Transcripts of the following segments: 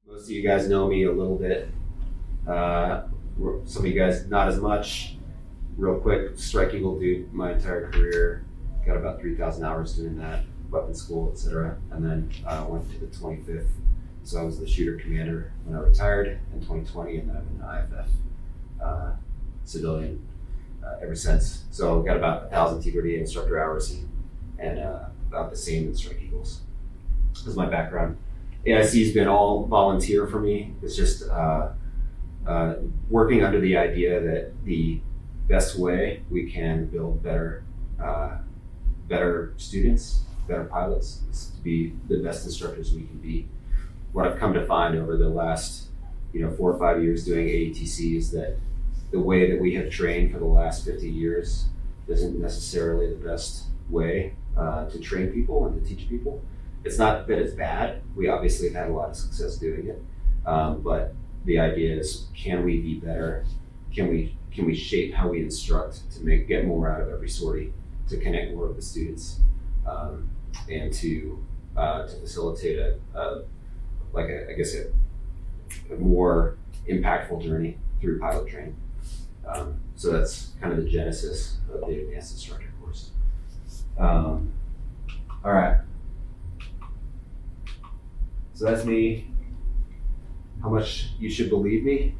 Most of you guys know me a little bit. Some of you guys not as much. Real quick, Strike Eagle dude my entire career. Got about 3,000 hours doing that, weapons school, etc. And then went to the 25th. So I was the shooter commander when I retired in 2020, and then I've been an IFF civilian ever since. So got about 1,000 TBD instructor hours and about the same in Strike Eagles. This is my background. AIC has been all volunteer for me. It's just working under the idea that the best way we can build better students, better pilots, is to be the best instructors we can be. What I've come to find over the last 4 or 5 years doing AETC is that the way that we have trained for the last 50 years isn't necessarily the best way to train people and to teach people. It's not that it's bad. We obviously have had a lot of success doing it, but the idea is, can we be better? Can we shape how we instruct to get more out of every sortie, to connect more with the students, and to facilitate a more impactful journey through pilot training. So that's kind of the genesis of the advanced instructor course. All right. So that's me. How much you should believe me?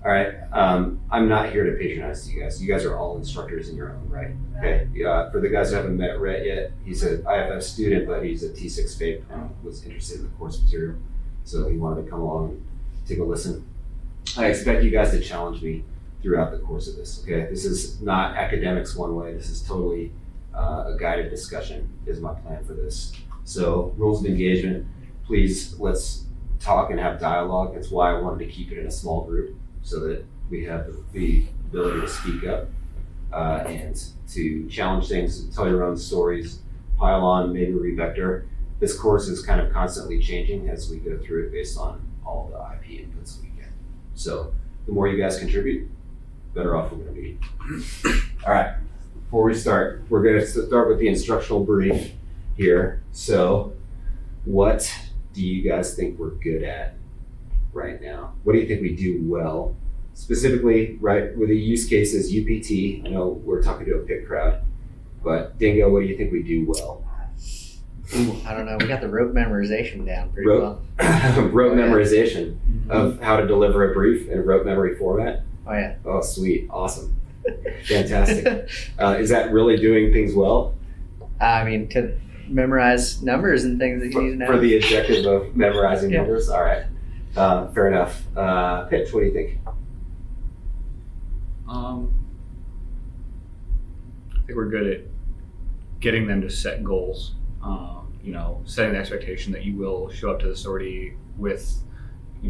All right. I'm not here to patronize you guys. You guys are all instructors in your own right. Okay. For the guys who haven't met Rhett yet, he's an IFF student, but he's a T6 FAPE and was interested in the course material. So he wanted to come along and take a listen. I expect you guys to challenge me throughout the course of this. Okay. This is not academics one way. This is totally a guided discussion is my plan for this. So rules of engagement. Please, let's talk and have dialogue. That's why I wanted to keep it in a small group so that we have the ability to speak up and to challenge things, tell your own stories, pile on, maybe revector. This course is kind of constantly changing as we go through it based on all the IP inputs we get. So the more you guys contribute, better off we're going to be. All right, before we start, we're going to start with the instructional brief here. So what do you guys think we're good at right now? What do you think we do well? Specifically, right, with the use cases, UPT, I know we're talking to a PIC crowd, but Dingo, what do you think we do well? I don't know, we got the rote memorization down pretty well. Rote memorization of how to deliver a brief in a rote memory format? Oh yeah. Oh, sweet, awesome, fantastic. Is that really doing things well? I mean, to memorize numbers and things that you need to know. For the objective of memorizing numbers? All right, fair enough. Pitch, what do you think? I think we're good at getting them to set goals. Setting the expectation that you will show up to the sortie with,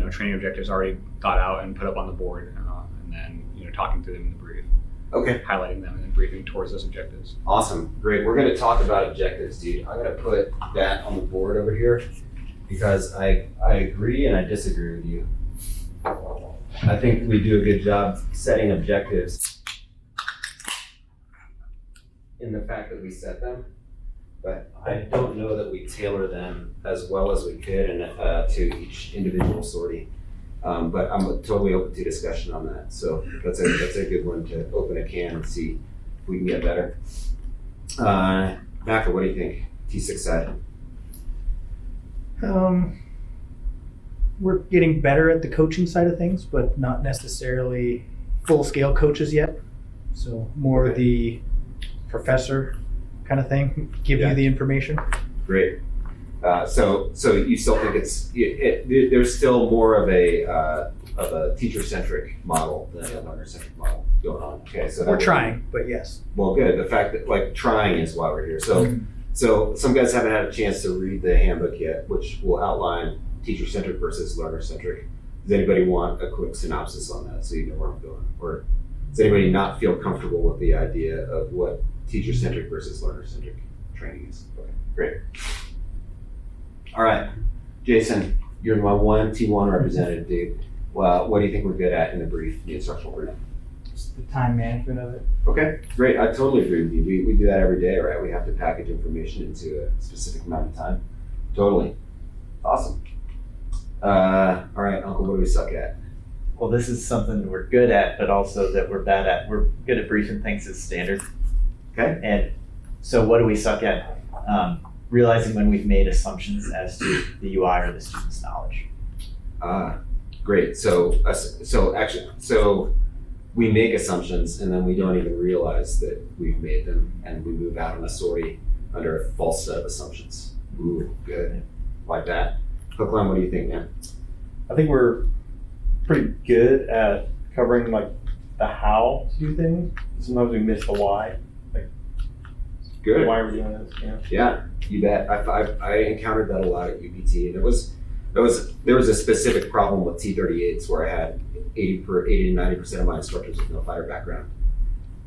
training objectives already thought out and put up on the board, and then, talking through them in the brief. Okay. Highlighting them and then briefing towards those objectives. Awesome, great. We're gonna talk about objectives, dude. I'm gonna put that on the board over here because I agree and I disagree with you. I think we do a good job setting objectives in the fact that we set them, but I don't know that we tailor them as well as we could to each individual sortie. But I'm totally open to discussion on that. So that's a good one to open a can and see if we can get better. Macca, what do you think? T6 side. We're getting better at the coaching side of things, but not necessarily full-scale coaches yet. So more the professor kind of thing, give you the information. Great. So you still think there's still more of a teacher-centric model than a learner-centric model going on. Okay, so we're trying, but yes. Well, good. The fact that trying is why we're here. So some guys haven't had a chance to read the handbook yet, which will outline teacher-centric versus learner-centric. Does anybody want a quick synopsis on that so you know where I'm going? Or does anybody not feel comfortable with the idea of what teacher-centric versus learner-centric training is? Okay, great. All right, Jason, you're my T1 representative, dude. Well, what do you think we're good at in the brief, the instructional brief? Just the time management of it. Okay, great. I totally agree with you. We do that every day, right? We have to package information into a specific amount of time. Totally. Awesome. All right, Uncle, what do we suck at? Well, this is something we're good at, but also that we're bad at. We're good at briefing things as standard. Okay. And so what do we suck at? Realizing when we've made assumptions as to the UI or the student's knowledge. Great. So we make assumptions and then we don't even realize that we've made them, and we move out on a sortie under a false set of assumptions. Ooh, good. Like that. Hookline, what do you think, man? I think we're pretty good at covering like the how to do things. Sometimes we miss the why. Good. Why are we doing this? Yeah. Yeah, you bet. I encountered that a lot at UPT, and there was a specific problem with T38s where I had 80 to 90% of my instructors with no fighter background,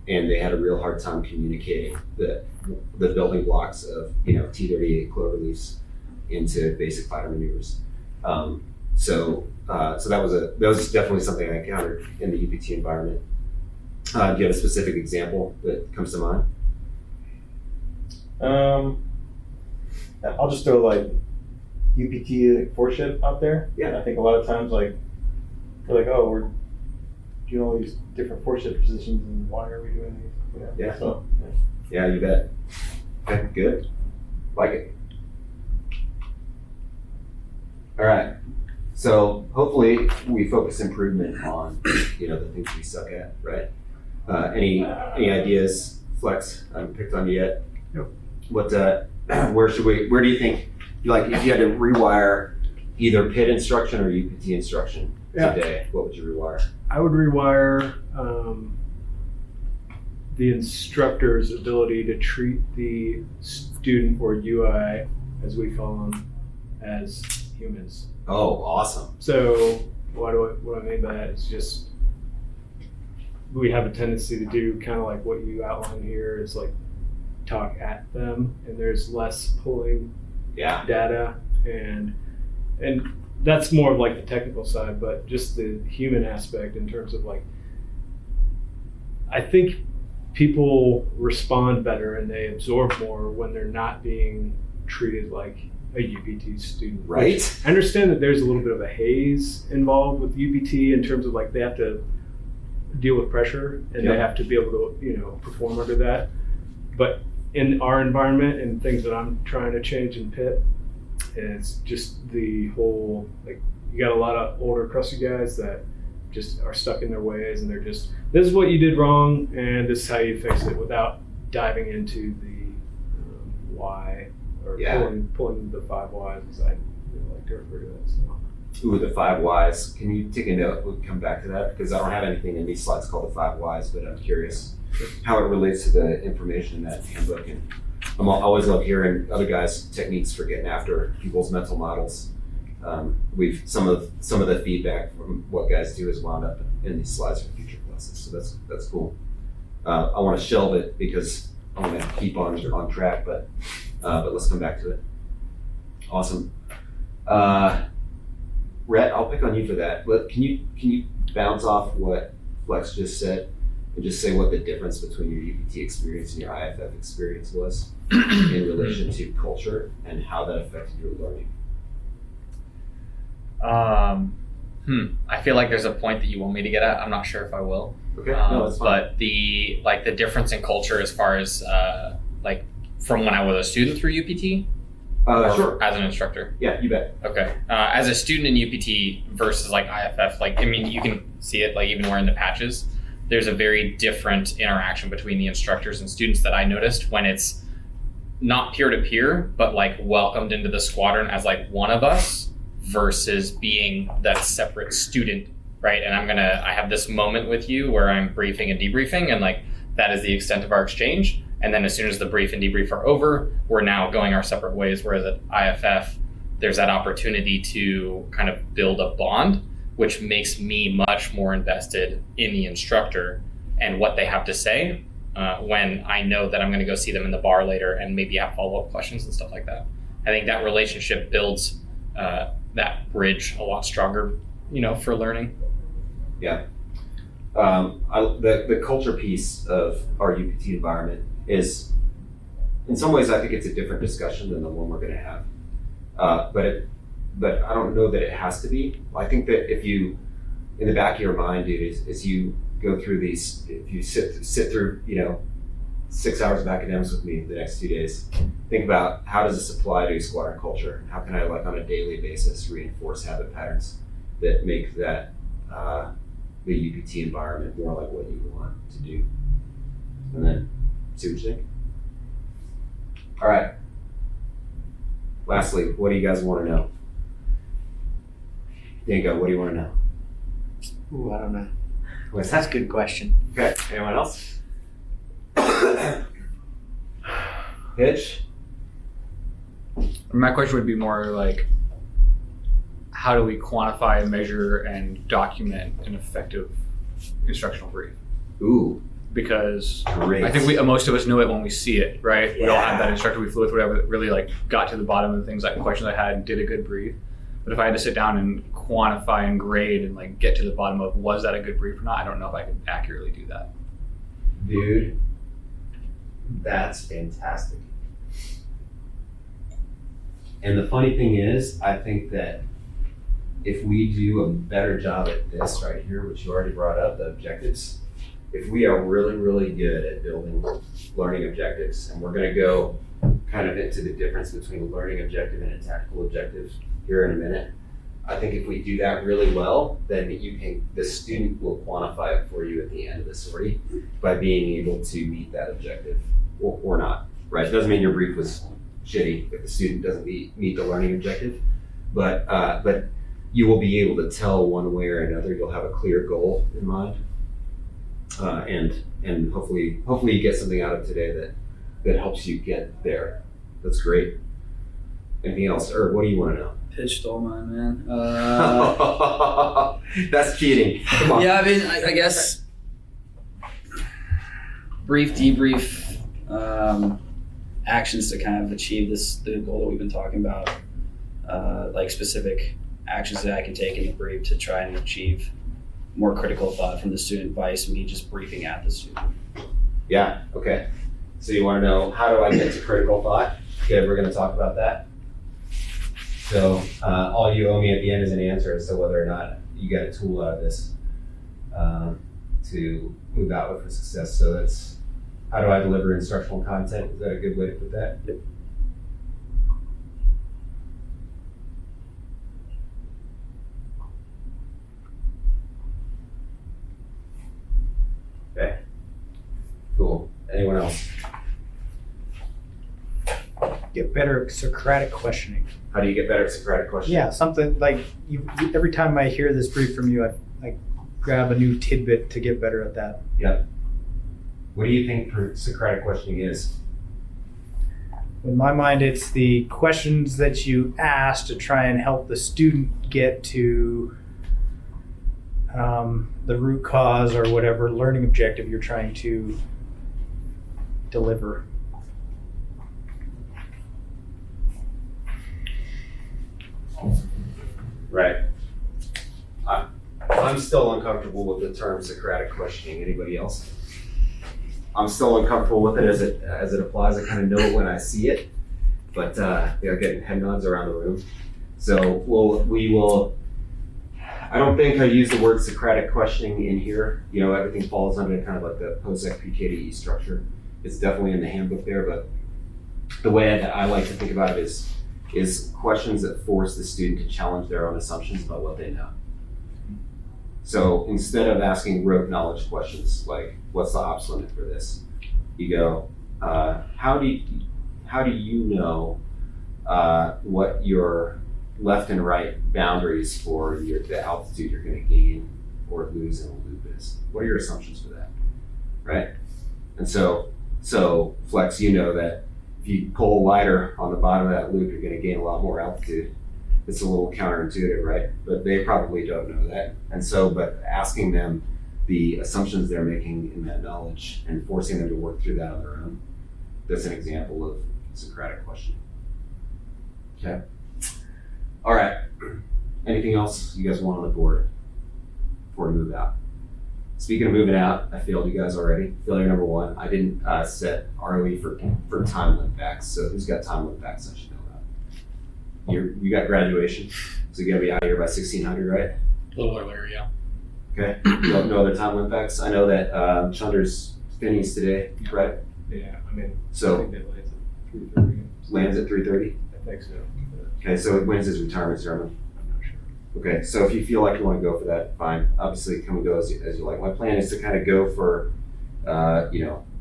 and they had a real hard time communicating the building blocks of T38 cloverleafs into basic fighter maneuvers. So that was definitely something I encountered in the UPT environment. Do you have a specific example that comes to mind? I'll just throw like UPT foreship out there. Yeah. And I think a lot of times like we're like, oh, we're doing all these different foreship positions, and why are we doing these? Yeah. So, Yeah, you bet. Okay, good. Like it. All right. So hopefully we focus improvement on the things we suck at, right? Any ideas, Flex? I haven't picked on you yet. Nope. What? Where do you think? Like, if you had to rewire either PIT instruction or UPT instruction today, what would you rewire? I would rewire the instructor's ability to treat the student or UI, as we call them, as humans. Oh, awesome. So what I mean by that is just we have a tendency to do kind of like what you outlined here, is like talk at them, and there's less pulling Yeah. data, and that's more of like the technical side, but just the human aspect in terms of like, I think people respond better and they absorb more when they're not being treated like a UPT student. Right. I understand that there's a little bit of a haze involved with UPT in terms of like they have to deal with pressure and they have to be able to perform under that. But in our environment and things that I'm trying to change in PIT, it's just the whole, like, you got a lot of older crusty guys that just are stuck in their ways, and they're just, this is what you did wrong and this is how you fix it, without diving into the why, or pulling the 5 whys, as I like to refer to that. So. Ooh, the 5 whys. Can you take a note? We'll come back to that, because I don't have anything in these slides called the 5 whys, but I'm curious how it relates to the information in that handbook. And I always love hearing other guys' techniques for getting after people's mental models. Some of the feedback from what guys do is wound up in these slides for future classes, so that's cool. I want to shelve it because I want to keep on track, but let's come back to it. Awesome. Rhett, I'll pick on you for that. But can you bounce off what Flex just said and just say what the difference between your UPT experience and your IFF experience was in relation to culture and how that affected your learning? I feel like there's a point that you want me to get at. I'm not sure if I will. Okay, no, that's fine. But the difference in culture as far as from when I was a student through UPT, sure. as an instructor. Yeah, you bet. Okay. As a student in UPT versus like IFF, you can see it even wearing the patches. There's a very different interaction between the instructors and students that I noticed when it's not peer-to-peer, but like welcomed into the squadron as like one of us versus being that separate student, right? And I have this moment with you where I'm briefing and debriefing, and like that is the extent of our exchange. And then as soon as the brief and debrief are over, we're now going our separate ways. Whereas at IFF, there's that opportunity to kind of build a bond, which makes me much more invested in the instructor and what they have to say when I know that I'm going to go see them in the bar later and maybe have follow-up questions and stuff like that. I think that relationship builds that bridge a lot stronger, for learning. Yeah. The culture piece of our UPT environment is, in some ways, I think it's a different discussion than the one we're going to have. But but I don't know that it has to be. I think that if you, in the back of your mind, dude, as you go through these, if you sit through, 6 hours of academics with me the next 2 days, think about how does this apply to squadron culture? How can I, like, on a daily basis, reinforce habit patterns that make that the UPT environment more like what you want to do? And then see what you think. All right. Lastly, what do you guys want to know? Dingo, what do you want to know? Ooh, I don't know. What's That's a good question. Okay. Anyone else? Hitch? My question would be more like, how do we quantify, measure, and document an effective instructional brief? Ooh, Because great. I think most of us know it when we see it, right? We all have that Yeah. instructor we flew with, whatever, that really like got to the bottom of the things, like questions I had and did a good brief. But if I had to sit down and quantify and grade and like get to the bottom of was that a good brief or not, I don't know if I could accurately do that. Dude, that's fantastic. And the funny thing is, I think that if we do a better job at this right here, which you already brought up, the objectives, if we are really, really good at building learning objectives, and we're going to go kind of into the difference between a learning objective and a tactical objective here in a minute. I think if we do that really well, then the student will quantify it for you at the end of the sortie by being able to meet that objective or not, right? It doesn't mean your brief was shitty if the student doesn't meet the learning objective, but you will be able to tell one way or another. You'll have a clear goal in mind, and hopefully you get something out of today that helps you get there. That's great. Anything else, or what do you want to know? Pitch stole mine, man. That's cheating. Come on. Yeah, I mean, I guess brief, debrief, actions to kind of achieve the goal that we've been talking about, like specific actions that I can take in the brief to try and achieve more critical thought from the student by me just briefing at the student. Yeah, okay. So you want to know, how do I get to critical thought? Okay, we're going to talk about that. So all you owe me at the end is an answer as to whether or not you get a tool out of this to move out with success. So that's, how do I deliver instructional content? Is that a good way to put that? Yep. Okay, cool. Anyone else? Get better at Socratic questioning. How do you get better at Socratic questioning? Yeah, something like every time I hear this brief from you, I grab a new tidbit to get better at that. Yeah. What do you think Socratic questioning is? In my mind, it's the questions that you ask to try and help the student get to the root cause or whatever learning objective you're trying to deliver. Right. I'm still uncomfortable with the term Socratic questioning. Anybody else? I'm still uncomfortable with it as it applies. I kind of know it when I see it, but getting head nods around the room. So we will. I don't think I use the word Socratic questioning in here. Everything falls under kind of like the POSEC PKDE structure. It's definitely in the handbook there, but the way that I like to think about it is questions that force the student to challenge their own assumptions about what they know. So instead of asking rote knowledge questions like, what's the ops limit for this? You go, how do you know what your left and right boundaries for the altitude you're going to gain or lose in a loop is? What are your assumptions for that, right? And so Flex, you know that if you pull lighter on the bottom of that loop, you're going to gain a lot more altitude. It's a little counterintuitive, right? But they probably don't know that. And so, but asking them the assumptions they're making in that knowledge and forcing them to work through that on their own, that's an example of Socratic questioning. Okay. All right. Anything else you guys want on the board before we move out? Speaking of moving out, I failed you guys already. Failure number one, I didn't set ROE for time look backs. So who's got time look backs I should know about? You got graduation, so you gotta be out of here by 1600, right? A little earlier, yeah. Okay. No other time impacts. I know that Chunder's finishes today, right? Yeah, I mean, I So think that lands at 3:30. lands at 3:30. I think so. But Okay, so when's his retirement ceremony? I'm not sure. Okay, so if you feel like you want to go for that, fine. Obviously, come and go as you like. My plan is to kind of go for,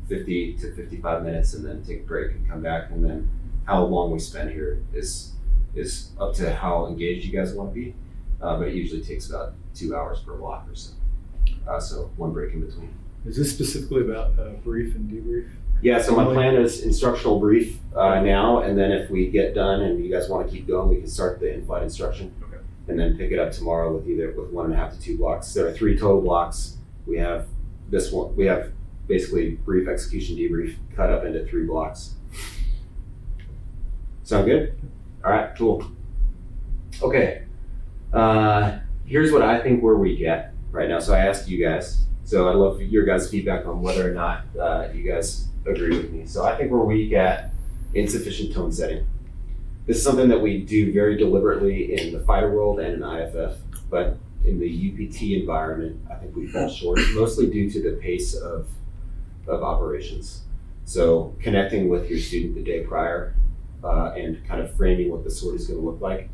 50 to 55 minutes and then take a break and come back. And then how long we spend here is up to how engaged you guys want to be. But it usually takes about 2 hours per block or so. So one break in between. Is this specifically about brief and debrief? Yeah, so my plan is instructional brief now, and then if we get done and you guys want to keep going, we can start the in-flight instruction. Okay. And then pick it up tomorrow with 1.5 to 2 blocks. There are 3 total blocks. We have this one. We have basically brief, execution, debrief cut up into 3 blocks. Sound good? All right, cool. Okay. Here's what I think we're weak at right now. So I asked you guys. So I'd love your guys' feedback on whether or not you guys agree with me. So I think we're weak at insufficient tone setting. This is something that we do very deliberately in the fighter world and in IFF, but in the UPT environment, I think we fall short, mostly due to the pace of operations. So connecting with your student the day prior and kind of framing what the sortie is going to look like,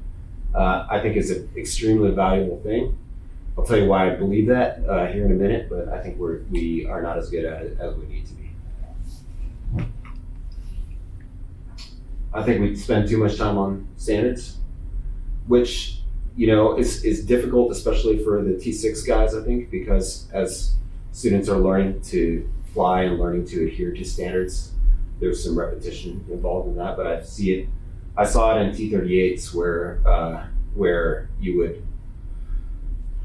I think is an extremely valuable thing. I'll tell you why I believe that here in a minute, but I think we are not as good at it as we need to be. I think we spend too much time on standards, which is difficult, especially for the T6 guys, I think, because as students are learning to fly and learning to adhere to standards, there's some repetition involved in that, but I saw it in T38s where you would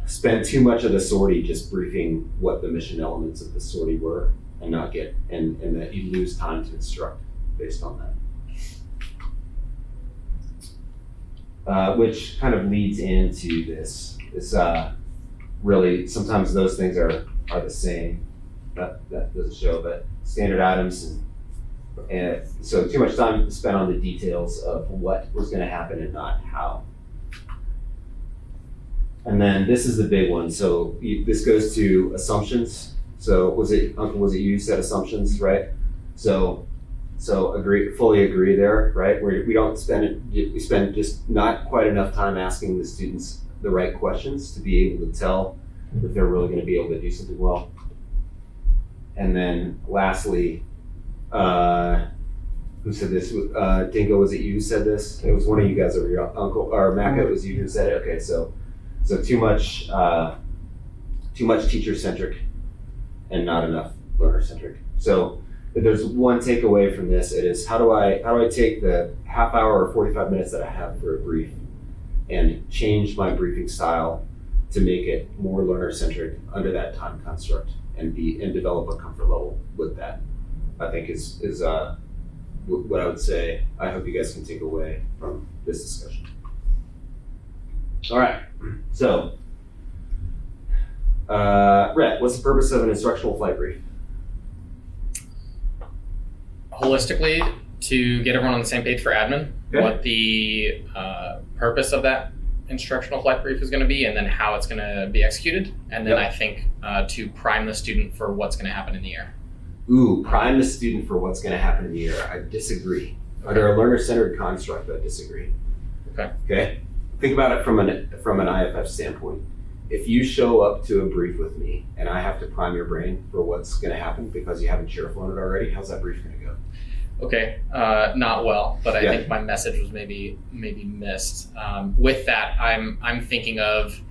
spend too much of the sortie just briefing what the mission elements of the sortie were and not get, and that you lose time to instruct based on that. Which kind of leads into this. Really, sometimes those things are the same. That doesn't show, but standard items and so too much time spent on the details of what was going to happen and not how. And then this is the big one. So this goes to assumptions. So was it you who said assumptions, right? So fully agree there, right? Where we spend just not quite enough time asking the students the right questions to be able to tell if they're really going to be able to do something well. And then lastly, who said this? Dingo, was it you who said this? It was one of you guys over here, Uncle, or Macca, it was you who said it. Okay, so too much teacher-centric and not enough learner-centric. So if there's one takeaway from this, it is how do I take the half hour or 45 minutes that I have for a brief and change my briefing style to make it more learner-centric under that time construct and develop a comfort level with that. I think is what I would say. I hope you guys can take away from this discussion. All right, so Rhett, what's the purpose of an instructional flight brief? Holistically, to get everyone on the same page for admin, Okay. what the purpose of that instructional flight brief is going to be, and then how it's going to be executed, and then Yep. I think to prime the student for what's going to happen in the air. Ooh, prime the student for what's going to happen in the air. I disagree. Under a learner-centered construct, I disagree. Okay. Think about it from an IFF standpoint. If you show up to a brief with me and I have to prime your brain for what's going to happen because you haven't chair flown it already, how's that brief going to go? Okay, not well, but I Yeah. think my message was maybe missed. With that, I'm thinking of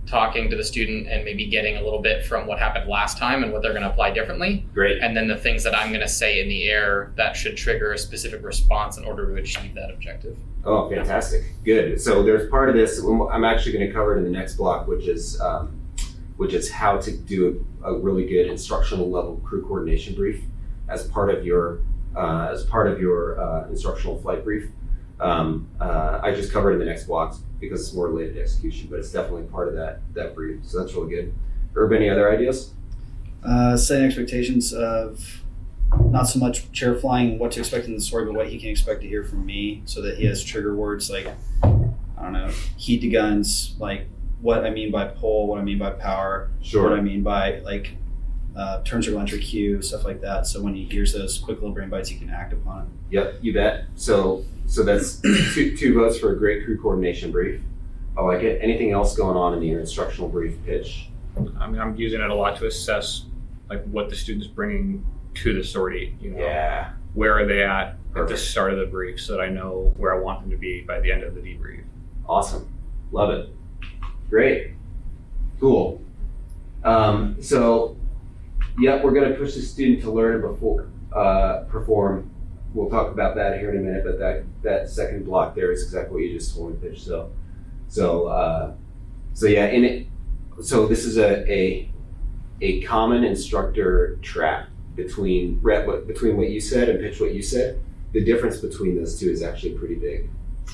talking to the student and maybe getting a little bit from what happened last time and what they're going to apply differently, Great. and then the things that I'm going to say in the air that should trigger a specific response in order to achieve that objective. Oh, fantastic. Good. So there's part of this, I'm actually going to cover it in the next block, which is how to do a really good instructional level crew coordination brief as part of your instructional flight brief. I just covered it in the next block because it's more related to execution, but it's definitely part of that brief. So that's really good. Herb, any other ideas? Setting expectations of not so much chair flying, what to expect in the story, but what he can expect to hear from me, so that he has trigger words like, I don't know, heat to guns, like what I mean by pull, what I mean by power, what I mean by like turn circle entry cue, stuff like that. So when he hears those quick little brain bites, he can act upon it. Yep, you bet. So that's two votes for a great crew coordination brief. I like it. Anything else going on in your instructional brief pitch? I mean, I'm using it a lot to assess like what the student's bringing to the sortie. You know, Yeah. where are they at the Perfect. start of the brief, so that I know where I want them to be by the end of the debrief. Awesome. Love it. Great. Cool. So, yep, we're going to push the student to learn and perform. We'll talk about that here in a minute, but that second block there is exactly what you just told me, Pitch. So yeah, so this is a common instructor trap between what you said and Pitch what you said. The difference between those two is actually pretty big,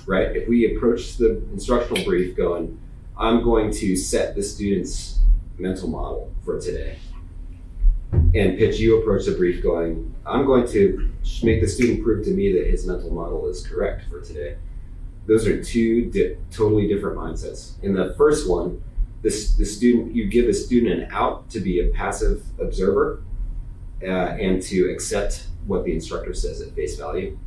right? If we approach the instructional brief going, I'm going to set the student's mental model for today. And Pitch, you approach the brief going, I'm going to make the student prove to me that his mental model is correct for today. Those are two totally different mindsets. In the first one, you give the student an out to be a passive observer and to accept what the instructor says at face value.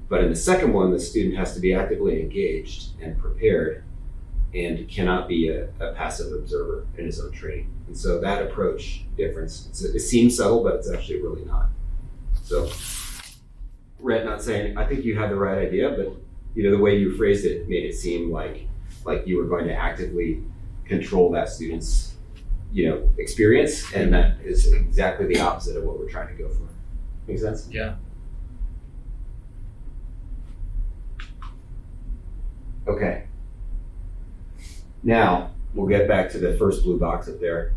But in the second one, the student has to be actively engaged and prepared and cannot be a passive observer in his own training. And so that approach difference, it seems subtle, but it's actually really not. So, Rhett, not saying, I think you had the right idea, but the way you phrased it made it seem like you were going to actively control that student's, experience, and that is exactly the opposite of what we're trying to go for. Make sense? Yeah. Okay. Now, we'll get back to the first blue box up there.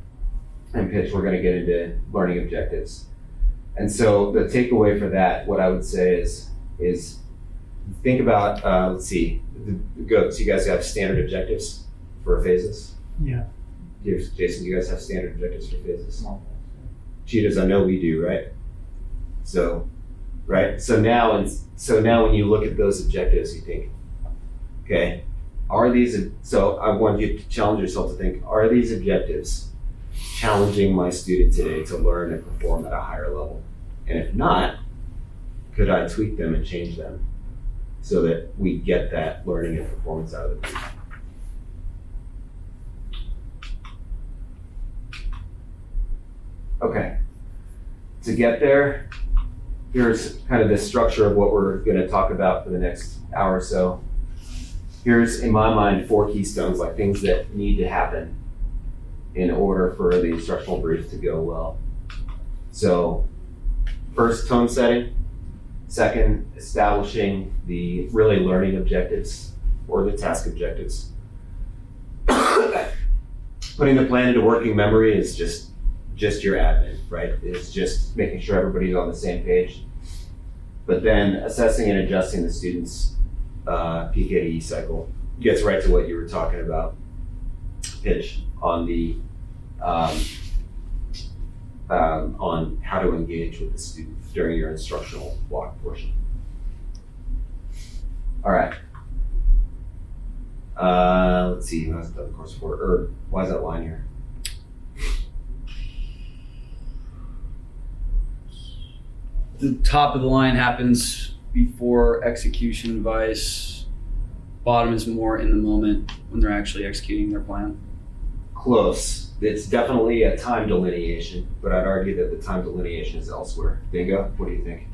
And Pitch, we're going to get into learning objectives. And so the takeaway for that, what I would say is think about, let's see, so you guys have standard objectives for phases? Yeah. Jason, do you guys have standard objectives for phases? Cheetahs, I know we do, right? So, right? So now when you look at those objectives, you think, okay, so I want you to challenge yourself to think, are these objectives challenging my student today to learn and perform at a higher level? And if not, could I tweak them and change them so that we get that learning and performance out of the brief? Okay, to get there, here's kind of the structure of what we're going to talk about for the next hour or so. Here's, in my mind, 4 keystones, like things that need to happen in order for the instructional brief to go well. So, first, tone setting. Second, establishing the really learning objectives or the task objectives. Putting the plan into working memory is just your admin, right? It's just making sure everybody's on the same page. But then assessing and adjusting the student's PKDE cycle gets right to what you were talking about, Pitch, on the on how to engage with the student during your instructional block portion. All right. Let's see, who hasn't done the course before? Or why is that line here? The top of the line happens before execution advice. Bottom is more in the moment when they're actually executing their plan. Close. It's definitely a time delineation, but I'd argue that the time delineation is elsewhere. Bingo, what do you think?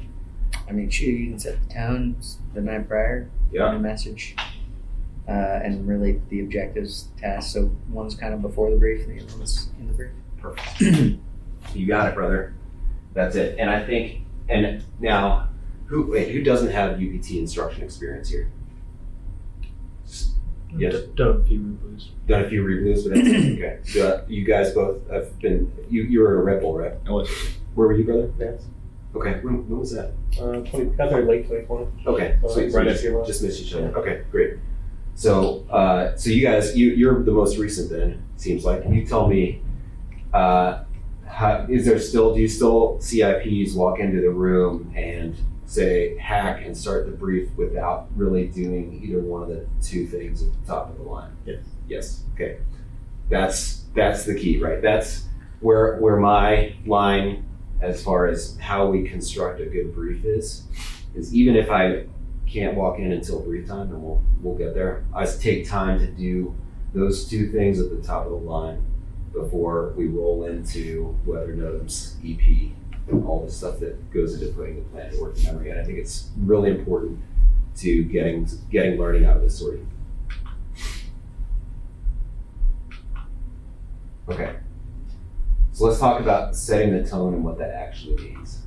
I mean, sure, you can set the tone the night prior, Yeah. the message, and really the objectives, tasks. So one's kind of before the brief, and the other one's in the brief. Perfect. You got it, brother. That's it. And I think, and now, who doesn't have UPT instruction experience here? Yes. Done a few reviews. Done a few reblues, but that's okay. So, you guys both have been, you were a Red Bull, right? I was. Where were you, brother? Yes. Okay, when was that? Got there late 2020. Okay, so Right you after your just missed each other. Okay, great. So, so you guys, you're the most recent then, seems like. Can you tell me, how do you still see IPs walk into the room and say hack and start the brief without really doing either one of the two things at the top of the line? Yes. Yes. Okay. That's the key, right? That's where my line as far as how we construct a good brief is even if I can't walk in until brief time, and we'll get there, I take time to do those two things at the top of the line before we roll into weather notes, EP, all the stuff that goes into putting the plan to work in memory. And I think it's really important to getting learning out of this sorting. Okay, so let's talk about setting the tone and what that actually means.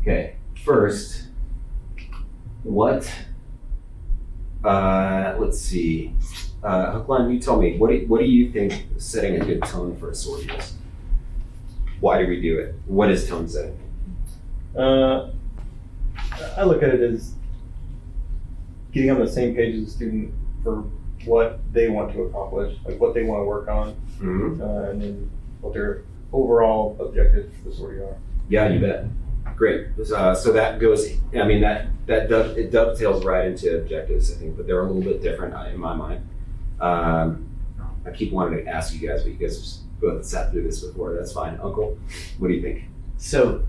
Okay, first, let's see. Hookline, you tell me, what do you think setting a good tone for a sortie is? Why do we do it? What is tone setting? I look at it as getting on the same page as the student for what they want to accomplish, like what they want to work on, Mm-hmm. and then what their overall objectives for the sortie are. Yeah, you bet. Great. So that goes, I mean, it dovetails right into objectives, I think, but they're a little bit different in my mind. I keep wanting to ask you guys, but you guys have both sat through this before. That's fine. Uncle, what do you think? So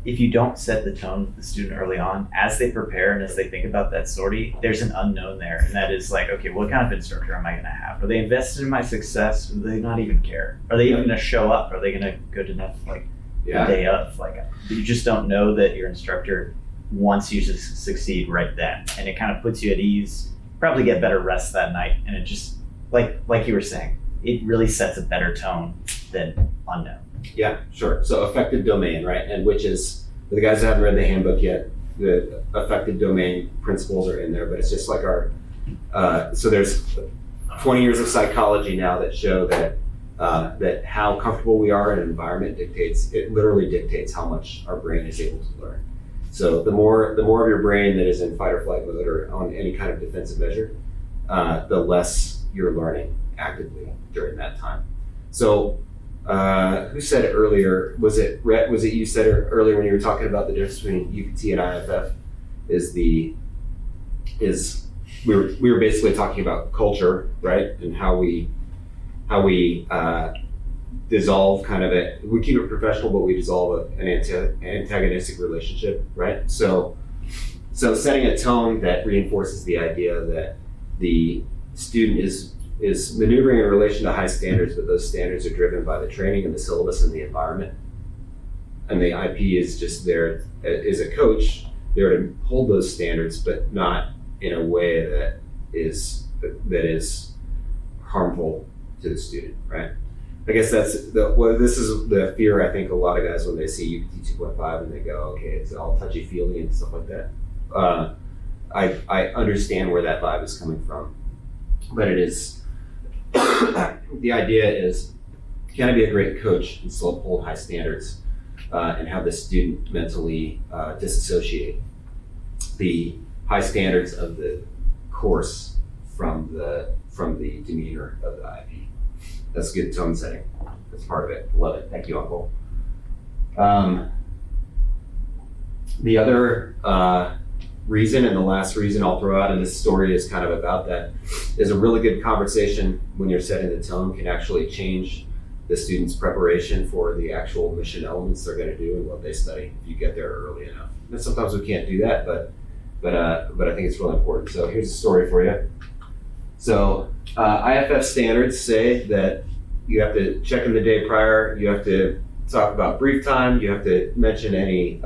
if you don't set the tone with the student early on, as they prepare and as they think about that sortie, there's an unknown there. And that is like, okay, what kind of instructor am I going to have? Are they invested in my success? Or do they not even care? Are they even going to show up? Are they going to good enough, like, the day of? Like, you just don't know that your instructor wants you to succeed right then. And it kind of puts you at ease, probably get better rest that night. And it just, like you were saying, it really sets a better tone than unknown. Yeah, sure. So affective domain, right? And which is, for the guys that haven't read the handbook yet, the affective domain principles are in there, but it's just like so there's 20 years of psychology now that show that that how comfortable we are in an environment literally dictates how much our brain is able to learn. So the more of your brain that is in fight or flight mode or on any kind of defensive measure, the less you're learning actively during that time. So who said it earlier? Was it Rhett? Was it you said it earlier when you were talking about the difference between UPT and IFF? We were basically talking about culture, right? And how we dissolve kind of we keep it professional, but we dissolve an antagonistic relationship, right? So setting a tone that reinforces the idea that the student is maneuvering in relation to high standards, but those standards are driven by the training and the syllabus and the environment. And the IP is just there as a coach, there to hold those standards, but not in a way that is harmful to the student, right? I guess this is the fear, I think, a lot of guys when they see UPT 2.5 and they go, okay, it's all touchy-feely and stuff like that. I understand where that vibe is coming from, but it is, the idea is, can I be a great coach and still uphold high standards and have the student mentally disassociate the high standards of the course from the demeanor of the IP? That's good tone setting. That's part of it. Love it. Thank you, Uncle. The other reason, and the last reason I'll throw out in this story is kind of about that, is a really good conversation when you're setting the tone can actually change the student's preparation for the actual mission elements they're going to do and what they study if you get there early enough. And sometimes we can't do that, but I think it's really important. So here's a story for you. So IFF standards say that you have to check in the day prior, you have to talk about brief time, you have to mention any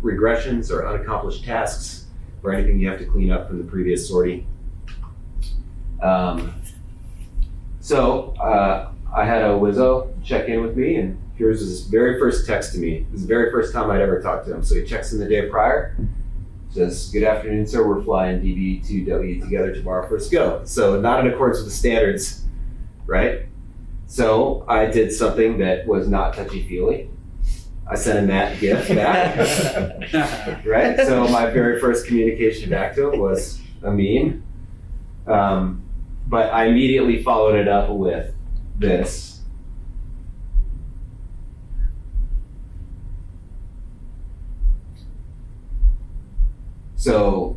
regressions or unaccomplished tasks or anything you have to clean up from the previous sortie. So I had a Wizzo check in with me, and here's his very first text to me. This is the very first time I'd ever talked to him. So he checks in the day prior, says, "Good afternoon, sir. We're flying DB2W together tomorrow. First go." So not in accordance with the standards, right? So I did something that was not touchy-feely. I sent him that gift back, right? So my very first communication back to him was a meme. But I immediately followed it up with this. So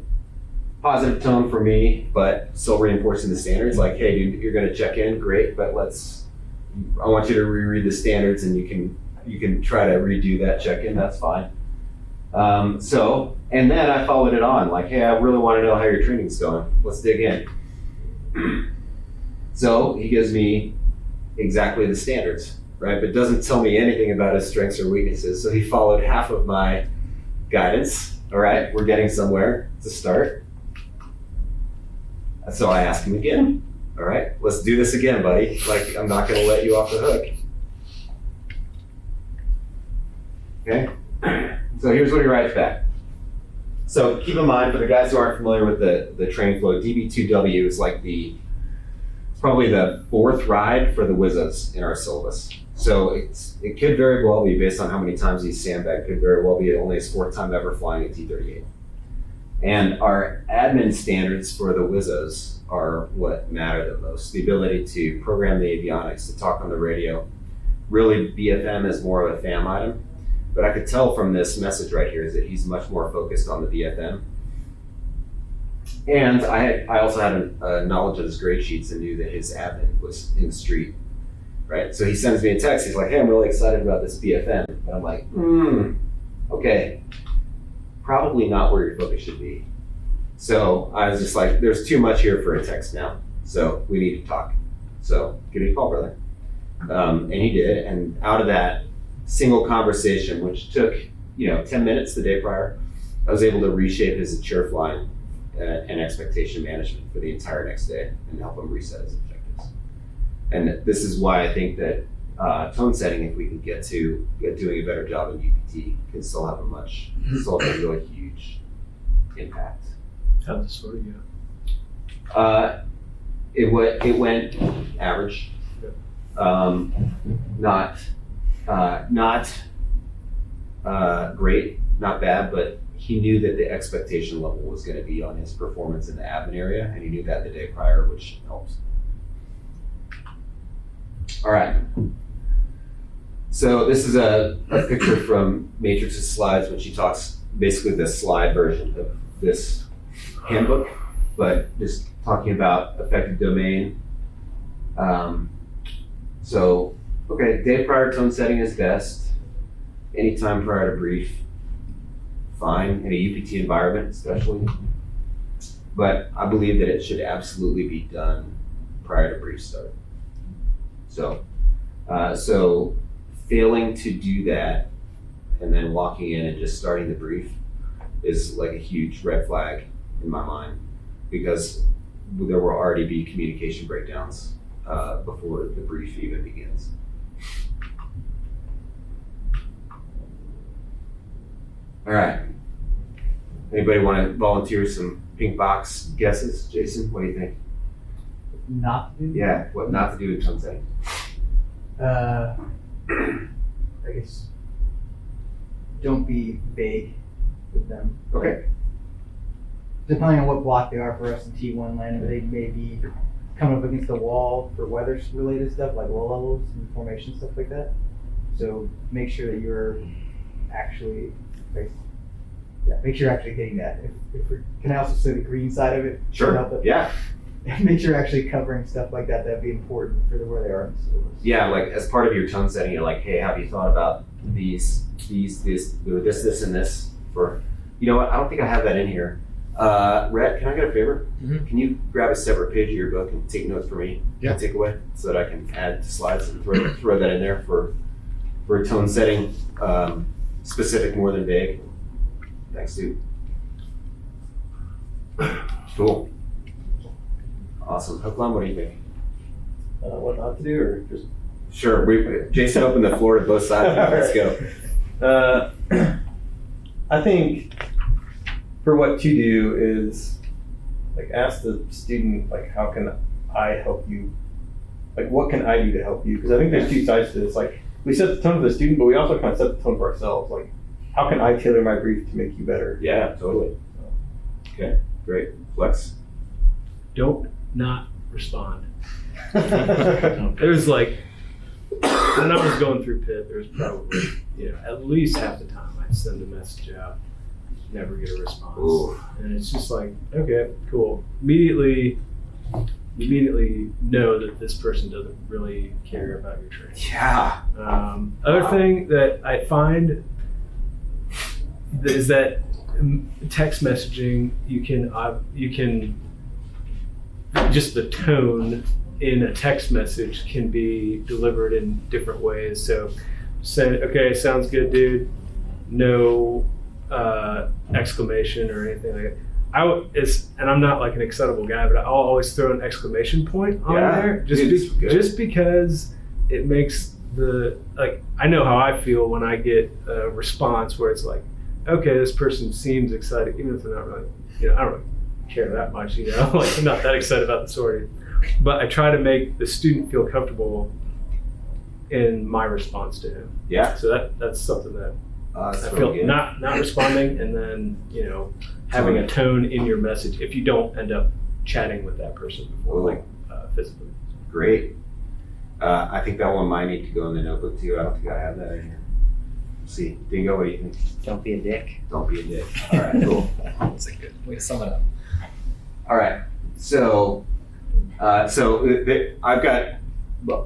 positive tone for me, but still reinforcing the standards. Like, hey, dude, you're going to check in, great, but I want you to reread the standards, and you can try to redo that check-in. That's fine. And then I followed it on, like, hey, I really want to know how your training's going. Let's dig in. So he gives me exactly the standards, right? But doesn't tell me anything about his strengths or weaknesses. So he followed half of my guidance. All right, we're getting somewhere to start. So I asked him again. All right, let's do this again, buddy. Like, I'm not going to let you off the hook. Okay. So here's what he writes back. So keep in mind, for the guys who aren't familiar with the training flow, DB2W is like it's probably the fourth ride for the WISAs in our syllabus. So it could very well be, based on how many times he's sandbagged, could very well be only his fourth time ever flying a T-38. And our admin standards for the WISAs are what matter the most. The ability to program the avionics, to talk on the radio. Really, BFM is more of a FAM item. But I could tell from this message right here is that he's much more focused on the BFM. And I also had a knowledge of his grade sheets and knew that his admin was in the street, right? So he sends me a text. He's like, hey, I'm really excited about this BFM. And I'm like, okay, probably not where your focus should be. So I was just like, there's too much here for a text now. So we need to talk. So give me a call, brother. And he did. And out of that single conversation, which took 10 minutes the day prior, I was able to reshape his chair flying and expectation management for the entire next day and help him reset his objectives. And this is why I think that tone setting, if we can get to doing a better job in UPT, can still have a really huge impact. How'd the story go? It went average. Not great, not bad, but he knew that the expectation level was going to be on his performance in the admin area, and he knew that the day prior, which helps. All right. So this is a picture from Matrix's slides when she talks, basically the slide version of this handbook, but just talking about affective domain. Okay, day prior tone setting is best. Anytime prior to brief, fine, in a UPT environment especially. But I believe that it should absolutely be done prior to brief start. So failing to do that and then walking in and just starting the brief is like a huge red flag in my mind, because there will already be communication breakdowns before the brief even begins. All right. Anybody want to volunteer some pink box guesses? Jason, what do you think? Not to do? Yeah, what not to do in tone setting? I guess don't be vague with them. Okay. Depending on what block they are for us in T1 land, they may be coming up against the wall for weather related stuff like low levels and formation, stuff like that. So make sure that you're actually, make sure you're actually hitting that. Can I also say the green side of it? Sure. Yeah. Make sure you're actually covering stuff like that. That'd be important for where they are in the syllabus. Yeah, like as part of your tone setting, you're like, hey, have you thought about this, and this for, you know what? I don't think I have that in here. Rhett, can I get a favor? Mm-hmm. Can you grab a separate page of your book and take notes for me? Yeah. Take away so that I can add to slides and throw that in there for tone setting, specific more than vague. Thanks, dude. Cool. Awesome. Hooklam, what do you think? What not to do, or just? Sure. Jason opened the floor to both sides. Let's go. I think for what to do is like ask the student, like, how can I help you? Like, what can I do to help you? Because I think there's two sides to this. Like, we set the tone for the student, but we also kind of set the tone for ourselves. Like, how can I tailor my brief to make you better? Yeah, totally. Okay, great. Flex. Don't not respond. There's like, when I was going through Pitt, there was probably, at least half the time I'd send a message out never get a response. Ooh. And it's just like, okay, cool. Immediately know that this person doesn't really care about your training. Yeah. Other thing that I find is that text messaging, you can just the tone in a text message can be delivered in different ways. So say, okay, sounds good, dude. No exclamation or anything like that. And I'm not like an excitable guy, but I'll always throw an exclamation point on there just because it makes I know how I feel when I get a response where it's like, okay, this person seems excited, even if they're not really, I don't really care that much, like I'm not that excited about the sorting. But I try to make the student feel comfortable in my response to him. Yeah. So that's something that That's I really feel good. not responding, and then having a tone in your message if you don't end up chatting with that person before, like physically. Great. I think that one might need to go in the notebook too. I don't think I have that in here. See, Dingo, what do you think? Don't be a dick. Don't be a dick. All right, cool. That's a good way to sum it up. All right, so I've got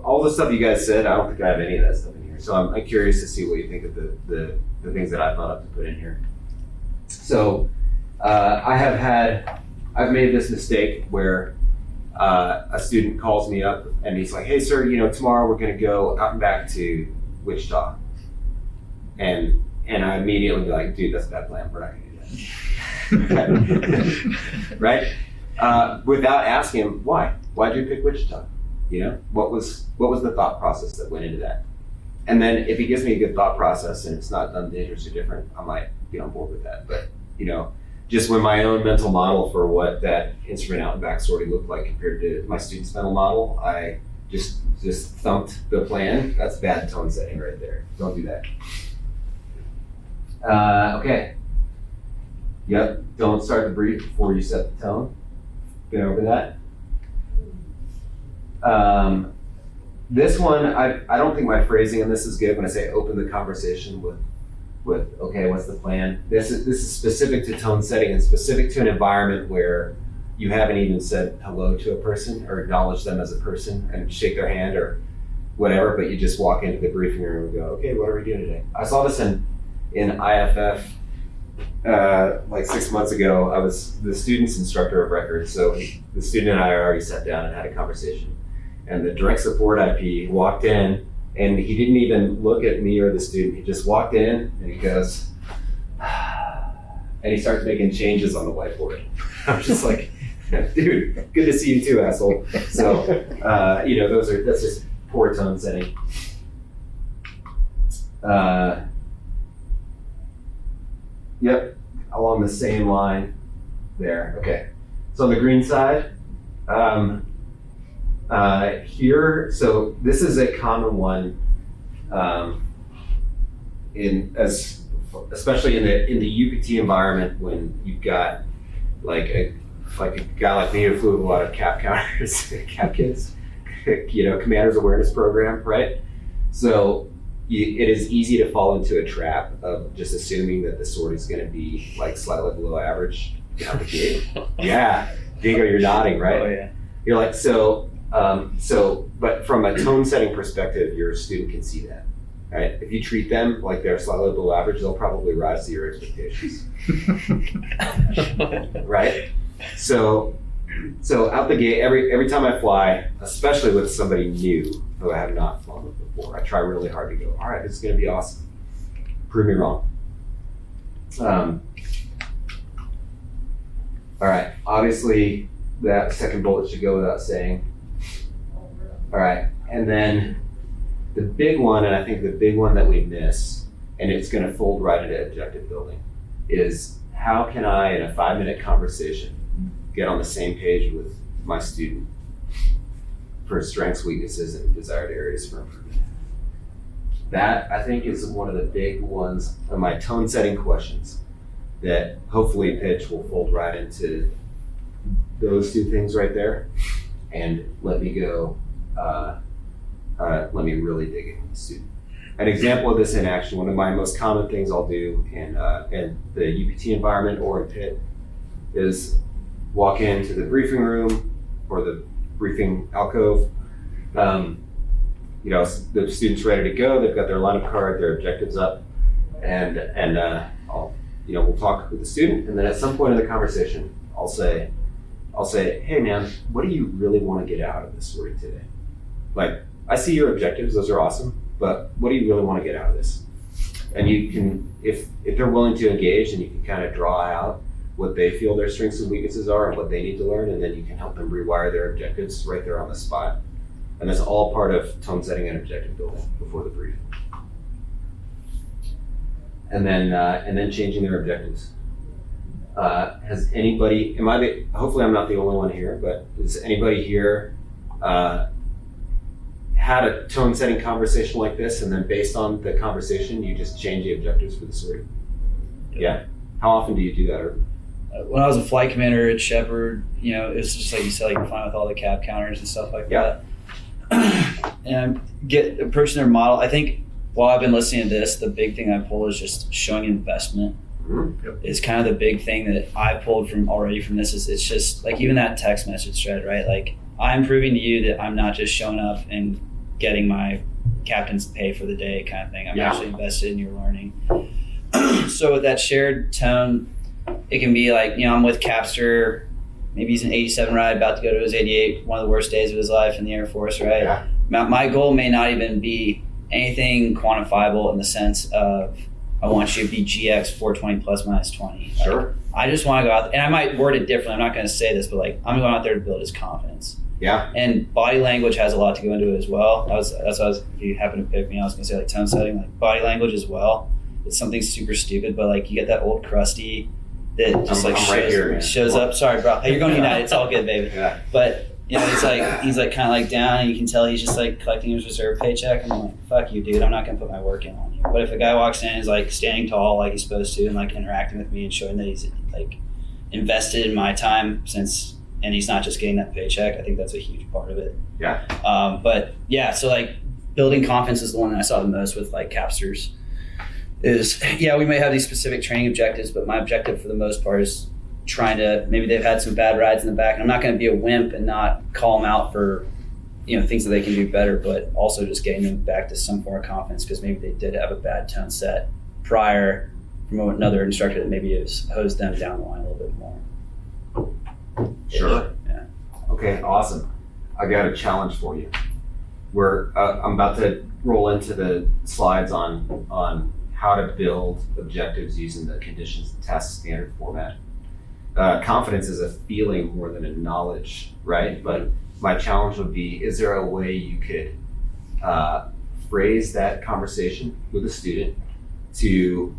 all the stuff you guys said. I don't think I have any of that stuff in here. So I'm curious to see what you think of the things that I thought up to put in here. So I've made this mistake where a student calls me up and he's like, "Hey, sir, tomorrow we're going to go out and back to Wichita," and I immediately be like, "Dude, that's a bad plan. We're not going to do that." Right? Without asking him why. Why'd you pick Wichita? What was the thought process that went into that? And then if he gives me a good thought process and it's not done dangerous or different, I might be on board with that. But just when my own mental model for what that instrument out and back sorting looked like compared to my student's mental model, I just thumped the plan. That's bad tone setting right there. Don't do that. Okay. Yep. Don't start the brief before you set the tone. Been over that. This one, I don't think my phrasing on this is good when I say open the conversation with okay, what's the plan? This is specific to tone setting and specific to an environment where you haven't even said hello to a person or acknowledged them as a person and shake their hand or whatever, but you just walk into the briefing room and go, okay, what are we doing today? I saw this in IFF like 6 months ago. I was the student's instructor of record, so the student and I already sat down and had a conversation. And the direct support IP walked in, and he didn't even look at me or the student. He just walked in and he goes, and he starts making changes on the whiteboard. I'm just like, dude, good to see you too, asshole. So, that's just poor tone setting. Yep, along the same line there. Okay, so on the green side, here, so this is a common one, especially in the UPT environment when you've got like a guy like me who flew with a lot of cap counters, cap kids, commander's awareness program, right? So it is easy to fall into a trap of just assuming that the sort is going to be like slightly below average out the gate. Yeah, Dingo, you're nodding, right? Oh yeah. You're like, but from a tone setting perspective, your student can see that, right? If you treat them like they're slightly below average, they'll probably rise to your expectations, right? So out the gate, every time I fly, especially with somebody new who I have not flown with before, I try really hard to go, all right, this is going to be awesome. Prove me wrong. All right, obviously that second bullet should go without saying. All right, and then the big one, and I think the big one that we miss, and it's going to fold right into objective building, is how can I, in a 5-minute conversation, get on the same page with my student for strengths, weaknesses, and desired areas for improvement. That, I think, is one of the big ones of my tone setting questions that hopefully pitch will fold right into those two things right there and let me go, let me really dig in with the student. an example of this in action, one of my most common things I'll do in the UPT environment or in PIT is walk into the briefing room or the briefing alcove. The student's ready to go. They've got their lineup card, their objectives up, and we'll talk with the student, and then at some point in the conversation, I'll say, hey man, what do you really want to get out of this story today? Like, I see your objectives, those are awesome, but what do you really want to get out of this? And you can, if they're willing to engage, and you can kind of draw out what they feel their strengths and weaknesses are and what they need to learn, and then you can help them rewire their objectives right there on the spot. And that's all part of tone setting and objective building before the brief. And then changing their objectives. Has anybody, hopefully I'm not the only one here, but has anybody here had a tone setting conversation like this, and then based on the conversation, you just change the objectives for the story? Yeah? How often do you do that? Irvin? When I was a flight commander at Shepherd, it was just like you said, you're fine with all the cap counters and stuff like that. And approaching their model. I think while I've been listening to this, the big thing I pull is just showing investment. Mm-hmm. Is kind of the big thing that I pulled from this is it's just like even that text message thread, right? Like, I'm proving to you that I'm not just showing up and getting my captain's pay for the day kind of thing. I'm actually invested in your learning. So with that shared tone, it can be like, I'm with Capster, maybe he's an 87 ride, about to go to his 88, one of the worst days of his life in the Air Force, right? Yeah. My goal may not even be anything quantifiable in the sense of I want you to be GX 420 plus minus 20. Sure. I just want to go out, and I might word it differently. I'm not going to say this, but like I'm going out there to build his confidence. Yeah. And body language has a lot to go into it as well. That's what I was, if you happen to pick me, I was going to say like tone setting, like body language as well. It's something super stupid, but like you get that old crusty that just shows up. Sorry, bro. Hey, you're going United. It's all good, baby. Yeah. But he's like kind of like down, and you can tell he's just like collecting his reserve paycheck. And I'm like, fuck you, dude. I'm not gonna put my work in on you. But if a guy walks in and is like standing tall like he's supposed to, and like interacting with me and showing that he's like invested in my time and he's not just getting that paycheck, I think that's a huge part of it. Yeah. But yeah, so like building confidence is the one that I saw the most with like Capsters. We may have these specific training objectives, but my objective for the most part is trying to, maybe they've had some bad rides in the back, and I'm not going to be a wimp and not call them out for things that they can do better, but also just getting them back to some form of confidence because maybe they did have a bad tone set prior from another instructor that maybe has hosed them down the line a little bit more. Sure. Yeah. Okay, awesome. I got a challenge for you. I'm about to roll into the slides on how to build objectives using the conditions test standard format. Confidence is a feeling more than a knowledge, right? But my challenge would be, is there a way you could phrase that conversation with a student to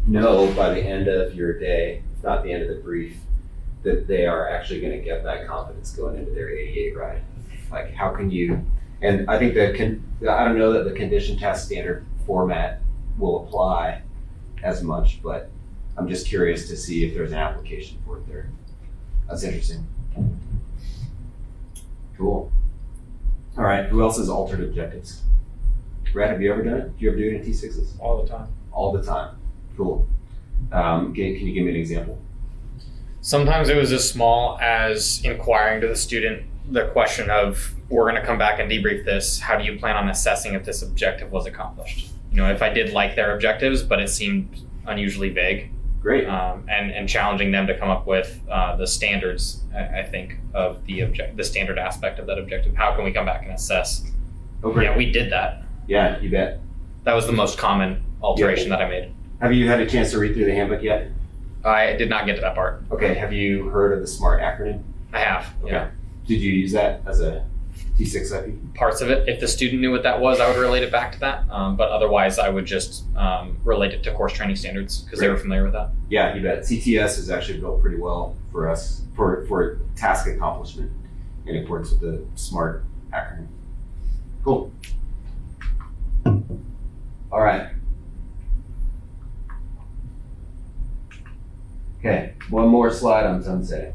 know by the end of your day, if not the end of the brief, that they are actually going to get that confidence going into their 88 ride? Like, how can you, and I think I don't know that the condition test standard format will apply as much, but I'm just curious to see if there's an application for it there. That's interesting. Cool. All right, who else has altered objectives? Brad, have you ever done it? Do you ever do it in T6s? All the time. All the time. Cool. Can you give me an example? Sometimes it was as small as inquiring to the student the question of, we're going to come back and debrief this. How do you plan on assessing if this objective was accomplished? If I did like their objectives, but it seemed unusually vague. Great. And challenging them to come up with the standards, I think, of the standard aspect of that objective. How can we come back and assess? Oh, great. Yeah, we did that. Yeah, you bet. That was the most common alteration that I made. Have you had a chance to read through the handbook yet? I did not get to that part. Okay, have you heard of the SMART acronym? I have. Okay. Yeah. Did you use that as a T6 IP? Parts of it. If the student knew what that was, I would relate it back to that. But otherwise, I would just relate it to course training standards because they were familiar with that. Yeah, you bet. CTS is actually built pretty well for us for task accomplishment in accordance with the SMART acronym. Cool. All right. Okay, one more slide on tone setting.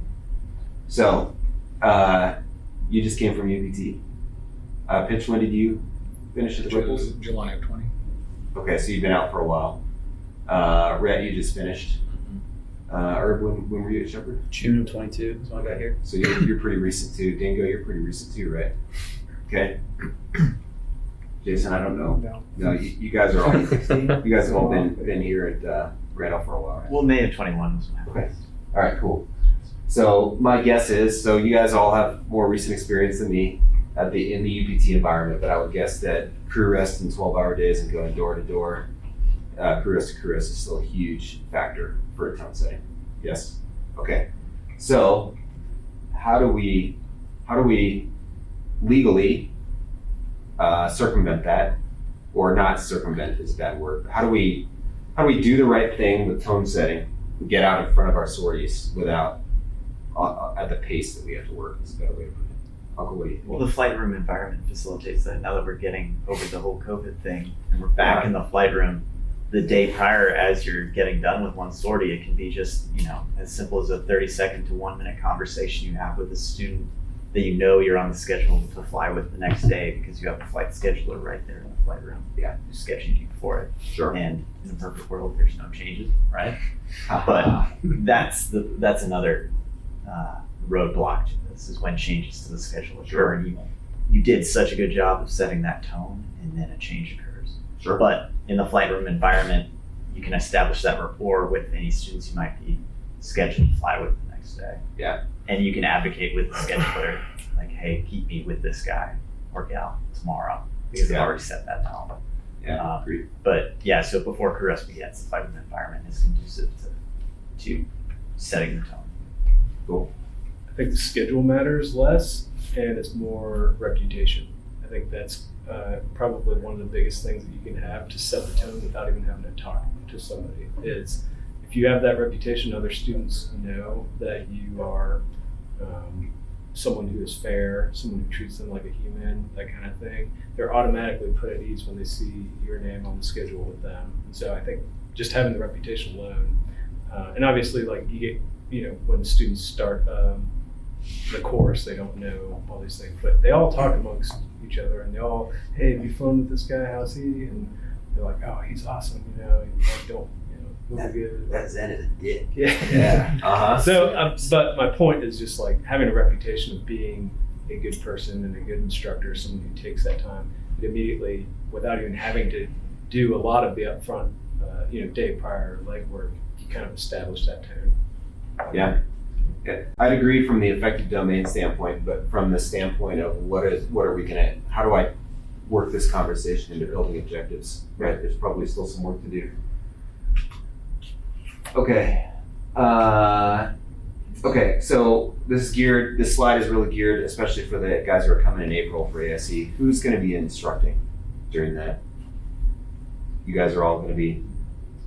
So, you just came from UPT. Pitch, when did you finish the It was triples? July of 20. Okay, so you've been out for a while. Rhett, you just finished. Herb, when were you at Shepherd? June of 22 is when I got here. So you're pretty recent too. Dingo, you're pretty recent too, right? Okay. Jason, I don't know. No, you guys are all. You guys have all been here at Randolph for a while, right? Well, May of 21 was my Okay. All right, cool. So my guess is, so you guys all have more recent experience than me in the UPT environment, but I would guess that crew rest and 12-hour days and going door to door, crew rest to crew rest is still a huge factor for a tone setting. Yes. Okay. So how do we legally circumvent that, or not circumvent is a bad word. How do we do the right thing with tone setting and get out in front of our sorties without at the pace that we have to work? Is a better way to put it. Uncle, what do you think? Well, the flight room environment facilitates that. Now that we're getting over the whole COVID thing and we're back in the flight room, the day prior, as you're getting done with one sortie, it can be just, as simple as a 30-second to 1-minute conversation you have with a student that you're on the schedule to fly with the next day because you have a flight scheduler right there in the flight room. Yeah. Who's scheduling you for it. Sure. And in a perfect world, there's no changes, right? But that's another roadblock to this, is when changes to the schedule occur. Sure. And you did such a good job of setting that tone, and then a change occurs. Sure. But in the flight room environment, you can establish that rapport with any students you might be scheduled to fly with the next day. Yeah. And you can advocate with the scheduler, like, hey, keep me with this guy or gal tomorrow, because I've already set that tone. Yeah. Agreed. But yeah, so before crew rest begins, the flight room environment is conducive to setting the tone. Cool. I think the schedule matters less, and it's more reputation. I think that's probably one of the biggest things that you can have to set the tone without even having to talk to somebody. Is if you have that reputation, other students know that you are someone who is fair, someone who treats them like a human, that kind of thing. They're automatically put at ease when they see your name on the schedule with them. And so I think just having the reputation alone, and obviously, like, you get, when students start the course, they don't know all these things, but they all talk amongst each other, and they all, hey, have you flown with this guy? How's he? And they're like, oh, he's awesome. He'll be good. That Zen is a dick. Yeah. Uh-huh. So, but my point is just like having a reputation of being a good person and a good instructor, someone who takes that time, it immediately, without even having to do a lot of the upfront, day prior legwork, you kind of establish that tone. Yeah. I'd agree from the affective domain standpoint, but from the standpoint of how do I work this conversation into building objectives, right? There's probably still some work to do. Okay. So this slide is really geared, especially for the guys who are coming in April for AIC. Who's going to be instructing during that? You guys are all going to be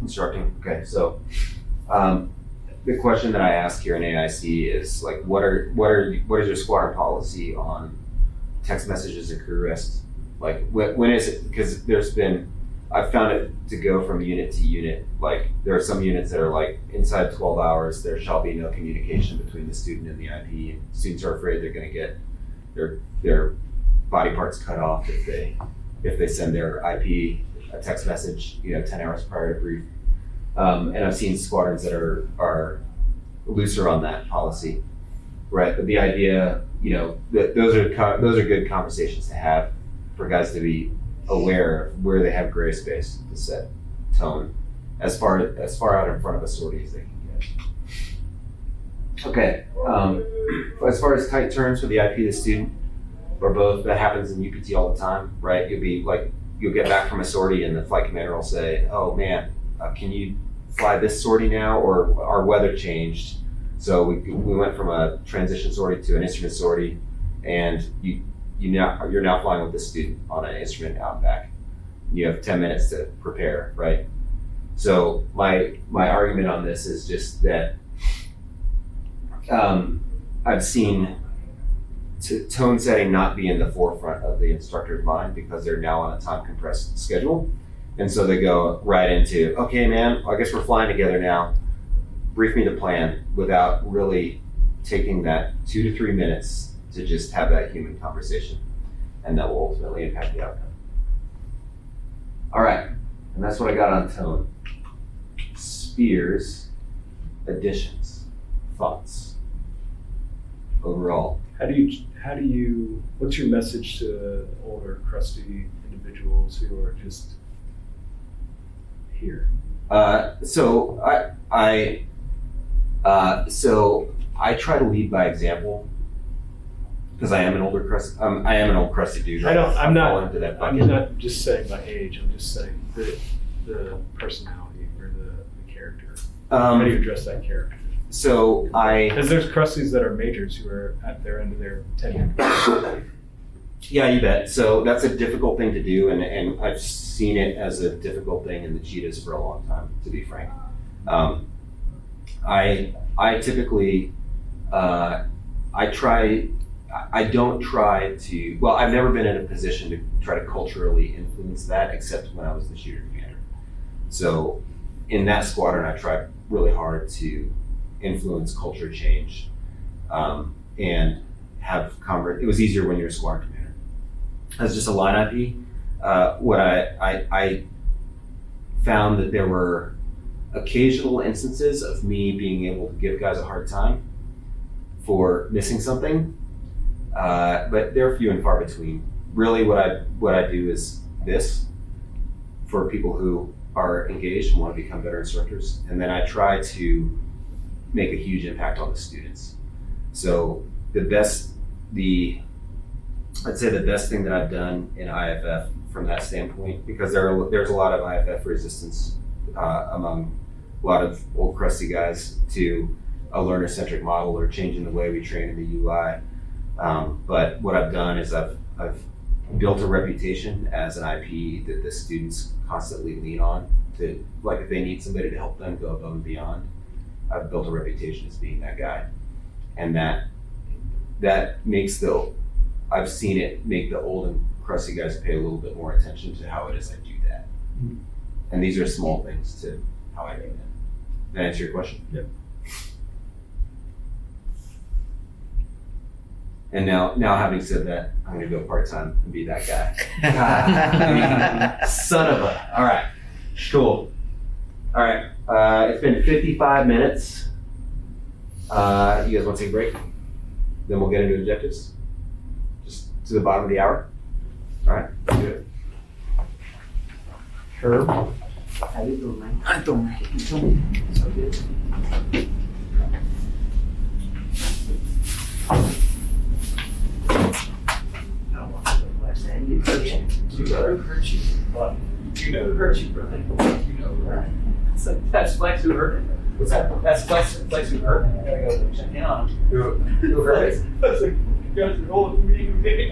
instructing. Okay. So, the question that I ask here in AIC is like, what is your squadron policy on text messages and crew rest? Like, when is it? Because I've found it to go from unit to unit. Like, there are some units that are like, inside 12 hours, there shall be no communication between the student and the IP. Students are afraid they're going to get their body parts cut off if they send their IP a text message, 10 hours prior to brief. And I've seen squadrons that are looser on that policy, right? But the idea, that those are good conversations to have for guys to be aware of where they have gray space to set tone as far out in front of a sortie as they can get. Okay. As far as tight turns for the IP to student or both, that happens in UPT all the time, right? You'll get back from a sortie and the flight commander will say, "Oh man, can you fly this sortie now?" Or our weather changed, so we went from a transition sortie to an instrument sortie, and you're now flying with the student on an instrument out and back. You have 10 minutes to prepare, right? So my argument on this is just that I've seen tone setting not be in the forefront of the instructor's mind because they're now on a time compressed schedule. And so they go right into, okay, man, I guess we're flying together now. Brief me the plan, without really taking that 2 to 3 minutes to just have that human conversation. And that will ultimately impact the outcome. All right, and that's what I got on tone. Spears, additions, thoughts, overall. How do you, what's your message to older, crusty individuals who are just here? So I try to lead by example because I am an old crusty dude. Right? I'm fall not into that I'm bucket. not just saying by age, I'm just saying the personality or the character. How do you address that character? So Because there's crusties that are majors who are at their end of their tenure. Yeah, you bet. So that's a difficult thing to do, and I've seen it as a difficult thing in the cheetahs for a long time, to be frank. I typically, I don't try to, well, I've never been in a position to try to culturally influence that except when I was the shooter commander. So in that squadron, I tried really hard to influence culture change and have it was easier when you're a squadron commander. As just a line IP, what I found that there were occasional instances of me being able to give guys a hard time for missing something, but they're few and far between. Really, what I do is this for people who are engaged and want to become better instructors, and then I try to make a huge impact on the students. So I'd say the best thing that I've done in IFF from that standpoint, because there's a lot of IFF resistance among a lot of old crusty guys to a learner-centric model or changing the way we train in the UI. But what I've done is I've built a reputation as an IP that the students constantly lean on to, like if they need somebody to help them go above and beyond. I've built a reputation as being that guy, and that makes I've seen it make the old and crusty guys pay a little bit more attention to how it is I do that. Mm-hmm. And these are small things to how I do that. That answer your question? Yep. And now having said that, I'm gonna go part-time and be that guy. Son of a, all right, cool. All right, it's been 55 minutes. You guys wanna take a break? Then we'll get into objectives? Just to the bottom of the hour? All right, let's do it. Herb. How you doing, man? I don't make it. So good. You know who hurt you? What? You know who hurt you, brother. You know who hurt you. That's Flex who hurt me. What's that? That's Flex who hurt me. I gotta go check in on him. Who hurt me? That's like, you guys are older than me.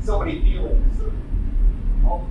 So many feelings. All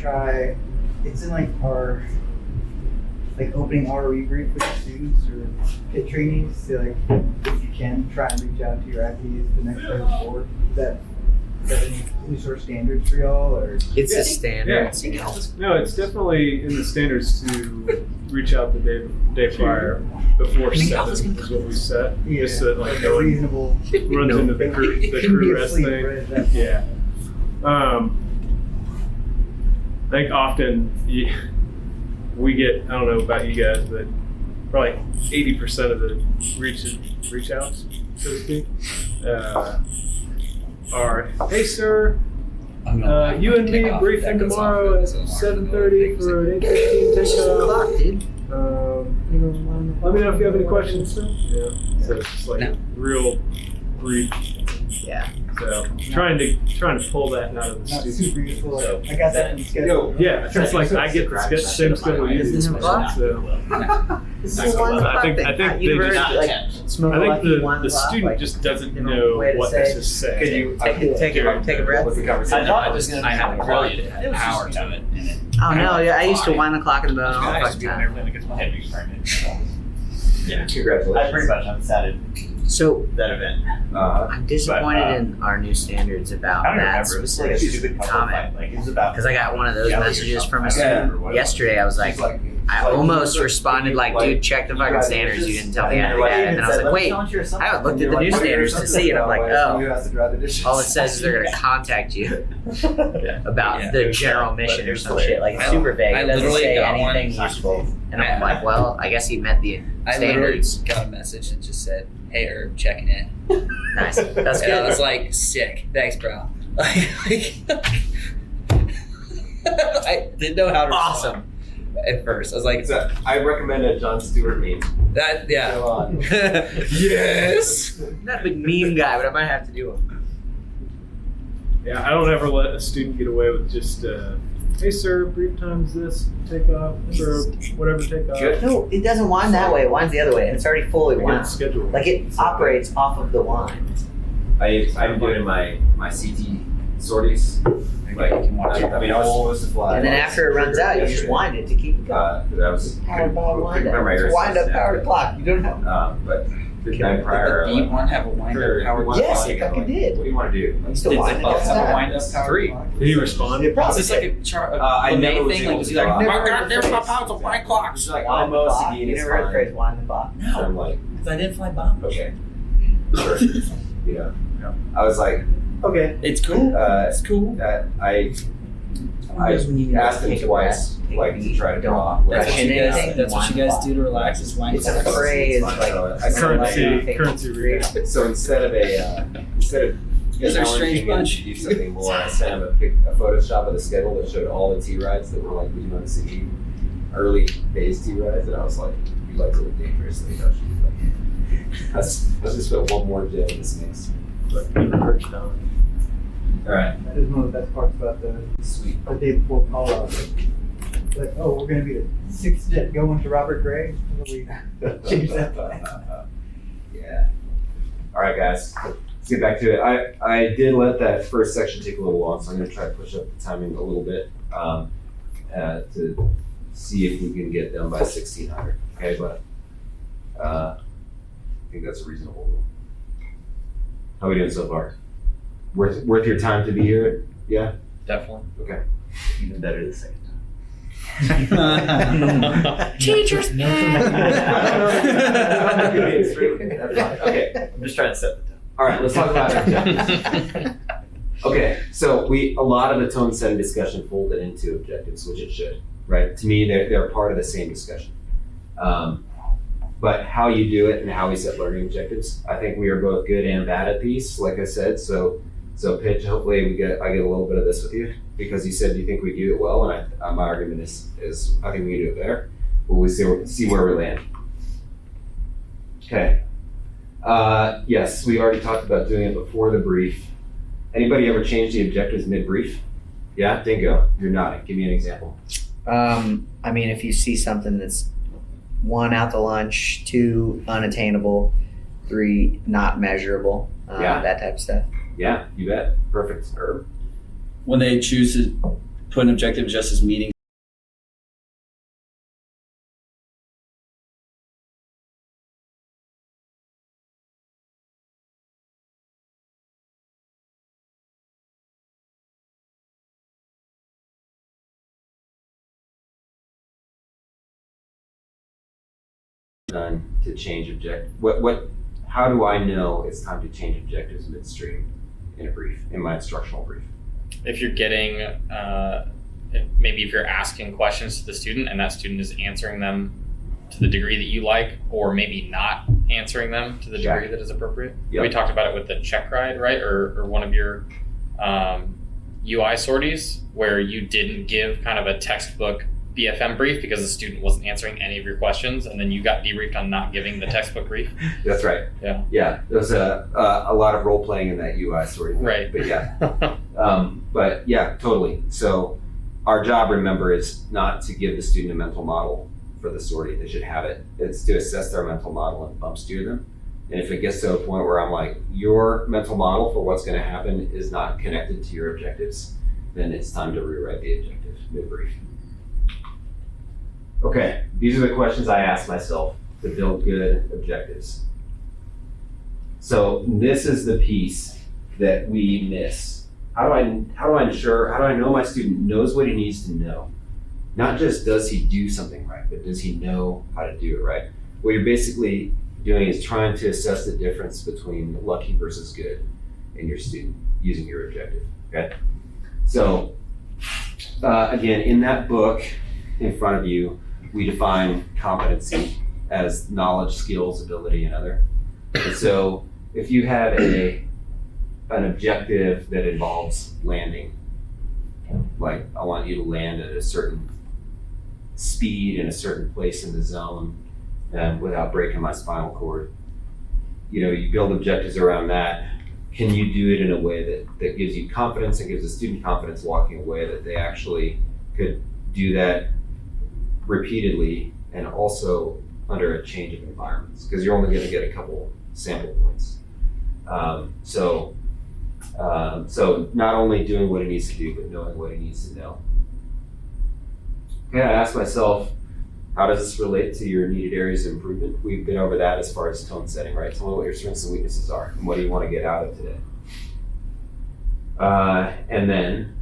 try, it's in like our, like opening ROE brief with the students or pit trainees, so like, if you can, try and reach out to your IPs the next day before. Is that any sort of standards for y'all, or? It's Yeah. a standard. Yeah. No, it's definitely in the standards to reach out the day prior before 7 is what we set. Yeah, Just so that, like, like no a one reasonable. runs into the crew rest Sleep thing. right at that point. Yeah. I think often we get, I don't know about you guys, but probably 80% of the reach outs, so to speak, are, hey sir, you and me briefing tomorrow at 7:30 for an 8:15 takeoff. dude. Let me know if you have any questions, sir. Yeah. So it's just like No. real brief. Yeah. So trying to pull that out of the Not students. super useful, like, I got that in the schedule. Yeah, it's like I get the same schedule you do. Isn't it fun? So This is a 1 o'clock I think thing. they You've just, heard, like, smoke I think lucky 1 the o'clock, student like, just doesn't you know, know way to what say- to say. Could you take a breath. What was the conversation? I had a quality that had power to it. Oh no, yeah, I used to wind the clock in the bone all the I used to fucking be on time. airplane that gets my head restarted. Yeah, I pretty congratulations. much undecided So that event. I'm disappointed But, in our new standards about I don't that remember. It was like a specific stupid couple comment. fight. Like it was about. Because I got one of those Yeah, messages from a I can't student remember what it was. yesterday. I was like, I almost responded like, dude, check the fucking standards. You didn't tell me how to do that. And then I was like, wait, I haven't looked at the new standards to see. And I'm like, oh, all it says is they're going to contact you about Yeah. the general mission or some shit. Like, it's super vague. I It doesn't literally say got one. anything useful. And I'm like, well, I guess he meant the I literally standards. got a message that just said, "Hey, Herb, checking in." Nice. That's And I was good. like, "Sick, thanks, bro." I didn't know how to Awesome. respond at first. I was like, I recommend a Jon Stewart meme. "That, yeah." Go on. Yes. I'm not a big meme guy, but I might have to do one. Yeah, I don't ever let a student get away with just, hey sir, brief time's this, take off, or whatever, take off. Good. No, it doesn't wind that way. It winds the other way, and it's already fully I get wound. scheduled. Like it operates off of the wind. I'm doing my CT sorties. Like, I mean, I was supposed to fly. And then after it runs out, you just yesterday. wind it to keep it going. But I was Powered by wind couldn't remember my up. Wind up, ears. powered clock. You don't have. But the night prior, Do you want to have a wind sure, up power? you wanna Yes, fly, it fucking like, did. What do you want to do? I used to Did wind the it. both have a up. wind up power? 3. Did he respond? It probably Is this like did. a I LeMay never was thing? able Like, was he to like, draw. "My God, there's my power, it's a wind clock." She's like, Wind the almost clock. again You is never heard the fine. phrase wind the clock. So I'm like, Because I didn't fly bomb. okay, sure. You know, I was like, Okay. It's cool. It's cool. I When you asked him take a twice, breath, take like a to beat, try to don't draw. That's what you guys. anything, That's what you wind guys the do to relax. Is wind It's a clock. phrase Fine, like so I said, like, Currency readout. So instead of You guys are a strange challenging him bunch. to do something more, I sent him a Photoshop of the schedule that showed all the T rides that were like we do on the city, early days T rides, and I was like, "You like to look dangerous, don't you?" Let's just put one more gem in this mix. All right, That is one of the best parts about the sweet. day before Colorado. Like, oh, we're gonna be the 6th jet going to Robert Gray. We change that. Yeah. All right, guys. Let's get back to it. I did let that first section take a little long, so I'm going to try to push up the timing a little bit to see if we can get done by 1600. Okay, but I think that's a reasonable goal. How are we doing so far? Worth your time to be here? Yeah. Definitely. Okay. Even better the second time. Teachers. Okay. I'm just trying to set the tone. All right. Let's talk about objectives. Okay, so a lot of the tone setting discussion folded into objectives, which it should, right? To me, they're part of the same discussion. But how you do it and how we set learning objectives, I think we are both good and bad at these, like I said. So Pitch, hopefully I get a little bit of this with you because you said you think we do it well, and my argument is I think we can do it better. But we'll see where we land. Okay. Yes, we already talked about doing it before the brief. Anybody ever change the objectives mid-brief? Yeah, Dingo, you're nodding. Give me an example. I mean, if you see something that's 1, out to lunch, 2, unattainable, 3, not measurable, Yeah. that type of stuff. Yeah, you bet. Perfect. Herb. When they choose to put an objective just as meeting done to change objective. How do I know it's time to change objectives midstream in a brief, in my instructional brief? If you're getting, maybe if you're asking questions to the student and that student is answering them to the degree that you like, or maybe not answering them to the degree that is appropriate. Yep. We talked about it with the check ride, right? Or one of your UI sorties where you didn't give kind of a textbook BFM brief because the student wasn't answering any of your questions, and then you got debriefed on not giving the textbook brief. That's right. Yeah. Yeah, there was a lot of role playing in that UI story. Right. But yeah. But yeah, totally. So our job, remember, is not to give the student a mental model for the sortie. They should have it. It's to assess their mental model and bump steer them. And if it gets to a point where I'm like, your mental model for what's going to happen is not connected to your objectives, then it's time to rewrite the objective mid-brief. Okay, these are the questions I ask myself to build good objectives. So this is the piece that we miss. How do I know my student knows what he needs to know? Not just does he do something right, but does he know how to do it right? What you're basically doing is trying to assess the difference between lucky versus good in your student using your objective, okay? So again, in that book in front of you, we define competency as knowledge, skills, ability, and other. And so if you have an objective that involves landing, like I want you to land at a certain speed in a certain place in the zone without breaking my spinal cord, you build objectives around that. Can you do it in a way that gives you confidence and gives the student confidence walking away that they actually could do that repeatedly and also under a change of environments, because you're only going to get a couple sample points. So not only doing what he needs to do, but knowing what he needs to know. Okay, I asked myself, how does this relate to your needed areas of improvement? We've been over that as far as tone setting, right? Tell me what your strengths and weaknesses are, and what do you want to get out of today? And then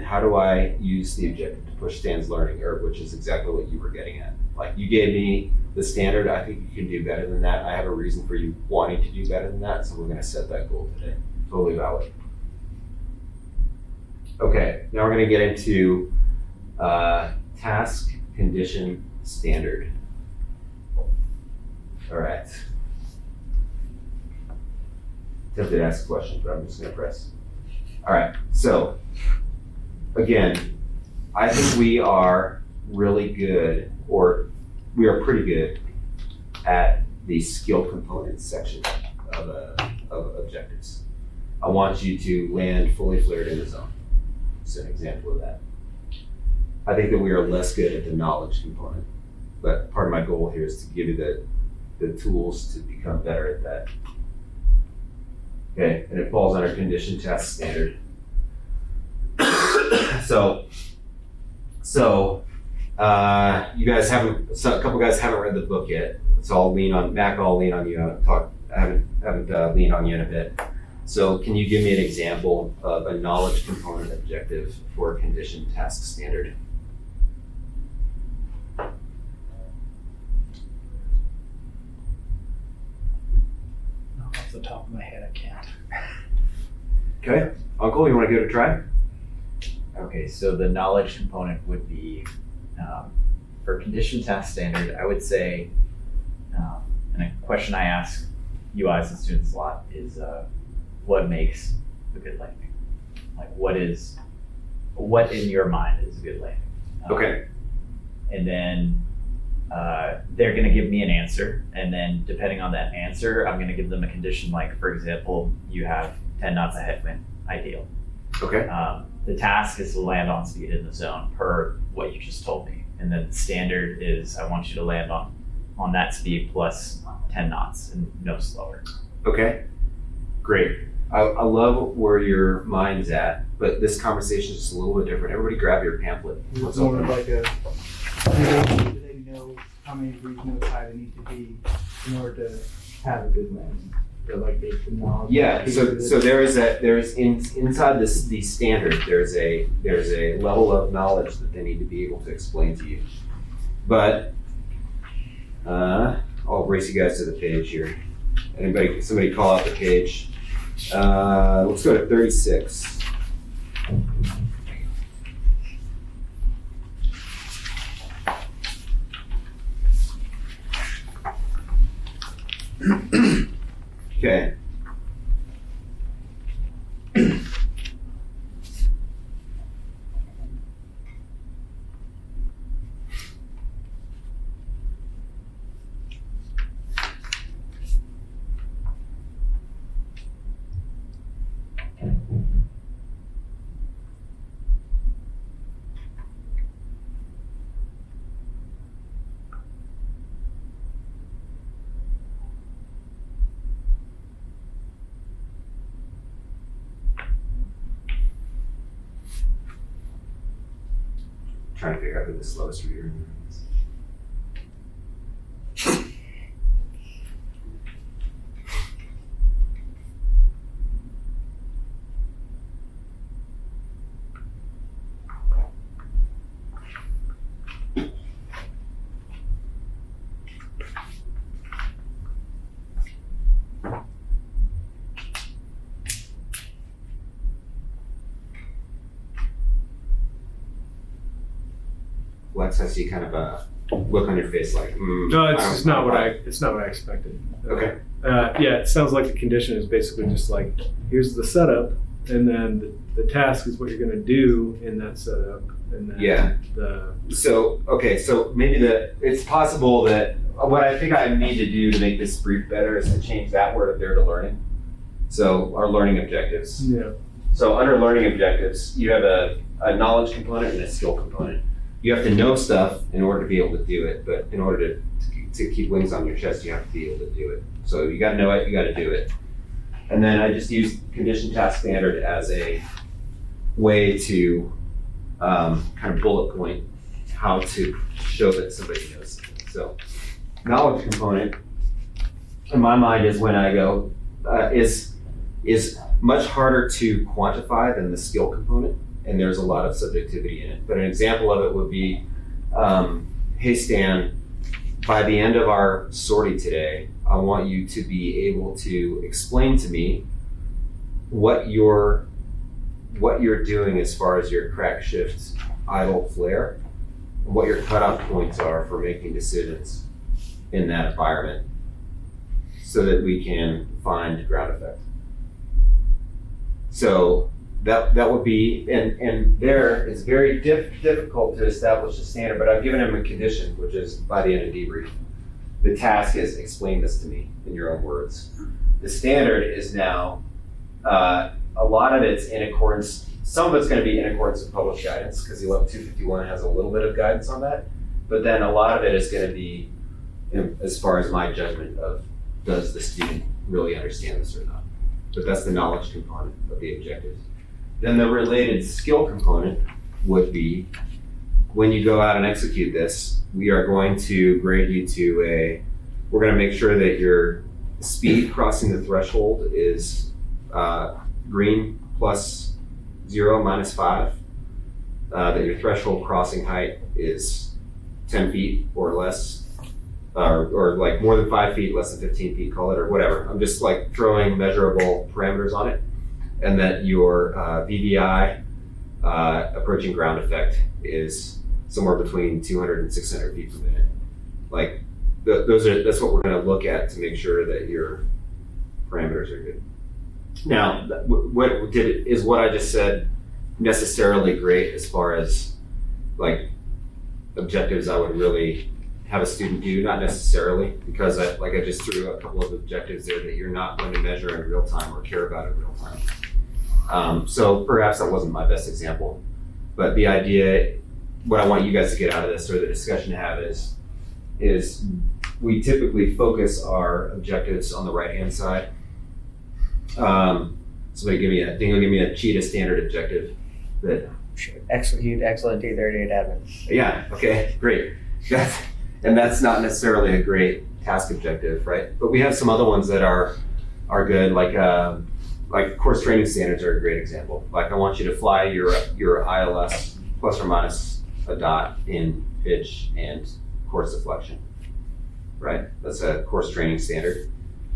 how do I use the objective to push Stan's learning curve, which is exactly what you were getting at. Like, you gave me the standard, I think you can do better than that. I have a reason for you wanting to do better than that, so we're gonna set that goal today. Totally valid. Okay, now we're gonna get into task, condition, standard. All right. Tempted to ask a question, but I'm just gonna press. All right, so again, I think we are really good, or we are pretty good at the skill components section of objectives. I want you to land fully flared in the zone. It's an example of that. I think that we are less good at the knowledge component, but part of my goal here is to give you the tools to become better at that. Okay, and it falls under condition, task, standard. A couple guys haven't read the book yet, so I'll lean on you. I haven't leaned on you in a bit. So can you give me an example of a knowledge component objective for a condition, task, standard? Off the top of my head, I can't. Okay, Uncle, you want to give it a try? Okay, so the knowledge component would be for condition, task, standard. I would say, and a question I ask UIs and students a lot is, what makes a good landing? Like, what in your mind is a good landing? Okay. And then they're going to give me an answer, and then depending on that answer, I'm going to give them a condition. Like, for example, you have 10 knots of headwind, ideal. Okay. The task is to land on speed in the zone per what you just told me. And then the standard is I want you to land on that speed plus 10 knots and no slower. Okay, great. I love where your mind's at, but this conversation is just a little bit different. Everybody grab your pamphlet. It's more of like a, do they know how many brief notes high they need to be in order to have a good land? Or like the knowledge. Yeah, so inside the standard, there's a level of knowledge that they need to be able to explain to you. But I'll race you guys to the page here. Somebody call out the page. Let's go to 36. Okay. Trying to figure out who the slowest reader is. Lex, I see kind of a look on your face like, No, it's not what I expected. Okay. Yeah, it sounds like the condition is basically just like, here's the setup, and then the task is what you're going to do in that setup, and then Yeah. So maybe it's possible that what I think I need to do to make this brief better is to change that word up there to learning. So our learning objectives. Yeah. So under learning objectives, you have a knowledge component and a skill component. You have to know stuff in order to be able to do it, but in order to keep wings on your chest, you have to be able to do it. So you got to know it, you got to do it. And then I just use condition task standard as a way to kind of bullet point how to show that somebody knows something. So knowledge component, in my mind, is when I go, is much harder to quantify than the skill component. And there's a lot of subjectivity in it. But an example of it would be, hey Stan, by the end of our sortie today, I want you to be able to explain to me what you're doing as far as your crack shift idle flare, and what your cutoff points are for making decisions in that environment so that we can find ground effect. So that would be, and there it's very difficult to establish a standard, but I've given him a condition, which is by the end of debrief. The task is explain this to me in your own words. The standard is now, a lot of it's in accordance, some of it's going to be in accordance with published guidance, because 251 has a little bit of guidance on that, but then a lot of it is going to be, as far as my judgment of, does the student really understand this or not? But that's the knowledge component of the objectives. Then the related skill component would be, when you go out and execute this, we are going to grade you to we're going to make sure that your speed crossing the threshold is green +0 -5, that your threshold crossing height is 10 feet or less, or like more than 5 feet, less than 15 feet, call it, or whatever. I'm just like throwing measurable parameters on it. And that your VVI approaching ground effect is somewhere between 200 and 600 feet per minute. Like that's what we're going to look at to make sure that your parameters are good. Now, is what I just said necessarily great as far as like objectives I would really have a student do? Not necessarily, because I just threw a couple of objectives there that you're not going to measure in real time or care about in real time. So perhaps that wasn't my best example, but the idea, what I want you guys to get out of this, or the discussion to have, is we typically focus our objectives on the right-hand side. Somebody give me a cheetah standard objective that, Execute excellent T38 admin. yeah, okay, great. That's not necessarily a great task objective, right? But we have some other ones that are good, like course training standards are a great example. Like I want you to fly your ILS plus or minus a dot in pitch and course deflection, right? That's a course training standard.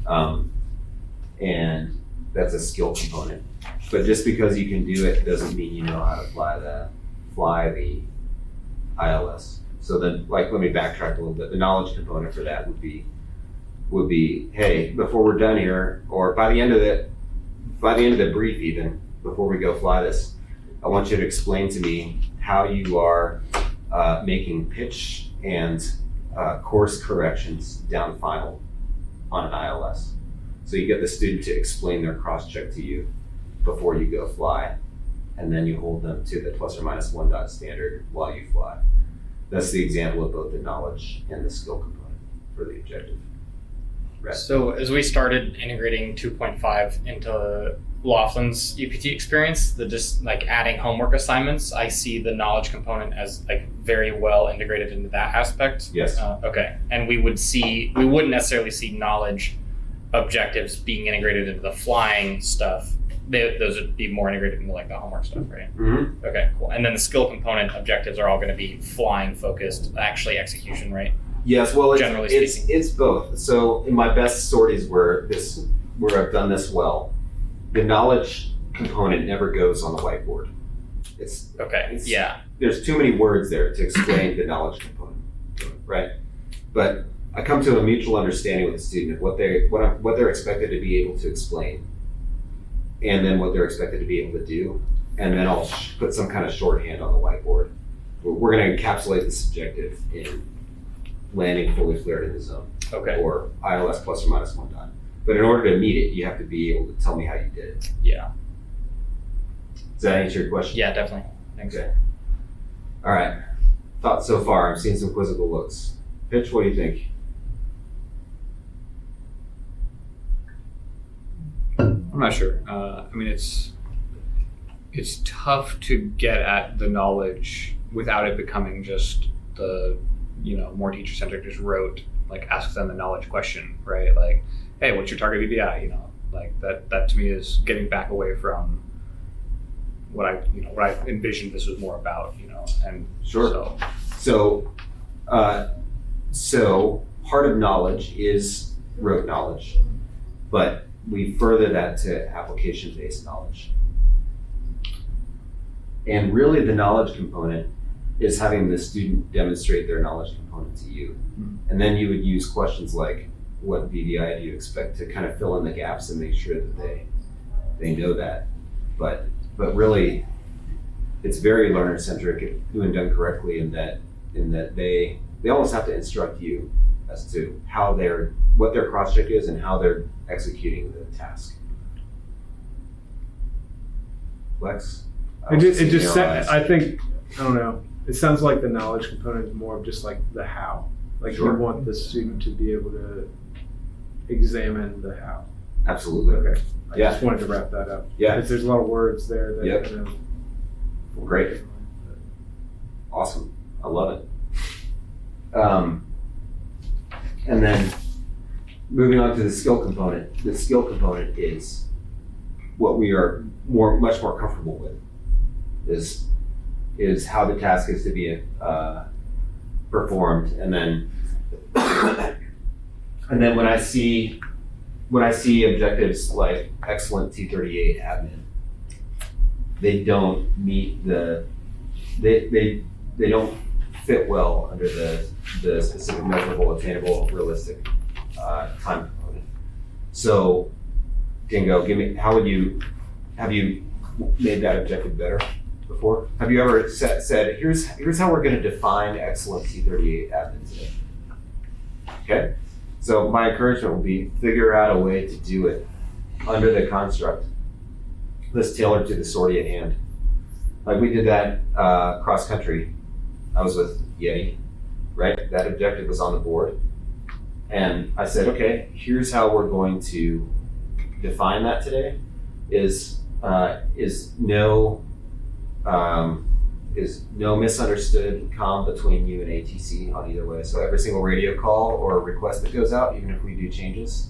And that's a skill component. But just because you can do it doesn't mean you know how to fly the ILS. So then, like, let me backtrack a little bit. The knowledge component for that would be, hey, before we're done here, or by the end of the brief even, before we go fly this, I want you to explain to me how you are making pitch and course corrections down final on an ILS. So you get the student to explain their cross-check to you before you go fly, and then you hold them to the plus or minus 1 dot standard while you fly. That's the example of both the knowledge and the skill component for the objective. Right. So as we started integrating 2.5 into Laughlin's UPT experience, just like adding homework assignments, I see the knowledge component as like very well integrated into that aspect. Yes. Okay. And we wouldn't necessarily see knowledge objectives being integrated into the flying stuff. Those would be more integrated into like the homework stuff, right? Mm-hmm. Okay, cool. And then the skill component objectives are all going to be flying focused, actually execution, right? Yes, well, Generally speaking. it's both. So in my best sorties where I've done this well, the knowledge component never goes on the whiteboard. There's too many words there to explain the knowledge component, right? But I come to a mutual understanding with the student of what they're expected to be able to explain, and then what they're expected to be able to do, and then I'll put some kind of shorthand on the whiteboard. We're going to encapsulate this objective in landing fully flared in the zone, or ILS plus or minus 1 dot. But in order to meet it, you have to be able to tell me how you did it. Yeah. Does that answer your question? Yeah, definitely. Thanks. Okay. All right. Thoughts so far? I'm seeing some quizzical looks. Pitch, what do you think? I'm not sure. I mean, it's tough to get at the knowledge without it becoming just the, more teacher-centric, just rote, like ask them the knowledge question, right? Like, hey, what's your target VBI? Like that to me is getting back away from what I envisioned this was more about, and Sure. So part of knowledge is rote knowledge, but we further that to application-based knowledge. And really the knowledge component is having the student demonstrate their knowledge component to you. And then you would use questions like, what VBI do you expect, to kind of fill in the gaps and make sure that they know that. But really, it's very learner-centric when done correctly in that they almost have to instruct you as to what their cross-check is and how they're executing the task. Lex? I don't know. It sounds like the knowledge component is more of just like the how. Like Sure. you want the student to be able to examine the how. Absolutely. Okay. I Yeah. just wanted to wrap that up. Yeah. Because there's a lot of words there that Yep. kind of Great. Awesome. I love it. And then moving on to the skill component. The skill component is what we are much more comfortable with. Is how the task is to be performed, and then when I see objectives like excellent T38 admin, they don't meet they don't fit well under the specific, measurable, attainable, realistic time component. So, Dingo, have you made that objective better before? Have you ever said, here's how we're going to define excellent T38 admin today? Okay? So my encouragement will be figure out a way to do it under the construct that's tailored to the sortie at hand. Like we did that cross country. I was with Yeti, right? That objective was on the board. And I said, okay, here's how we're going to define that today. is no misunderstood comm between you and ATC on either way. So every single radio call or request that goes out, even if we do changes,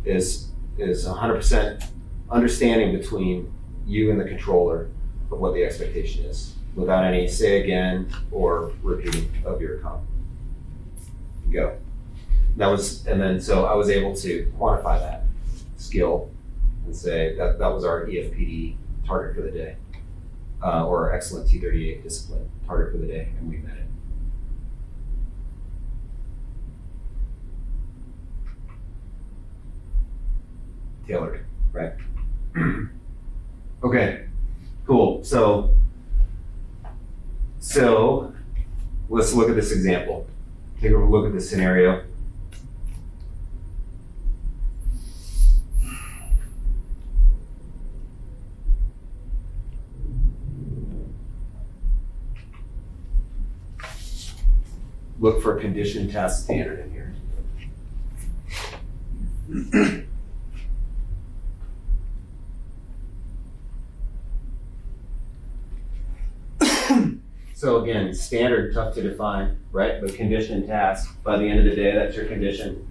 is 100% understanding between you and the controller of what the expectation is, without any say again or repeating of your comm. Go. So I was able to quantify that skill and say that was our EFPD target for the day, or our excellent T38 discipline target for the day, and we met it. Tailored, right? Okay, cool. So let's look at this example. Take a look at this scenario. Look for condition task standard in here. So again, standard, tough to define, right? But condition and task, by the end of the day, that's your condition.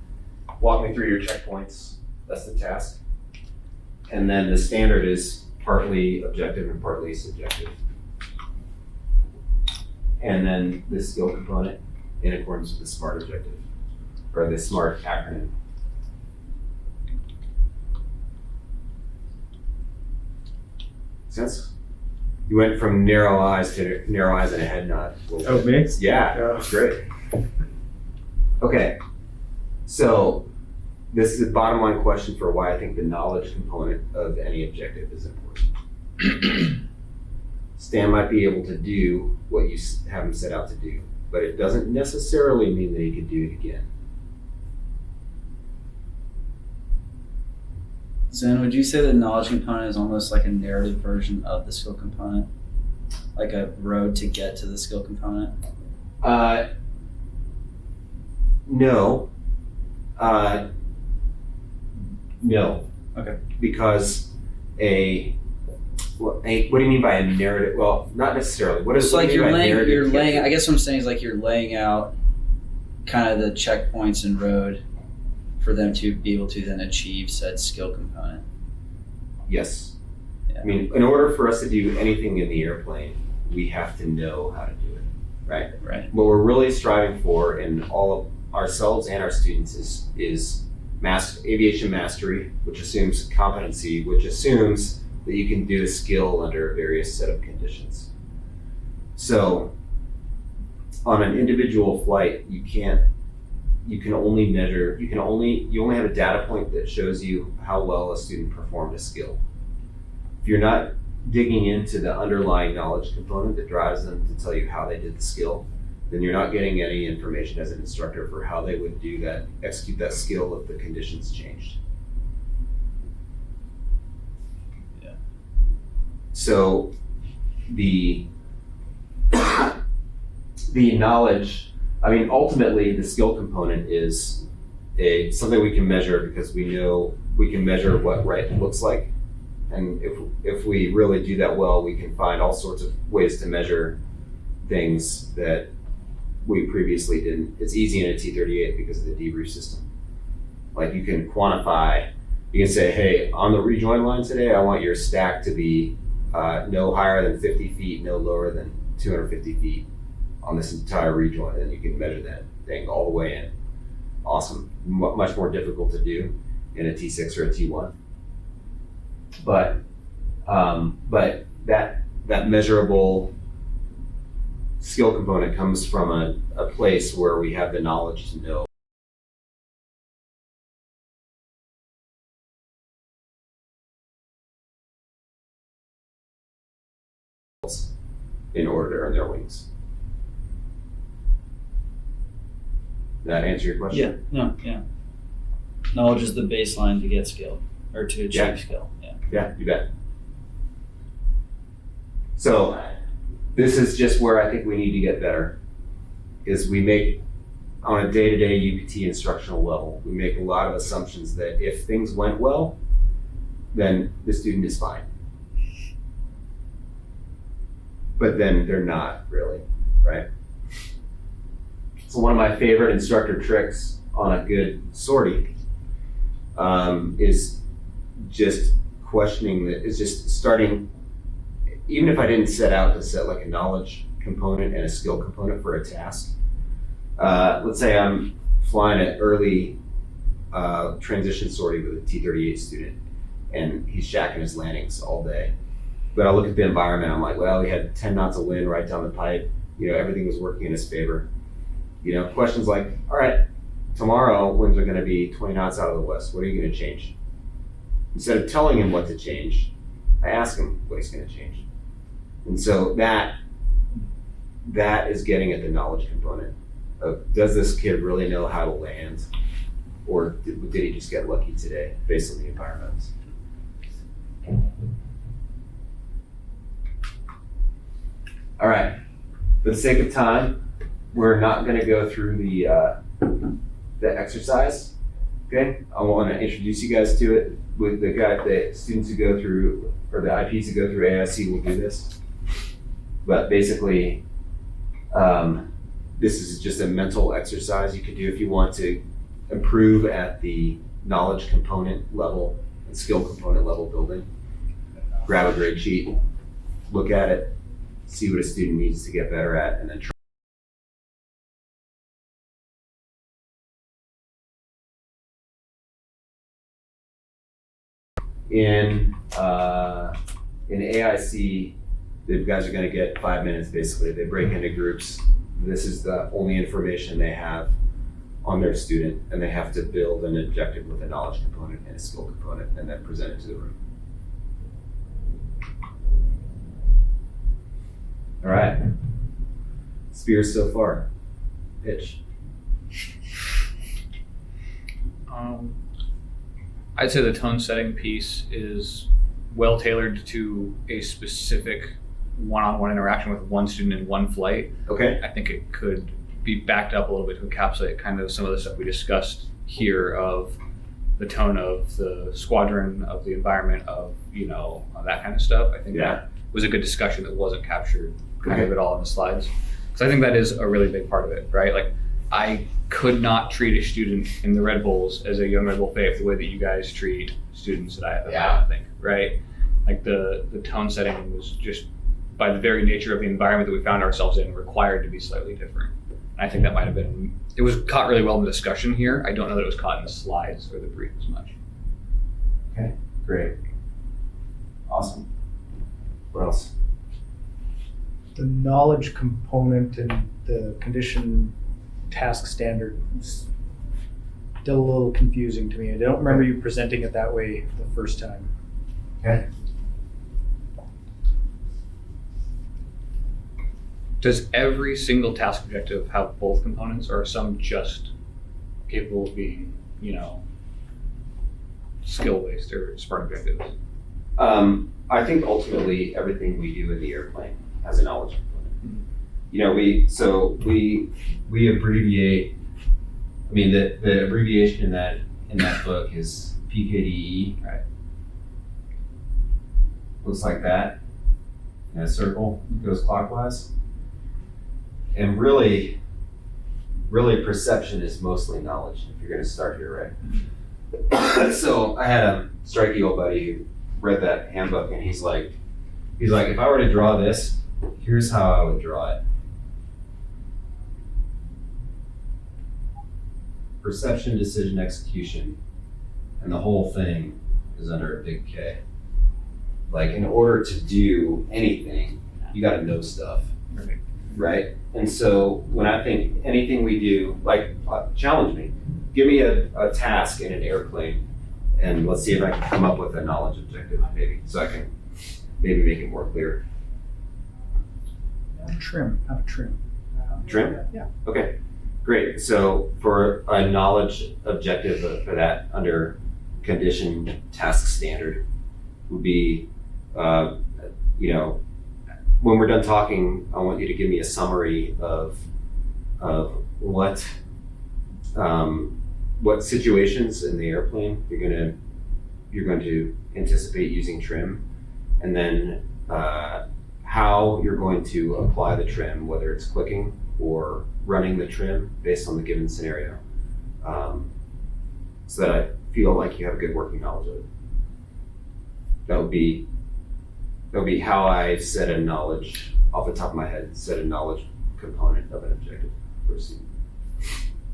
Walk me through your checkpoints, that's the task. And then the standard is partly objective and partly subjective. And then the skill component in accordance with the SMART objective, or the SMART acronym. Sense? You went from narrow eyes to narrow eyes and a head nod. Oh, me? Yeah, Yeah. that's great. Okay, so this is the bottom line question for why I think the knowledge component of any objective is important. Stan might be able to do what you have him set out to do, but it doesn't necessarily mean that he could do it again. Zen, would you say the knowledge component is almost like a narrative version of the skill component? Like a road to get to the skill component? No. No. Okay. Because what do you mean by a narrative? Well, not necessarily. What is So like what do you mean by narrative you're laying, character? I guess what I'm saying is like you're laying out kind of the checkpoints and road for them to be able to then achieve said skill component. Yes. Yeah. I mean, in order for us to do anything in the airplane, we have to know how to do it, right? Right. What we're really striving for in all of ourselves and our students is aviation mastery, which assumes competency, which assumes that you can do a skill under a various set of conditions. So on an individual flight, you only have a data point that shows you how well a student performed a skill. If you're not digging into the underlying knowledge component that drives them to tell you how they did the skill, then you're not getting any information as an instructor for how they would execute that skill if the conditions changed. Yeah. So the knowledge, I mean, ultimately the skill component is something we can measure because we know we can measure what right looks like. And if we really do that well, we can find all sorts of ways to measure things that we previously didn't. It's easy in a T38 because of the debrief system. Like you can quantify, you can say, hey, on the rejoin line today, I want your stack to be no higher than 50 feet, no lower than 250 feet on this entire rejoin, and you can measure that thing all the way in. Awesome. Much more difficult to do in a T6 or a T1. But that measurable skill component comes from a place where we have the knowledge to know in order to earn their wings. Did that answer your question? Yeah. Knowledge is the baseline to get skill or to achieve Yeah. skill. Yeah. Yeah, you bet. So this is just where I think we need to get better, is we make, on a day-to-day UPT instructional level, we make a lot of assumptions that if things went well, then the student is fine. But then they're not really, right? So one of my favorite instructor tricks on a good sortie is just questioning is just starting, even if I didn't set out to set like a knowledge component and a skill component for a task. Let's say I'm flying an early transition sortie with a T-38 student, and he's jacking his landings all day. But I look at the environment, I'm like, well, we had 10 knots of wind right down the pipe. Everything was working in his favor. Questions like, all right, tomorrow winds are going to be 20 knots out of the west. What are you going to change? Instead of telling him what to change, I ask him what he's going to change. And so that is getting at the knowledge component of, does this kid really know how to land? Or did he just get lucky today based on the environment? All right, for the sake of time, we're not going to go through the exercise. Okay, I want to introduce you guys to it. With the students who go through, or the IPs who go through AIC will do this. But basically, this is just a mental exercise you could do if you want to improve at the knowledge component level and skill component level building. Grab a grade sheet, look at it, see what a student needs to get better at, and then try. In AIC, the guys are going to get 5 minutes basically. They break into groups. This is the only information they have on their student, and they have to build an objective with a knowledge component and a skill component, and then present it to the room. All right. Spears so far. Pitch. I'd say the tone setting piece is well tailored to a specific one-on-one interaction with one student in one flight. Okay. I think it could be backed up a little bit to encapsulate kind of some of the stuff we discussed here of the tone of the squadron, of the environment, of, that kind of stuff. I think that was a good discussion that wasn't captured kind of at all in the slides. So I think that is a really big part of it, right? Like, I could not treat a student in the Red Bulls as a young Red Bull faith the way that you guys treat students at IFF, I think, right? Like the tone setting was just, by the very nature of the environment that we found ourselves in, required to be slightly different. And I think that might have been, it was caught really well in the discussion here. I don't know that it was caught in the slides or the brief as much. Okay, great. Awesome. What else? The knowledge component and the condition task standard is still a little confusing to me. I don't remember you presenting it that way the first time. Okay. Does every single task objective have both components, or are some just capable of being, skill-based or SPART objectives? I think ultimately everything we do in the airplane has a knowledge component. We abbreviate. I mean, the abbreviation in that book is PKDE. Right. Looks like that. In a circle, goes clockwise. And really perception is mostly knowledge, if you're going to start here, right? So I had a strikey old buddy who read that handbook, and he's like, if I were to draw this, here's how I would draw it. Perception, decision, execution, and the whole thing is under a big K. Like, in order to do anything, you got to know stuff. Right? And so when I think anything we do, challenge me, give me a task in an airplane, and let's see if I can come up with a knowledge objective, maybe, so I can maybe make it more clear. Trim, how to trim. Trim? Yeah. Okay, great. So for a knowledge objective for that under condition task standard would be, when we're done talking, I want you to give me a summary of what situations in the airplane you're going to you're going to anticipate using trim, and then how you're going to apply the trim, whether it's clicking or running the trim based on the given scenario, so that I feel like you have a good working knowledge of it. That would be how I set a knowledge, off the top of my head, set a knowledge component of an objective for a student.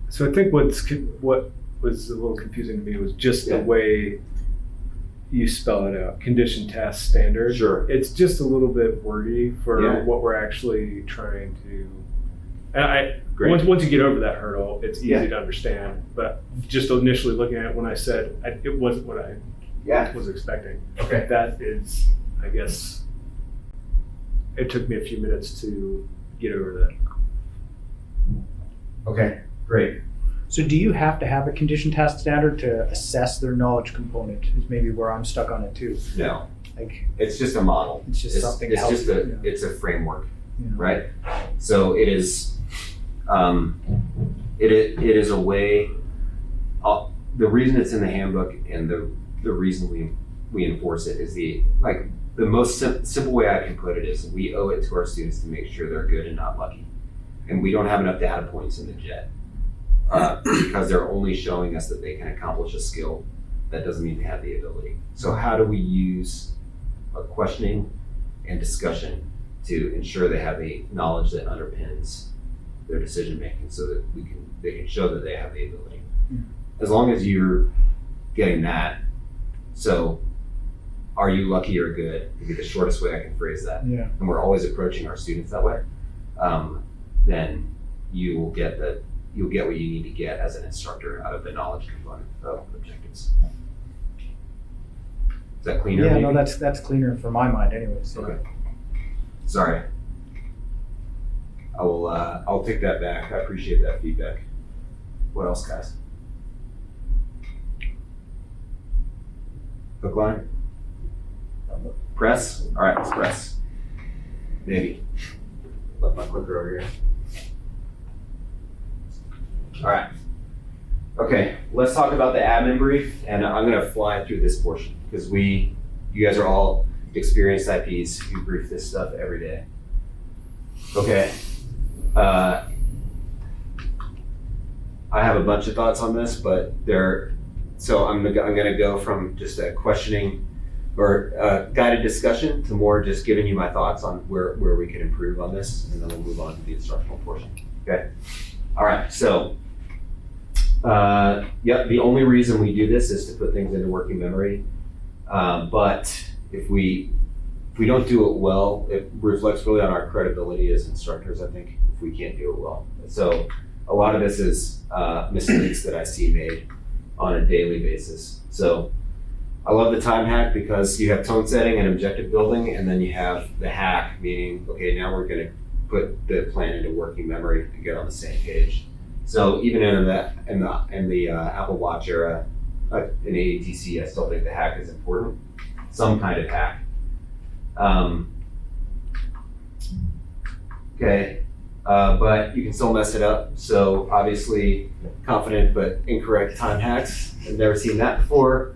So I think what was a little confusing to me was just the way you spell it out, condition, task, standard. Sure. It's just a little bit wordy for Yeah. what we're actually trying to. And Great. once you get over that hurdle, it's easy Yeah. to understand. But just initially looking at it, when I said it wasn't what I was expecting. Okay. That is, I guess, it took me a few minutes to get over that. Okay, great. So do you have to have a condition task standard to assess their knowledge component is maybe where I'm stuck on it too. No, Like, it's just a model. it's just something It's else. just you know, it's a framework, you know. right? So it is, it is a way. The reason it's in the handbook and the reason we enforce it is the most simple way I can put it is we owe it to our students to make sure they're good and not lucky, and we don't have enough data points in the JET because they're only showing us that they can accomplish a skill. That doesn't mean they have the ability. So how do we use a questioning and discussion to ensure they have the knowledge that underpins their decision making, so that they can show that they have the ability. As long as you're getting that, so are you lucky or good? Would be the shortest way I can phrase that. Yeah. And we're always approaching our students that way. Then you will get what you need to get as an instructor out of the knowledge component of objectives. Is that cleaner? Yeah, maybe? no, that's cleaner for my mind anyways. Okay. Sorry. I'll take that back. I appreciate that feedback. What else, guys? Hook line? Press? All right, let's press. Maybe. Left my clicker over here. All right. Okay, let's talk about the admin brief, and I'm gonna fly through this portion because you guys are all experienced IPs who brief this stuff every day. Okay. I have a bunch of thoughts on this, but so I'm gonna go from just a questioning or guided discussion to more just giving you my thoughts on where we can improve on this, and then we'll move on to the instructional portion. Okay. All right. So, the only reason we do this is to put things into working memory. But if we don't do it well, it reflects really on our credibility as instructors, I think, if we can't do it well. So a lot of this is mistakes that I see made on a daily basis. So I love the time hack because you have tone setting and objective building, and then you have the hack, meaning, okay, now we're gonna put the plan into working memory and get on the same page. So even in the Apple Watch era, in AETC, I still think the hack is important. Some kind of hack. Okay, but you can still mess it up. So obviously, confident but incorrect time hacks. I've never seen that before.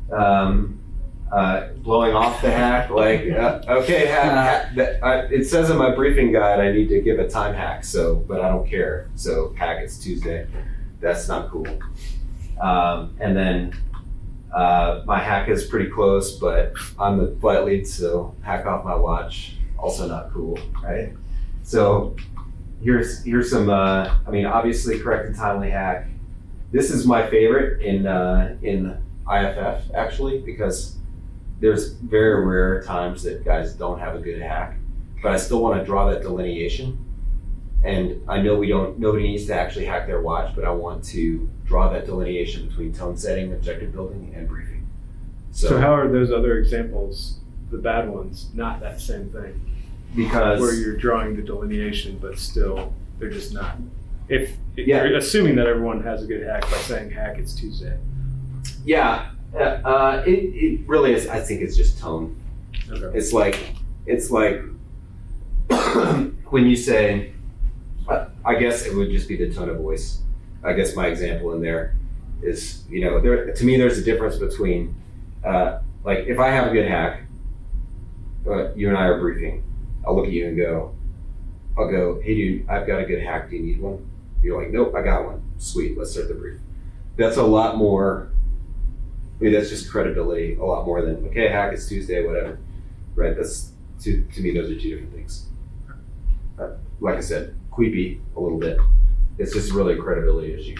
Blowing off the hack, like, okay, hack, it says in my briefing guide I need to give a time hack, but I don't care. So hack, it's Tuesday. That's not cool. And then my hack is pretty close, but I'm the flight lead, so hack off my watch, also not cool, right? So here's some, obviously correct and timely hack. This is my favorite in IFF, actually, because there's very rare times that guys don't have a good hack, but I still want to draw that delineation. And I know nobody needs to actually hack their watch, but I want to draw that delineation between tone setting, objective building, and briefing. So how are those other examples, the bad ones, not that same thing? Because where you're drawing the delineation, but still they're just not. If Yeah. you're assuming that everyone has a good hack by saying hack, it's Tuesday. Yeah, it really is. I think it's just tone. Okay. It's like when you say, I guess it would just be the tone of voice. I guess my example in there is, to me, there's a difference between like if I have a good hack, you and I are briefing, I'll look at you and I'll go, hey dude, I've got a good hack, do you need one? You're like, nope, I got one. Sweet, let's start the brief. That's a lot more, that's just credibility, a lot more than, okay, hack, it's Tuesday, whatever. Right, that's, to me, those are two different things. Like I said, queepy a little bit. It's just really a credibility issue.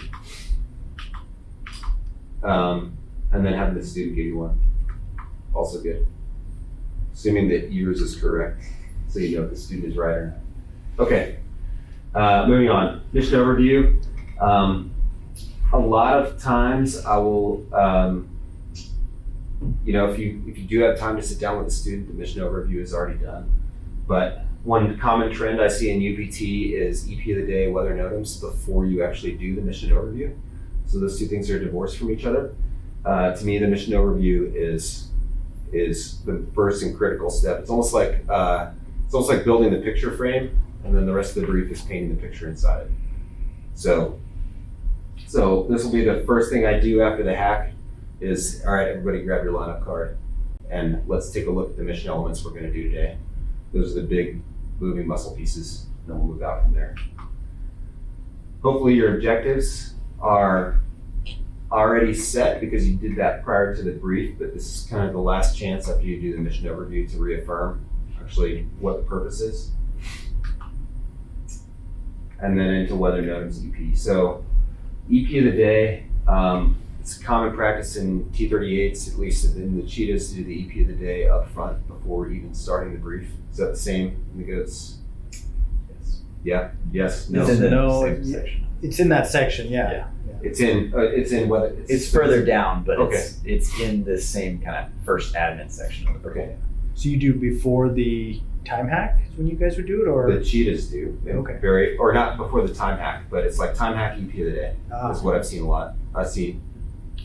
And then having the student give you one, also good. Assuming that yours is correct, so you know if the student is right or not. Okay, moving on. Mission overview. A lot of times I will, if you do have time to sit down with a student, the mission overview is already done. But one common trend I see in UPT is EP of the day, weather NOTAMs before you actually do the mission overview. So those two things are divorced from each other. To me, the mission overview is the first and critical step. It's almost like building the picture frame, and then the rest of the brief is painting the picture inside it. So this will be the first thing I do after the hack is, all right, everybody grab your lineup card and let's take a look at the mission elements we're going to do today. Those are the big moving muscle pieces, and then we'll move out from there. Hopefully your objectives are already set because you did that prior to the brief, but this is kind of the last chance after you do the mission overview to reaffirm actually what the purpose is. And then into weather NOTAMs EP. So EP of the day, it's common practice in T38s, at least in the cheetahs, to do the EP of the day up front before even starting the brief. Is that the same in the goats? Yes. Yeah, yes, no. It's in the No, same section. It's in that section, yeah. It's in weather. It's further down, but Okay. it's in the same kind of first admin section of the book. Okay. So you do before the time hack is when you guys would do it, or? The cheetahs do. Okay. Or not before the time hack, but it's like time hack EP of the day. That's what I've seen a lot.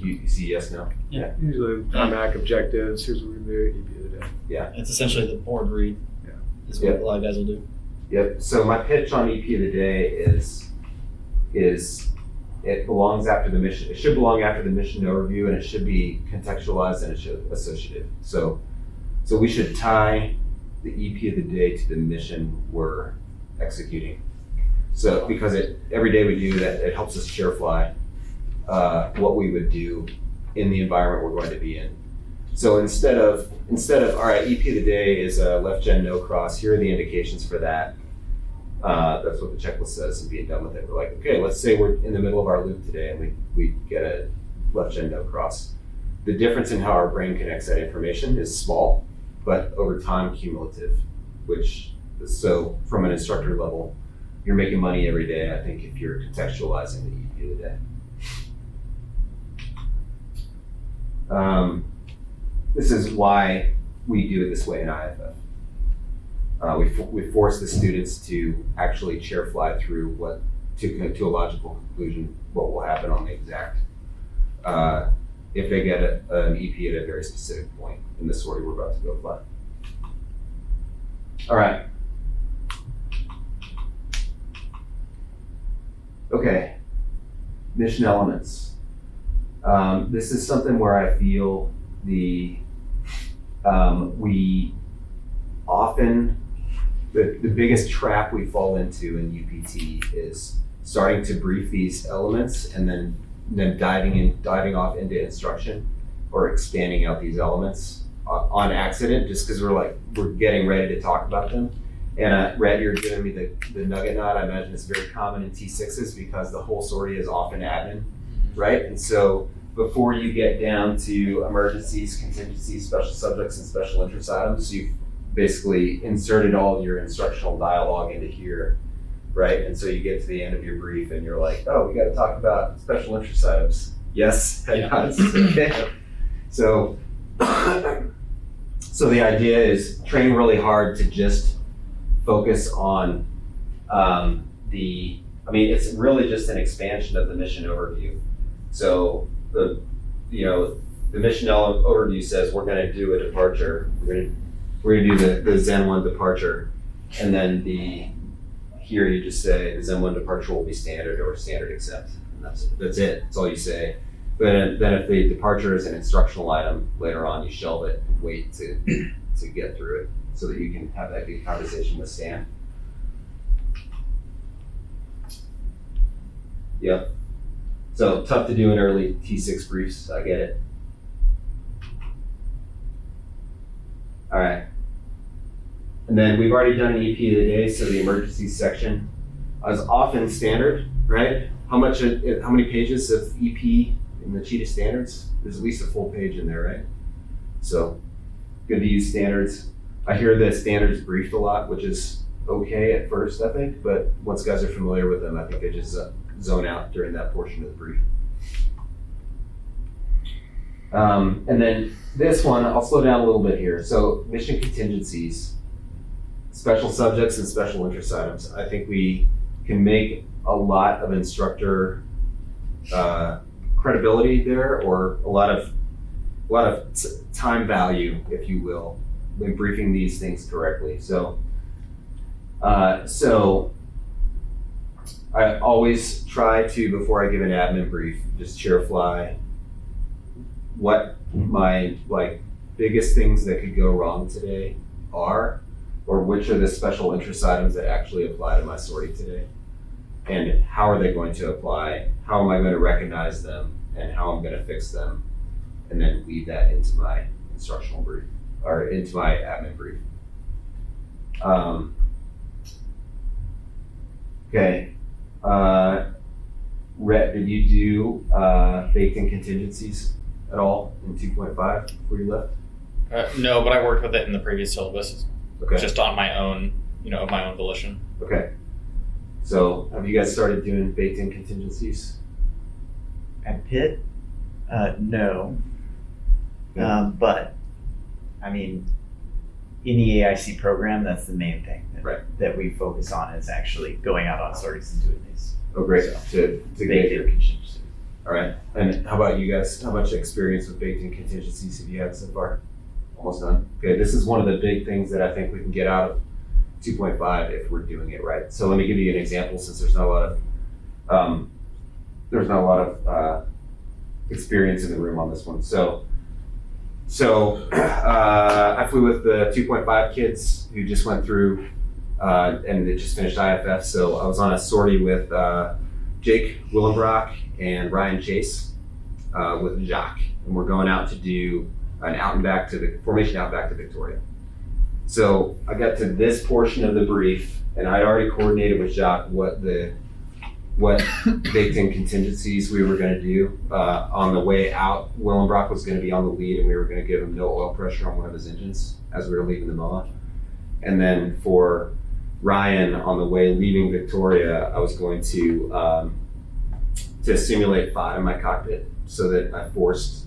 You see yes, no? Usually time hack objectives, here's what we're going to do, EP of the day. It's essentially the board read. Yeah. Is what a lot of guys will do. Yep. So my pitch on EP of the day is it belongs after the mission. It should belong after the mission overview, and it should be contextualized and it should associative. So we should tie the EP of the day to the mission we're executing. So because every day we do that, it helps us chair fly what we would do in the environment we're going to be in. So instead of all right, EP of the day is a left gen no cross. Here are the indications for that. That's what the checklist says, and being done with it, we're like, okay, let's say we're in the middle of our loop today and we get a left gen no cross. The difference in how our brain connects that information is small, but over time cumulative, so from an instructor level, you're making money every day, I think, if you're contextualizing the EP of the day. This is why we do it this way in IFF. We force the students to actually chair fly through to a logical conclusion what will happen on the exact if they get an EP at a very specific point in the sortie we're about to go fly. All right. Okay, mission elements. This is something where I feel we often, the biggest trap we fall into in UPT is starting to brief these elements and then diving off into instruction or expanding out these elements on accident just because we're getting ready to talk about them. And Rhett, you're giving me the nugget nod. I imagine it's very common in T6s because the whole sortie is often admin, right? And so before you get down to emergencies, contingencies, special subjects, and special interest items, you've basically inserted all of your instructional dialogue into here, right? And so you get to the end of your brief and you're like, oh, we got to talk about special interest items. Yes, head nods. Okay. So the idea is train really hard to just focus on it's really just an expansion of the mission overview. So the mission overview says we're going to do a departure. We're going to do the Zen 1 departure, and then here you just say the Zen 1 departure will be standard or standard exempt. And that's it. That's all you say. But then if the departure is an instructional item later on, you shelve it and wait to get through it so that you can have that good conversation with Stan. Yep. So tough to do in early T6 briefs, I get it. All right. And then we've already done an EP of the day, so the emergency section is often standard, right? How many pages of EP in the Cheetah standards? There's at least a full page in there, right? So good to use standards. I hear the standards briefed a lot, which is okay at first, I think, but once guys are familiar with them, I think they just zone out during that portion of the brief. And then this one, I'll slow down a little bit here. So mission contingencies, special subjects and special interest items. I think we can make a lot of instructor credibility there, or a lot of time value, if you will, when briefing these things correctly. So I always try to, before I give an admin brief, just chair fly what my biggest things that could go wrong today are, or which are the special interest items that actually apply to my sortie today, and how are they going to apply, how am I going to recognize them, and how I'm going to fix them, and then weave that into my instructional brief, or into my admin brief. Okay. Rhett, did you do baked-in contingencies at all in 2.5 before you left? No, but I worked with it in the previous syllabus, Okay. just on my own, of my own volition. Okay. So have you guys started doing baked-in contingencies? At Pitt, no. But I mean, in the AIC program, that's the main thing that we focus on, is actually going out on sorties and doing these. Oh, great. So, to get your contingency. All right. And how about you guys? How much experience with baked-in contingencies have you had so far? Almost done. Okay. This is one of the big things that I think we can get out of 2.5 if we're doing it right. So let me give you an example, since there's not a lot of experience in the room on this one. So I flew with the 2.5 kids who just went through and they just finished IFF. So I was on a sortie with Jake Willenbrock and Ryan Chase with Jacques, and we're going out to do an formation out back to Victoria. So I got to this portion of the brief, and I already coordinated with Jacques what baked-in contingencies we were going to do. On the way out, Willenbrock was going to be on the lead, and we were going to give him no oil pressure on one of his engines as we were leaving the MOA. And then for Ryan, on the way leaving Victoria, I was going to simulate FOD in my cockpit, so that I forced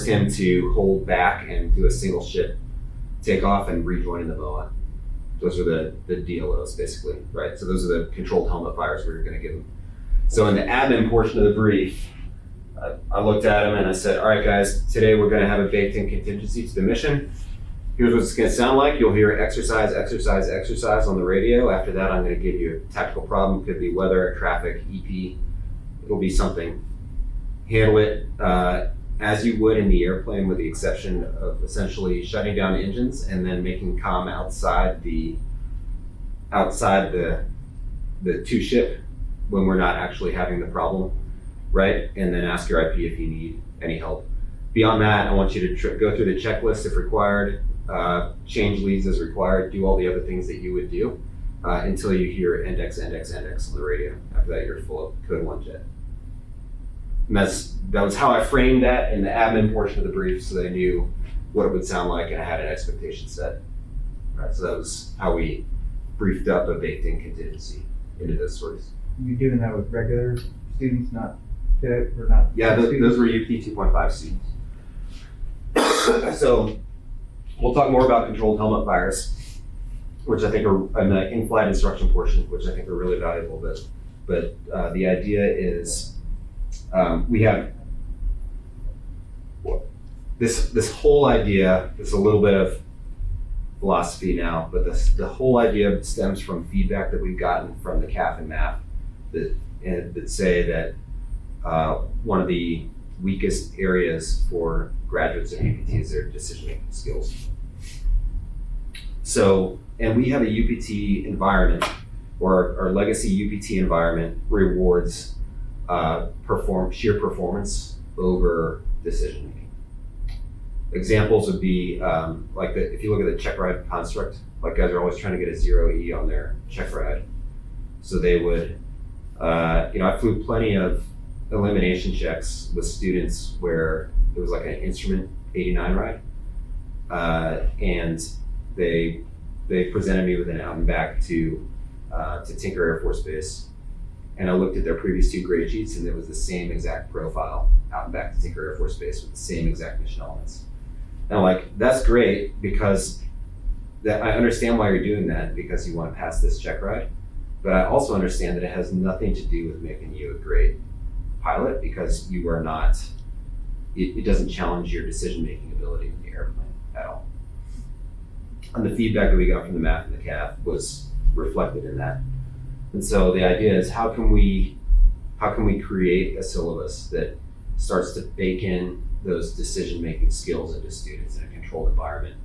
him to hold back and do a single ship takeoff and rejoin in the MOA. Those are the DLOs, basically, right? So those are the controlled helmet fires we were going to give him. So in the admin portion of the brief, I looked at him and I said, all right, guys, today we're going to have a baked-in contingency to the mission. Here's what it's going to sound like. You'll hear exercise, exercise, exercise on the radio. After that, I'm going to give you a tactical problem. It could be weather, traffic, EP. It'll be something. Handle it as you would in the airplane, with the exception of essentially shutting down engines and then making comm outside the two ship when we're not actually having the problem, right? And then ask your IP if you need any help. Beyond that, I want you to go through the checklist if required, change leads as required, do all the other things that you would do until you hear index, index, index on the radio. After that, you're full of code 1 jet. And that was how I framed that in the admin portion of the brief, so they knew what it would sound like and I had an expectation set. Right, so that was how we briefed up a baked-in contingency into those sorties. You're doing that with regular students, not cadet or not? Yeah, those were UP 2.5 students. So we'll talk more about controlled helmet fires, which I think are in the in-flight instruction portion, which I think are really valuable. But the idea is we have this whole idea. There's a little bit of philosophy now, but the whole idea stems from feedback that we've gotten from the CAF and MAF that say that one of the weakest areas for graduates of UPT is their decision-making skills. So, and we have a UPT environment, or our legacy UPT environment rewards sheer performance over decision-making. Examples would be if you look at the check ride construct, like guys are always trying to get a 0E on their check ride. So they would, I flew plenty of elimination checks with students where it was like an instrument 89 ride. And they presented me with an out and back to Tinker Air Force Base. And I looked at their previous 2 grade sheets, and it was the same exact profile out and back to Tinker Air Force Base with the same exact mission elements. And I'm like, that's great, because I understand why you're doing that, because you want to pass this check ride. But I also understand that it has nothing to do with making you a great pilot, because you are not, it doesn't challenge your decision-making ability in the airplane at all. And the feedback that we got from the math and the CAF was reflected in that. And so the idea is, how can we create a syllabus that starts to bake in those decision-making skills into students in a controlled environment,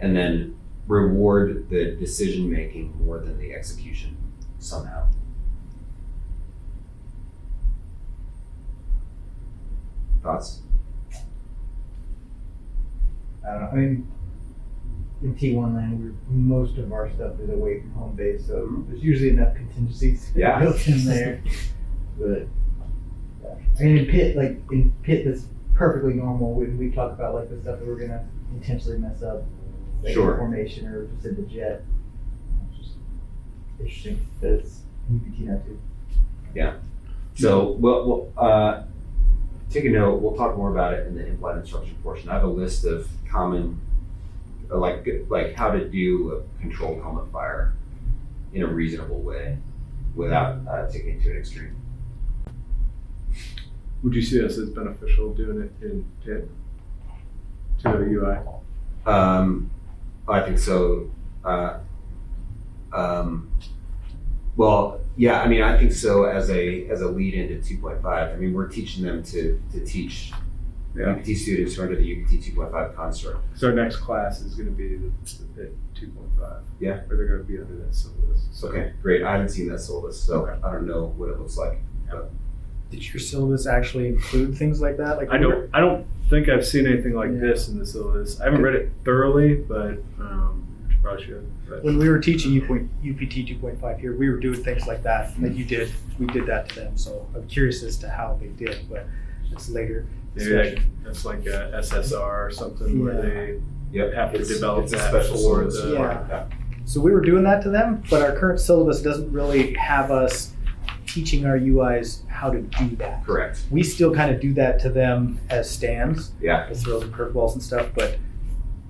and then reward the decision-making more than the execution somehow. Thoughts? I don't know. I mean, in T1 land, most of our stuff is away from home base, so there's usually enough contingencies built in there. But I mean, in Pitt, that's perfectly normal when we talk about like the stuff that we're gonna intentionally mess up, like Sure. formation or just in the jet. It's just interesting that it's UPT now too. So we'll take a note. We'll talk more about it in the Inflight Instruction portion. I have a list of common, like how to do a controlled helmet fire in a reasonable way without taking it to an extreme. Would you see us as beneficial doing it in Pitt to a UI? I think so. Well, yeah. I mean, I think so as a lead into 2.5. I mean, we're teaching them to teach UPT students who are under the UPT 2.5 construct. So our next class is going to be the Pitt 2.5. Yeah. Or they're going to be under that syllabus. So. Okay, great. I haven't seen that syllabus, so Okay. I don't know what it looks like. But Did your syllabus actually include things like that? Like I don't think I've seen anything like this in the syllabus. I haven't read it thoroughly, but probably should. But. when we were teaching UPT 2.5 here, we were doing things like that, like you did. We did that to them. So I'm curious as to how they did, but it's later. Maybe that's like a SSR or something where they have to develop it's a that special for syllabus. the. Yeah. So we were doing that to them, but our current syllabus doesn't really have us teaching our UIs how to do that. Correct. We still kind of do that to them as stands, Yeah. with throws and curveballs and stuff, but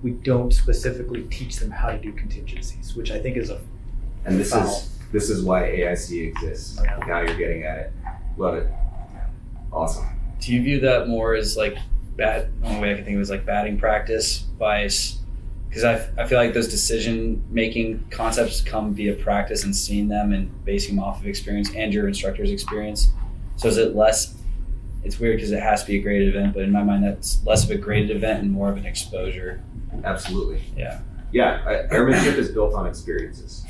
we don't specifically teach them how to do contingencies, which I think is a And this foul. is why AIC exists. Yeah. Now you're getting at it. Love it. Awesome. Do you view that more as like the only way I can think of is like batting practice bias? Because I feel like those decision-making concepts come via practice and seeing them and basing them off of experience and your instructor's experience. So is it less, it's weird because it has to be a graded event, but in my mind that's less of a graded event and more of an exposure. Absolutely. Yeah. Yeah. Airmanship is built on experiences.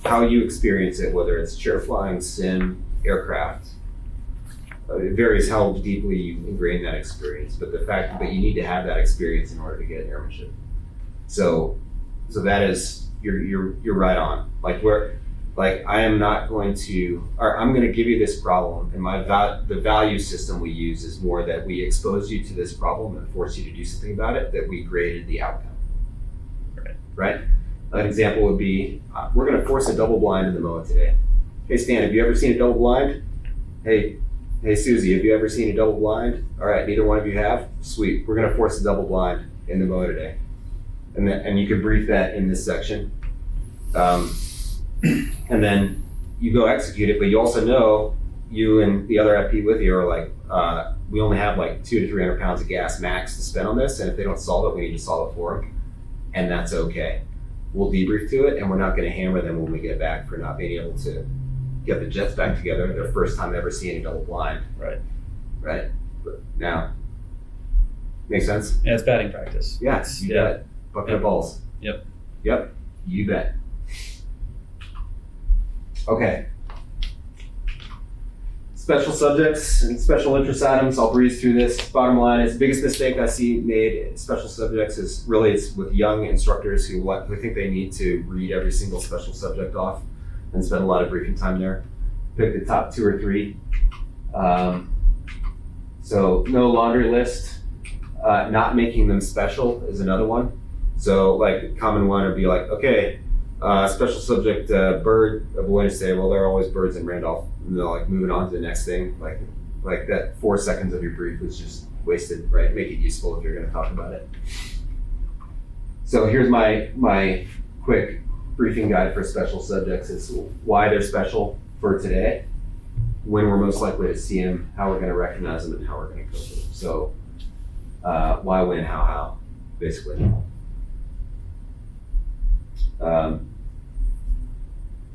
How you experience it, whether it's chair flying, sim, aircraft, it varies how deeply you ingrain that experience. But the fact that you need to have that experience in order to get airmanship. So that is you're right on. I am not going to, or I'm going to give you this problem, and the value system we use is more that we expose you to this problem and force you to do something about it. That we graded the outcome. Right. An example would be we're going to force a double blind in the MOA today. Hey Stan, have you ever seen a double blind? Hey Susie, have you ever seen a double blind? All right, neither one of you have. Sweet. We're going to force a double blind in the MOA today. And you can brief that in this section. And then you go execute it, but you also know you and the other FP with you are like, we only have like 200 to 300 pounds of gas max to spend on this, and if they don't solve it, we need to solve it for them, and that's okay. We'll debrief to it, and we're not going to hammer them when we get back for not being able to get the jets back together their first time ever seeing a double blind. Right. right? But now, make sense? Yeah, it's batting practice. Yes, you Yeah. bet. Bucket of balls. Yep. Yep, you bet. Okay. Special subjects and special interest items, I'll breeze through this. Bottom line is, the biggest mistake I see made in special subjects is really it's with young instructors who think they need to read every single special subject off and spend a lot of briefing time there. Pick the top 2 or 3. So no laundry list. Not making them special is another one. So like a common one would be like, okay, special subject, bird avoidance day. Well, there are always birds in Randolph. And they're like moving on to the next thing. Like that 4 seconds of your brief was just wasted, right? Make it useful if you're going to talk about it. So here's my quick briefing guide for special subjects. Is why they're special for today, when we're most likely to see them, how we're going to recognize them, and how we're going to cope with them. So why, when, how, basically.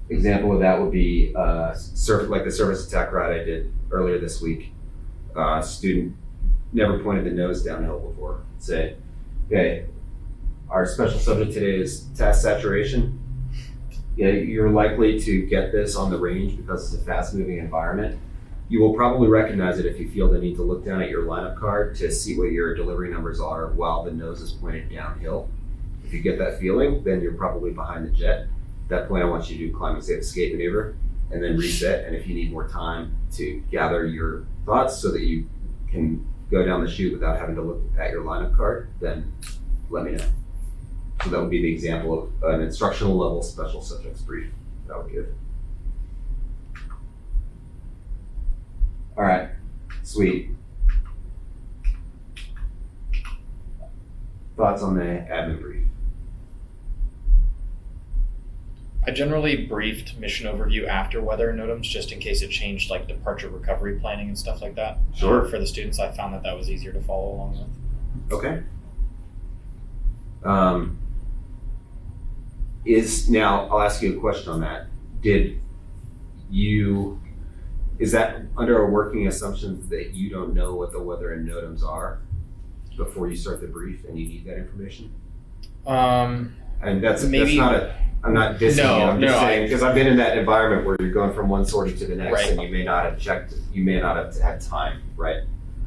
Example of that would be like the service attack ride I did earlier this week. Student never pointed the nose downhill before. Say, okay, our special subject today is task saturation. Yeah, you're likely to get this on the range because it's a fast-moving environment. You will probably recognize it if you feel the need to look down at your lineup card to see what your delivery numbers are while the nose is pointed downhill. If you get that feeling, then you're probably behind the jet. At that point, I want you to do climbing safe escape maneuver and then reset. And if you need more time to gather your thoughts so that you can go down the chute without having to look at your lineup card, then let me know. So that would be the example of an instructional level special subjects brief that I would give. All right, sweet. Thoughts on the admin brief? I generally briefed mission overview after weather and NOTAMs just in case it changed like departure recovery planning and stuff like that. Sure. For the students, I found that was easier to follow along with. Okay. Now I'll ask you a question on that. Is that under a working assumption that you don't know what the weather and NOTAMs are before you start the brief and you need that information? And that's not I'm not dissing you. I'm just saying, because I've been in that environment where you're going from one sortie to the next, Right. and you may not have checked, you may not have had time, right?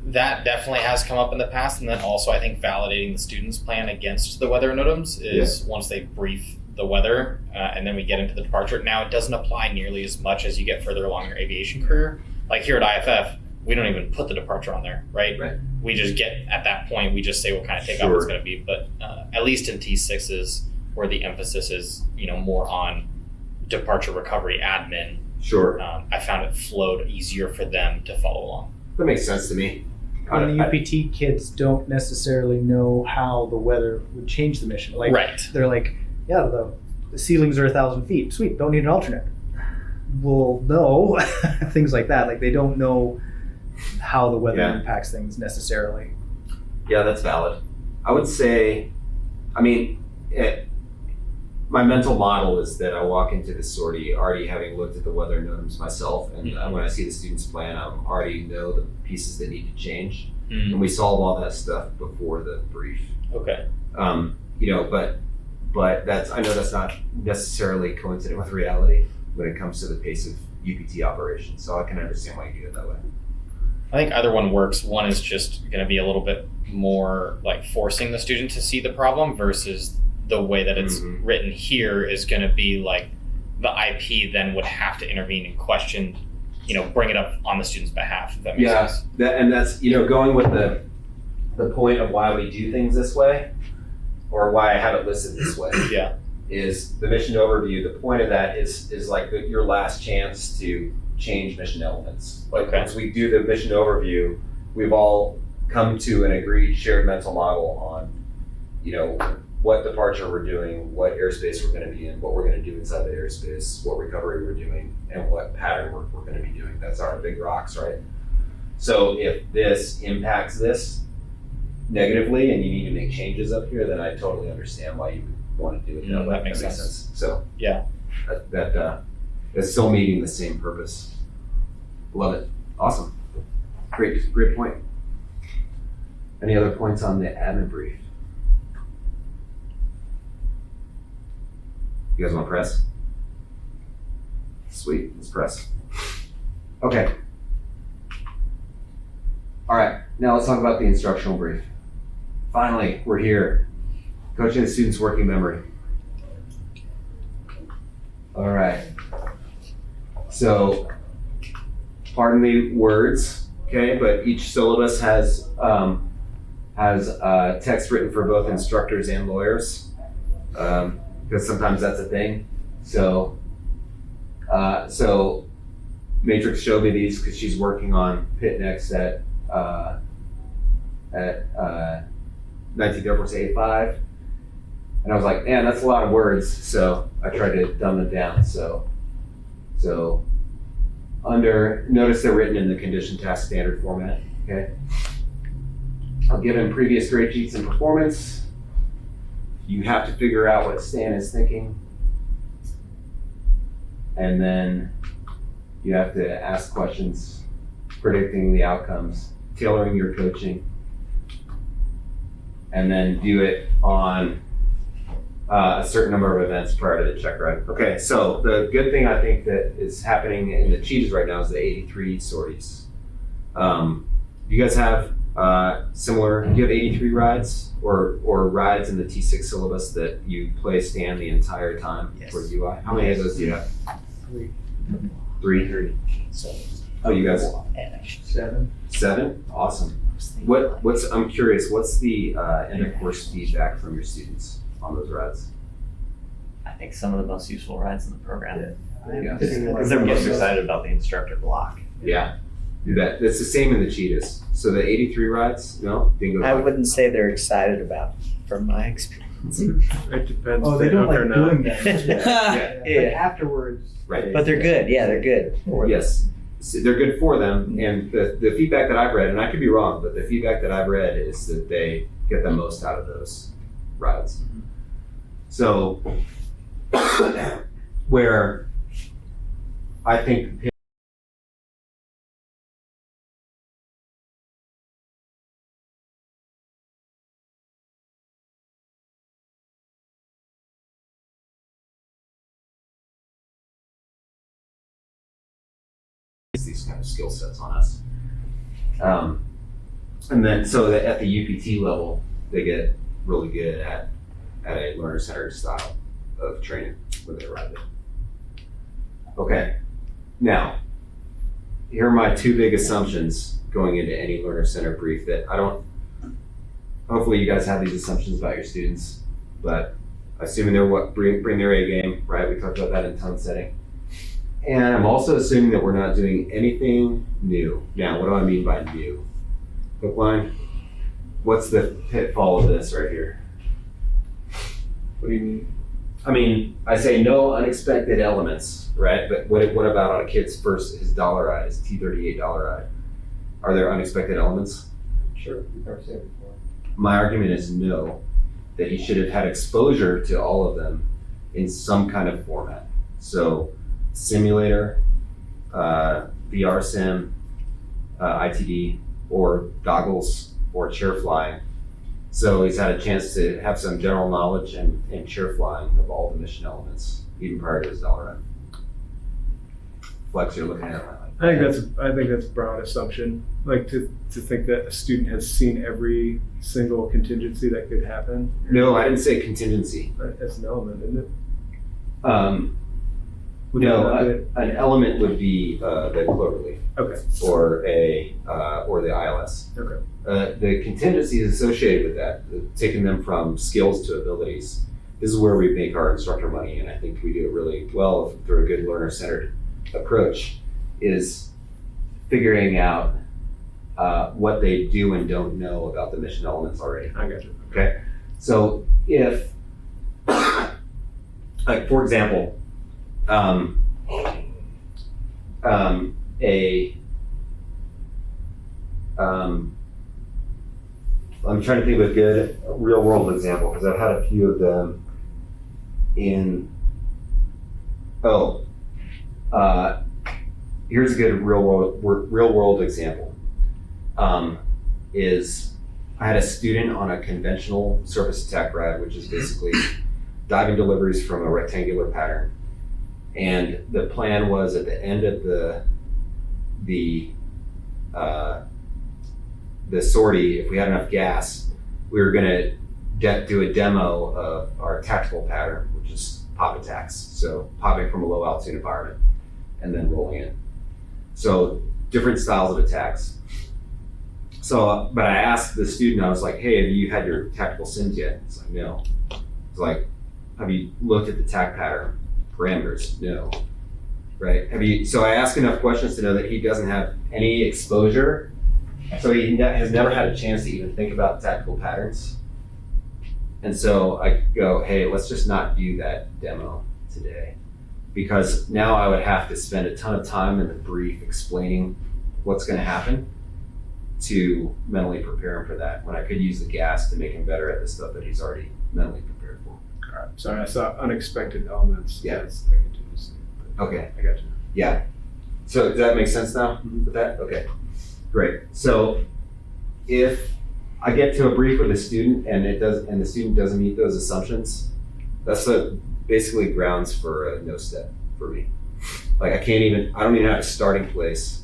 That definitely has come up in the past, and then also I think validating the student's plan against the weather and NOTAMs is once they brief the weather, and then we get into the departure. Now it doesn't apply nearly as much as you get further along your aviation career. Like here at IFF, we don't even put the departure on there, right? Right. We just get at that point, we just say what kind of takeoff Sure. it's going to be. But at least in T6s, where the emphasis is, more on departure recovery admin, Sure. I found it flowed easier for them to follow along. That makes sense to me. And the UPT kids don't necessarily know how the weather would change the mission. Like, Right. They're like, yeah, the ceilings are 1,000 feet. Sweet, don't need an alternate. Well, no, things like that. Like they don't know how the weather impacts things necessarily. Yeah, that's valid. I would say, my mental model is that I walk into the sortie already having looked at the weather and NOTAMs myself, and when I see the student's plan, I already know the pieces that need to change, and we solve all that stuff before the brief. Okay. But I know that's not necessarily coincident with reality when it comes to the pace of UPT operations, so I can understand why you do it that way. I think either one works. One is just going to be a little bit more like forcing the student to see the problem versus the way that it's written here is going to be like the IP then would have to intervene and question, bring it up on the student's behalf, if that makes sense. That's going with the point of why we do things this way, or why I have it listed this way. Yeah. Is the mission overview. The point of that is like your last chance to change mission elements. Like once we do the mission overview, we've all come to an agreed shared mental model on, what departure we're doing, what airspace we're going to be in, what we're going to do inside the airspace, what recovery we're doing, and what pattern work we're going to be doing. That's our big rocks, right? So if this impacts this negatively and you need to make changes up here, then I totally understand why you would want to do it that way. That makes sense. So yeah, that's still meeting the same purpose. Love it. Awesome. Great point. Any other points on the admin brief? You guys want to press? Sweet, let's press. Okay. All right, now let's talk about the instructional brief. Finally, we're here. Coaching the students' working memory. All right. So, pardon the words, okay, but each syllabus has text written for both instructors and lawyers, because sometimes that's a thing. So Matrix showed me these because she's working on Pit next at 19th Air Force A5. And I was like, man, that's a lot of words. So I tried to dumb them down. So notice they're written in the condition task standard format, okay? I'll give him previous grade sheets and performance. You have to figure out what Stan is thinking. And then you have to ask questions, predicting the outcomes, tailoring your coaching, and then do it on a certain number of events prior to the check ride. Okay, so the good thing I think that is happening in the cheetahs right now is the 83 sorties. You guys have similar, do you have 83 rides or rides in the T6 syllabus that you play Stan the entire time for UI? How many of those do you have? 3? So, Oh, you guys? 7. 7? Awesome. I'm curious, what's the end of course feedback from your students on those rides? I think some of the most useful rides in the program. Yeah. Because they're most excited about the instructor block. Yeah, do that. It's the same in the cheetahs. So the 83 rides, no? Dingo. I wouldn't say they're excited about, from my experience. It depends. Oh, they if don't hook or like not. doing that. Yeah. But afterwards. Right. But they're good. Yeah, they're good. Yes, so they're good for them, and the feedback that I've read, and I could be wrong, but the feedback that I've read is that they get the most out of those rides. So, where I think these kind of skill sets on us. And then, so that at the UPT level, they get really good at a learner-centered style of training when they arrive there. Okay, now, here are my 2 big assumptions going into any learner-centered brief that hopefully you guys have these assumptions about your students, but assuming they're bring their A game, right? We talked about that in tone setting. And I'm also assuming that we're not doing anything new. Now, what do I mean by new? Hook line? What's the pitfall of this right here? What do you mean? I mean, I say no unexpected elements, right? But what about on a kid's his dollar ride, his T38 dollar ride? Are there unexpected elements? Sure, you've never seen it before. My argument is no, that he should have had exposure to all of them in some kind of format. So, simulator, VR sim, ITD, or goggles, or chair flying. So he's had a chance to have some general knowledge and chair flying of all the mission elements, even prior to his dollar ride. Flex, you're looking at it. I think that's a broad assumption. Like to think that a student has seen every single contingency that could happen. No, I didn't say contingency. That's an element, isn't it? An element would be the cloverleaf. Okay. Or the ILS. Okay. The contingencies associated with that, taking them from skills to abilities, this is where we make our instructor money, and I think we do it really well through a good learner-centered approach, is figuring out what they do and don't know about the mission elements already. I got you. Okay, so if, like for example, I'm trying to think of a good real world example because I've had a few of them in, here's a good real world example. is I had a student on a conventional surface attack ride, which is basically diving deliveries from a rectangular pattern. And the plan was at the end of the sortie, if we had enough gas, we were gonna do a demo of our tactical pattern, which is pop attacks. So popping from a low altitude environment and then rolling in. So different styles of attacks. So, but I asked the student, I was like, hey, have you had your tactical sims yet? It's like, no. It's like, have you looked at the tac pattern parameters? No. Right? So I asked enough questions to know that he doesn't have any exposure. So he has never had a chance to even think about tactical patterns. And so I go, hey, let's just not do that demo today. Because now I would have to spend a ton of time in the brief explaining what's going to happen to mentally prepare him for that, when I could use the gas to make him better at the stuff that he's already mentally prepared for. All right. Sorry, I saw unexpected elements. Yeah. That's the contingency. Okay. I got you. Yeah. So does that make sense now with that? Okay, great. So if I get to a brief with a student and the student doesn't meet those assumptions, that's basically grounds for a no step for me. Like I don't even have a starting place.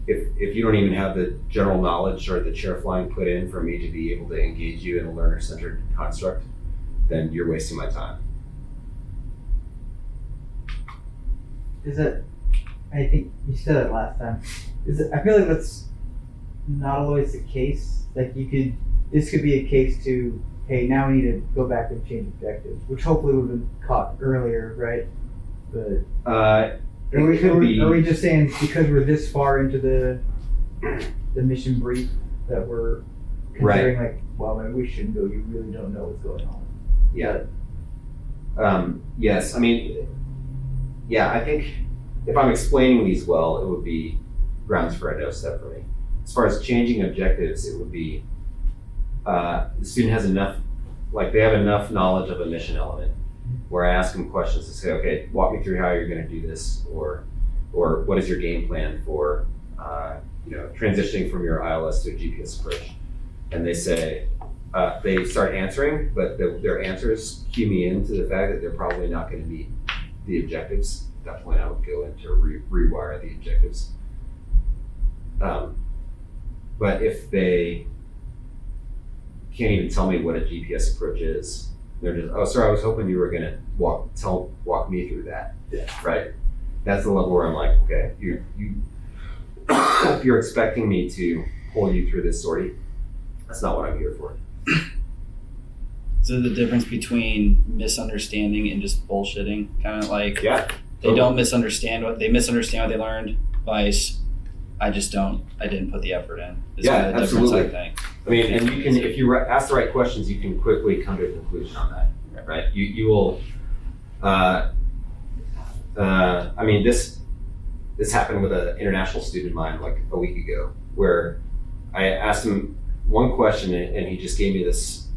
If you don't even have the general knowledge or the chair flying put in for me to be able to engage you in a learner-centered construct, then you're wasting my time. I think you said it last time. I feel like that's not always the case. Like this could be a case to, hey, now we need to go back and change objectives, which hopefully would have been caught earlier, right? But are we just saying because we're this far into the mission brief that we're considering like, well, maybe we shouldn't go. You really don't know what's going on. Yeah. Yes. I mean, yeah. I think if I'm explaining these well, it would be grounds for a no step for me. As far as changing objectives, it would be the student has enough, like they have enough knowledge of a mission element where I ask them questions to say, okay, walk me through how you're going to do this, or what is your game plan for transitioning from your ILS to a GPS approach. And they say, they start answering, but their answers cue me into the fact that they're probably not going to meet the objectives. At that point, I would go into rewire the objectives. But if they can't even tell me what a GPS approach is, they're just, oh, sir, I was hoping you were going to walk me through that. Yeah. Right? That's the level where I'm like, okay, if you're expecting me to pull you through this sortie, that's not what I'm here for. So the difference between misunderstanding and just bullshitting, kind of like they don't misunderstand what they learned. Vice, I didn't put the effort in. Is kind of the absolutely. Difference, I think. I mean, and you can, if you ask the right questions, you can quickly come to a conclusion on that, right? You will. I mean, this happened with an international student of mine like a week ago, where I asked him one question and he just gave me this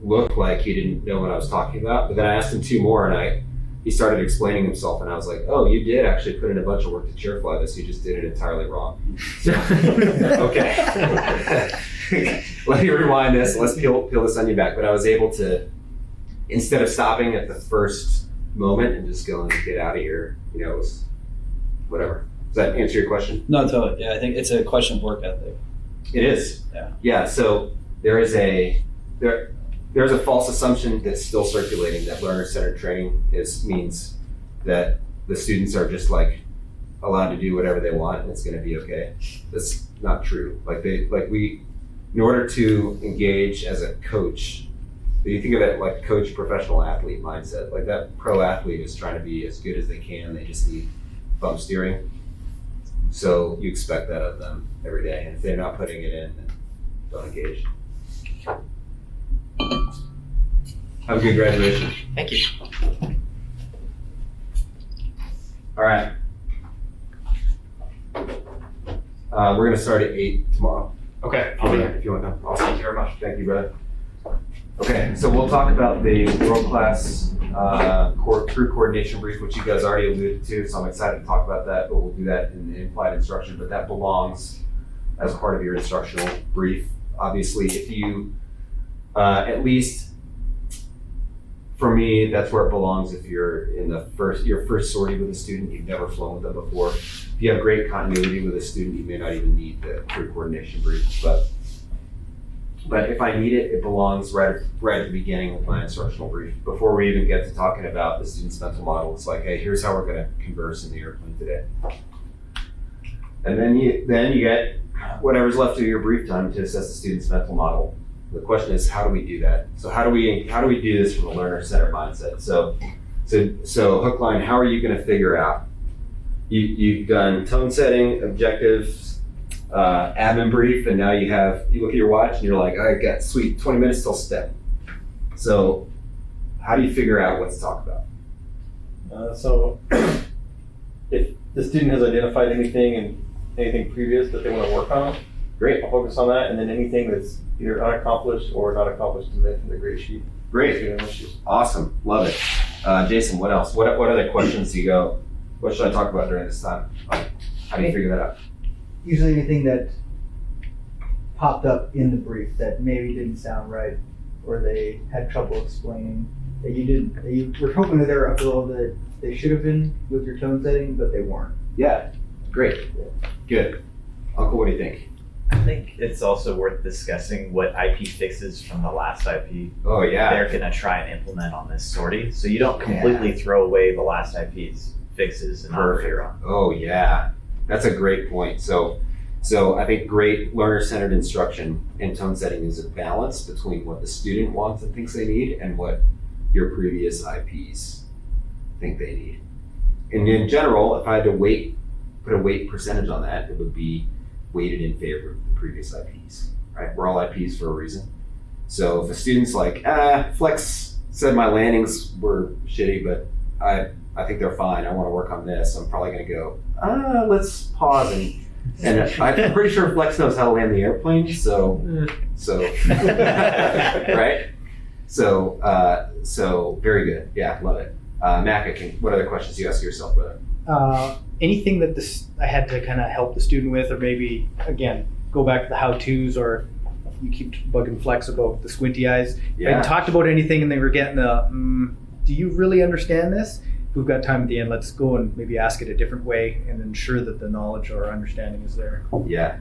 look like he didn't know what I was talking about. But then I asked him two more and he started explaining himself and I was like, oh, you did actually put in a bunch of work to chair fly this, you just did it entirely wrong. So, okay. Let me rewind this, let's peel this onion back. But I was able to, instead of stopping at the first moment and just going, get out of here, it was whatever. Does that answer your question? No, totally. Yeah, I think it's a question of work ethic. It is. Yeah. Yeah. So there's a false assumption that's still circulating that learner-centered training means that the students are just like allowed to do whatever they want and it's going to be okay. That's not true. In order to engage as a coach, you think of it like coach professional athlete mindset. Like that pro athlete is trying to be as good as they can. They just need bump steering. So you expect that of them every day. And if they're not putting it in, then don't engage. Have a good graduation. Thank you. All right. We're going to start at 8 tomorrow. Okay. If you want to come. Awesome. Thank you very much. Thank you, brother. Okay, so we'll talk about the world-class crew coordination brief, which you guys already alluded to, so I'm excited to talk about that, but we'll do that in the in-flight instruction, but that belongs as part of your instructional brief. Obviously, if you, at least for me, that's where it belongs. If you're in your first sortie with a student, you've never flown with them before. If you have great continuity with a student, you may not even need the crew coordination brief. But if I need it, it belongs right at the beginning of my instructional brief. Before we even get to talking about the student's mental model, it's like, hey, here's how we're going to converse in the airplane today. And then you get whatever's left of your brief time to assess the student's mental model. The question is, how do we do that? So how do we do this from a learner-centered mindset? So hook line, how are you going to figure out? You've done tone setting, objectives, admin brief, and now you look at your watch and you're like, I got sweet 20 minutes till step. So how do you figure out what to talk about? So if the student has identified anything previous that they want to work on, Great. I'll focus on that, and then anything that's either unaccomplished or not accomplished in the grade sheet. Great. Awesome. Love it. Jason, what else? What other questions do you go, what should I talk about during this time? How do you figure that out? Usually anything that popped up in the brief that maybe didn't sound right, or they had trouble explaining, that you were hoping that they were up to the level that they should have been with your tone setting, but they weren't. Yeah. Great. Good. Uncle, what do you think? I think it's also worth discussing what IP fixes from the last IP Oh, yeah. they're going to try and implement on this sortie. So you don't completely throw away the last IP's fixes and not figure on. Oh, yeah. That's a great point. So I think great learner-centered instruction and tone setting is a balance between what the student wants and thinks they need and what your previous IPs think they need. And in general, if I had to put a weight percentage on that, it would be weighted in favor of the previous IPs, right? We're all IPs for a reason. So if a student's like, Flex said my landings were shitty, but I think they're fine. I want to work on this. I'm probably going to go, let's pause and I'm pretty sure Flex knows how to land the airplane. So right? So very good. Yeah, love it. Mac, what other questions do you ask yourself, brother? Anything that I had to kind of help the student with, or maybe, again, go back to the how-tos, or you keep bugging Flex about the squinty eyes. Yeah. I talked about anything and they were getting do you really understand this? If we've got time at the end, let's go and maybe ask it a different way and ensure that the knowledge or understanding is there. Yeah.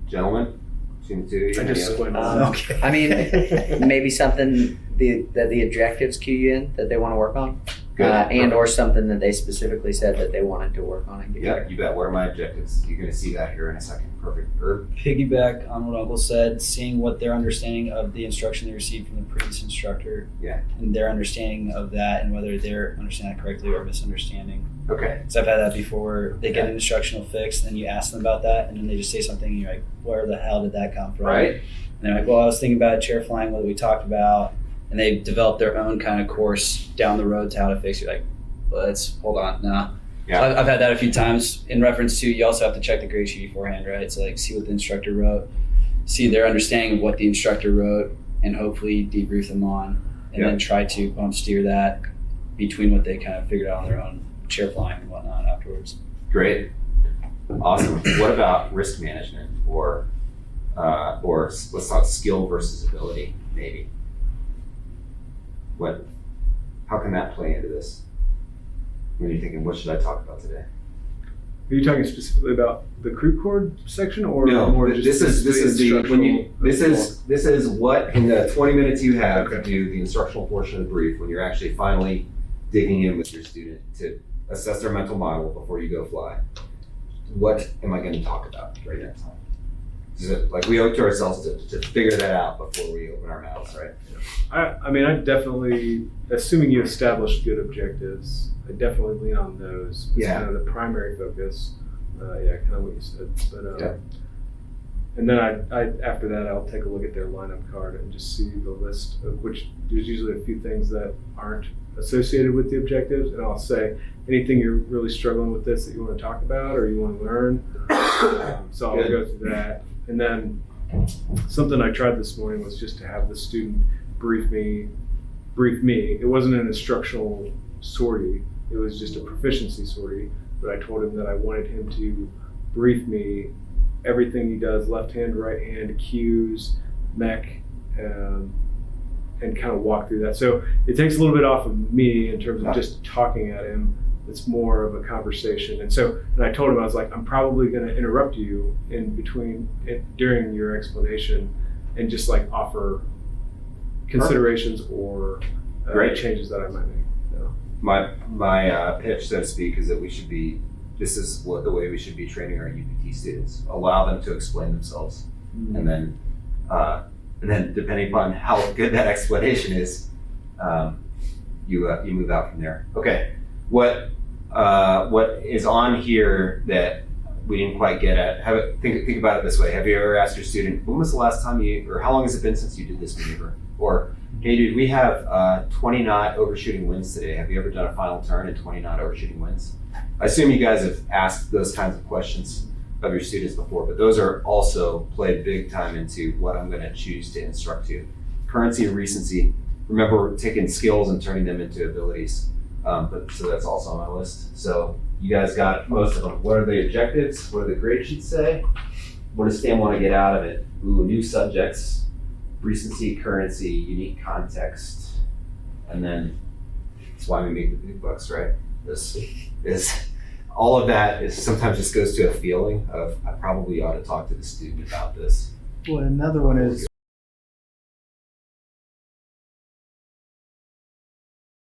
Gentlemen, seem to I just squinted. Okay. I mean, maybe something that the objectives cue you in that they want to work on, Good. and or something that they specifically said that they wanted to work on and get Yeah, better. you bet. What are my objectives? You're going to see that here in a second. Perfect. Herb? Piggyback on what Uncle said, seeing what their understanding of the instruction they received from the previous instructor, Yeah. and their understanding of that, and whether they're understanding that correctly or misunderstanding. Okay. Because I've had that before. They get an instructional fix, and you ask them about that, and then they just say something, and you're like, where the hell did that come from? Right. And they're like, well, I was thinking about chair flying, what we talked about, and they develop their own kind of course down the road to how to fix it. You're like, let's hold on, no. Yeah. So I've had that a few times in reference to, you also have to check the grade sheet beforehand, right? So like see what the instructor wrote, see their understanding of what the instructor wrote, and hopefully debrief them on, and then try to bump steer that between what they kind of figured out on their own chair flying and whatnot afterwards. Great. Awesome. What about risk management or let's talk skill versus ability, maybe? How can that play into this? When you're thinking, what should I talk about today? Are you talking specifically about the crew cord section, or No, more this just is what in the 20 minutes you have to Okay. do the instructional portion of the brief when you're actually finally digging in with your student to assess their mental model before you go fly. What am I going to talk about right next time? Is it like we owe it to ourselves to figure that out before we open our mouths, right? I mean, I definitely, assuming you establish good objectives, I definitely lean on those. It's Yeah. kind of the primary focus. Kind of what you said. But Yeah. and then I after that, I'll take a look at their lineup card and just see the list of which there's usually a few things that aren't associated with the objectives, and I'll say anything you're really struggling with this that you want to talk about or you want to learn. So I'll Good. go through that, and then something I tried this morning was just to have the student brief me. It wasn't an instructional sortie. It was just a proficiency sortie, but I told him that I wanted him to brief me everything he does, left hand, right hand, cues, mech, and kind of walk through that. So it takes a little bit off of me in terms of just talking at him. It's more of a conversation. And I told him, I was like, I'm probably going to interrupt you in between, during your explanation, and just like offer considerations or changes that I might make. So. My pitch, so to speak, is that this is the way we should be training our UPT students. Allow them to explain themselves. And then depending upon how good that explanation is, you move out from there. Okay, what is on here that we didn't quite get at? Think about it this way. Have you ever asked your student, when was the last time or how long has it been since you did this maneuver? Or, hey dude, we have 20 knot overshooting winds today. Have you ever done a final turn in 20 knot overshooting winds? I assume you guys have asked those kinds of questions of your students before, but those are also played big time into what I'm going to choose to instruct to. Currency and recency. Remember, we're taking skills and turning them into abilities. So that's also on my list. So you guys got most of them. What are the objectives? What do the grade sheets say? What does Stan want to get out of it? Ooh, new subjects, recency, currency, unique context, and then that's why we make the big bucks, right? This is all of that is sometimes just goes to a feeling of I probably ought to talk to the student about this. Well, another one is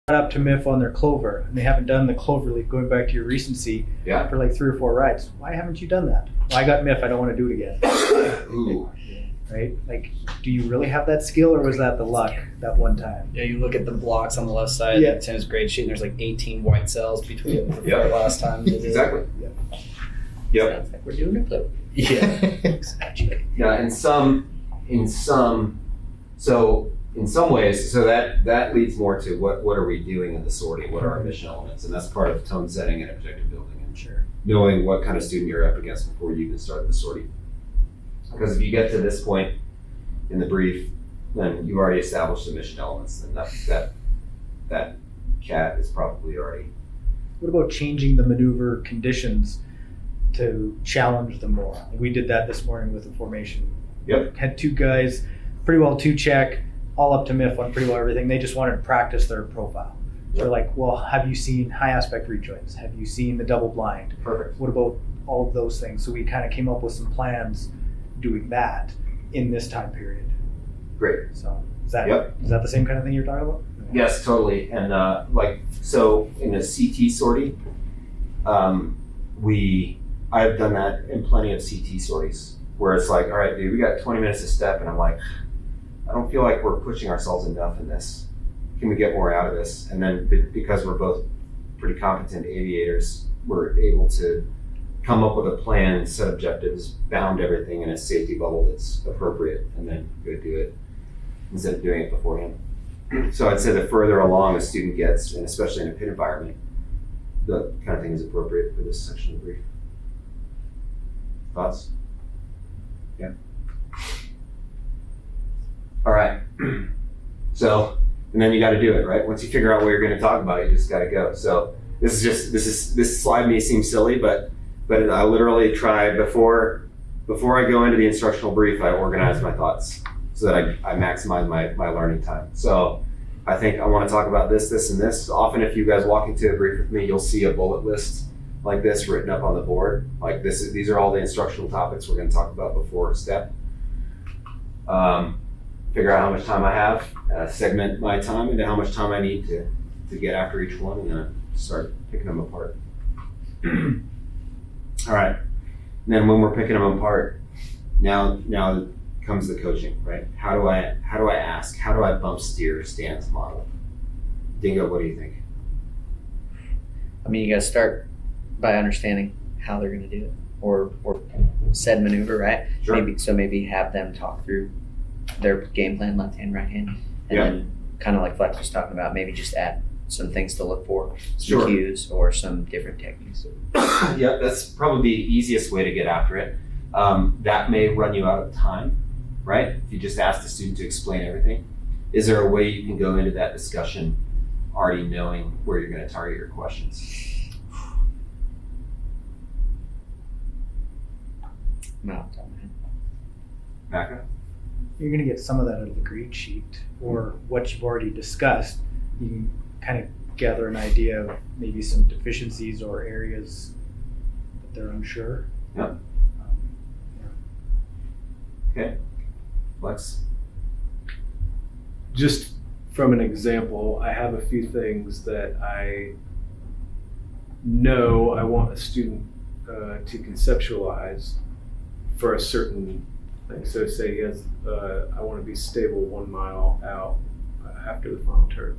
up to MIF on their clover, and they haven't done the clover leaf. Going back to your recency, for like 3 or 4 rides. Why haven't you done that? Well, I got MIF. I don't want to do it again. Ooh. Right? Like, do you really have that skill, or was that the luck that one time? Yeah, you look at the blocks on the left side, Yeah. Tim's grade sheet, and there's like 18 white cells between the last time. Exactly. Yep. Sounds like we're doing it, though. Yeah, exactly. Yeah, in some ways, so that leads more to what are we doing in the sorting? What are our mission elements? And that's part of tone setting and objective building, and knowing what kind of student you're up against before you even start the sorting. Because if you get to this point in the brief, then you've already established the mission elements, and that cat is probably already. What about changing the maneuver conditions to challenge them more? We did that this morning with the formation. Yep. Had 2 guys, pretty well 2 check, all up to MIF on pretty well everything. They just wanted to practice their profile. So they're like, well, have you seen high aspect rejoins? Have you seen the double blind? Perfect. What about all of those things? So we kind of came up with some plans doing that in this time period. Great. So is that the same kind of thing you're talking about? Yes, totally. And so in a CT sortie, I've done that in plenty of CT sorties where it's like, all right, dude, we got 20 minutes to step, and I'm like, I don't feel like we're pushing ourselves enough in this. Can we get more out of this? And then because we're both pretty competent aviators, we're able to come up with a plan, set objectives, bound everything in a safety bubble that's appropriate, and then go do it instead of doing it beforehand. So I'd say the further along a student gets, and especially in a pit environment, the kind of thing is appropriate for this section of the brief. Thoughts? Yeah. All right. So, and then you got to do it, right? Once you figure out what you're going to talk about, you just got to go. So this slide may seem silly, but I literally try before I go into the instructional brief, I organize my thoughts so that I maximize my learning time. So I think I want to talk about this, and this. Often if you guys walk into a brief with me, you'll see a bullet list like this written up on the board. Like these are all the instructional topics we're going to talk about before step. Figure out how much time I have, segment my time into how much time I need to get after each one, and then start picking them apart. All right. And then when we're picking them apart, now comes the coaching, right? How do I ask? How do I bump steer Stan's model? Dingo, what do you think? I mean, you got to start by understanding how they're going to do it, or said maneuver, right? Sure. Maybe have them talk through their game plan, left hand, right hand, and then kind of like Flex was talking about, maybe just add some things to look for, some cues or some different techniques. Yeah, that's probably the easiest way to get after it. That may run you out of time, right? If you just ask the student to explain everything. Is there a way you can go into that discussion already knowing where you're going to target your questions? No. Maka? You're going to get some of that out of the grade sheet or what you've already discussed. You can kind of gather an idea of maybe some deficiencies or areas that they're unsure. Yep. Okay. Lex? Just from an example, I have a few things that I know I want a student to conceptualize for a certain thing. So say he has, I want to be stable 1 mile out after the final turn.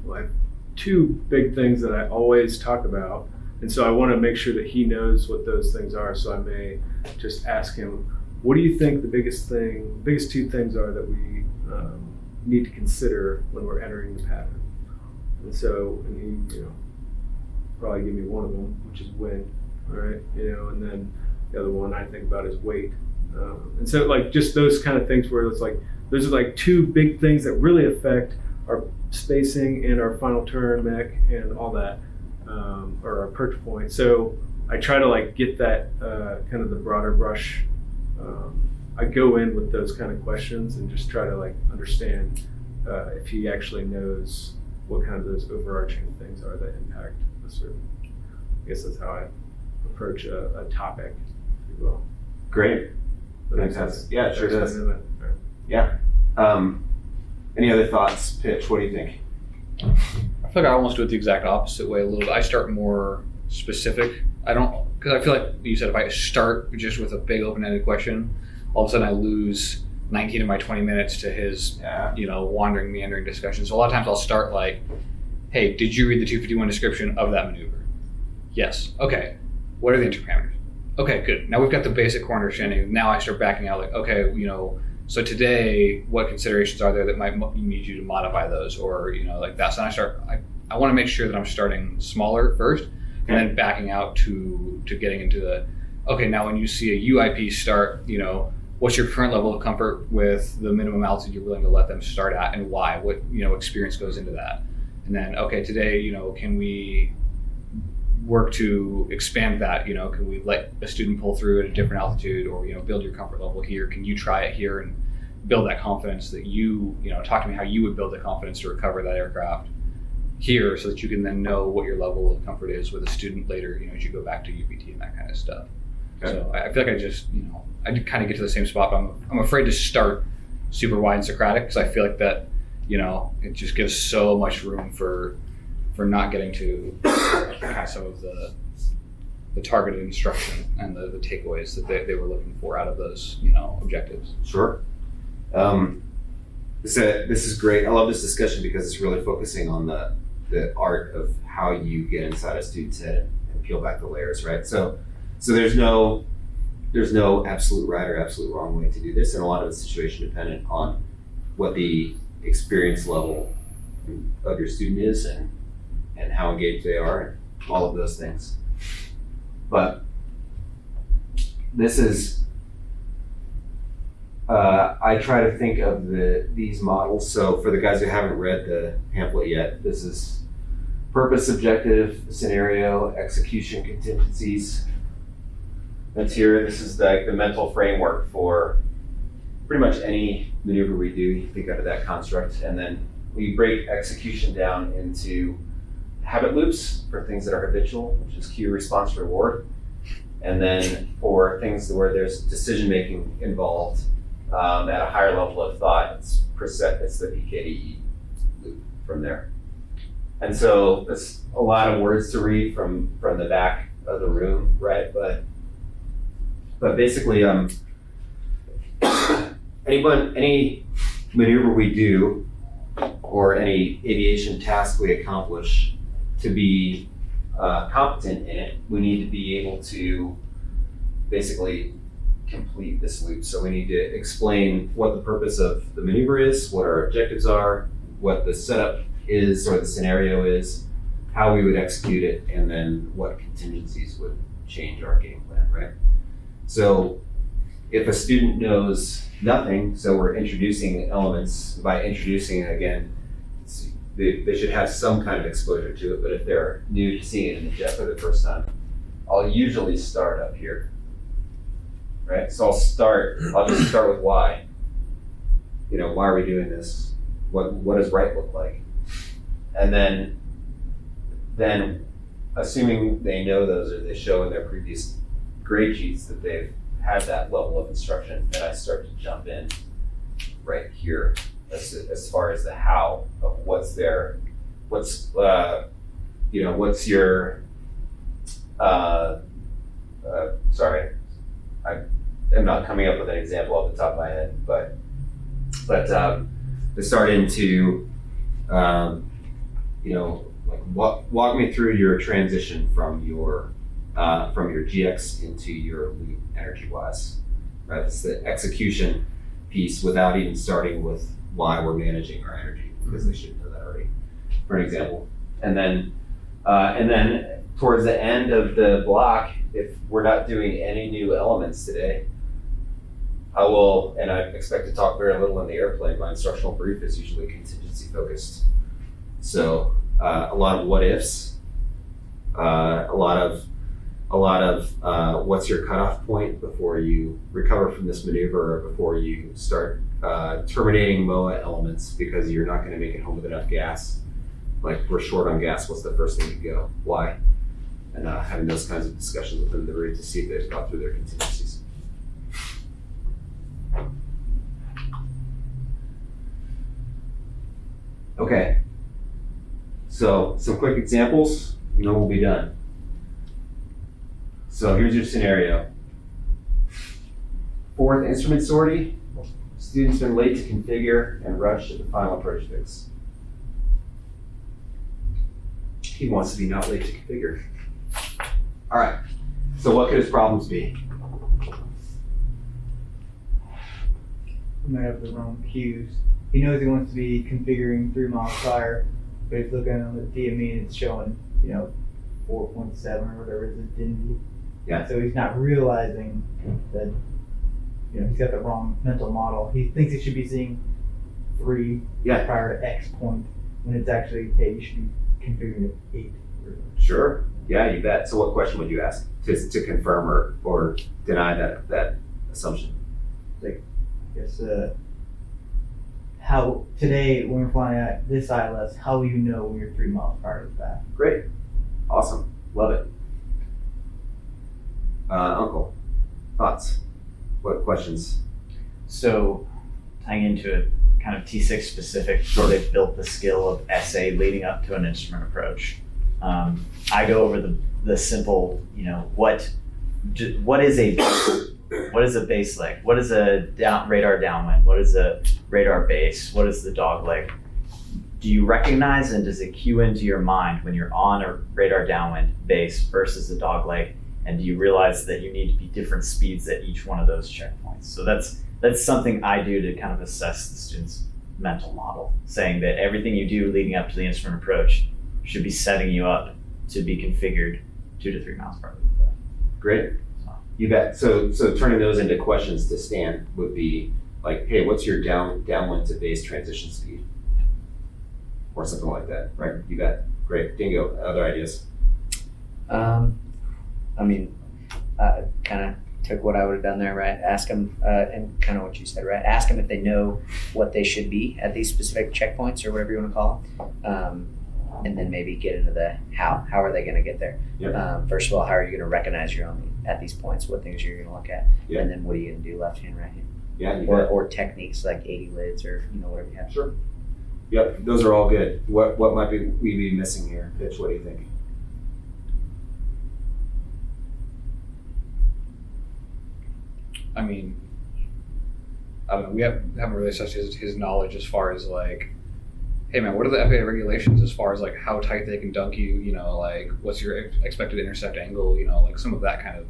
Well, I have 2 big things that I always talk about. And so I want to make sure that he knows what those things are. So I may just ask him, what do you think the biggest 2 things are that we need to consider when we're entering the pattern? And so, and he, probably give me one of them, which is wind, right? And then the other one I think about is weight. And so like just those kind of things where it's like, those are like 2 big things that really affect our spacing and our final turn mech and all that, or our perch point. So I try to like get that kind of the broader brush. I go in with those kind of questions and just try to like understand if he actually knows what kind of those overarching things are that impact a certain. I guess that's how I approach a topic, if you will. Great. That Makes sense. Yeah, it sure does. Yeah. Any other thoughts, Pitch? What do you think? I feel like I almost do it the exact opposite way a little bit. I start more specific. Because I feel like you said if I start just with a big open-ended question, all of a sudden I lose 19 of my 20 minutes to his, wandering, meandering discussion. So a lot of times I'll start like, hey, did you read the 251 description of that maneuver? Yes. Okay. What are the interparameters? Okay, good. Now we've got the basic core understanding. Now I start backing out like, okay, so today, what considerations are there that might need you to modify those or, like that. So I want to make sure that I'm starting smaller first and then backing out to getting into the, okay, now when you see a UIP start, what's your current level of comfort with the minimum altitude you're willing to let them start at and why? What, experience goes into that? And then, okay, today, can we work to expand that? Can we let a student pull through at a different altitude or, build your comfort level here? Can you try it here and build that confidence that talk to me how you would build the confidence to recover that aircraft here so that you can then know what your level of comfort is with a student later, as you go back to UPT and that kind of stuff. Okay. So I feel like I just, I kind of get to the same spot, but I'm afraid to start super wide and Socratic because I feel like that, it just gives so much room for not getting to some of the targeted instruction and the takeaways that they were looking for out of those, objectives. Sure. This is great. I love this discussion because it's really focusing on the art of how you get inside a student's head and peel back the layers, right? So there's no absolute right or absolute wrong way to do this, and a lot of it's situation dependent on what the experience level of your student is and how engaged they are and all of those things. But this is, I try to think of these models. So for the guys who haven't read the pamphlet yet, this is purpose, objective, scenario, execution, contingencies. That's here. This is the mental framework for pretty much any maneuver we do. You think of that construct, and then we break execution down into habit loops for things that are habitual, which is cue, response, reward. And then for things where there's decision making involved at a higher level of thought, it's the PKDE loop from there. And so it's a lot of words to read from the back of the room, right? But basically, any maneuver we do or any aviation task we accomplish, to be competent in it, we need to be able to basically complete this loop. So we need to explain what the purpose of the maneuver is, what our objectives are, what the setup is or the scenario is, how we would execute it, and then what contingencies would change our game plan, right? So if a student knows nothing, so we're introducing elements, by introducing it again, they should have some kind of exposure to it, but if they're new to seeing it in the jet for the first time, I'll usually start up here, right? So I'll just start with why. You know, why are we doing this? What does right look like? And then assuming they know those or they show in their previous grade sheets that they've had that level of instruction, then I start to jump in right here as far as the how of what's your sorry, I am not coming up with an example off the top of my head, but to start into walk me through your transition from your GX into your lead energy wise, right? It's the execution piece without even starting with why we're managing our energy, because they should know that already, for an example. And then towards the end of the block, if we're not doing any new elements today, I will, and I expect to talk very little in the airplane. My instructional brief is usually contingency focused. So a lot of what ifs, a lot of what's your cutoff point before you recover from this maneuver, or before you start terminating MOA elements because you're not going to make it home with enough gas. Like, we're short on gas, what's the first thing to go? Why? And having those kinds of discussions with them the route to see if they've got through their contingencies. Okay, so some quick examples, and then we'll be done. So here's your scenario. 4th instrument sortie, student's been late to configure and rush at the final approach fix. He wants to be not late to configure. All right, so what could his problems be? He might have the wrong cues. He knows he wants to be configuring 3 miles prior, but he's looking on the DME and it's showing, 4.7 or whatever it is, it didn't be. Yeah. So he's not realizing that, he's got the wrong mental model. He thinks he should be seeing 3 prior to X point, when it's actually, hey, you should be configuring at 8. Sure. Yeah, you bet. So what question would you ask to confirm or deny that assumption? I guess, how today when we're flying at this ILS, how will you know when you're 3 miles prior to that? Great. Awesome. Love it. Uncle, thoughts? What questions? So, tying into it, kind of T6 specific, so they've built the skill of essay leading up to an instrument approach. I go over the simple, what is a base leg? What is a radar downwind? What is a radar base? What is the dog leg? Do you recognize, and does it cue into your mind when you're on a radar downwind base versus a dog leg? And do you realize that you need to be different speeds at each one of those checkpoints? So that's something I do to kind of assess the student's mental model, saying that everything you do leading up to the instrument approach should be setting you up to be configured 2 to 3 miles per hour. Great. You bet. So turning those into questions to Stan would be like, hey, what's your downwind to base transition speed? Or something like that, right? You bet. Great. Dingo, other ideas? I kind of took what I would have done there, right? Ask them, and kind of what you said, right? Ask them if they know what they should be at these specific checkpoints or whatever you want to call them. And then maybe get into the how. How are they going to get there? Yep. First of all, how are you going to recognize your own at these points? What things you're going to look at? Yep. And then what are you going to do left hand, right hand? Yeah, you bet. Or techniques like 80 lids or whatever you have. Sure. Yep, those are all good. What might we be missing here? Pitch, what do you think? I mean, I don't know. We haven't really assessed his knowledge as far as like, hey man, what are the FAA regulations as far as like how tight they can dunk you? Like what's your expected intercept angle? Like some of that kind of,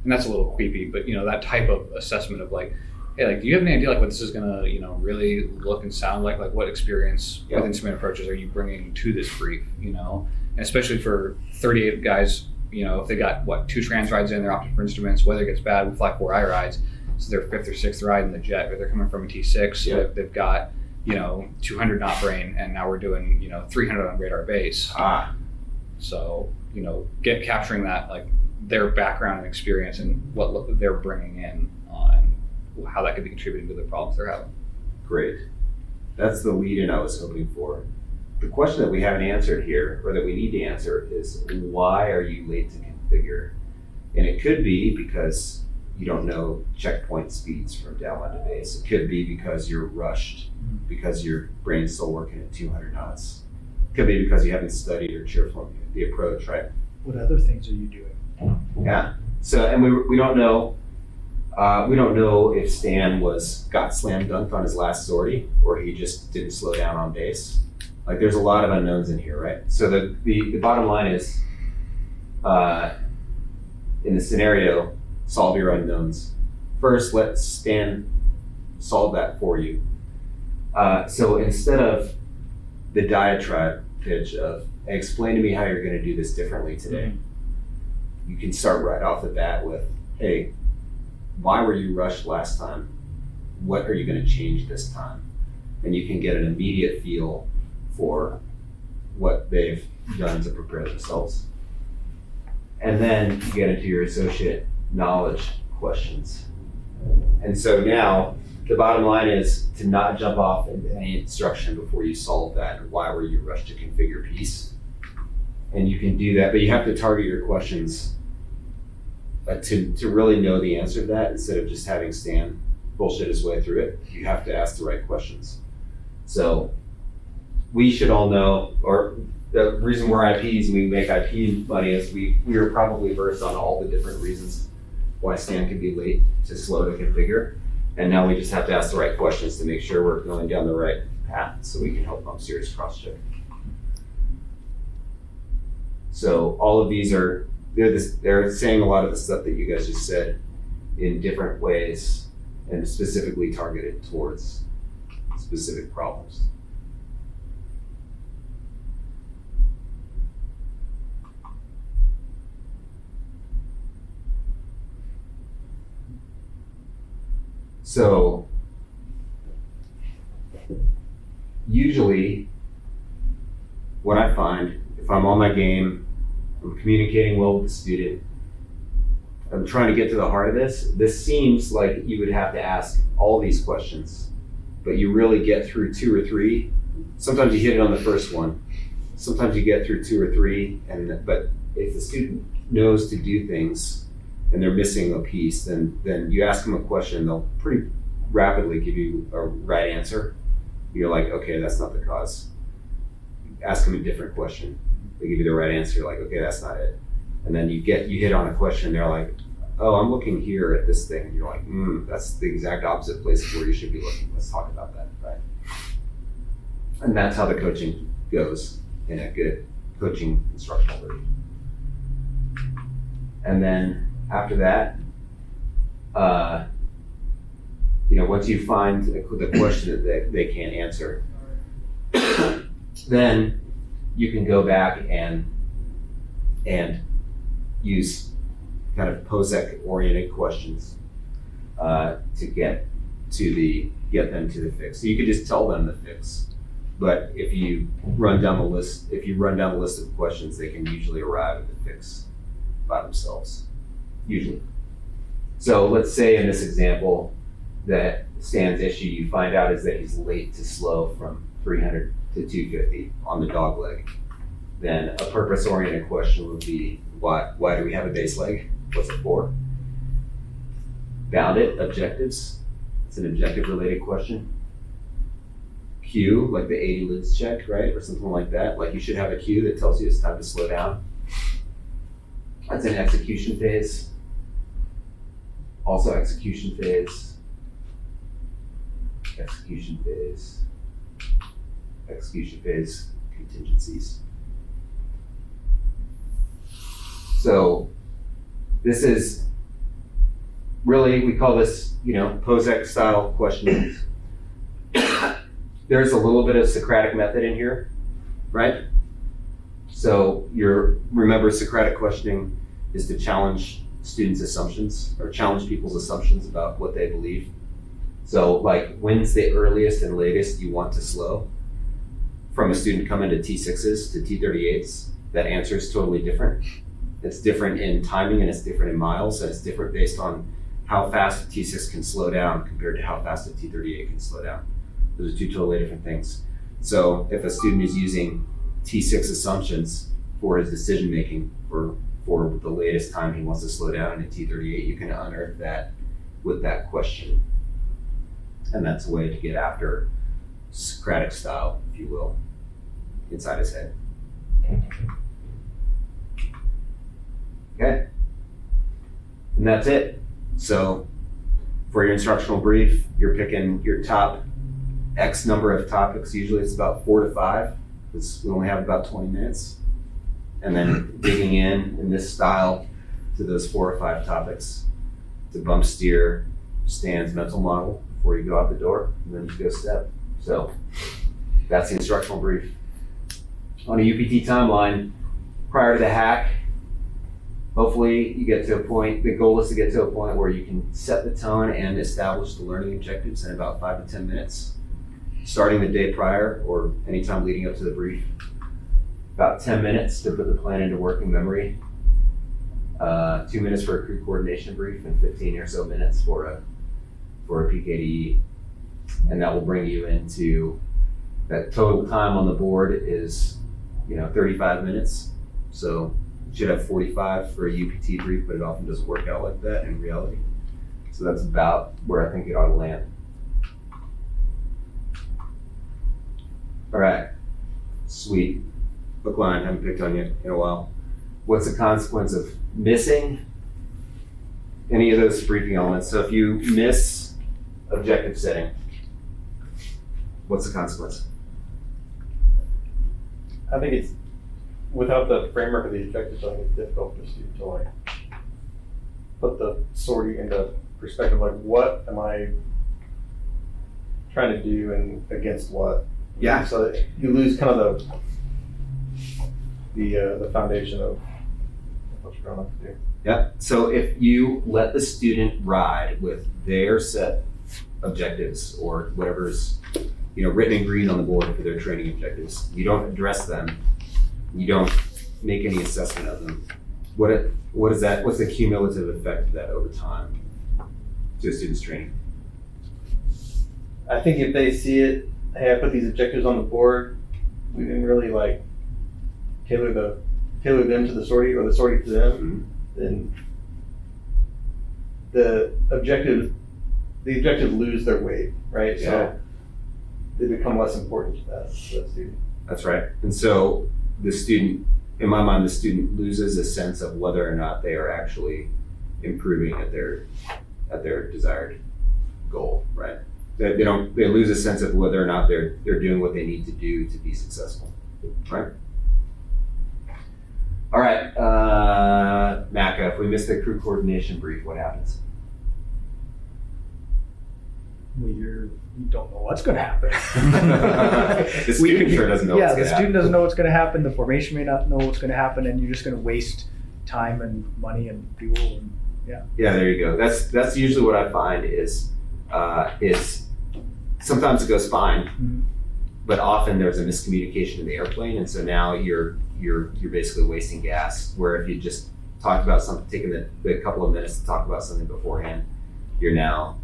and that's a little creepy, but that type of assessment of like, hey, like do you have any idea like what this is gonna really look and sound like? Like what experience with instrument approaches are you bringing to this brief? And especially for 38 guys. If they got 2 trans rides in, they're opting for instruments. Weather gets bad, we fly 4 I rides. So their 5th or 6th ride in the jet, or they're coming from a T6. So they've got 200 knot brain, and now we're doing 300 on radar base. So capturing that like their background and experience and what they're bringing in on how that could be contributing to the problems they're having. Great. That's the lead in I was hoping for. The question that we haven't answered here, or that we need to answer, is why are you late to configure? And it could be because you don't know checkpoint speeds from download to base. It could be because you're rushed, because your brain's still working at 200 knots. It could be because you haven't studied or cheerful the approach, right? What other things are you doing? Yeah. So, and we don't know. We don't know if Stan got slam dunked on his last sortie, or he just didn't slow down on base. Like, there's a lot of unknowns in here, right? So the bottom line is, in the scenario, solve your unknowns. First, let Stan solve that for you. So instead of the diatribe pitch of, explain to me how you're going to do this differently today, you can start right off the bat with, hey, why were you rushed last time? What are you going to change this time? And you can get an immediate feel for what they've done to prepare themselves. And then you get into your associate knowledge questions. And so now the bottom line is to not jump off into any instruction before you solve that. Why were you rushed to configure piece? And you can do that, but you have to target your questions to really know the answer to that, instead of just having Stan bullshit his way through it. You have to ask the right questions. So we should all know, or the reason we're IPs and we make IP money is we are probably versed on all the different reasons why Stan can be late to slow to configure. And now we just have to ask the right questions to make sure we're going down the right path so we can help them serious cross-check. So all of these they're saying a lot of the stuff that you guys just said in different ways and specifically targeted towards specific problems. So usually what I find, if I'm on my game, I'm communicating well with the student, I'm trying to get to the heart of this seems like you would have to ask all these questions, but you really get through 2 or 3. Sometimes you hit it on the first one. Sometimes you get through 2 or 3, but if the student knows to do things and they're missing a piece, then you ask them a question, they'll pretty rapidly give you a right answer. You're like, okay, that's not the cause. Ask them a different question. They give you the right answer. You're like, okay, that's not it. And then you hit on a question, they're like, oh, I'm looking here at this thing. And you're like, that's the exact opposite place of where you should be looking. Let's talk about that, right? And that's how the coaching goes in a good coaching instructional brief. And then after that, once you find the question that they can't answer, then you can go back and use kind of POSEC-oriented questions to get them to the fix. So you could just tell them the fix, but if you run down the list of questions, they can usually arrive at the fix by themselves, usually. So let's say in this example that Stan's issue you find out is that he's late to slow from 300 to 250 on the dog leg. Then a purpose-oriented question would be, why do we have a base leg? What's it for? Bound it, objectives. It's an objective-related question. Cue, like the 80 lids check, right? Or something like that. Like you should have a cue that tells you it's time to slow down. That's an execution phase. Also execution phase. Execution phase. Execution phase contingencies. So this is really, we call this, POSEC style questions. There's a little bit of Socratic method in here, right? So remember Socratic questioning is to challenge students' assumptions or challenge people's assumptions about what they believe. So like, when's the earliest and latest you want to slow? From a student coming to T6s to T38s, that answer is totally different It's different in timing and it's different in miles, and it's different based on how fast a T6 can slow down compared to how fast a T38 can slow down. Those are two totally different things. So if a student is using T6 assumptions for his decision making for the latest time he wants to slow down in a T38, you can unearth that with that question. And that's a way to get after Socratic style, if you will, inside his head. Okay. And that's it. So for your instructional brief, you're picking your top X number of topics. Usually it's about 4 to 5, because we only have about 20 minutes. And then digging in this style to those 4 or 5 topics to bump steer Stan's mental model before you go out the door, and then you go step. So that's the instructional brief. On a UPT timeline, prior to the hack, hopefully you get to a point, the goal is to get to a point where you can set the tone and establish the learning objectives in about 5 to 10 minutes, starting the day prior or anytime leading up to the brief. About 10 minutes to put the plan into working memory, 2 minutes for a crew coordination brief, and 15 or so minutes for a PKDE. And that will bring you into that total time on the board is 35 minutes. So you should have 45 for a UPT brief, but it often doesn't work out like that in reality. So that's about where I think it ought to land. All right, sweet. Book line, haven't picked on you in a while. What's the consequence of missing any of those briefing elements? So if you miss objective setting, what's the consequence? I think it's, without the framework of the objectives, I think it's difficult for students to like put the sorting into perspective. Like, what am I trying to do and against what? Yeah. So you lose kind of the foundation of what you're going to do. Yep. So if you let the student ride with their set objectives or whatever's written in green on the board for their training objectives, you don't address them, you don't make any assessment of them, what is that? What's the cumulative effect of that over time to a student's training? I think if they see it, hey, I put these objectives on the board, we didn't really like tailor them to the sortie or the sortie to them, then the objectives lose their weight, right? Yeah. So they become less important to that student. That's right. And so the student, in my mind, the student loses a sense of whether or not they are actually improving at their desired goal, right? They lose a sense of whether or not they're doing what they need to do to be successful, right? All right, Macca, if we miss the crew coordination brief, what happens? You don't know what's going to happen. The student sure doesn't know what's going to happen. Yeah, the student doesn't know what's going to happen. The formation may not know what's going to happen, and you're just going to waste time and money and fuel. And yeah, there you go. That's usually what I find is sometimes it goes fine, but often there's a miscommunication in the airplane, and so now you're basically wasting gas. Where if you just talked about something, taking the couple of minutes to talk about something beforehand, you're now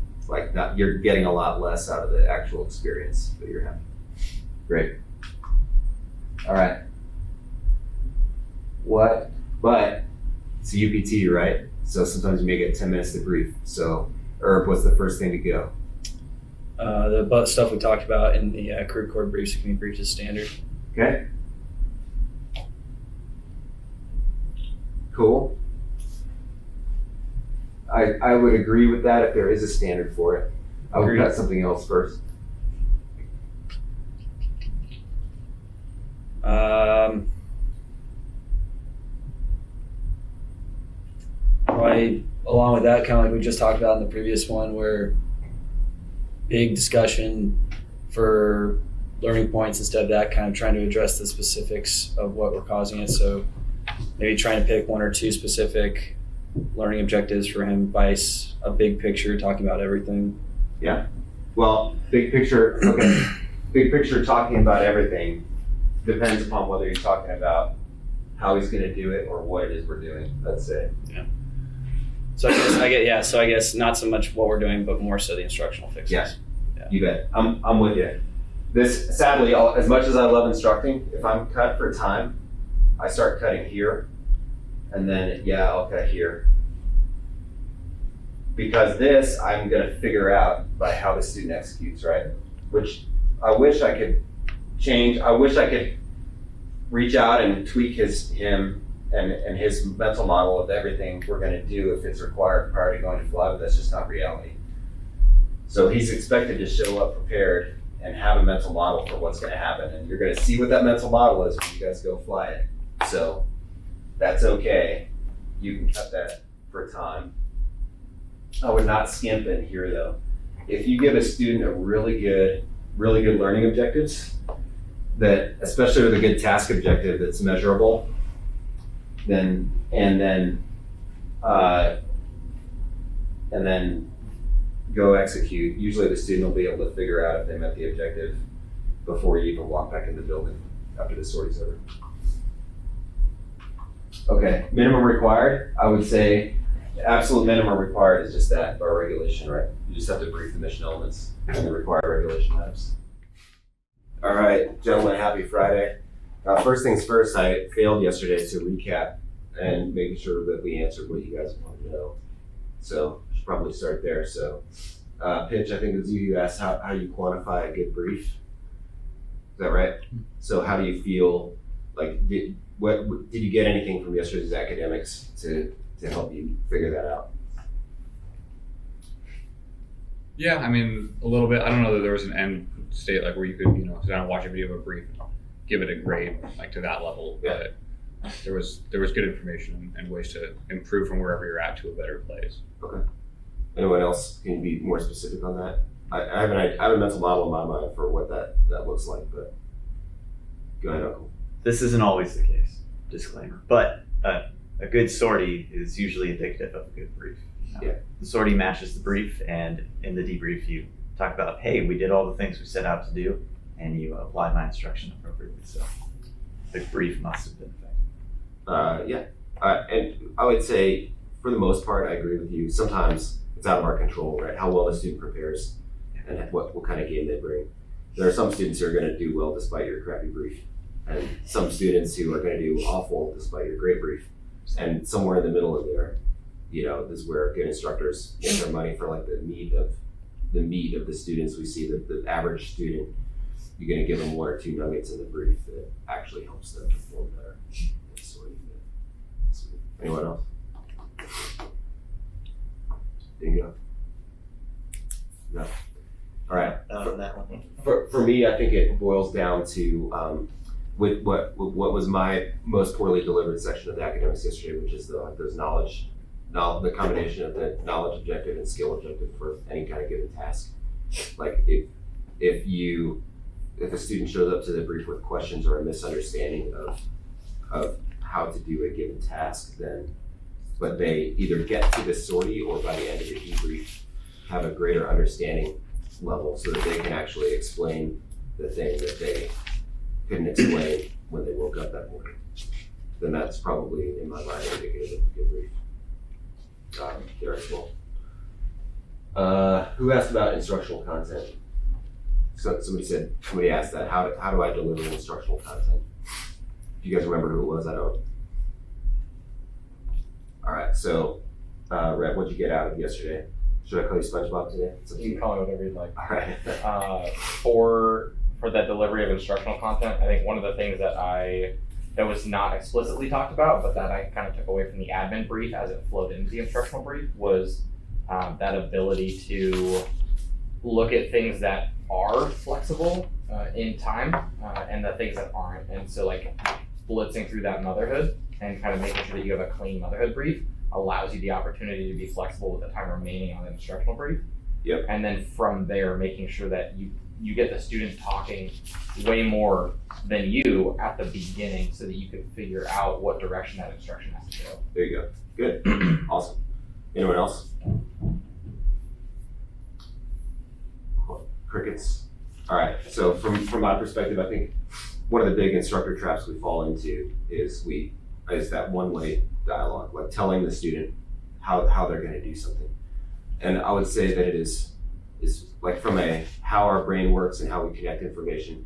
you're getting a lot less out of the actual experience that you're having. Great. All right. But it's a UPT, right? So sometimes you may get 10 minutes to brief. So, Herb, what's the first thing to go? The stuff we talked about in the crew cord briefs can be briefed as standard. Okay. Cool. I would agree with that if there is a standard for it. I would cut something else first. Probably along with that, kind of like we just talked about in the previous one, where big discussion for learning points instead of that, kind of trying to address the specifics of what we're causing it. So maybe trying to pick 1 or 2 specific learning objectives for him, vice a big picture, talking about everything. Yeah. Well, big picture, okay. Big picture talking about everything depends upon whether you're talking about how he's going to do it or what it is we're doing. Let's say. So I guess not so much what we're doing, but more so the instructional fixes. Yeah. You bet. I'm with you. This, sadly, as much as I love instructing, if I'm cut for time, I start cutting here, and then I'll cut here. Because this, I'm gonna figure out by how the student executes, right? Which I wish I could change. I wish I could reach out and tweak him and his mental model of everything we're gonna do if it's required prior to going to fly, but that's just not reality. So he's expected to show up prepared and have a mental model for what's gonna happen. And you're gonna see what that mental model is when you guys go fly it. So that's okay. You can cut that for time. I would not skimp in here though. If you give a student a really good learning objectives, that especially with a good task objective that's measurable, then go execute. Usually the student will be able to figure out if they met the objective before you even walk back in the building after the sortie's over. Okay, minimum required, I would say the absolute minimum required is just that by regulation, right? You just have to brief the mission elements and the required regulation items. All right, gentlemen, happy Friday. First things first, I failed yesterday to recap and making sure that we answered what you guys wanted to know. So should probably start there. So Pitch, I think it was you asked how you quantify a good brief. Is that right? So how do you feel, like, did you get anything from yesterday's academics to help you figure that out? Yeah, I mean, a little bit. I don't know that there was an end state like where you could, sit down and watch a video of a brief, give it a grade like to that level. Yeah. But there was good information and ways to improve from wherever you're at to a better place. Okay. Anyone else? Can you be more specific on that? I have a mental model in my mind for what that looks like, but go ahead, Uncle. This isn't always the case, disclaimer, but a good sortie is usually indicative of a good brief. Yeah. The sortie matches the brief, and in the debrief you talk about, hey, we did all the things we set out to do, and you applied my instruction appropriately, so the brief must have been effective. And I would say, for the most part, I agree with you. Sometimes it's out of our control, right? How well the student prepares and what kind of game they bring. There are some students who are going to do well despite your crappy brief, and some students who are going to do awful despite your great brief. And somewhere in the middle of there, this is where good instructors get their money for, like, the meat of the students. We see that the average student, you're going to give them one or two nuggets in the brief that actually helps them perform better. Anyone else? Bingo. No. All right. That one. For me, I think it boils down to with what was my most poorly delivered section of the academics yesterday, which is those knowledge, the combination of the knowledge objective and skill objective for any kind of given task. Like if a student shows up to the brief with questions or a misunderstanding of how to do a given task, but they either get to the sortie or by the end of the debrief have a greater understanding level so that they can actually explain the thing that they couldn't explain when they woke up that morning, then that's probably, in my mind, indicative of a good brief. There as well. Who asked about instructional content? So somebody asked that. How do I deliver instructional content? If you guys remember who it was, I don't. All right, so Reb, what'd you get out of yesterday? Should I call you SpongeBob today? You can call me whatever you'd like. All right. For that delivery of instructional content, I think one of the things that was not explicitly talked about, but that I kind of took away from the admin brief as it flowed into the instructional brief, was that ability to look at things that are flexible in time and the things that aren't. And so, like, blitzing through that motherhood and kind of making sure that you have a clean motherhood brief allows you the opportunity to be flexible with the time remaining on the instructional brief. Yep. And then from there, making sure that you get the student talking way more than you at the beginning so that you can figure out what direction that instruction has to go. There you go. Good. Awesome. Anyone else? Cool. Crickets. All right. So from my perspective, I think one of the big instructor traps we fall into is we is that one-way dialogue, like telling the student how they're going to do something. And I would say that it is like from how our brain works and how we connect information.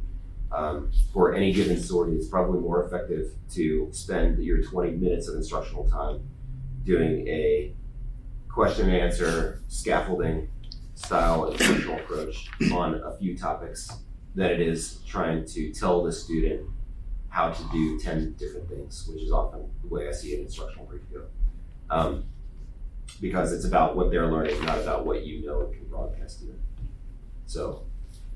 For any given sortie, it's probably more effective to spend your 20 minutes of instructional time doing a question and answer scaffolding style instructional approach on a few topics than it is trying to tell the student how to do 10 different things, which is often the way I see an instructional brief go. Because it's about what they're learning, not about what you know and can broadcast to them. So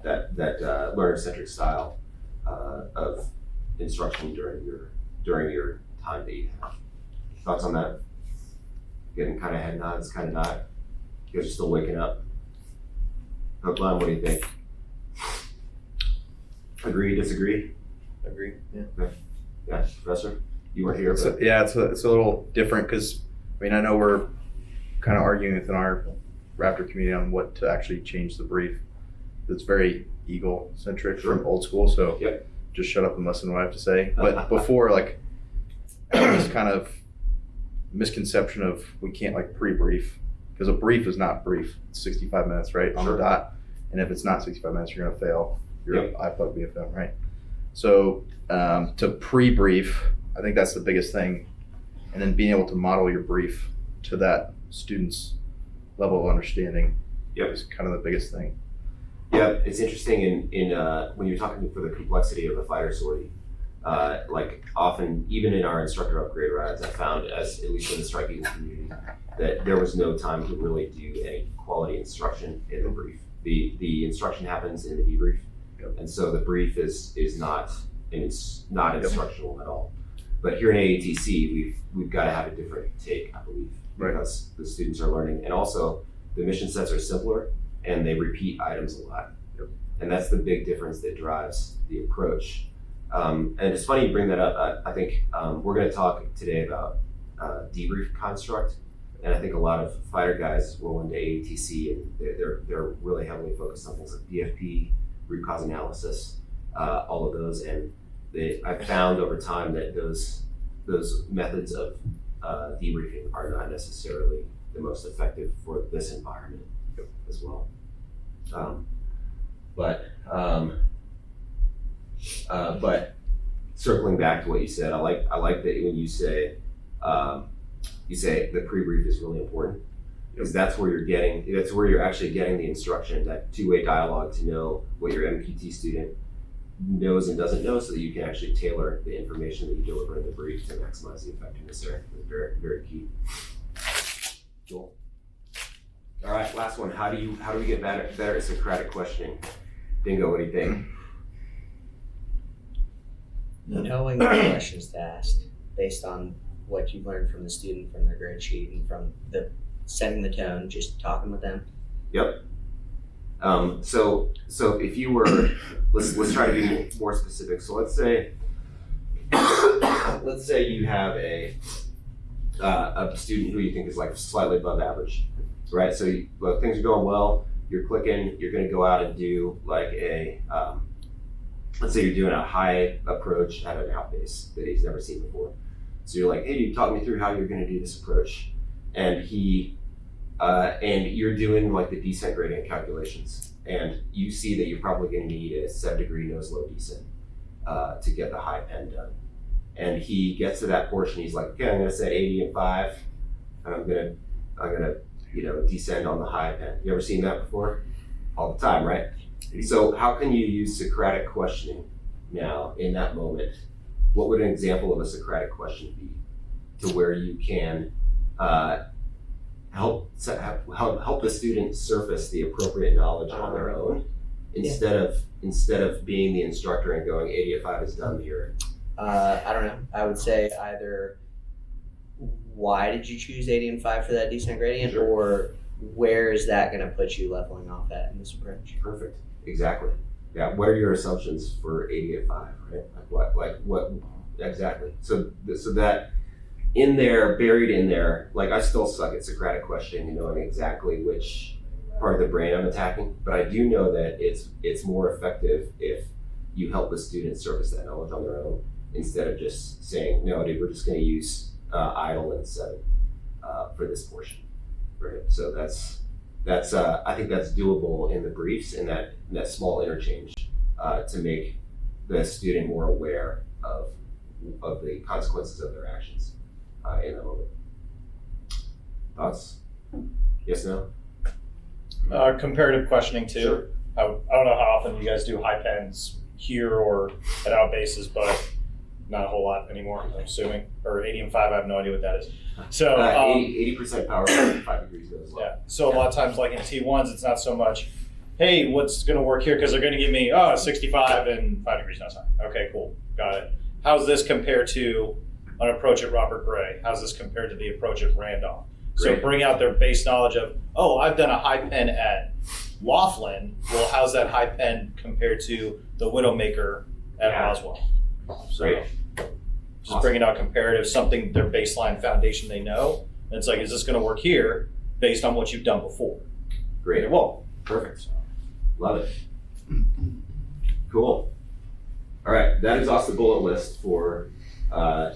that learner-centric style of instruction during your time that you have. Thoughts on that? Getting kind of head nods, kind of not. You guys are still waking up. Hookline, what do you think? Agree, disagree? Agree. Yeah. Yeah, Professor? You weren't here, It's but it's a little different because I know we're kind of arguing within our Raptor community on what to actually change the brief. It's very ego-centric from old school, so Yep. just shut up and listen to what I have to say. But before, like, this kind of misconception of we can't like pre-brief, because a brief is not brief. It's 65 minutes, right, on the dot. And if it's not 65 minutes, you're gonna fail your iPlug BFM, right? So to pre-brief, I think that's the biggest thing. And then being able to model your brief to that student's level of understanding is kind of the biggest thing. yeah, it's interesting in when you're talking for the complexity of a fighter sortie, like often, even in our instructor upgrade rides, I found, as at least in the Strike Eagle community, that there was no time to really do any quality instruction in the brief. The instruction happens in the debrief, and so the brief is not, and it's not instructional at all. But here in AETC, we've got to have a different take, I believe, because the students are learning, and also the mission sets are simpler and they repeat items a lot, and that's the big difference that drives the approach. And it's funny you bring that up. I think we're going to talk today about debrief construct, and I think a lot of fighter guys roll into AETC, and they're really heavily focused on things like DFP, root cause analysis, all of those. And I've found over time that those methods of debriefing are not necessarily the most effective for this environment as well. But circling back to what you said, I like that when you say the pre-brief is really important, because that's where you're actually getting the instruction, that two-way dialogue to know what your MPT student knows and doesn't know, so that you can actually tailor the information that you deliver in the brief to maximize the effectiveness there. It's very, very key. Cool. All right, last one. How do we get better at Socratic questioning? Dingo, what do you think? Knowing the questions to ask based on what you've learned from the student, from their grade sheet, and from the setting the tone, just talking with them. Yep. So if you were, let's try to be more specific. So let's say you have a student who you think is like slightly above average, right? So things are going well. You're clicking. You're going to go out and do like let's say you're doing a high approach at an outbase that he's never seen before. So you're like, hey, you talk me through how you're going to do this approach, and you're doing like the descent gradient calculations, and you see that you're probably going to need a 7-degree nose low descent to get the high pen done. And he gets to that portion, he's like, okay, I'm going to set 80 and 5, and I'm gonna descend on the high pen. You ever seen that before? All the time, right? So how can you use Socratic questioning now in that moment? What would an example of a Socratic question be to where you can help the student surface the appropriate knowledge on their own instead of being the instructor and going 80 at 5 is done here? I don't know. I would say either why did you choose 80 and 5 for that descent gradient, or where is that going to put you leveling off at in this approach? Perfect. Exactly. Yeah. What are your assumptions for 80 at 5? Right. What exactly? So that in there, buried in there, like I still suck at Socratic questioning and knowing exactly which part of the brain I'm attacking, but I do know that it's more effective if you help the student surface that knowledge on their own instead of just saying, no, dude, we're just going to use idle and 7 for this portion, right? So that's I think that's doable in the briefs in that small interchange to make the student more aware of the consequences of their actions in that moment. Thoughts? Yes, no? Comparative questioning too. Sure. I don't know how often you guys do high pens here or at out bases, but not a whole lot anymore, I'm assuming. Or 80 and 5, I have no idea what that is. So 80% power, 5 degrees goes low. yeah. So a lot of times, like in T1s, it's not so much, hey, what's going to work here? Because they're going to give me 65 and 5 degrees outside. Okay, cool, got it. How's this compared to an approach at Robert Gray? How's this compared to the approach at Randolph? Great. So bring out their base knowledge of, I've done a high pen at Laughlin. Well, how's that high pen compared to the Widowmaker at Oswell? So Great. just Awesome. bringing out comparative, something their baseline foundation they know. And it's like, is this going to work here based on what you've done before? Great. It won't. Perfect. Love it. Cool. All right, that exhausts the bullet list for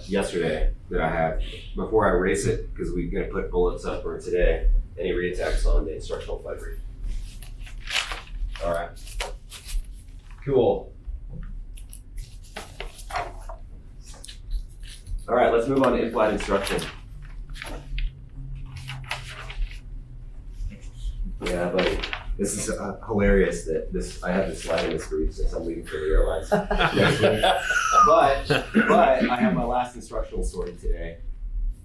yesterday that I have. Before I erase it, because we're going to put bullets up for today, any reattacks on the instructional flight brief. All right. Cool. All right, let's move on to in-flight instruction. Yeah, buddy. This is hilarious that I have this slide in this brief since I'm leaving for the airlines next week. But I have my last instructional story today,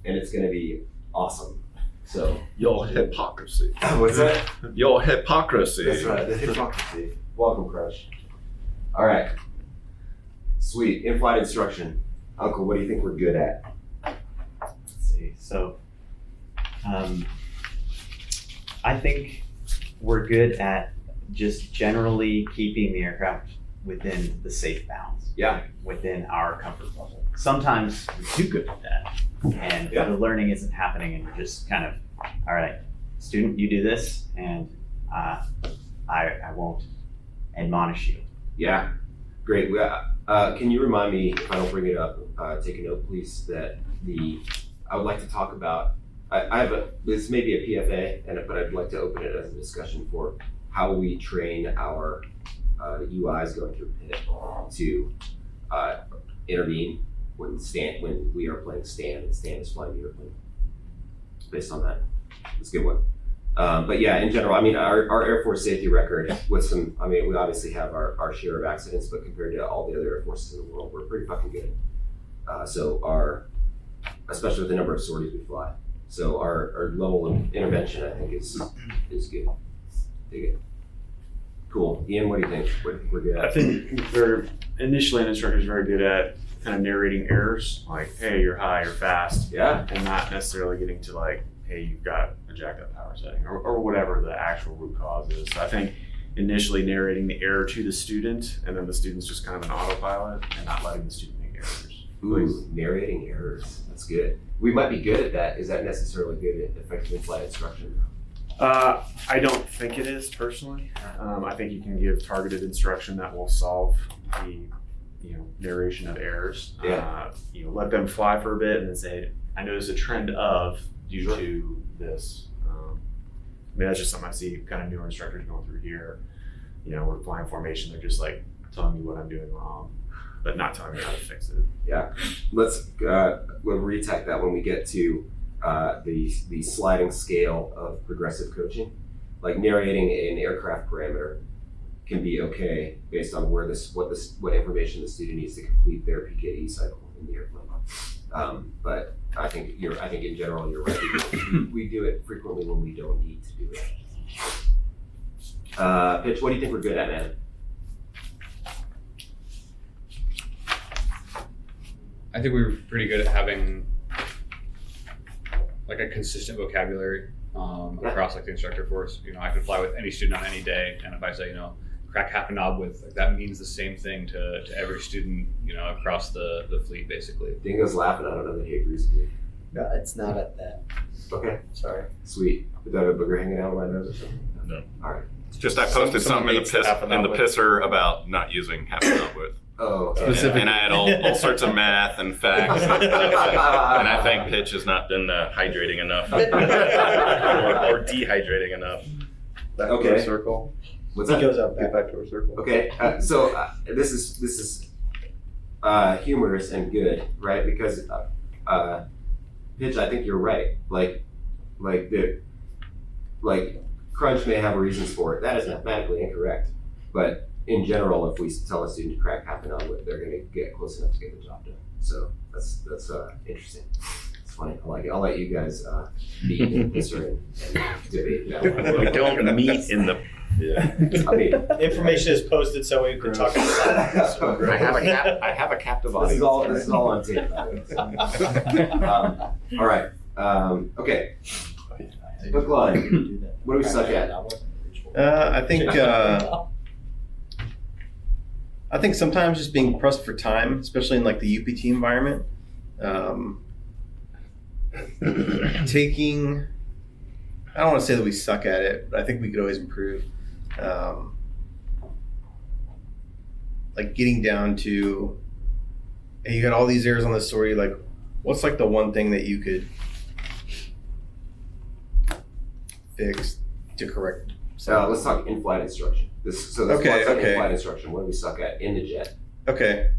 and it's going to be awesome. So Your hypocrisy. what's that? Your hypocrisy. That's right, the hypocrisy. Welcome, Crush. All right. Sweet. In-flight instruction. Uncle, what do you think we're good at? Let's see. So, I think we're good at just generally keeping the aircraft within the safe bounds. Yeah. Within our comfort level. Sometimes we're too good at that, and Yeah. the learning isn't happening, and you're just kind of, all right, student, you do this, and I won't admonish you. Yeah. Great. Can you remind me, if I don't bring it up, take a note, please, that I would like to talk about, this may be a PFA, but I'd like to open it as a discussion for how we train our UIs going through PIT to intervene when we are playing stand and stand is flying the airplane. Based on that, it's a good one. But yeah, in general, I mean, our Air Force safety record with some, I mean, we obviously have our share of accidents, but compared to all the other Air Forces in the world, we're pretty fucking good. Especially with the number of sorties we fly. So our level of intervention, I think, is good. Dig it. Cool. Ian, what do you think? What do you think we're good at? I think initially an instructor is very good at kind of narrating errors, like, hey, you're high, you're fast. Yeah. And not necessarily getting to like, hey, you've got a jacked up power setting or whatever the actual root cause is. So I think initially narrating the error to the student, and then the student's just kind of an autopilot and not letting the student make errors. Ooh, narrating errors. That's good. We might be good at that. Is that necessarily good at effective in-flight instruction? I don't think it is personally. I think you can give targeted instruction that will solve the narration of errors. Yeah. Let them fly for a bit and then say, I noticed a trend of due to this. I mean, that's just something I see kind of newer instructors going through here. We're flying formation. They're just like telling me what I'm doing wrong, but not telling me how to fix it. Yeah. We'll retech that when we get to the sliding scale of progressive coaching. Like narrating an aircraft parameter can be okay based on what information the student needs to complete their PKDE cycle in the airplane. But I think in general you're right. We do it frequently when we don't need to do it. Pitch, what do you think we're good at, man? I think we were pretty good at having like a consistent vocabulary across like the instructor force. I could fly with any student on any day, and if I say, crack half a knob with, like, that means the same thing to every student, across the fleet basically. Dingo's laughing. I don't know that he agrees with me. No, it's not at that. Okay. Sorry. Sweet. Did I have a booger hanging out of my nose or something? No. All right. Just I posted something in the pisser about not using half a knob width. Oh, Specific- And I had all sorts of math and facts and stuff. And I think pitch has not been hydrating enough or dehydrating enough. Back to Okay. our circle. What's He that? goes up Get back. back to our circle. Okay, so this is humorous and good, right? Because Pitch, I think you're right. Like Crunch may have reasons for it. That is mathematically incorrect. But in general, if we tell a student to crack half an hour, they're going to get close enough to get the job done. So that's interesting. It's funny. I like it. I'll let you guys meet and answer and debate that one. We don't meet in the. Yeah. I mean, Information is posted so we can talk about it. So, I have a captive this audience. is all on tape. By the way. All right. Okay. Hook line. What do we suck at? I think sometimes just being pressed for time, especially in like the UPT environment, taking, I don't want to say that we suck at it, but I think we could always improve. Like getting down to, hey, you got all these errors on the story, like what's like the one thing that you could fix to correct? Let's talk in-flight instruction. Okay. In-flight instruction. What do we suck at in the jet? Okay.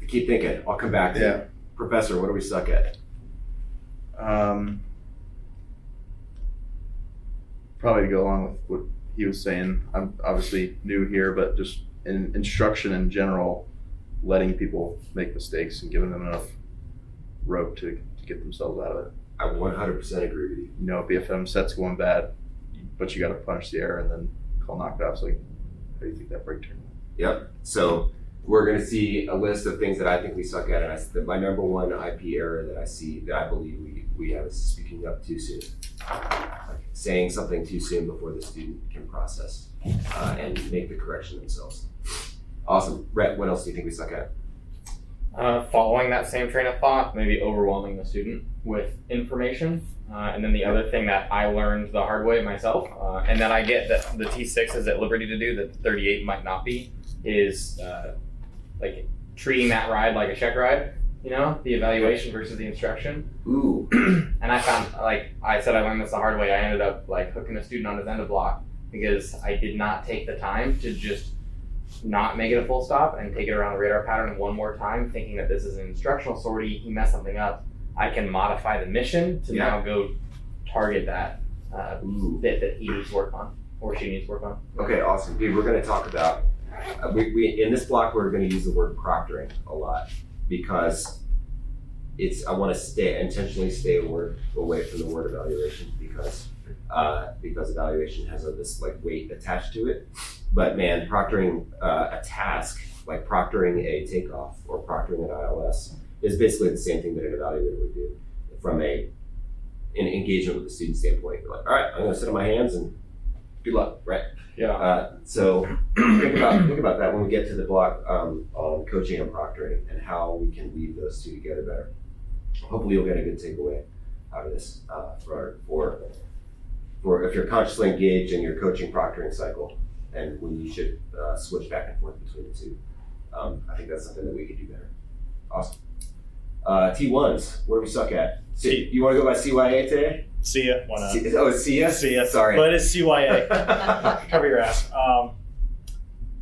Keep thinking. I'll come back to Yeah. you. Professor, what do we suck at? Probably to go along with what he was saying. I'm obviously new here, but just in instruction in general, letting people make mistakes and giving them enough rope to get themselves out of it. I 100% agree with you. You know, BFM set's going bad, but you got to punish the error and then call knockoffs. Like, how do you think that break turn? Yep. So we're going to see a list of things that I think we suck at, and my number one IP error that I see that I believe we have is speaking up too soon, like saying something too soon before the student can process and make the correction themselves. Awesome, Rhett. What else do you think we suck at? Following that same train of thought, maybe overwhelming the student with information. And then the other thing that I learned the hard way myself, and that I get that the T6 is at liberty to do, that the 38 might not be, is like treating that ride like a check ride, you know, the evaluation versus the instruction. Ooh. And I found, like I said, I learned this the hard way. I ended up like hooking a student on his end of block because I did not take the time to just not make it a full stop and take it around the radar pattern one more time, thinking that this is an instructional sortie. He messed something up. I can modify the mission to now go target that bit that he needs to work on or she needs to work on. Okay, awesome, dude. We're going to talk about we in this block we're going to use the word proctoring a lot because I want to intentionally stay away from the word evaluation because evaluation has this like weight attached to it. But man, proctoring a task, like proctoring a takeoff or proctoring an ILS, is basically the same thing that an evaluator would do from an engagement with the student standpoint. You're like, all right, I'm going to sit on my hands and good luck, right? Yeah. So think about that when we get to the block on coaching and proctoring and how we can weave those two together better. Hopefully, you'll get a good takeaway out of this for if you're consciously engaged in your coaching proctoring cycle and when you should switch back and forth between the two. I think that's something that we could do better. Awesome. T1s, where do we suck at? You want to go by CYA today? See ya. Why not? It's CYA? See ya. Sorry. But it's CYA. Cover your ass.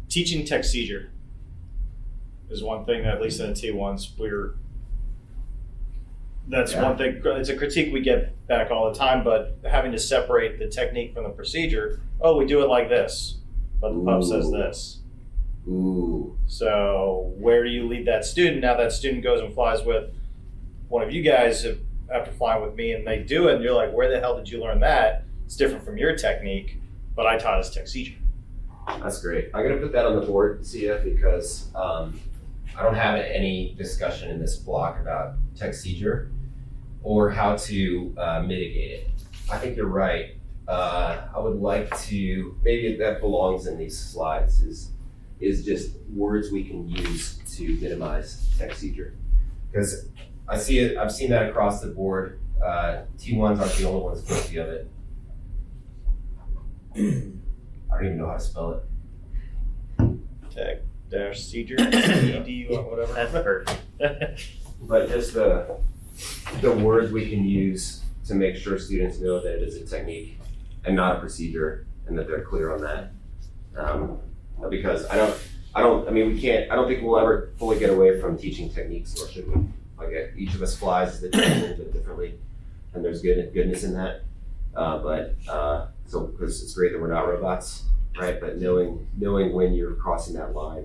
Teaching tech seizure is one thing that at least in the T1s that's one thing. It's a critique we get back all the time, but having to separate the technique from the procedure. Oh, we do it like this, but the pub says this. Ooh. So where do you lead that student? Now that student goes and flies with one of you guys after flying with me and they do it and you're like, where the hell did you learn that? It's different from your technique, but I taught us tech seizure. That's great. I'm going to put that on the board, CF, because I don't have any discussion in this block about tech seizure or how to mitigate it. I think you're right. I would like to, maybe that belongs in these slides, is just words we can use to minimize tech seizure. Because I see it, I've seen that across the board. T1s aren't the only ones guilty of it. I don't even know how to spell it. Tech dash seizure, CEDU, whatever. That's perfect. But just the words we can use to make sure students know that it is a technique and not a procedure, and that they're clear on that. Because I don't think we'll ever fully get away from teaching techniques, or should we? Like each of us flies the team a little bit differently, and there's goodness in that. So because it's great that we're not robots, right? But knowing when you're crossing that line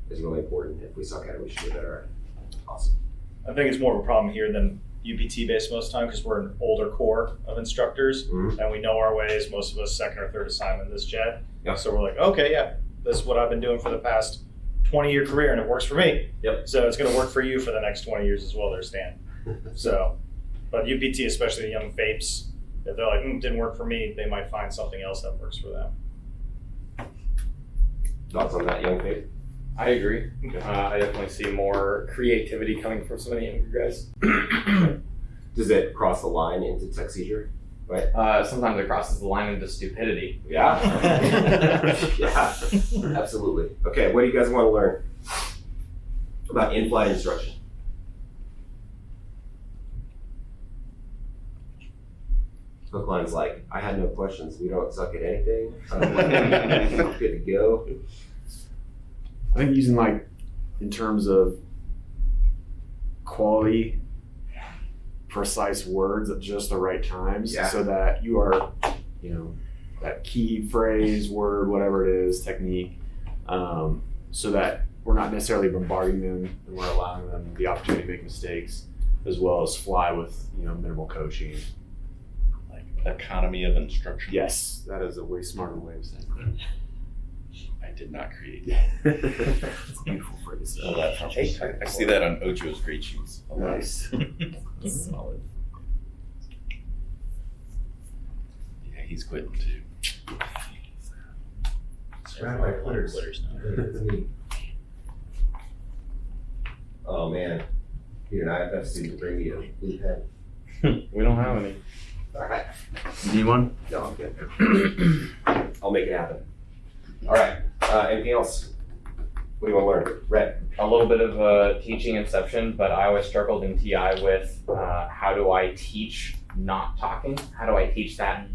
is really important. If we suck at it, we should do better at it. Awesome. I think it's more of a problem here than UPT based most of the time because we're an older core of instructors and we know our ways. Most of us second or third assignment this jet. Yeah. So we're like, okay, yeah, this is what I've been doing for the past 20-year career and it works for me. Yep. So it's going to work for you for the next 20 years as well, there, Stan. So, but UPT, especially the young FAPEs, if they're like, didn't work for me, they might find something else that works for them. Thoughts on that, young Faith? I agree. I definitely see more creativity coming from some of the younger guys. Does it cross the line into tech seizure? Right. Sometimes it crosses the line into stupidity. Yeah. Yeah. Absolutely. Okay. What do you guys want to learn about in-flight instruction? Hook line's like, I had no questions. We don't suck at anything. I'm good to go. I think using in terms of quality, precise words at just the right times, so that you are, that key phrase, word, whatever it is, technique, so that we're not necessarily bombarding them and we're allowing them the opportunity to make mistakes, as well as fly with minimal coaching. Like economy of instruction. Yes, that is a way smarter way of saying that. I did not create that. It's a beautiful phrase. Oh, I see that on Ocho's grade sheets. Nice. Solid. Yeah, he's quitting too. Surrounded by quitters. That's me. Oh man, need an IFF student to bring me a blue pen. We don't have any. All right. You need one? No, I'm good. I'll make it happen. All right. Anything else? What do you want to learn? Red. A little bit of teaching inception, but I always struggled in TI with how do I teach not talking? How do I teach that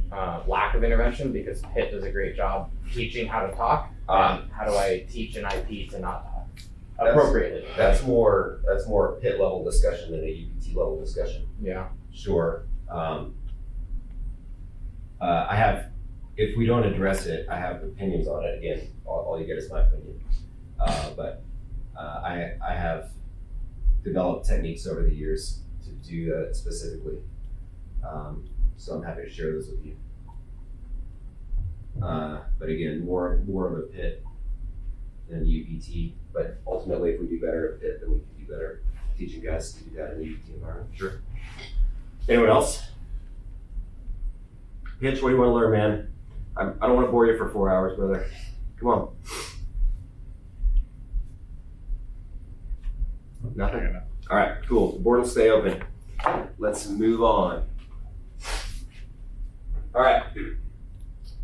lack of intervention? Because Pitt does a great job teaching how to talk. And how do I teach an IP to not talk appropriately? That's more Pitt level discussion than a UPT level discussion. Yeah. Sure. I have, if we don't address it, I have opinions on it. Again, all you get is my opinion. But I have developed techniques over the years to do that specifically. So I'm happy to share those with you. But again, more of a Pitt than UPT. But ultimately, if we do better at Pitt, then we can do better teaching guys to do that in the UPT environment. Sure. Anyone else? Pitch, what do you want to learn, man? I don't want to bore you for 4 hours, brother. Come on. Nothing? All right, cool. The board will stay open. Let's move on. All right. In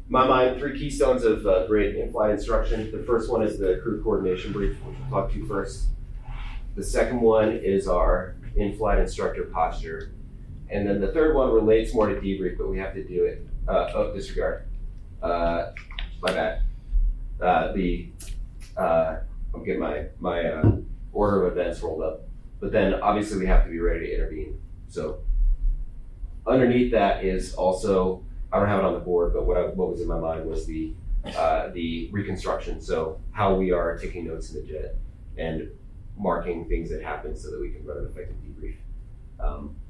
my mind, 3 keystones of great in-flight instruction. The first one is the crew coordination brief, which we'll talk to first. The second one is our in-flight instructor posture. And then the third one relates more to debrief, but we have to do it. Disregard. My bad. I'm getting my order of events rolled up. But then obviously we have to be ready to intervene. So underneath that is also, I don't have it on the board, but what was in my mind was the reconstruction. So how we are taking notes in the jet and marking things that happen so that we can run an effective debrief.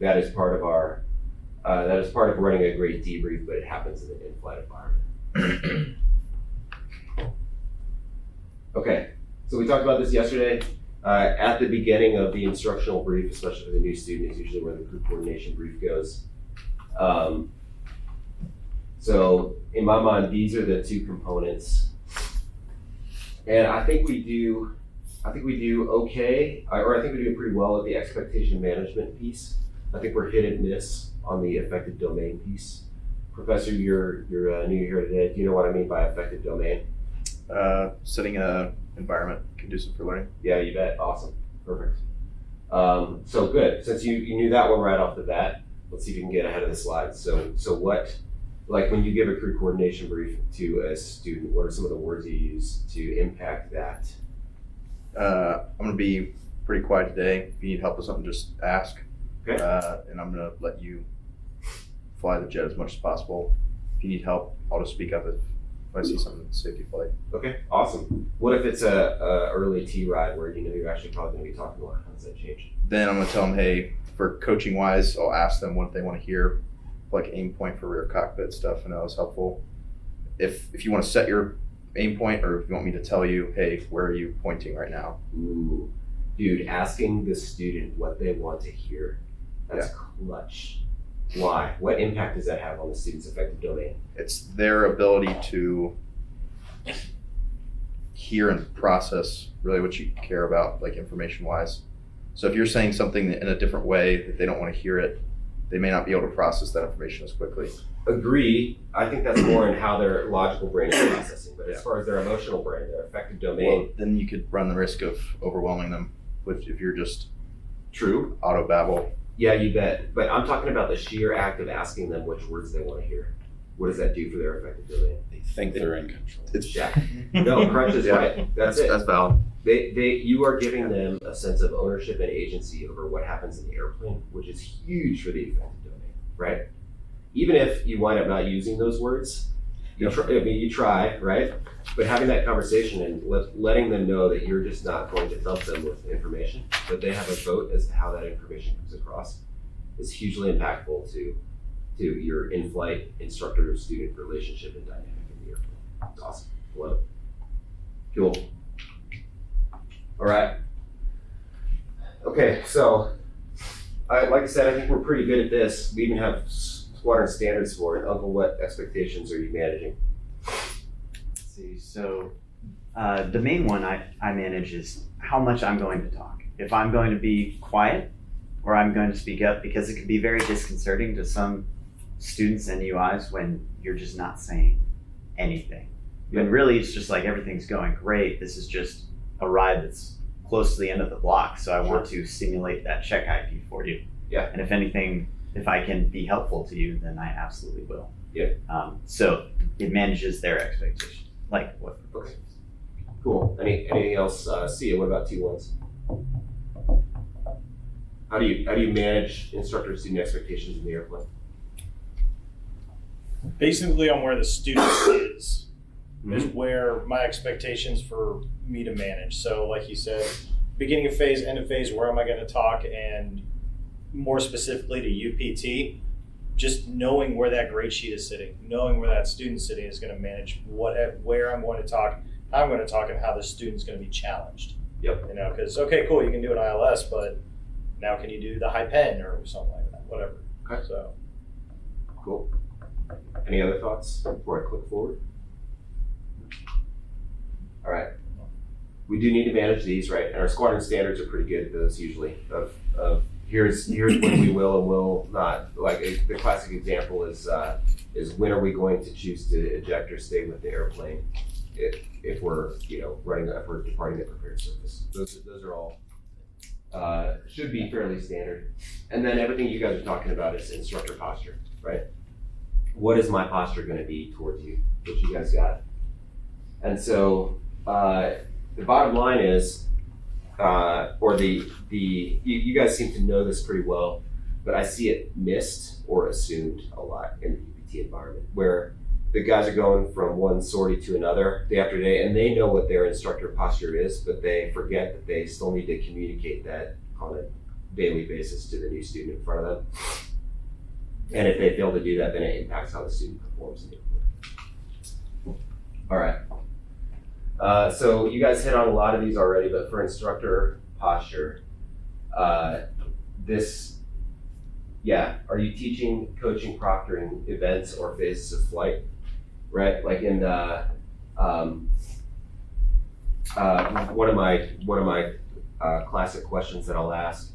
That is part of running a great debrief, but it happens in an in-flight environment. Okay, so we talked about this yesterday. At the beginning of the instructional brief, especially for the new student, is usually where the crew coordination brief goes. So in my mind, these are the 2 components. And I think we do okay, or I think we do pretty well at the expectation management piece. I think we're hit and miss on the effective domain piece Professor, you're new here today. Do you know what I mean by effective domain? Setting a environment conducive for learning. Yeah, you bet. Awesome. Perfect. So good. Since you knew that one right off the bat, let's see if you can get ahead of the slides. So what, like when you give a crew coordination brief to a student, what are some of the words you use to impact that? I'm going to be pretty quiet today. If you need help with something, just ask. Okay. And I'm going to let you fly the jet as much as possible. If you need help, I'll just speak up if I see something in safety flight. Okay, awesome. What if it's a early T ride where you know you're actually probably going to be talking a lot? How does that change? Then I'm going to tell them, hey, for coaching wise, I'll ask them what they want to hear, like aim point for rear cockpit stuff, and that was helpful. If you want to set your aim point, or if you want me to tell you, hey, where are you pointing right now? Ooh, dude, asking the student what they want to hear, that's clutch. Why? What impact does that have on the student's effective domain? It's their ability to hear and process really what you care about, like information wise. So if you're saying something in a different way that they don't want to hear it, they may not be able to process that information as quickly. Agree. I think that's more in how their logical brain is processing. But as far as their emotional brain, their effective domain. Well, then you could run the risk of overwhelming them with if you're just true auto babble. Yeah, you bet. But I'm talking about the sheer act of asking them which words they want to hear. What does that do for their effective domain? They think they're in control. It's No, Crunch is right. That's it. That's valid. You are giving them a sense of ownership and agency over what happens in the airplane, which is huge for the effective domain, right? Even if you wind up not using those words, you try, right? But having that conversation and letting them know that you're just not going to dump them with information, but they have a vote as to how that information comes across, is hugely impactful to your in-flight instructor-student relationship and dynamic in the airplane. It's awesome. Love it. Cool. All right. Okay, so like I said, I think we're pretty good at this. We even have squadron standards for it. Uncle, what expectations are you managing? Let's see. So the main one I manage is how much I'm going to talk. If I'm going to be quiet or I'm going to speak up, because it can be very disconcerting to some students and UIs when you're just not saying anything. When really it's just like everything's going great. This is just a ride that's close to the end of the block. So I want to simulate that check IP for you. Yeah. And if anything, if I can be helpful to you, then I absolutely will. Yeah. So it manages their expectations. Like what? Okay. Cool. Anything else? Sia, what about T1s? How do you manage instructor-student expectations in the airplane? Basically, on where the student is where my expectations for me to manage. So, like you said, beginning of phase, end of phase, where am I going to talk, and more specifically to UPT, just knowing where that grade sheet is sitting, knowing where that student's sitting is going to manage where I'm going to talk, how I'm going to talk, and how the student's going to be challenged. Yep. You know, because okay, cool, you can do an ILS, but now can you do the high pen or something like that? Whatever. Okay. So. Cool. Any other thoughts before I click forward? All right. We do need to manage these, right? And our squadron standards are pretty good at those usually. Of here's when we will and will not. Like the classic example is when are we going to choose to eject or stay with the airplane if we're departing the prepared surface. Those are all should be fairly standard. And then everything you guys are talking about is instructor posture, right? What is my posture going to be towards you? What you guys got? And so the bottom line is, you guys seem to know this pretty well, but I see it missed or assumed a lot in the UPT environment, where the guys are going from one sortie to another day after day, and they know what their instructor posture is, but they forget that they still need to communicate that on a daily basis to the new student in front of them. And if they fail to do that, then it impacts how the student performs in the airplane. All right. So you guys hit on a lot of these already, but for instructor posture, are you teaching, coaching, proctoring events or phases of flight, right? Like in the, one of my classic questions that I'll ask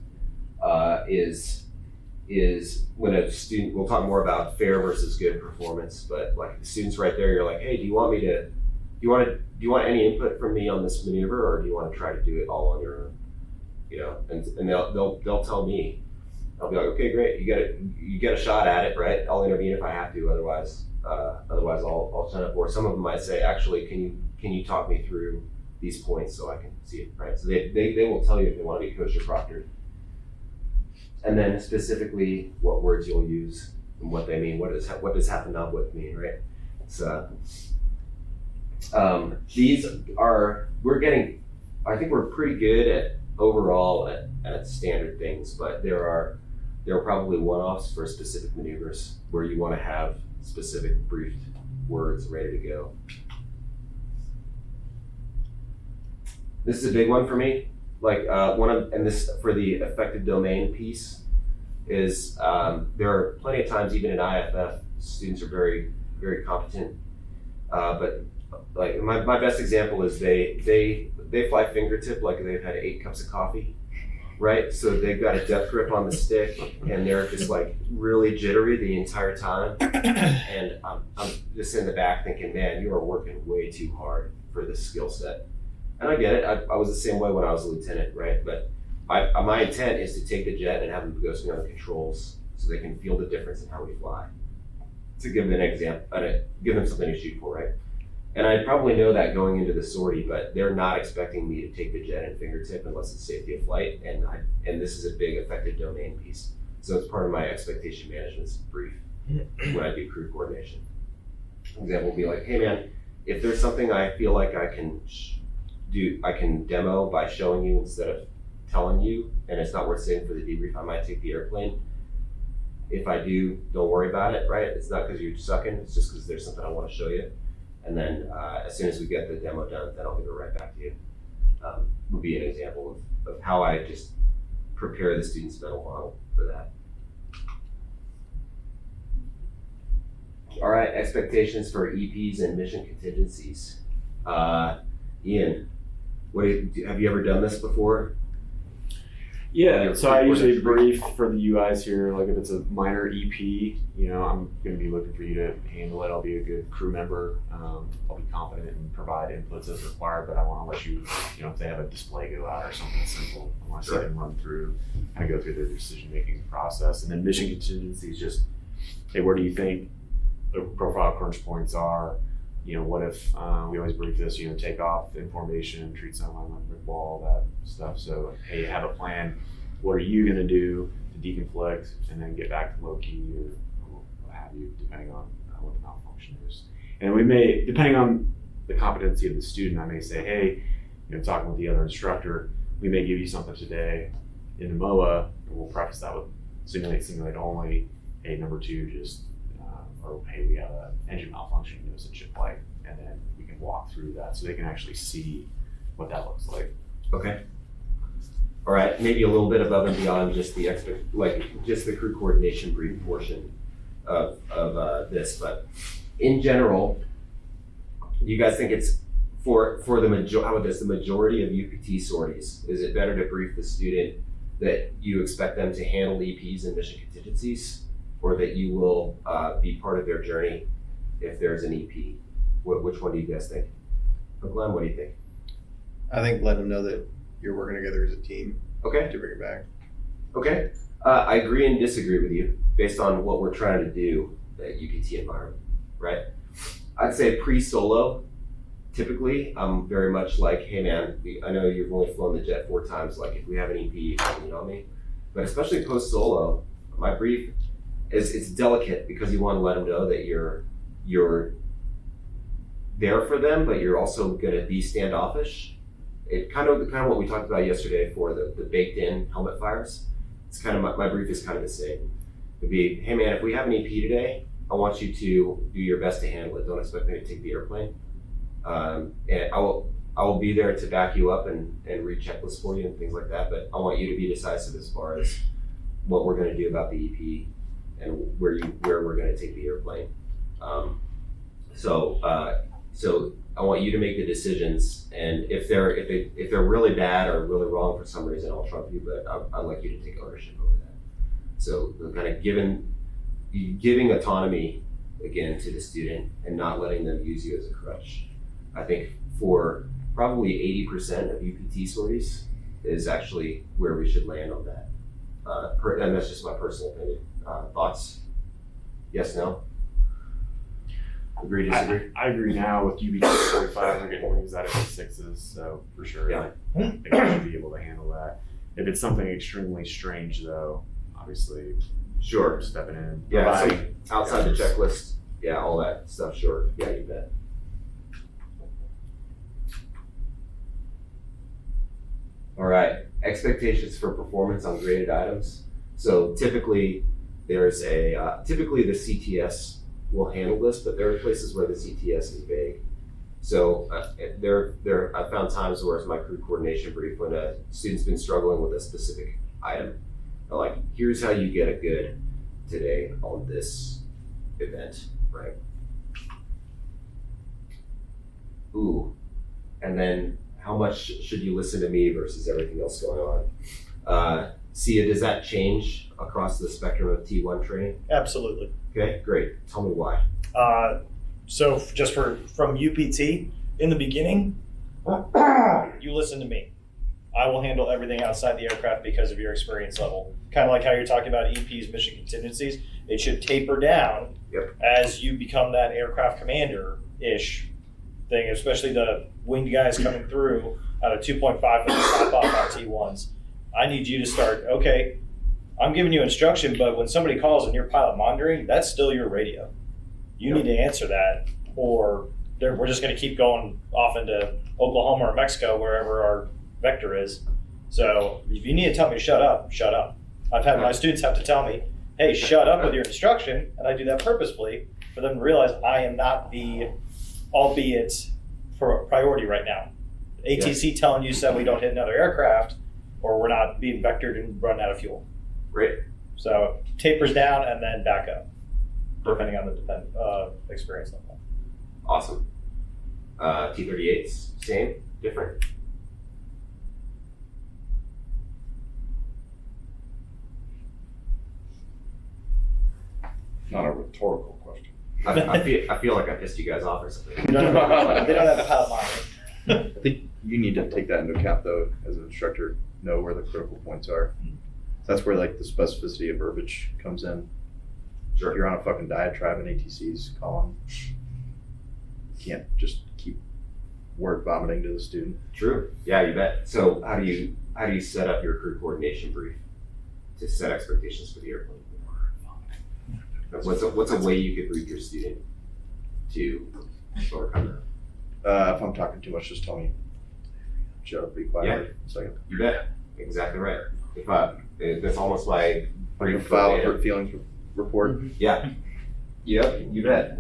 is is when a student, we'll talk more about fair versus good performance, but like the student's right there, you're like, hey, do you want any input from me on this maneuver, or do you want to try to do it all on your own? You know, and they'll tell me. I'll be like, okay, great, you get a shot at it, right? I'll intervene if I have to, otherwise I'll shut up. Or some of them might say, actually, can you talk me through these points so I can see it, right? So they will tell you if they want to be coached or proctored. And then specifically what words you'll use and what they mean. What does half and not what mean, right? So these are, I think we're pretty good at overall at standard things, but there are probably one-offs for specific maneuvers where you want to have specific briefed words ready to go. This is a big one for me. Like and this for the affective domain piece is there are plenty of times even in IFF students are very, very competent, but like my best example is they fly fingertip like they've had 8 cups of coffee, right? So they've got a depth grip on the stick and they're just like really jittery the entire time. And I'm just in the back thinking, man, you are working way too hard for this skill set. And I get it. I was the same way when I was a lieutenant, right? But my intent is to take the jet and have them go swing on the controls so they can feel the difference in how we fly. To give them an example, give them something to shoot for, right? And I probably know that going into the sortie, but they're not expecting me to take the jet and fingertip unless it's safety of flight. And this is a big affected domain piece. So it's part of my expectation management brief when I do crew coordination. An example would be like, hey man, if there's something I feel like I can demo by showing you instead of telling you, and it's not worth saying for the debrief, I might take the airplane. If I do, don't worry about it, right? It's not because you're sucking, it's just because there's something I want to show you. And then as soon as we get the demo done, then I'll give it right back to you. Would be an example of how I just prepare the student's mental model for that. All right, expectations for EPs and mission contingencies. Ian, have you ever done this before? Yeah, so I usually brief for the UIs here, like if it's a minor EP, I'm going to be looking for you to handle it. I'll be a good crew member. I'll be confident and provide inputs as required, but I want to let you, if they have a display go out or something simple, I want to see them run through, kind of go through their decision-making process. And then mission contingencies, just, hey, where do you think the profile crunch points are? What if we always brief this, take off information, treat someone like a brick wall, that stuff. So, hey, have a plan. What are you going to do to deconflict and then get back to low key or what have you, depending on what the malfunction is. And we may, depending on the competency of the student, I may say, hey, talking with the other instructor, we may give you something today in the MOA, and we'll preface that with simulate only. Hey, number 2, just or hey, we have an engine malfunction, notice a chip light, and then we can walk through that so they can actually see what that looks like. Okay. All right, maybe a little bit above and beyond just the just the crew coordination brief portion of this, but in general, you guys think it's for the majority of UPT sorties, is it better to brief the student that you expect them to handle EPs and mission contingencies, or that you will be part of their journey if there's an EP? Which one do you guys think? Glenn, what do you think? I think let them know that you're working together as a team. Okay. To bring it back. Okay. I agree and disagree with you based on what we're trying to do at UPT environment, right? I'd say pre-solo, typically, I'm very much like, hey man, I know you've only flown the jet 4 times, like if we have an EP, you can lean on me. But especially post-solo, my brief, it's delicate because you want to let them know that you're there for them, but you're also going to be standoffish. It kind of what we talked about yesterday for the baked in helmet fires. It's kind of my brief is kind of the same. It'd be, hey man, if we have an EP today, I want you to do your best to handle it. Don't expect me to take the airplane. And I will be there to back you up and read checklists for you and things like that. But I want you to be decisive as far as what we're going to do about the EP and where we're going to take the airplane. So I want you to make the decisions, and if they're really bad or really wrong for some reason, I'll trump you, but I'd like you to take ownership over So kind of giving autonomy again to the student and not letting them use you as a crutch. I think for probably 80% of UPT sorties is actually where we should land on that. And that's just my personal opinion. Thoughts? Yes, no? Agree, disagree? I agree now with UBT 45, we're getting wings out of sixes, so for sure. Yeah. I think we should be able to handle that. If it's something extremely strange though, obviously Sure. stepping in. Yeah, so providing outside the guidance. checklist, yeah, all that stuff, sure. Yeah, you bet. All right, expectations for performance on graded items. So typically there's typically the CTS will handle this, but there are places where the CTS is vague. So I've found times where it's my crew coordination brief when a student's been struggling with a specific item. They're like, here's how you get a good today on this event, right? Ooh, and then how much should you listen to me versus everything else going on? Sia, does that change across the spectrum of T1 training? Absolutely. Okay, great. Tell me why. So just from UPT, in the beginning, you listen to me. I will handle everything outside the aircraft because of your experience level. Kind of like how you're talking about EP's mission contingencies. It should taper down as you become that aircraft commander-ish thing, especially the winged guys coming through out of 2.5 for the top off on T1s. I need you to start, okay, I'm giving you instruction, but when somebody calls and you're pilot monitoring, that's still your radio. You need to answer that, or we're just going to keep going off into Oklahoma or Mexico, wherever our vector is. So if you need to tell me to shut up, shut up. I've had my students have to tell me, hey, shut up with your instruction, and I do that purposefully for them to realize I am not the, albeit for priority right now. ATC telling you said we don't hit another aircraft, or we're not being vectored and run out of fuel. Great. So tapers down and then back up, depending on the experience level. Awesome. T-38s, same, different? Not a rhetorical question. I feel like I pissed you guys off or something. They don't have the pilot monitor. I think you need to take that into account though, as an instructor, know where the critical points are. That's where like the specificity of verbiage comes in. Sure. If you're on a fucking diatribe in ATC's column, you can't just keep word vomiting to the student. True. Yeah, you bet. So how do you set up your crew coordination brief to set expectations for the airplane? What's a way you could brief your student to overcome that? If I'm talking too much, just tell me. Shut up, be quiet. Yeah. For a second. You bet. Exactly right. That's almost my brief. File a hurt feelings report. Yeah. Yep. You bet.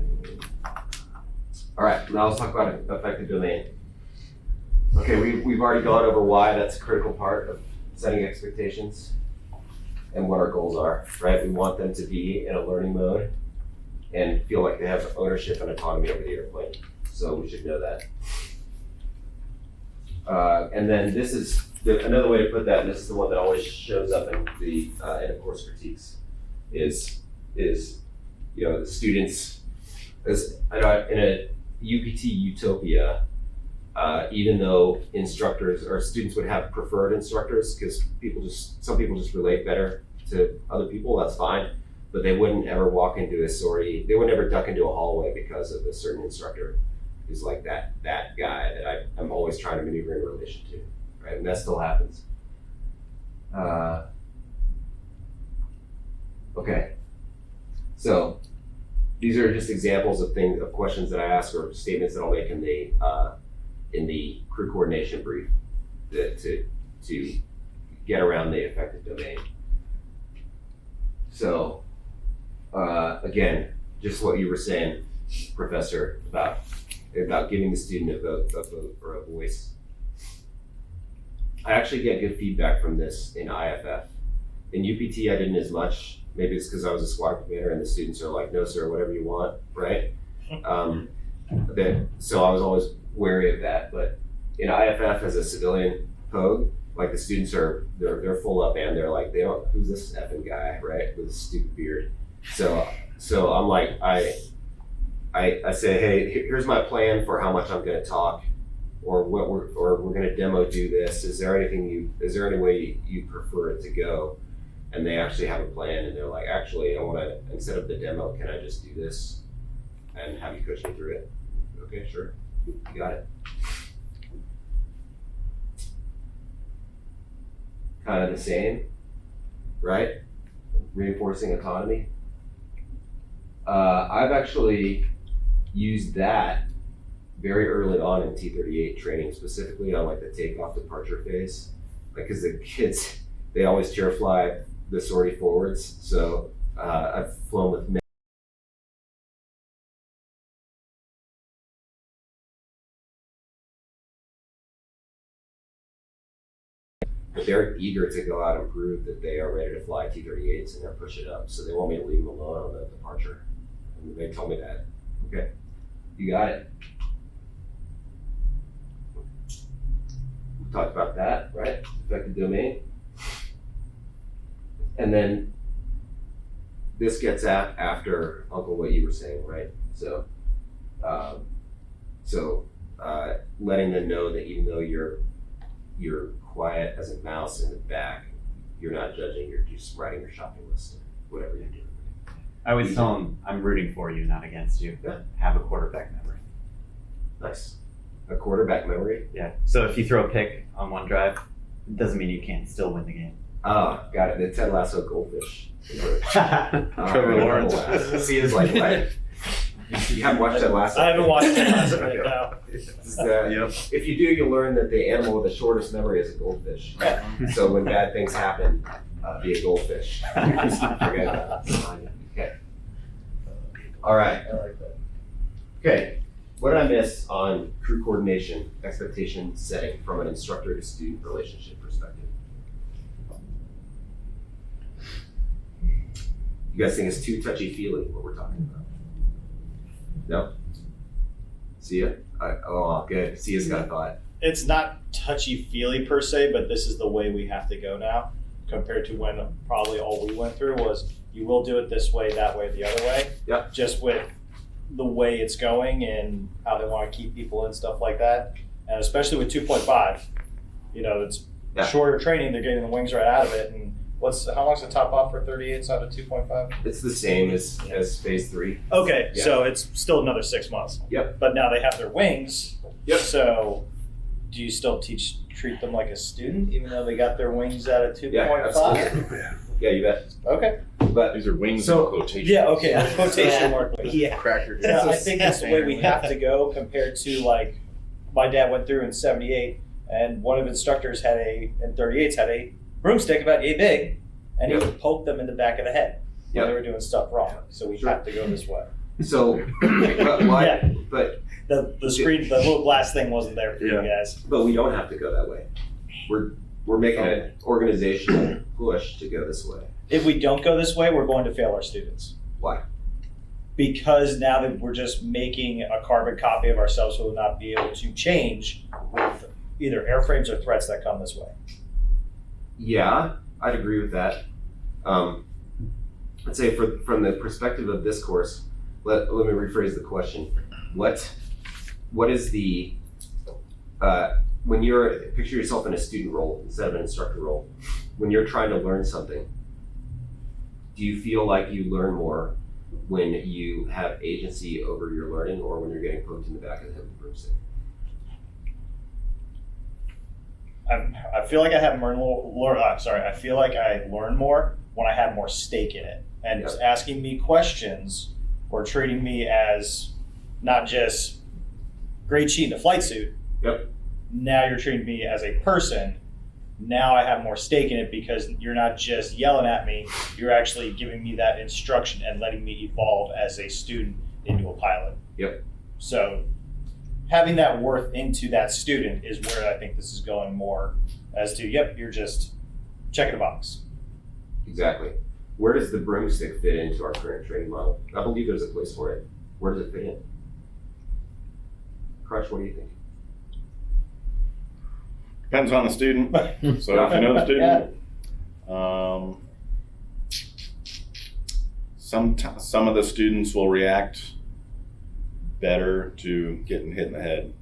All right. Now let's talk about affective domain. Okay, we've already gone over why that's a critical part of setting expectations and what our goals are, right? We want them to be in a learning mode and feel like they have ownership and autonomy over the airplane. So we should know that. And then this is another way to put that, and this is the one that always shows up in the end of course critiques, is the students, as I know in a UPT utopia, even though instructors or students would have preferred instructors because some people just relate better to other people, that's fine, but they wouldn't ever walk into a sortie, they would never duck into a hallway because of a certain instructor who's like that guy that I'm always trying to maneuver in relation to, right? And that still happens. Okay, so these are just examples of questions that I ask or statements that I'll make in the crew coordination brief to get around the affective domain. So again, just what you were saying, Professor, about giving the student a vote or a voice. I actually get good feedback from this in IFF. In UPT, I didn't as much. Maybe it's because I was a squad commander and the students are like, no, sir, whatever you want, right? So I was always wary of that. But in IFF as a civilian pogue, like the students they're full up and they're like, who's this effing guy, right, with a stupid beard. So I'm like, I say, hey, here's my plan for how much I'm going to talk, or we're going to demo do this. Is there any way you prefer it to go? And they actually have a plan, and they're like, actually, I want to, instead of the demo, can I just do this and have you coach me through it? Okay, sure, you got it. Kind of the same, right? Reinforcing autonomy. I've actually used that very early on in T38 training, specifically on like the takeoff departure phase, like because the kids, they always chair fly the sortie forwards. So I've flown with men. But they're eager to go out and prove that they are ready to fly T38s and they're push it up. So they want me to leave them alone on the departure. And they told me that. Okay, you got it. We talked about that, right? Affective domain. And then this gets at after Uncle what you were saying, right? So, letting them know that even though you're quiet as a mouse in the back, you're not judging, you're just writing your shopping list, or whatever you're doing. I always tell them, I'm rooting for you, not against you. Yeah. Have a quarterback memory. Nice. A quarterback memory? Yeah. So if you throw a pick on one drive, it doesn't mean you can't still win the game. Oh, got it. The Ted Lasso goldfish. Trevor Lawrence. He is like, what? You haven't watched Ted Lasso? I haven't watched Ted Lasso right now. Yep. If you do, you'll learn that the animal with the shortest memory is a goldfish. So when bad things happen, be a goldfish. Just forget about it. Okay. All right. I like that. Okay. What did I miss on crew coordination, expectation setting from an instructor to student relationship perspective? You guys think it's too touchy-feely what we're talking about? No? Sia? Oh, good. Sia's got a thought. It's not touchy-feely per se, but this is the way we have to go now, compared to when probably all we went through was you will do it this way, that way, the other way. Yep. Just with the way it's going and how they want to keep people and stuff like that. And especially with 2.5, it's shorter training, they're getting the wings right out of it. And how long's the top off for 38s out of 2.5? It's the same as phase 3. Okay, Yeah. so it's still another 6 months. Yep. But now they have their wings. Yep. So do you still treat them like a student, even though they got their wings out of 2.5? Yeah, absolutely. Yeah, you bet. Okay. But These are wings So- in quotation. Yeah, okay, quotation mark. Yeah. Cracker. Yeah, I think that's the way we have to go compared to like my dad went through in 78 and one of the instructors in 38s had a broomstick about yay big and he would poke them in the back of the head when they were doing stuff wrong. So we have to go this way. So, but why? Yeah. But The screen, the little glass thing wasn't there for you guys. But we don't have to go that way. We're making an organizational push to go this way. If we don't go this way, we're going to fail our students. Why? Because now that we're just making a carbon copy of ourselves, we will not be able to change with either airframes or threats that come this way. Yeah, I'd agree with that. I'd say from the perspective of this course, let me rephrase the question. What is the when picture yourself in a student role instead of an instructor role, when you're trying to learn something, do you feel like you learn more when you have agency over your learning or when you're getting poked in the back of the head with a broomstick? I feel like I feel like I learn more when I have more stake in it. And it's asking me questions or treating me as not just grade sheet in a flight suit. Yep. Now you're treating me as a person. Now I have more stake in it because you're not just yelling at me, you're actually giving me that instruction and letting me evolve as a student into a pilot. Yep. So having that worth into that student is where I think this is going more as to, you're just checking a box. Exactly. Where does the broomstick fit into our current training model? I believe there's a place for it. Where does it fit in? Crush, what do you think? Depends on the student. So if you know the student, some of the students will react better to getting hit in the head.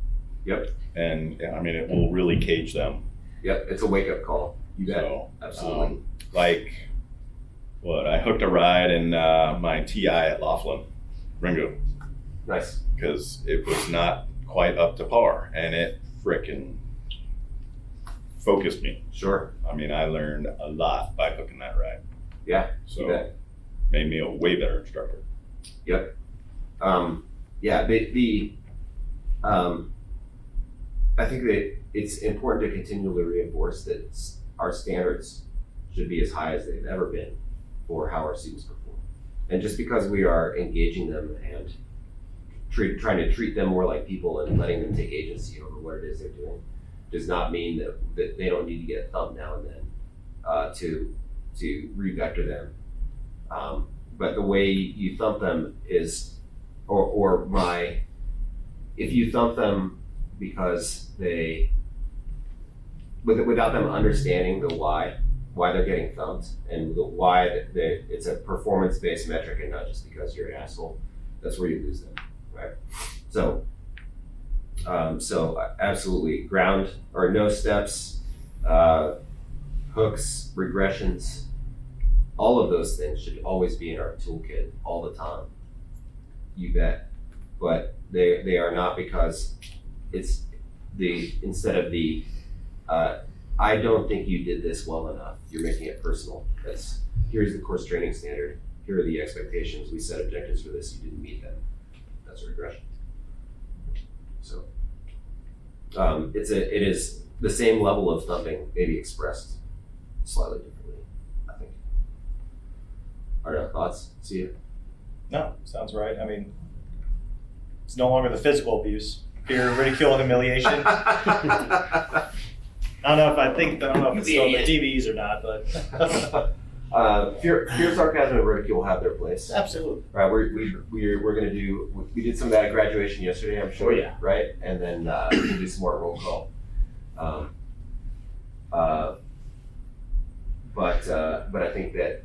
Yep. And I mean, it will really cage them. Yep, it's a wake-up call. You bet. So, Absolutely. I hooked a ride in my TI at Laughlin, Ringo. Nice. Because it was not quite up to par, and it frickin' focused me. Sure. I mean, I learned a lot by hooking that ride. Yeah. So you bet. made me a way better instructor. Yep. Yeah. I think that it's important to continually reinforce that our standards should be as high as they've ever been for how our students perform. And just because we are engaging them and trying to treat them more like people and letting them take agency over what it is they're doing does not mean that they don't need to get thumped now and then to re-vector them. But the way you thump them is, if you thump them because without them understanding the why they're getting thumped and the why it's a performance-based metric and not just because you're an asshole, that's where you lose them, right? So absolutely, ground or no steps, hooks, regressions, all of those things should always be in our toolkit all the time. You bet. But they are not, because it's instead of I don't think you did this well enough, you're making it personal. Here's the course training standard, here are the expectations, we set objectives for this, you didn't meet them. That's a regression. So it is the same level of thumping, maybe expressed slightly differently, I think. Are there thoughts? See you? No, sounds right. I mean, it's no longer the physical abuse, fear, ridicule, and humiliation. I don't know if it's still on the TVs or not, but fear, sarcasm, and ridicule will have their place. Absolutely. Right. We're gonna do. We did some of that at graduation yesterday, I'm sure. Oh, yeah. Right. And then we can do some more roll call. But I think that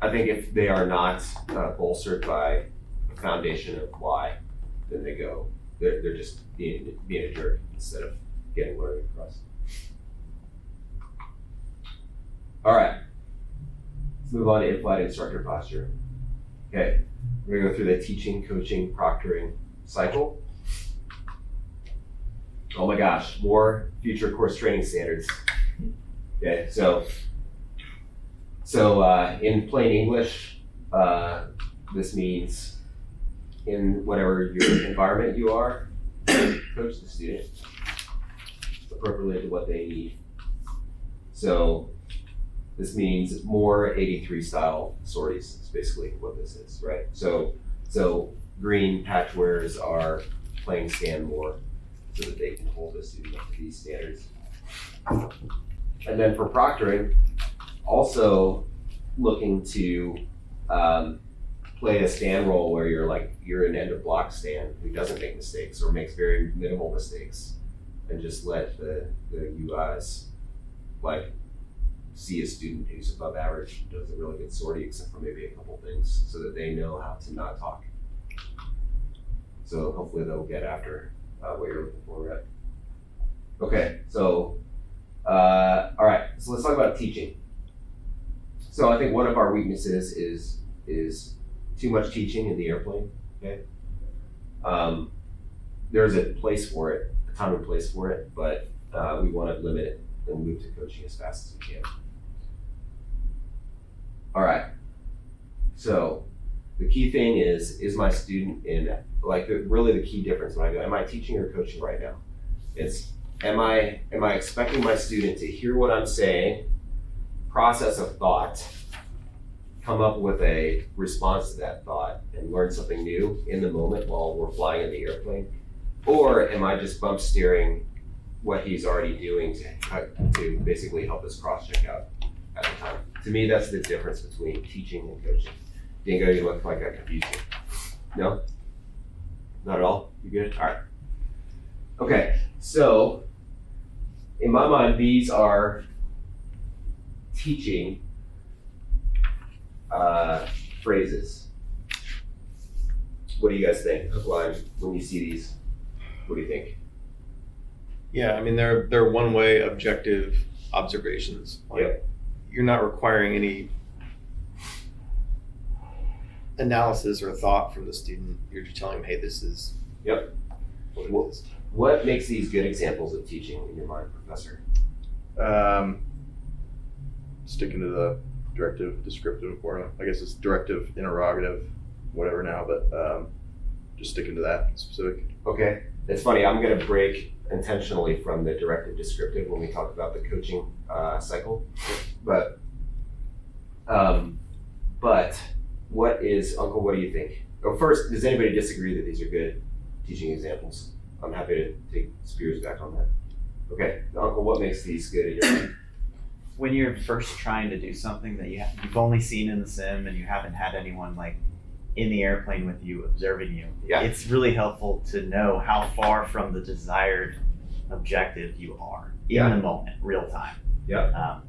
I think if they are not bolstered by a foundation of why, then they're just being a jerk instead of getting learning across. All right, let's move on to Inflight Instructor posture. Okay, we're gonna go through the teaching, coaching, proctoring cycle. Oh my gosh, more future course training standards. Okay, so in plain English, this means in whatever your environment you are, coach the student appropriately to what they need. So this means more 83 style sorties is basically what this is, right? So green patchwares are playing stand more so that they can hold the student up to these standards. And then for proctoring, also looking to play a stand role where you're an end of block stand who doesn't make mistakes or makes very minimal mistakes, and just let the UIs see a student who's above average, does a really good sortie except for maybe a couple things, so that they know how to not talk. So hopefully they'll get after what you're looking for, right? Okay, so all right, so let's talk about teaching. So I think one of our weaknesses is too much teaching in the airplane. Okay, there's a place for it, a time and place for it, but we want to limit it and move to coaching as fast as we can. All right. So the key thing is my student really the key difference when I go, am I teaching or coaching right now? It's am I expecting my student to hear what I'm saying, process a thought, come up with a response to that thought, and learn something new in the moment while we're flying in the airplane? Or am I just bump steering what he's already doing to basically help us cross-check out at the time? To me, that's the difference between teaching and coaching. Dingo, you look like I confused you. No? Not at all? You good? All right. Okay, so in my mind, these are teaching phrases. What do you guys think? When you see these, what do you think? Yeah, I mean they're one way objective observations. Like, Yep. You're not requiring any analysis or thought from the student. You're just telling them, hey, this is Yep. what it is. What makes these good examples of teaching in your mind, Professor? Sticking to the directive, descriptive, or I guess it's directive, interrogative, whatever now, but just sticking to that specific. Okay, it's funny. I'm going to break intentionally from the directive descriptive when we talk about the coaching cycle, but what is Uncle? What do you think? Oh, first, does anybody disagree that these are good teaching examples? I'm happy to take Spears back on that. Okay, Uncle, what makes these good in your mind? When you're first trying to do something that you've only seen in the sim and you haven't had anyone like in the airplane with you observing you, it's really helpful to know how far from the desired objective you are in the moment, real time.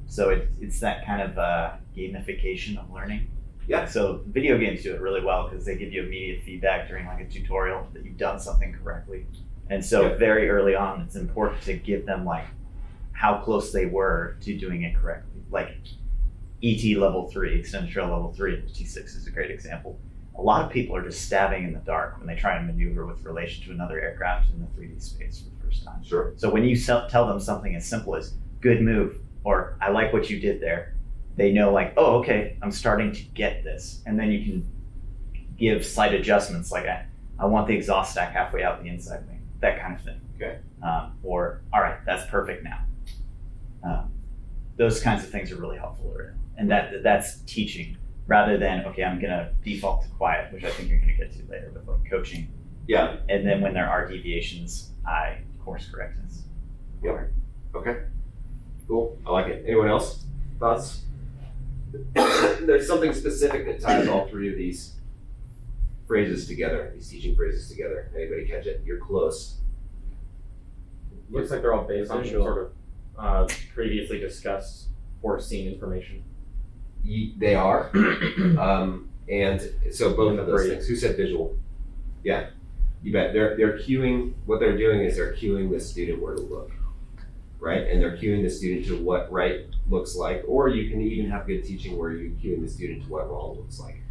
So it's that kind of gamification of learning. So video games do it really well because they give you immediate feedback during like a tutorial that you've done something correctly. And so very early on, it's important to give them like how close they were to doing it correctly. Like ET level 3, extended trail level 3, T6 is a great example. A lot of people are just stabbing in the dark when they try and maneuver with relation to another aircraft in the 3D space for the first time. Sure. So when you tell them something as simple as good move, or I like what you did there, they know like, oh, okay, I'm starting to get this. And then you can give slight adjustments like I want the exhaust stack halfway out the inside wing, that kind of thing. Okay. Or, all right, that's perfect now. Those kinds of things are really helpful. And that's teaching rather than, okay, I'm going to default to quiet, which I think you're going to get to later with like coaching. Yeah. And then when there are deviations, I course correct this. Yep. Okay. Cool. I like it. Anyone else? Thoughts? There's something specific that ties all three of these phrases together, these teaching phrases together. Anybody catch it? You're close. Looks like they're all based on some sort of previously discussed or seen information. They are. And so both of those things. Who said visual? Yeah, you bet. They're cueing, what they're doing is they're cueing the student where to look, right? And they're cueing the student to what right looks like, or you can even have good teaching where you're cueing the student to what wrong looks like,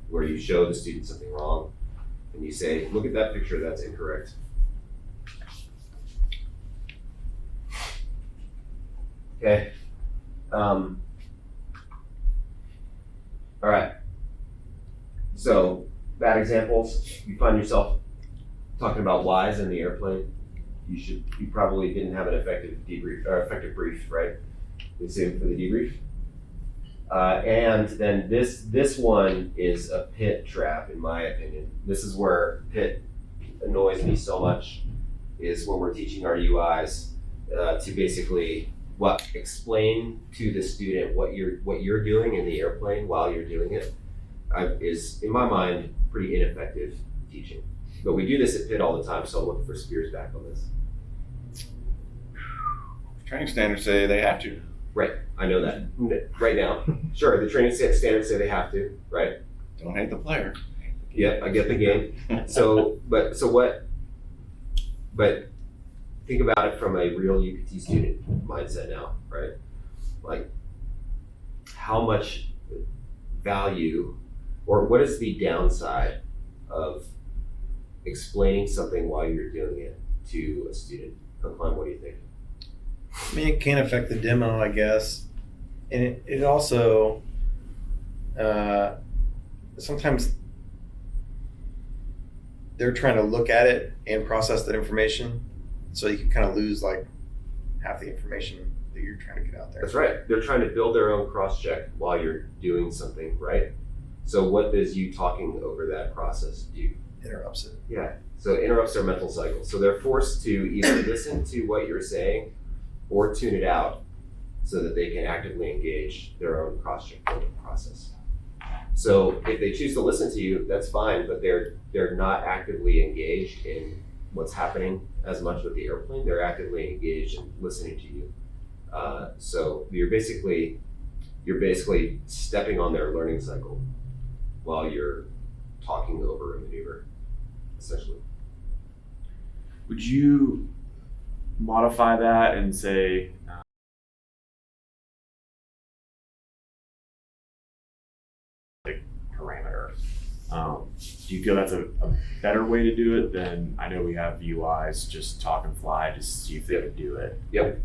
where you show the student something wrong and you say, look at that picture, that's incorrect. Okay. All right. So, bad examples. You find yourself talking about whys in the airplane. You probably didn't have an effective debrief or effective brief, right? The same for the debrief. And then this one is a pit trap, in my opinion. This is where pit annoys me so much, is when we're teaching our UIs to basically explain to the student what you're doing in the airplane while you're doing it is, in my mind, pretty ineffective teaching. But we do this at PIT all the time, so I'm looking for Spears back on this. Training standards say they have to. Right, I know that right now. Sure, the training standards say they have to, right? Don't hate the player. Yep, I get the game. But think about it from a real UPT student mindset now, right? Like, how much value, or what is the downside of explaining something while you're doing it to a student? Klein, what do you think? I mean, it can affect the demo, I guess. And it also, sometimes they're trying to look at it and process that information. So you can kind of lose like half the information that you're trying to get out there. That's right. They're trying to build their own cross-check while you're doing something, right? So what does you talking over that process do? Interrupts it. Yeah. So it interrupts their mental cycle. So they're forced to either listen to what you're saying or tune it out so that they can actively engage their own cross-check building process. So if they choose to listen to you, that's fine, but they're not actively engaged in what's happening as much with the airplane. They're actively engaged in listening to you. So you're basically stepping on their learning cycle while you're talking over a maneuver, essentially. Would you modify that and say, parameter? Do you feel that's a better way to do it than, I know we have UIs just talk and fly to see if they can do it. Yep.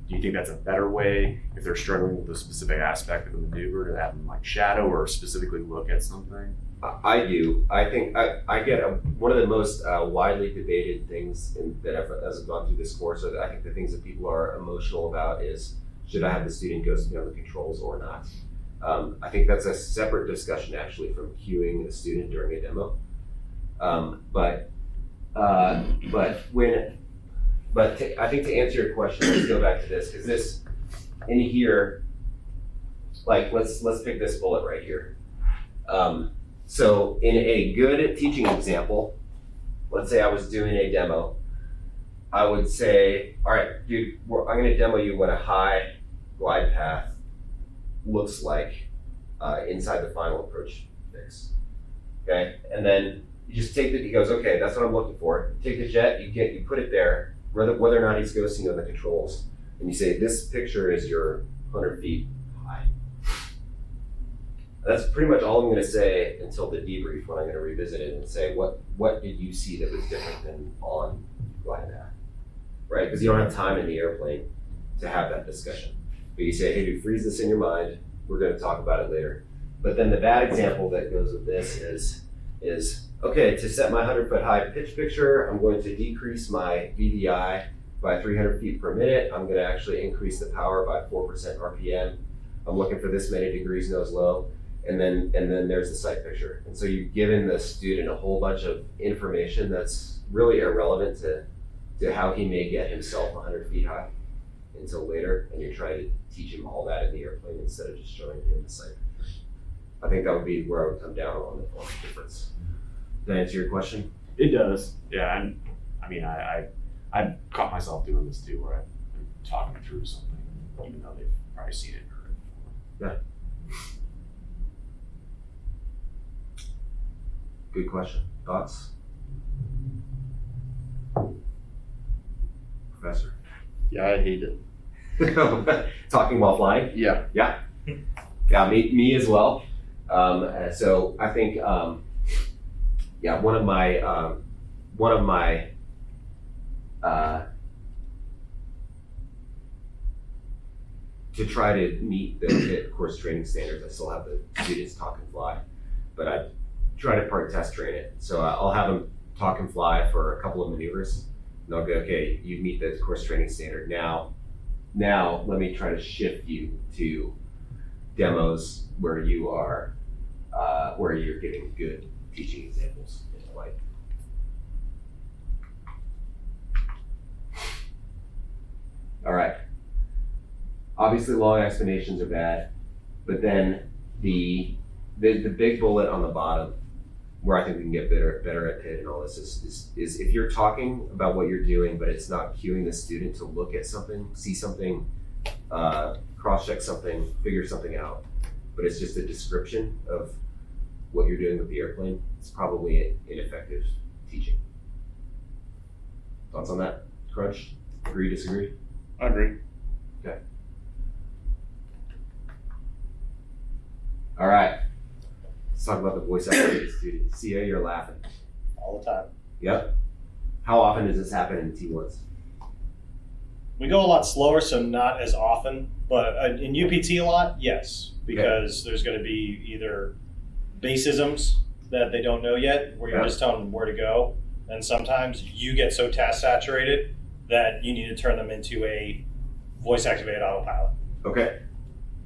Do you think that's a better way if they're struggling with a specific aspect of the maneuver to have them like shadow or specifically look at something? I do. I think I get one of the most widely debated things as I've gone through this course. I think the things that people are emotional about is, should I have the student go beyond the controls or not? I think that's a separate discussion actually from cueing a student during a demo. I think to answer your question, let's go back to this, because this in here, like let's pick this bullet right here. So in a good teaching example, let's say I was doing a demo, I would say, all right, dude, I'm going to demo you what a high glide path looks like inside the final approach fix. Okay, and then you just take he goes, okay, that's what I'm looking for. You take the jet, you put it there, whether or not he's ghosting on the controls, and you say, this picture is your 100 feet high. That's pretty much all I'm going to say until the debrief, when I'm going to revisit it and say, what did you see that was different than on glide path, right? Because you don't have time in the airplane to have that discussion. But you say, hey, dude, freeze this in your mind. We're going to talk about it later. But then the bad example that goes with this is okay, to set my 100-foot high pitch picture, I'm going to decrease my VVI by 300 feet per minute. I'm going to actually increase the power by 4% RPM. I'm looking for this many degrees nose low. And then there's the sight picture. And so you've given the student a whole bunch of information that's really irrelevant to how he may get himself 100 feet high until later, and you're trying to teach him all that in the airplane instead of just showing him the sight picture. I think that would be where I would come down on the difference. Did that answer your question? It does, yeah. And I mean, I've caught myself doing this too, where I'm talking through something, even though they've probably seen it or heard it before. Yeah. Good question. Thoughts? Professor? Yeah, I hate it. Talking while flying? Yeah. Yeah. Yeah, me as well. So I think, one of my to try to meet the HIT course training standards, I still have the students talk and fly, but I try to part test train it. So I'll have them talk and fly for a couple of maneuvers, and I'll go, okay, you meet the course training standard. Now let me try to shift you to demos where you are, where you're giving good teaching examples in flight. All right. Obviously, long explanations are bad, but then the big bullet on the bottom, where I think we can get better at PIT and all this is if you're talking about what you're doing, but it's not cueing the student to look at something, see something, cross-check something, figure something out, but it's just a description of what you're doing with the airplane, it's probably ineffective teaching. Thoughts on that, Crunch? Agree, disagree? I agree. Okay. All right. Let's talk about the voice activated student. CA, you're laughing. All the time. Yep. How often does this happen in T1s? We go a lot slower, so not as often, but in UPT a lot, yes, because there's going to be either baseisms that they don't know yet, where you're just telling them where to go, and sometimes you get so task saturated that you need to turn them into a voice activated autopilot. Okay.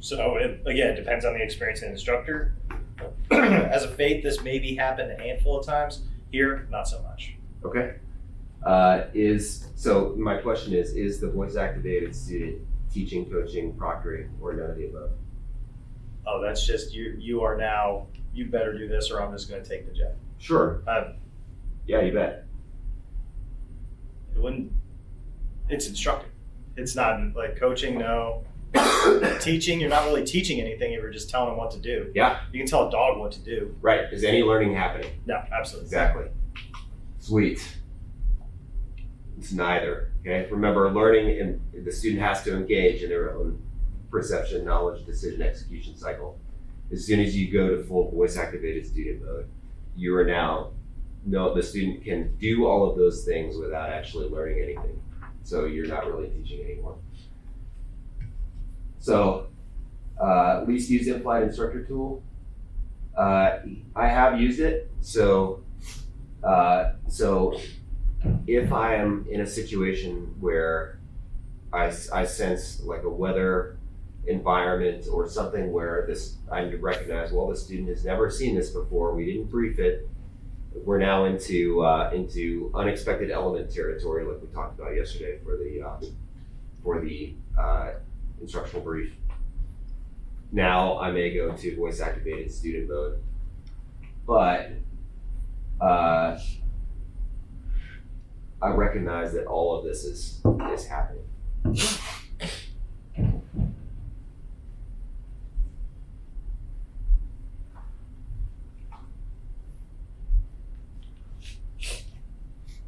So it depends on the experience of the instructor. As a fate, this maybe happened a handful of times. Here, not so much. Okay. So my question is the voice activated student teaching, coaching, proctoring, or none of the above? oh, that's just, you are now, you better do this or I'm just gonna take the jet. Sure. Um, Yeah, you bet. It wouldn't, it's instructive. It's not like coaching, no. Teaching, you're not really teaching anything, you're just telling them what to do. Yeah. You can tell a dog what to do. Right. Is any learning happening? No, absolutely. Exactly. Sweet. It's neither. Okay. Remember, learning and the student has to engage in their own perception, knowledge, decision, execution cycle. As soon as you go to full voice activated student mode, you are now the student can do all of those things without actually learning anything. So you're not really teaching anymore. So, least used Inflight Instructor tool. I have used it. So if I am in a situation where I sense like a weather environment or something where I recognize, well, the student has never seen this before, we didn't brief it, we're now into unexpected element territory, like we talked about yesterday for the instructional brief. Now I may go to voice activated student mode, but I recognize that all of this is happening.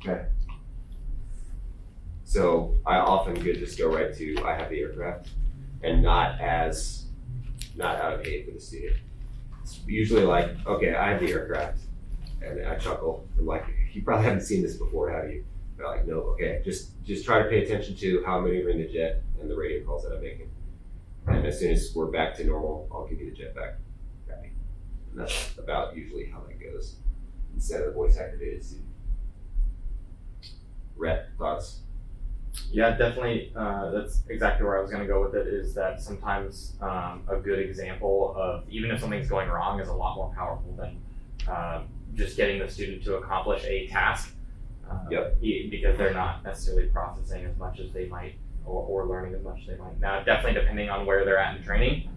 Okay. So I often could just go right to I have the aircraft and not out of hate for the student. It's usually like, okay, I have the aircraft, and I chuckle. I'm like, you probably haven't seen this before, have you? They're like, no, okay, just try to pay attention to how I'm maneuvering the jet and the radio calls that I'm making. And as soon as we're back to normal, I'll give you the jet back. Okay. And that's about usually how that goes instead of the voice activated student. Rhett, thoughts? Yeah, definitely. That's exactly where I was going to go with it, is that sometimes a good example of, even if something's going wrong, is a lot more powerful than just getting the student to accomplish a task. Because they're not necessarily processing as much as they might, or learning as much as they might. Now, definitely depending on where they're at in training,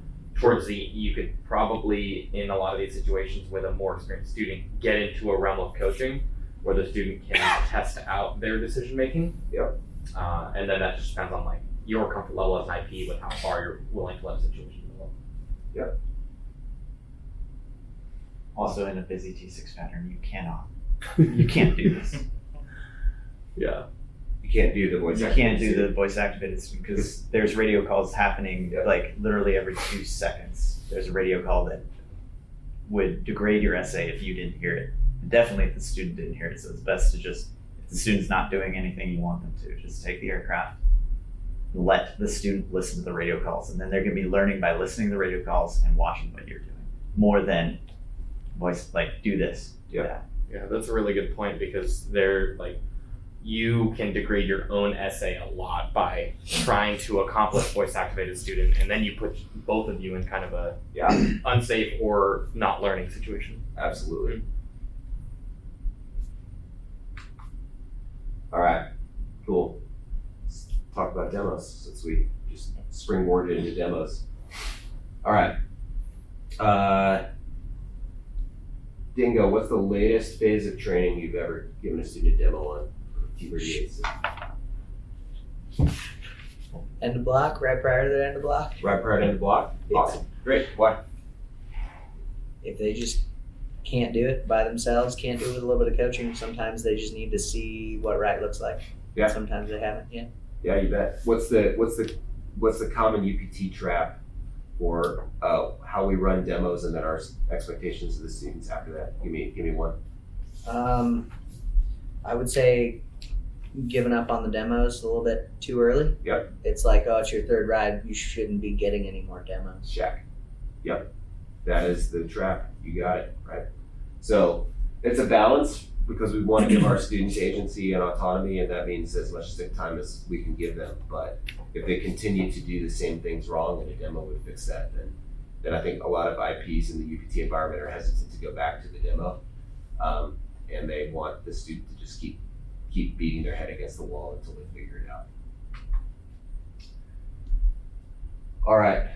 you could probably, in a lot of these situations with a more experienced student, get into a realm of coaching where the student can test out their decision making. Yep. And then that just depends on like your comfort level as an IP with how far you're willing to let a situation develop. Yep. Also, in a busy T6 pattern, you can't do this. Yeah. You can't do the voice. You can't do the voice activated because there's radio calls happening like literally every 2 seconds. There's a radio call that would degrade your essay if you didn't hear it. Definitely if the student didn't hear it. So it's best to just, if the student's not doing anything you want them to, just take the aircraft, let the student listen to the radio calls, and then they're gonna be learning by listening to the radio calls and watching what you're doing, more than voice, like do this, do that. Yeah, that's a really good point, because they're like, you can degrade your own essay a lot by trying to accomplish voice activated student, and then you put both of you in kind of a unsafe or not learning situation. Absolutely. All right, cool. Let's talk about demos since we just springboarded into demos. All right. Dingo, what's the latest phase of training you've ever given a student a demo on T38? End of block, right prior to the end of block. Right prior to end of block? Awesome. Great. Why? If they just can't do it by themselves, can't do it with a little bit of coaching, sometimes they just need to see what right looks like. Yeah. Sometimes they haven't yet. Yeah, you bet. What's the common UPT trap for how we run demos and then our expectations of the students after that? Give me one. I would say giving up on the demos a little bit too early. Yep. It's like, oh, it's your third ride, you shouldn't be getting any more demos. Check. Yep. That is the trap. You got it, right? So it's a balance, because we want to give our students agency and autonomy, and that means as much sick time as we can give them. But if they continue to do the same things wrong, and a demo would fix that, then I think a lot of IPs in the UPT environment are hesitant to go back to the demo, and they want the student to just keep beating their head against the wall until they figure it out. All right.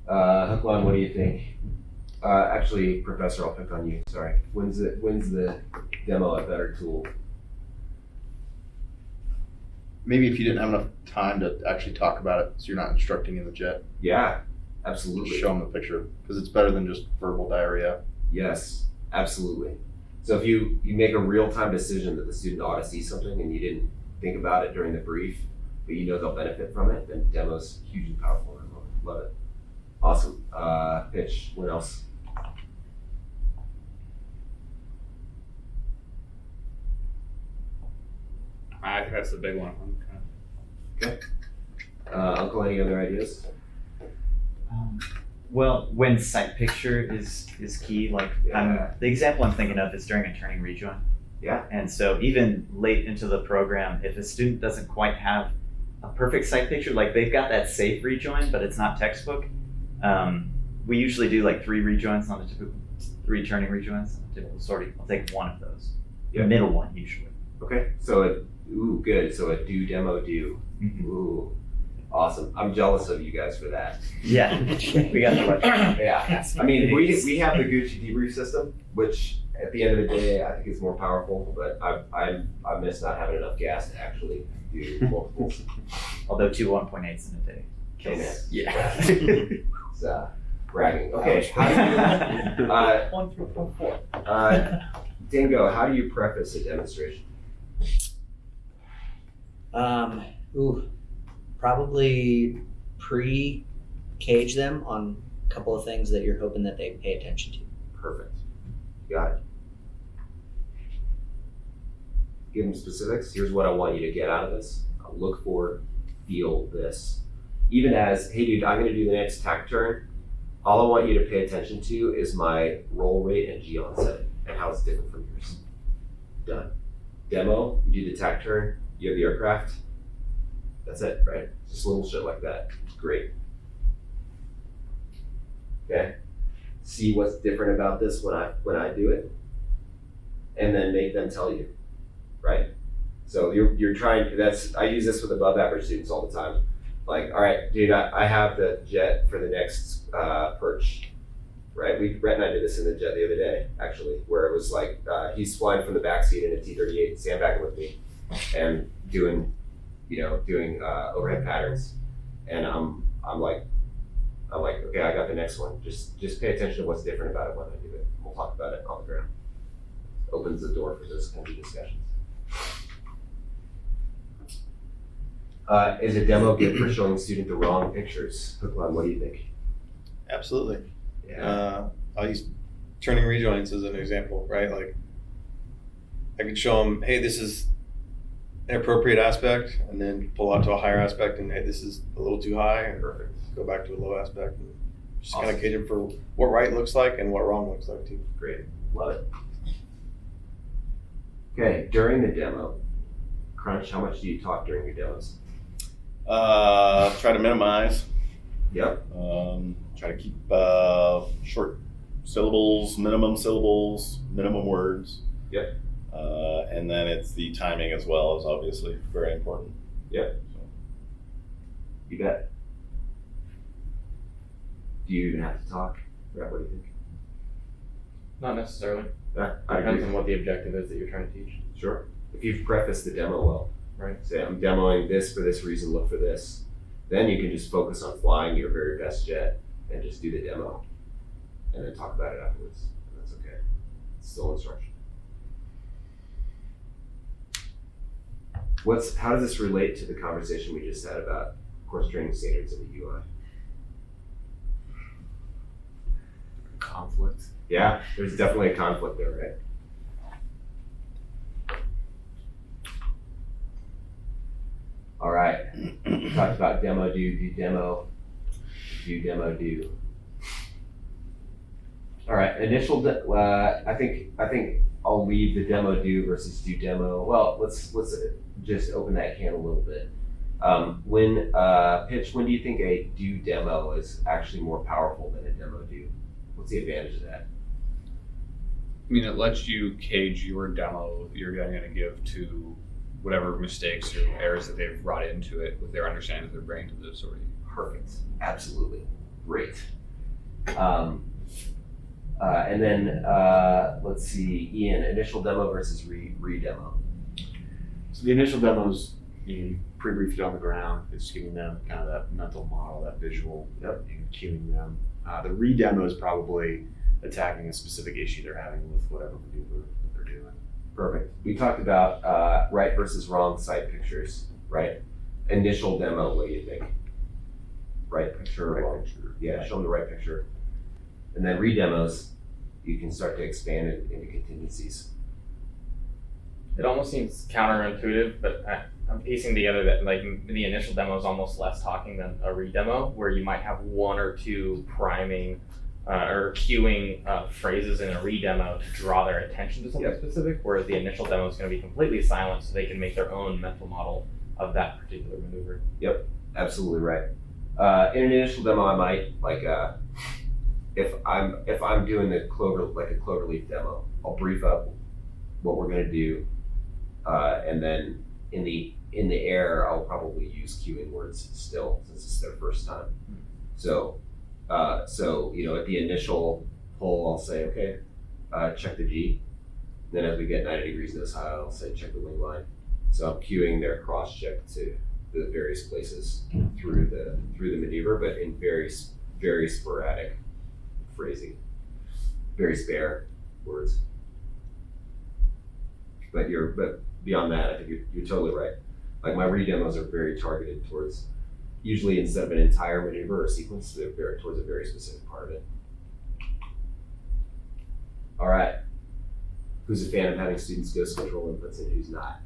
Hookline, what do you think? Actually, Professor, I'll pick on you. Sorry. When's the demo a better tool? Maybe if you didn't have enough time to actually talk about it, so you're not instructing in the jet. Yeah, absolutely. Show them the picture, because it's better than just verbal diarrhea. Yes, absolutely. So if you make a real-time decision that the student ought to see something and you didn't think about it during the brief, but you know they'll benefit from it, then demo's hugely powerful. I love it. Awesome. Pitch, what else? I think that's the big one. Okay. Uncle, any other ideas? Well, when site picture is key, like the example I'm thinking of is during a turning rejoin. Yeah. And so even late into the program, if a student doesn't quite have a perfect site picture, like they've got that safe rejoin, but it's not textbook, we usually do like 3 rejoins on a typical 3 turning rejoins on a typical sortie. I'll take one of those. Yeah. The middle one usually. Okay. So good. So a do demo do. Mm-hmm. Ooh. Awesome. I'm jealous of you guys for that. Yeah. We got the right. Yeah. I mean, we have the Gucci debrief system, which at the end of the day, I think is more powerful, but I miss not having enough gas to actually do multiples. Although 2 1.8s in a day. Kills. Yeah. It's bragging. Okay. How do you, 1 through 4. Dingo, how do you preface a demonstration? Probably pre-cage them on a couple of things that you're hoping that they pay attention to. Perfect. Got it. Give them specifics. Here's what I want you to get out of this. I'll look for, feel this. Even as, hey dude, I'm gonna do the next tack turn. All I want you to pay attention to is my roll rate and G onset and how it's different from yours. Done. Demo, you do the tack turn, you have the aircraft. That's it, right? Just little shit like that. Great. Okay. See what's different about this when I do it, and then make them tell you, right? So you're trying. I use this with above average students all the time. Like, all right, dude, I have the jet for the next perch, right? Brett and I did this in the jet the other day, actually, where it was like he's flying from the backseat in a T-38, sandbagging with me, and doing overhead patterns, and I'm like, okay, I got the next one. Just pay attention to what's different about it when I do it. We'll talk about it on the ground. Opens the door for those kind of discussions. Is a demo good for showing the student the wrong pictures? Hookline, what do you think? Absolutely. Yeah. I'll use turning rejoins as an example, right? Like, I could show them, hey, this is an appropriate aspect, and then pull out to a higher aspect, and hey, this is a little too high, and go back to a low aspect. And just kind of gauge them for what right looks like and what wrong looks like too. Great, love it. Okay, during the demo, Crunch, how much do you talk during your demos? Try to minimize. Yep. Try to keep short syllables, minimum words. Yep. And then it's the timing as well is obviously very important. Yep. So. You bet. Do you even have to talk? Brett, what do you think? Not necessarily. Yeah, I Depends agree. on what the objective is that you're trying to teach. Sure. If you've prefaced the demo well, Right. say I'm demoing this for this reason, look for this, then you can just focus on flying your very best jet and just do the demo and then talk about it afterwards. And that's okay. It's still instruction. How does this relate to the conversation we just had about course training standards in the UI? Conflict. Yeah, there's definitely a conflict there, right? All right, we talked about demo, do demo, do. All right, I think I'll leave the demo do versus do demo. Well, let's just open that can a little bit. When do you think a do demo is actually more powerful than a demo do? What's the advantage of that? I mean, it lets you cage your demo you're going to give to whatever mistakes or errors that they've brought into it with their understanding of their brain to the sorting. Perfect. Absolutely. Great. And then let's see, Ian, initial demo versus re-demo. So the initial demos, you pre-briefed it on the ground. It's giving them kind of that mental model, that visual, and cueing them. The re-demo is probably attacking a specific issue they're having with whatever maneuver that they're doing. Perfect. We talked about right versus wrong side pictures, right? Initial demo, what do you think? Right picture, wrong picture. Yeah, show them the right picture. And then re-demos, you can start to expand it into contingencies. It almost seems counterintuitive, but I'm piecing together that like the initial demo is almost less talking than a re-demo, where you might have one or two priming or cueing phrases in a re-demo to draw their attention to something specific, whereas the initial demo is going to be completely silent so they can make their own mental model of that particular maneuver. Yep, absolutely right. In an initial demo, I might like if I'm doing the cloverleaf demo, I'll brief up what we're going to do, and then in the air, I'll probably use cueing words still, since it's their first time. So you know, at the initial pull, I'll say, okay, check the G. Then as we get 90 degrees nose high, I'll say check the wing line. So I'm cueing their cross check to the various places through the maneuver, but in very sporadic phrasing, very spare words. But beyond that, I think you're totally right. Like my re-demos are very targeted towards, usually instead of an entire maneuver or sequence, they're towards a very specific part of it. All right. Who's a fan of having students ghost control inputs and who's not?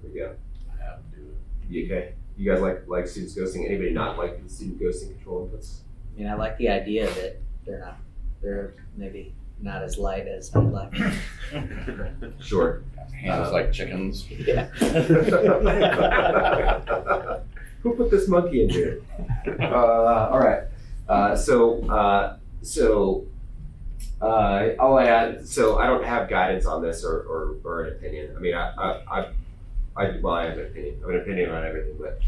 There we go. I have to do it. You okay? You guys like students ghosting? Anybody not like the student ghosting control inputs? I mean, I like the idea that they're maybe not as light as I'd like. Sure. Handles like chickens. Yeah. Who put this monkey in here? All right. All I had. So I don't have guidance on this or an opinion. I mean, I have an opinion. I have an opinion on everything, but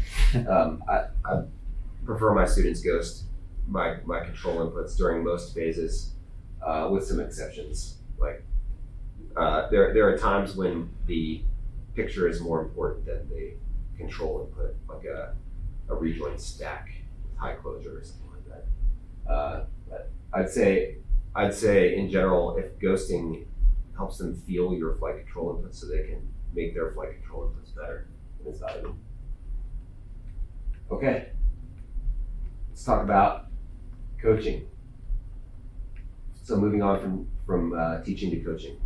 I prefer my students ghost my control inputs during most phases, with some exceptions. Like there are times when the picture is more important than the control input, like a rejoin stack with high closure or something like that. But I'd say in general, if ghosting helps them feel your flight control inputs so they can make their flight control inputs better, then it's valuable. Okay, let's talk about coaching. So moving on from teaching to coaching.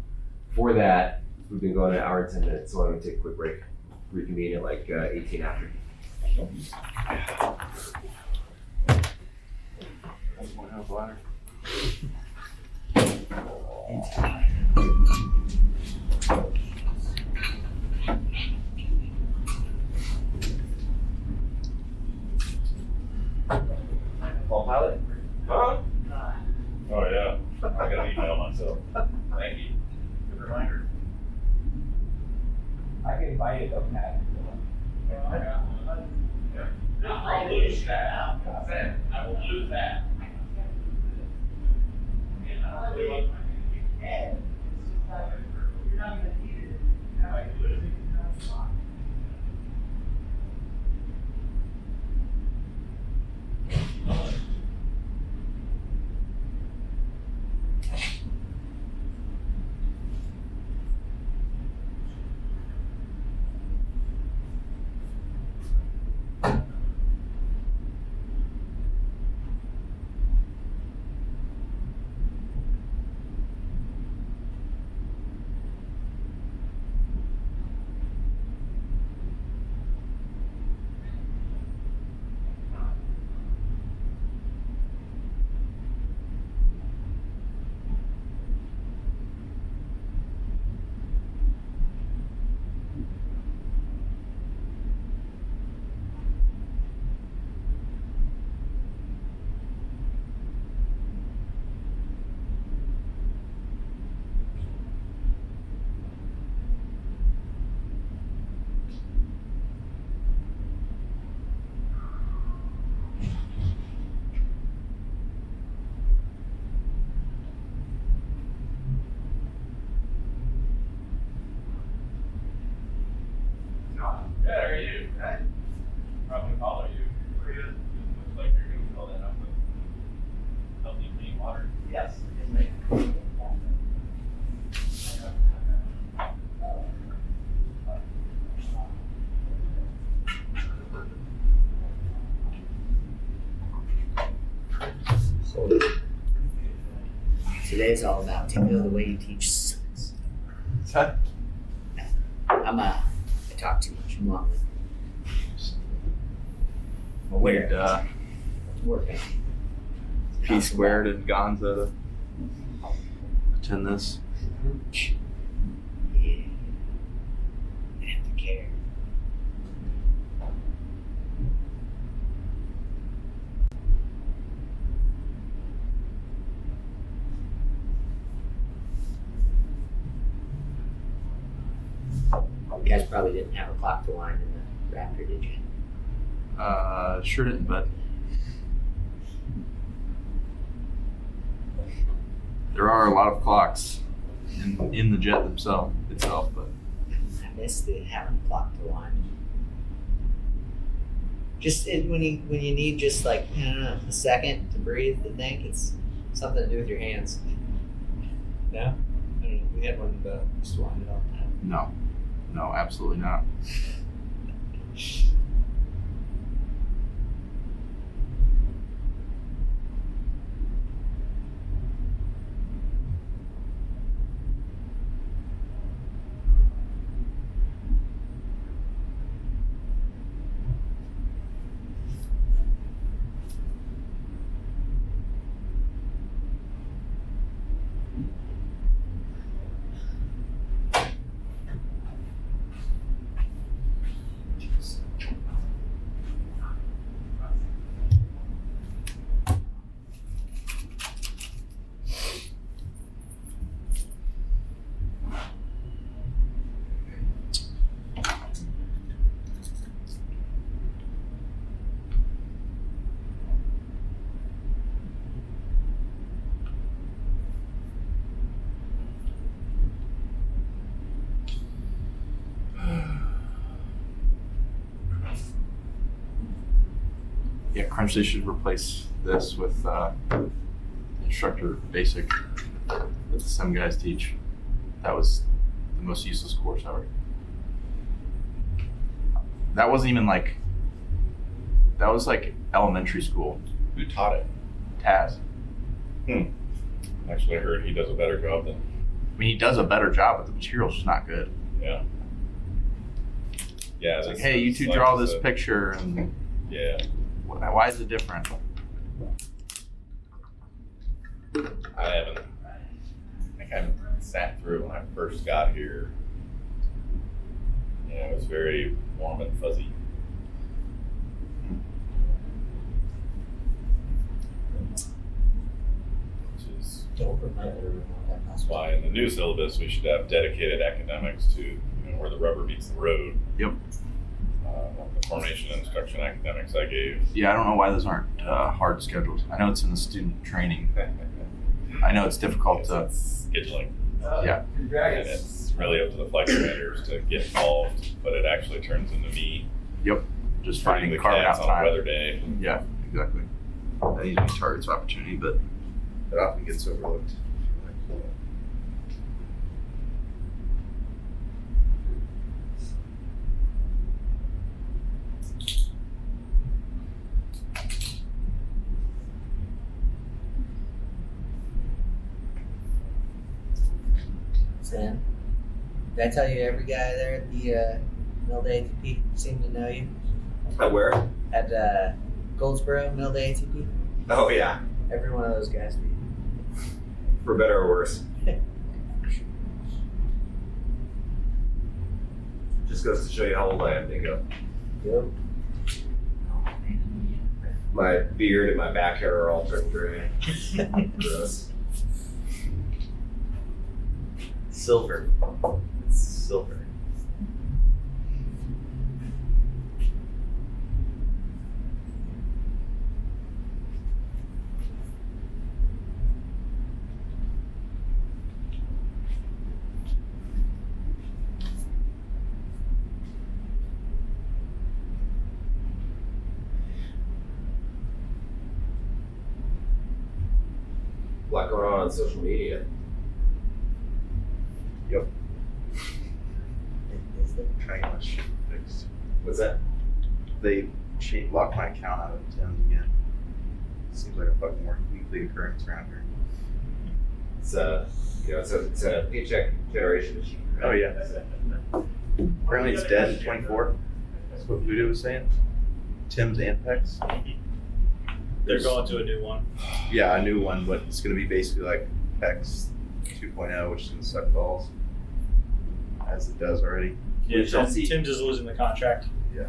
For that, we've been going an hour and 10 minutes, so I'm gonna take a quick break. Reconvene at like 18 after. Ball pilot? Huh? Oh yeah, I gotta email myself. Thank you. Good reminder. I can invite it up, Pat. I'll lose that. I will lose that. Today's all about Tingo, the way you teach sucks. I talk too much. I'm long. I'm aware. It's working. P squared and Gonza to attend this. Yeah. I have to care. You guys probably didn't have a clock to wind in the Raptor, did you? Sure didn't, but there are a lot of clocks in the jet itself, but I miss having a clock to wind. Just when you need just like, I don't know, a second to breathe, to think, it's something to do with your hands. No? I don't know. We had one that used to wind it all the time. no, absolutely not. Yeah, Crunch should replace this with Instructor Basic that the SEM guys teach. That was the most useless course ever. That wasn't even like, that was like elementary school. Who taught it? Taz. Actually, I heard he does a better job than. I mean, he does a better job, but the material's just not good. Yeah. Yeah. It's like, hey, you two draw this picture, and yeah. Why is it different? I think I sat through it when I first got here. Yeah, it was very warm and fuzzy. That's why in the new syllabus we should have dedicated academics to where the rubber meets the road. Yep. The formation and instruction academics I gave. Yeah, I don't know why those aren't hard schedules. I know it's in the student training. I know it's difficult to scheduling. Yeah. And it's really up to the flight commanders to get involved, but it actually turns into me. Yep. Just finding finding the carving cats out on a time. weather day. Yeah, exactly. That usually targets opportunity, but it often gets overlooked. Sam, did I tell you every guy there at the Mill Day ATP seemed to know you? At where? At Goldsboro Mill Day ATP? Oh, yeah. Every one of those guys knew you. For better or worse. Just goes to show you how old I am, Dingo. Yep. My beard and my back hair are all turned gray. Gross. Silver. It's silver. A lot going on social media. Yep. Trying to get my shit fixed. What's that? They locked my account out of Tim's again. Seems like a fucking more weekly occurrence around here. It's it's a paycheck generation machine. Right? Oh yeah. Apparently it's dead in 24. That's what Voodoo was saying. Tim's and Pex. They're going to a new one. Yeah, a new one, but it's going to be basically like Pex 2.0, which is going to suck balls, as it does already. Yeah, Tim's is losing the contract. Yeah.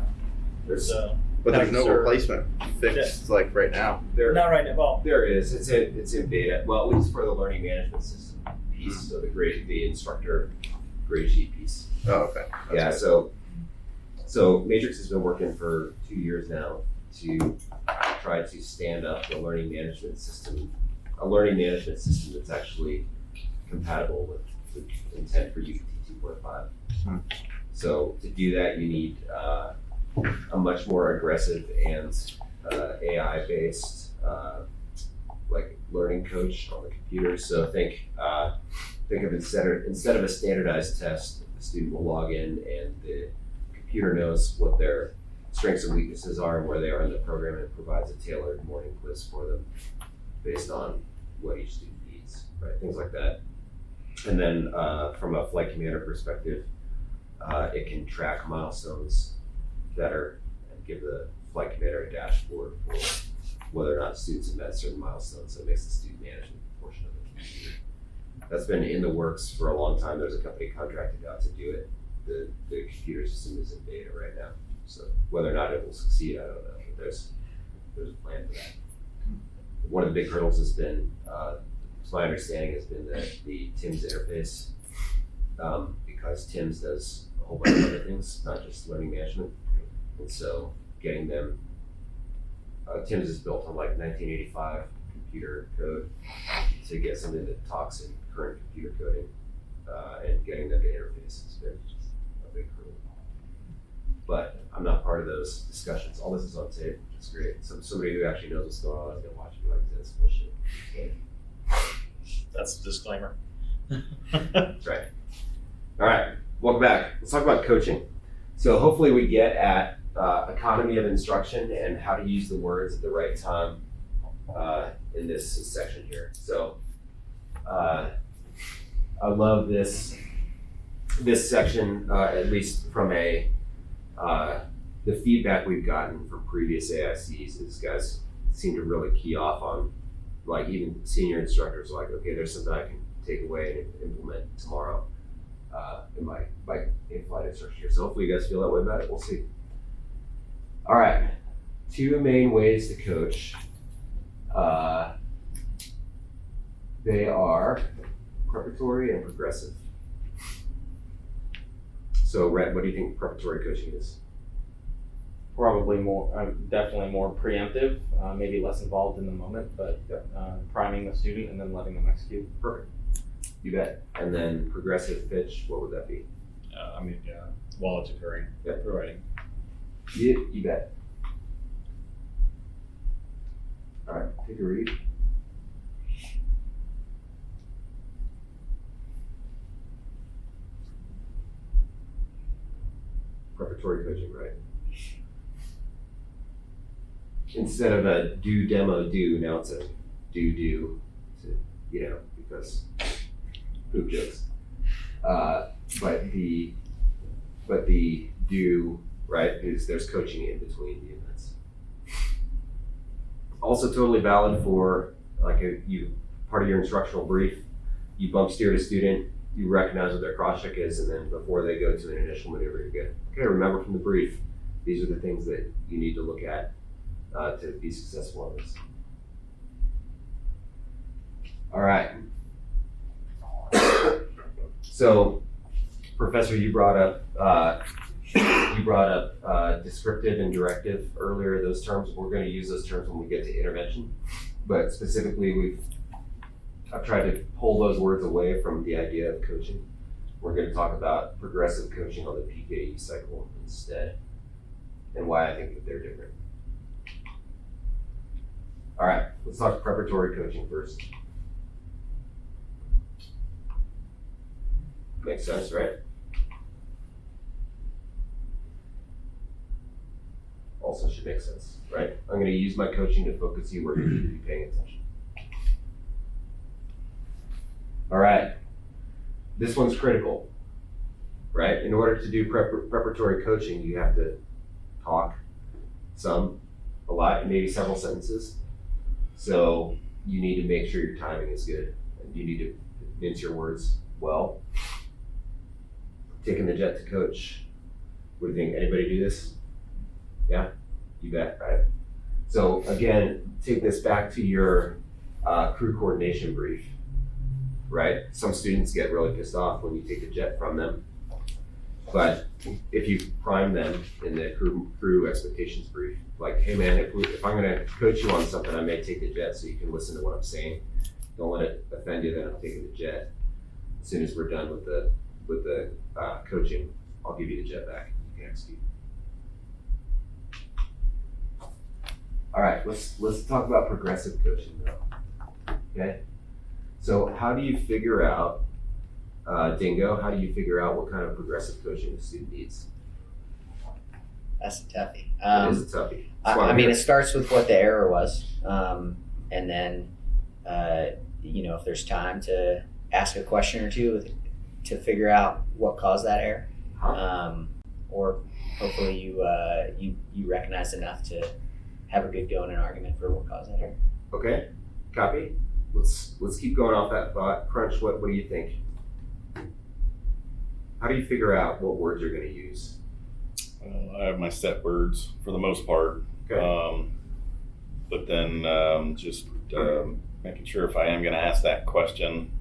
So, But there's no replacement fixed like right now. not right now. Well, There is. It's in beta. Well, at least for the learning management system piece, so the instructor grade sheet piece. Oh, okay. That's Yeah. good. So Matrix has been working for 2 years now to try to stand up the learning management system, a learning management system that's actually compatible with the intent for UPT 2.5. So to do that, you need a much more aggressive and AI-based like learning coach on the computer. So think of instead of a standardized test, the student will log in and the computer knows what their strengths and weaknesses are and where they are in the program, and provides a tailored morning quiz for them based on what each student needs, right? Things like that. And then from a flight commander perspective, it can track milestones better and give the flight commander a dashboard for whether or not students have met certain milestones. So it makes the student management portion of it. That's been in the works for a long time. There's a company contracted out to do it. The computer system is in beta right now. So whether or not it will succeed, I don't know. But there's a plan for that. One of the big hurdles has been, my understanding has been that the TIMS interface, because TIMS does a whole bunch of other things, not just learning management. And so getting them, TIMS is built on like 1985 computer code to get something that talks in current computer coding, and getting them to interface has been a big hurdle. But I'm not part of those discussions. All this is on tape, which is great. Somebody who actually knows what's going on is gonna watch me like this bullshit. that's the disclaimer. That's right. All right, welcome back. Let's talk about coaching. So hopefully we get at economy of instruction and how to use the words at the right time in this section here. So I love this section, at least from the feedback we've gotten from previous AICs is guys seem to really key off on, like even senior instructors are like, okay, there's something I can take away and implement tomorrow in my in-flight instruction here. So hopefully you guys feel that way about it. We'll see. All right, 2 main ways to coach. They are preparatory and progressive. So Rhett, what do you think preparatory coaching is? Probably more, definitely more preemptive, maybe less involved in the moment, but priming the student and then letting them execute. Perfect. You bet. And then progressive pitch, what would that be? While it's occurring, providing. You bet. All right, take a read. Preparatory coaching, right? Instead of a do demo do, now it's a do, because poop jokes. But the do, right, is there's coaching in between the events. Also totally valid for part of your instructional brief, you bump steer a student, you recognize what their cross check is, and then before they go to an initial maneuver, you get, okay, remember from the brief, these are the things that you need to look at to be successful on this. All right. So, Professor, you brought up descriptive and directive earlier. Those terms, we're going to use those terms when we get to intervention, but specifically, I've tried to pull those words away from the idea of coaching. We're going to talk about progressive coaching on the PKDE cycle instead, and why I think that they're different. All right, let's talk preparatory coaching first. Makes sense, right? Also should make sense, right? I'm going to use my coaching to focus you where you need to be paying attention. All right. This one's critical, right? In order to do preparatory coaching, you have to talk a lot, maybe several sentences. So you need to make sure your timing is good. And you need to mince your words well. Taking the jet to coach. What do you think? Anybody do this? Yeah, you bet, right? So again, take this back to your crew coordination brief, right? Some students get really pissed off when you take the jet from them. But if you prime them in the crew expectations brief, like, hey man, if I'm gonna coach you on something, I may take the jet so you can listen to what I'm saying. Don't let it offend you that I'm taking the jet. As soon as we're done with the coaching, I'll give you the jet back. You can execute. All right, let's talk about progressive coaching now. Okay, so how do you figure out, Dingo? How do you figure out what kind of progressive coaching the student needs? That's a toughie. It is a toughie. I mean, it starts with what the error was, and then if there's time to ask a question or two to figure out what caused that error, or hopefully you recognize enough to have a good go in an argument for what caused that error. Okay, copy. Let's keep going off that thought. Crunch, what do you think? How do you figure out what words you're going to use? I have my set words for the most part. Okay. But then just making sure if I am going to ask that question,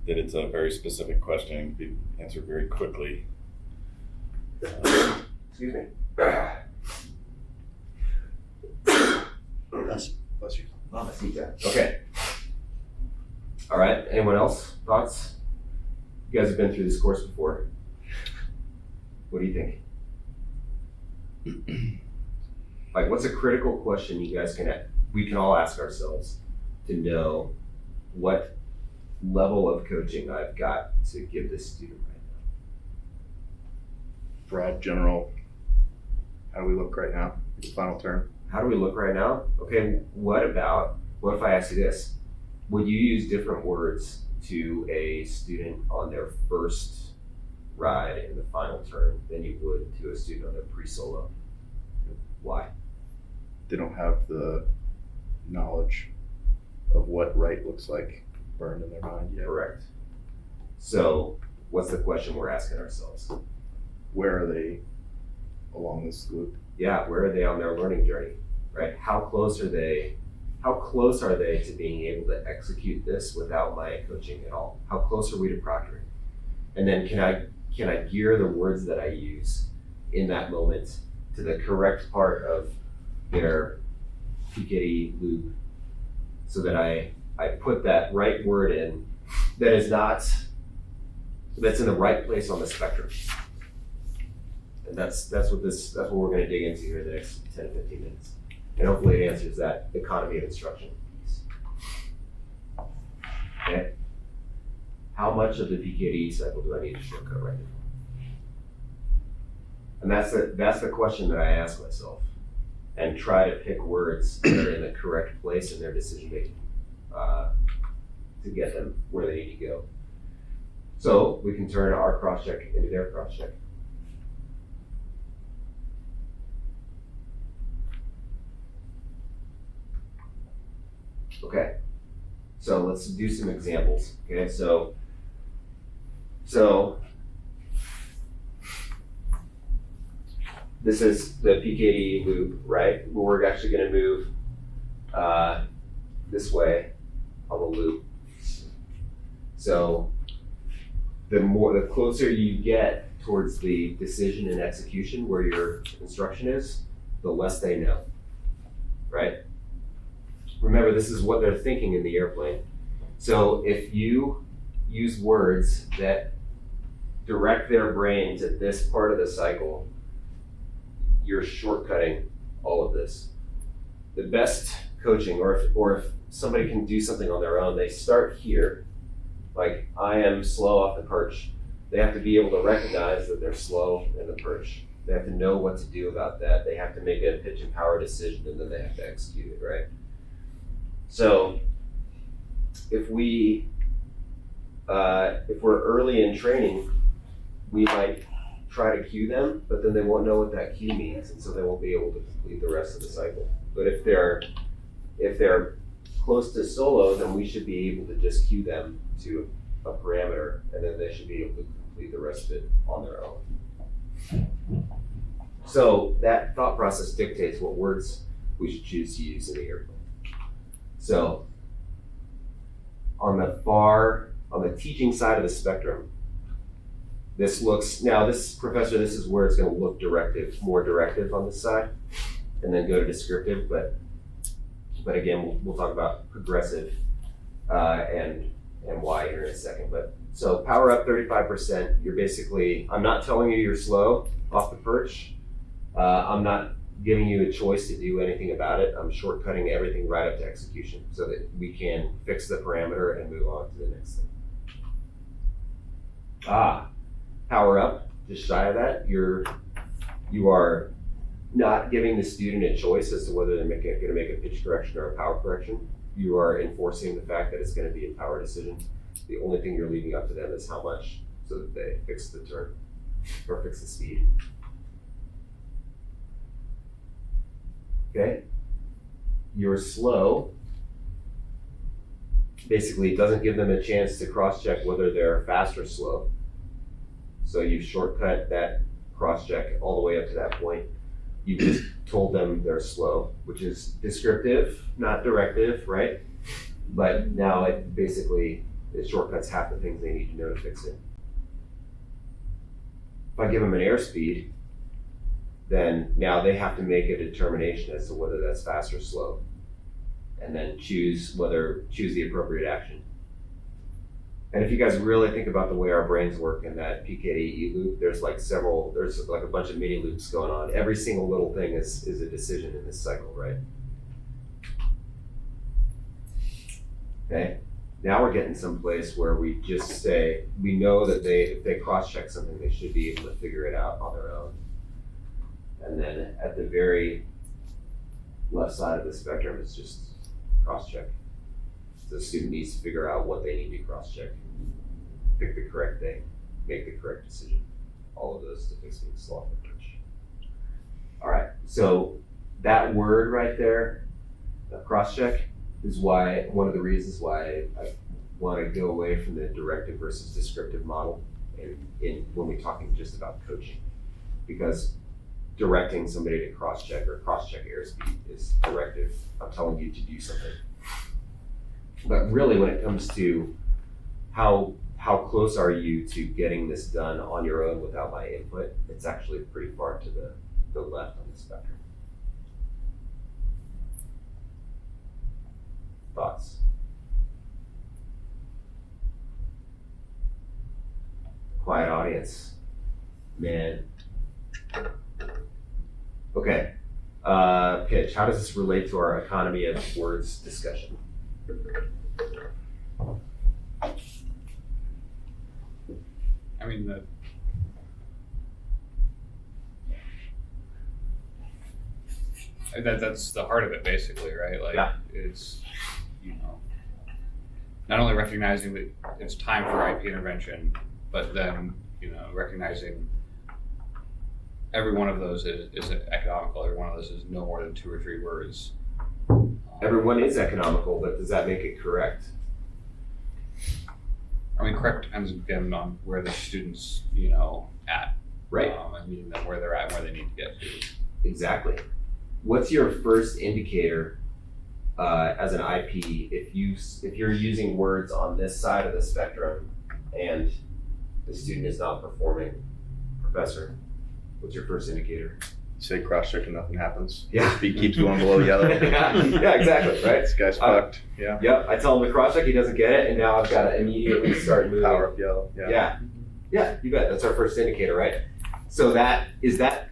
that it's a very specific question and can be answered very quickly. Excuse me. Bless you. Okay. All right. Anyone else? Thoughts? You guys have been through this course before. What do you think? Like, what's a critical question we can all ask ourselves to know what level of coaching I've got to give this student right now? Broad general. How do we look right now? The final term. How do we look right now? Okay, what if I ask you this? Would you use different words to a student on their first ride in the final term than you would to a student on their pre-solo? Why? They don't have the knowledge of what right looks like burned in their mind yet. Correct. So what's the question we're asking ourselves? Where are they along this loop? Yeah, where are they on their learning journey, right? How close are they to being able to execute this without my coaching at all? How close are we to proctoring? And then can I gear the words that I use in that moment to the correct part of their PKDE loop so that I put that right word in that's in the right place on the spectrum. And that's what we're going to dig into here in the next 10 to 15 minutes. And hopefully it answers that economy of instruction piece. Okay. How much of the PKDE cycle do I need to shortcut right now? And that's the question that I ask myself, and try to pick words that are in the correct place in their decision making to get them where they need to go. So we can turn our cross check into their cross check. Okay, so let's do some examples. Okay, so this is the PKDE loop, right? We're actually going to move this way on the loop. So the closer you get towards the decision and execution where your instruction is, the less they know, right? Remember, this is what they're thinking in the airplane. So if you use words that direct their brain to this part of the cycle, you're shortcutting all of this. The best coaching, or if somebody can do something on their own, they start here. Like, I am slow off the perch. They have to be able to recognize that they're slow in the perch. They have to know what to do about that. They have to make a pitch and power decision, and then they have to execute it, right? So if we if we're early in training, we might try to cue them, but then they won't know what that cue means, and so they won't be able to complete the rest of the cycle. But if they're close to solo, then we should be able to just cue them to a parameter, and then they should be able to complete the rest of it on their own. So that thought process dictates what words we should choose to use in the airplane. So on the teaching side of the spectrum, this is where it's going to look more directive on this side, and then go to descriptive, but again, we'll talk about progressive and why here in a second. But so power up 35%, you're basically, I'm not telling you you're slow off the perch. I'm not giving you a choice to do anything about it. I'm shortcutting everything right up to execution so that we can fix the parameter and move on to the next thing. Power up, just shy of that, you are not giving the student a choice as to whether they're going to make a pitch correction or a power correction. You are enforcing the fact that it's going to be a power decision. The only thing you're leaving up to them is how much, so that they fix the turn or fix the speed. Okay? You're slow. Basically, doesn't give them a chance to cross-check whether they're fast or slow. So you've shortcut that cross-check all the way up to that point. You just told them they're slow, which is descriptive, not directive, right? But now it shortcuts half the things they need to know to fix it. If I give them an airspeed, then now they have to make a determination as to whether that's fast or slow, and then choose the appropriate action. And if you guys really think about the way our brains work in that PKDE loop, there's like a bunch of mini loops going on. Every single little thing is a decision in this cycle, right? Okay, now we're getting someplace where we just say, we know that if they cross-check something, they should be able to figure it out on their own. And then at the very left side of the spectrum is just cross-check. So the student needs to figure out what they need to cross-check, pick the correct thing, make the correct decision. All of those to fix being slow off the perch. All right, so that word right there, cross-check, is one of the reasons why I want to go away from the directive versus descriptive model when we're talking just about coaching. Because directing somebody to cross-check or cross-check airspeed is directive. I'm telling you to do something. But really, when it comes to how close are you to getting this done on your own without my input, it's actually pretty far to the left on the spectrum. Thoughts? Quiet audience. Man. Okay. Pitch. How does this relate to our economy of words discussion? I mean, that's the heart of it, basically, right? Like, yeah. It's, not only recognizing that it's time for IP intervention, but then, recognizing every one of those is economical. Every one of those is no more than 2 or 3 words. Everyone is economical, but does that make it correct? I mean, correct depends again on where the student's, at. Right. And meeting them where they're at and where they need to get to. Exactly. What's your first indicator as an IP if you're using words on this side of the spectrum and the student is not performing? Professor, what's your first indicator? Say cross-check and nothing happens. Yeah. Speed keeps going below yellow. Yeah, exactly, right? This guy's fucked. Yeah. Yep, I tell him to cross-check, he doesn't get it, and now I've got to immediately start moving. Power up yellow. Yeah. Yeah, you bet. That's our first indicator, right? So is that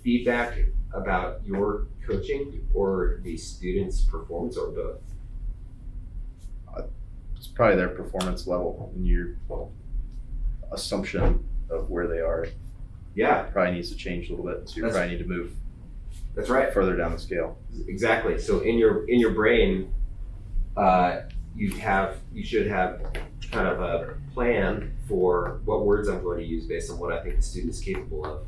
feedback about your coaching or the student's performance, or both? It's probably their performance level and your assumption of where they are. Yeah. Probably needs to change a little bit, so you probably need to move. That's right. Further down the scale. Exactly. So in your brain, you should have kind of a plan for what words I'm going to use based on what I think the student is capable of.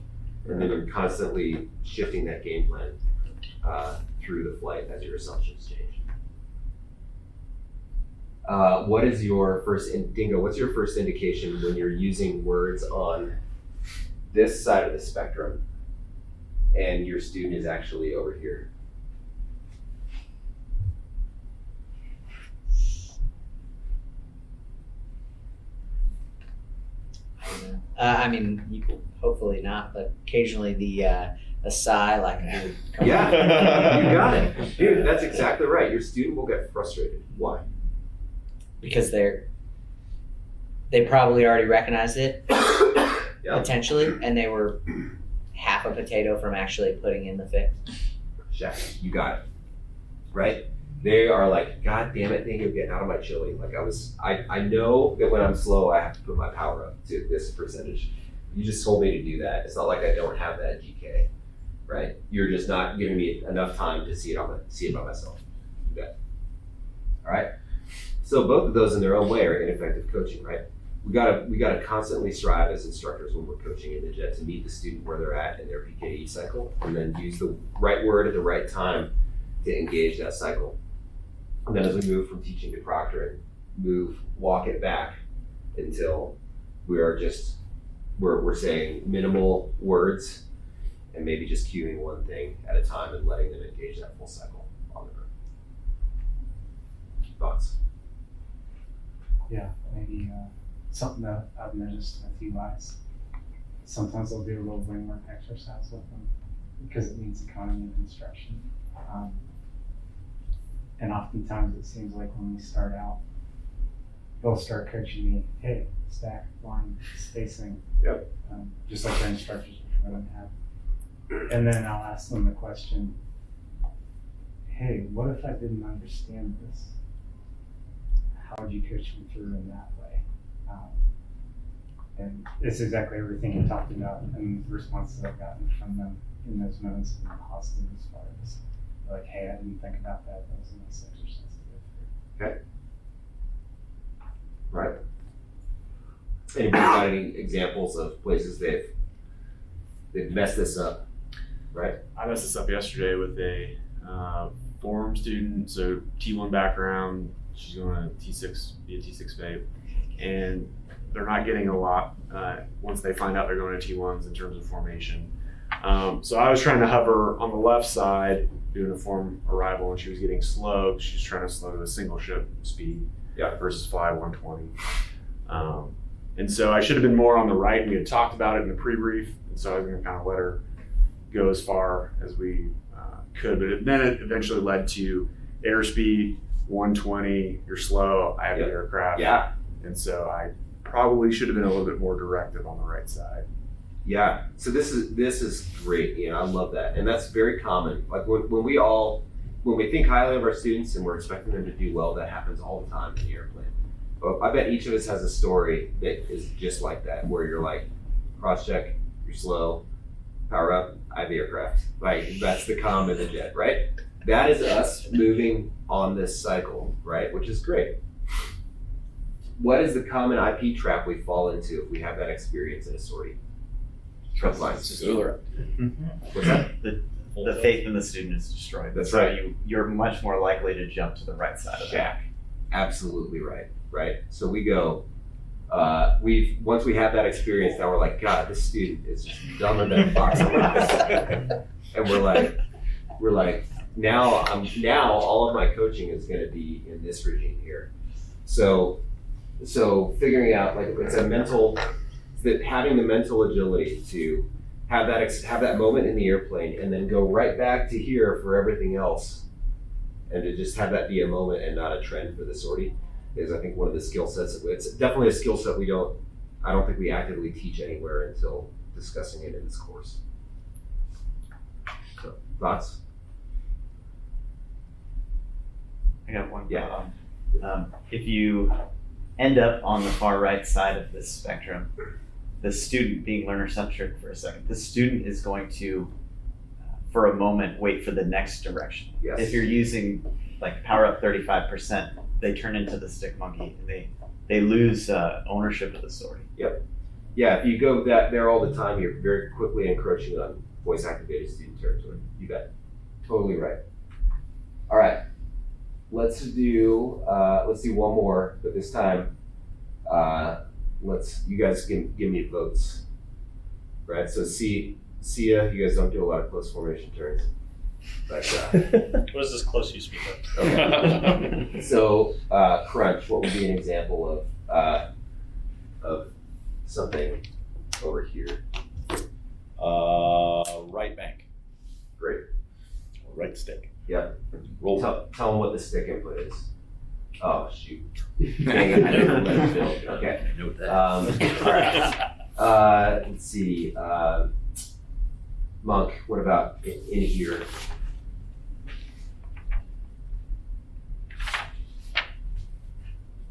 And then you're constantly shifting that game plan through the flight as your assumptions change. What is your first, Dingo, what's your first indication when you're using words on this side of the spectrum and your student is actually over here? I mean, hopefully not, but occasionally a sigh, like a Yeah, you got it. Dude, that's exactly right. Your student will get frustrated. Why? because they probably already recognized it potentially, and they were half a potato from actually putting in the fix. Chef, you got it. Right? They are like, God damn it, Dingo, get out of my chili. Like I know that when I'm slow, I have to put my power up to this percentage. You just told me to do that. It's not like I don't have that GK, right? You're just not giving me enough time to see it by myself. You bet. All right. So both of those in their own way are ineffective coaching, right? We gotta constantly strive as instructors when we're coaching in the JET to meet the student where they're at in their PKDE cycle, and then use the right word at the right time to engage that cycle. And then as we move from teaching to proctoring, walk it back until we're saying minimal words and maybe just cueing one thing at a time and letting them engage that full cycle on their own. Thoughts? Yeah, maybe something that I've noticed with UIs. Sometimes I'll do a little brain work exercise with them because it means economy of instruction. And oftentimes it seems like when we start out, they'll start coaching me, hey, stack, line, spacing. Yep. Just like our instructors before them have. And then I'll ask them the question, hey, what if I didn't understand this? How would you coach me through in that way? And it's exactly everything you talked about and the responses I've gotten from them in those moments have been positive as far as like, hey, I didn't think about that. That was a nice exercise to go through. Okay. Right. Anybody got any examples of places they've messed this up? Right. I messed this up yesterday with a form student, so T1 background. She's going to T6, be a T6 babe, and they're not getting a lot once they find out they're going to T1s in terms of formation. So I was trying to hover on the left side, doing a form arrival, and she was getting slow. She's trying to slow to a single ship speed versus fly 120. And so I should have been more on the right, and we had talked about it in the pre-brief, and so I was going to kind of let her go as far as we could. But then it eventually led to airspeed 120, you're slow, I have the aircraft. Yeah. And so I probably should have been a little bit more directive on the right side. Yeah. So this is great. I love that. And that's very common. Like when we think highly of our students and we're expecting them to do well, that happens all the time in the airplane. But I bet each of us has a story that is just like that, where you're like, cross check, you're slow, power up, I have the aircraft. Like that's the comm in the jet, right? That is us moving on this cycle, right? Which is great. What is the common IP trap we fall into if we have that experience in a sortie? Trust lines. What's that? The faith in the student is destroyed. That's so right. You're much more likely to jump to the right side of that. Absolutely right. Right. So we go. Once we have that experience, now we're like, God, this student is just dumber than a box of rocks. And we're like, now all of my coaching is going to be in this regime here. So figuring out like it's having the mental agility to have that moment in the airplane and then go right back to here for everything else, and to just have that be a moment and not a trend for the sortie is, I think, one of the skill sets. It's definitely a skill set I don't think we actively teach anywhere until discussing it in this course. So thoughts? I got one. Yeah. If you end up on the far right side of this spectrum, the student being learner-centric for a second, the student is going to, for a moment, wait for the next direction. Yes. If you're using like power up 35%, they turn into the stick monkey and they lose ownership of the story. Yeah, if you go there all the time, you're very quickly encroaching on voice-activated student territory. You bet. Totally right. All right. Let's do one more, but this time, you guys can give me votes. Right. So Sia, you guys don't do a lot of close formation turns. But What is this close you speak of? okay. So crunch, what would be an example of something over here? Right bank. Great. Right stick. Yeah. Roll. Tell them what the stick input is. Oh shoot. Dang it, I didn't let it build. Okay. Note that. All right. Let's see. Monk, what about in here?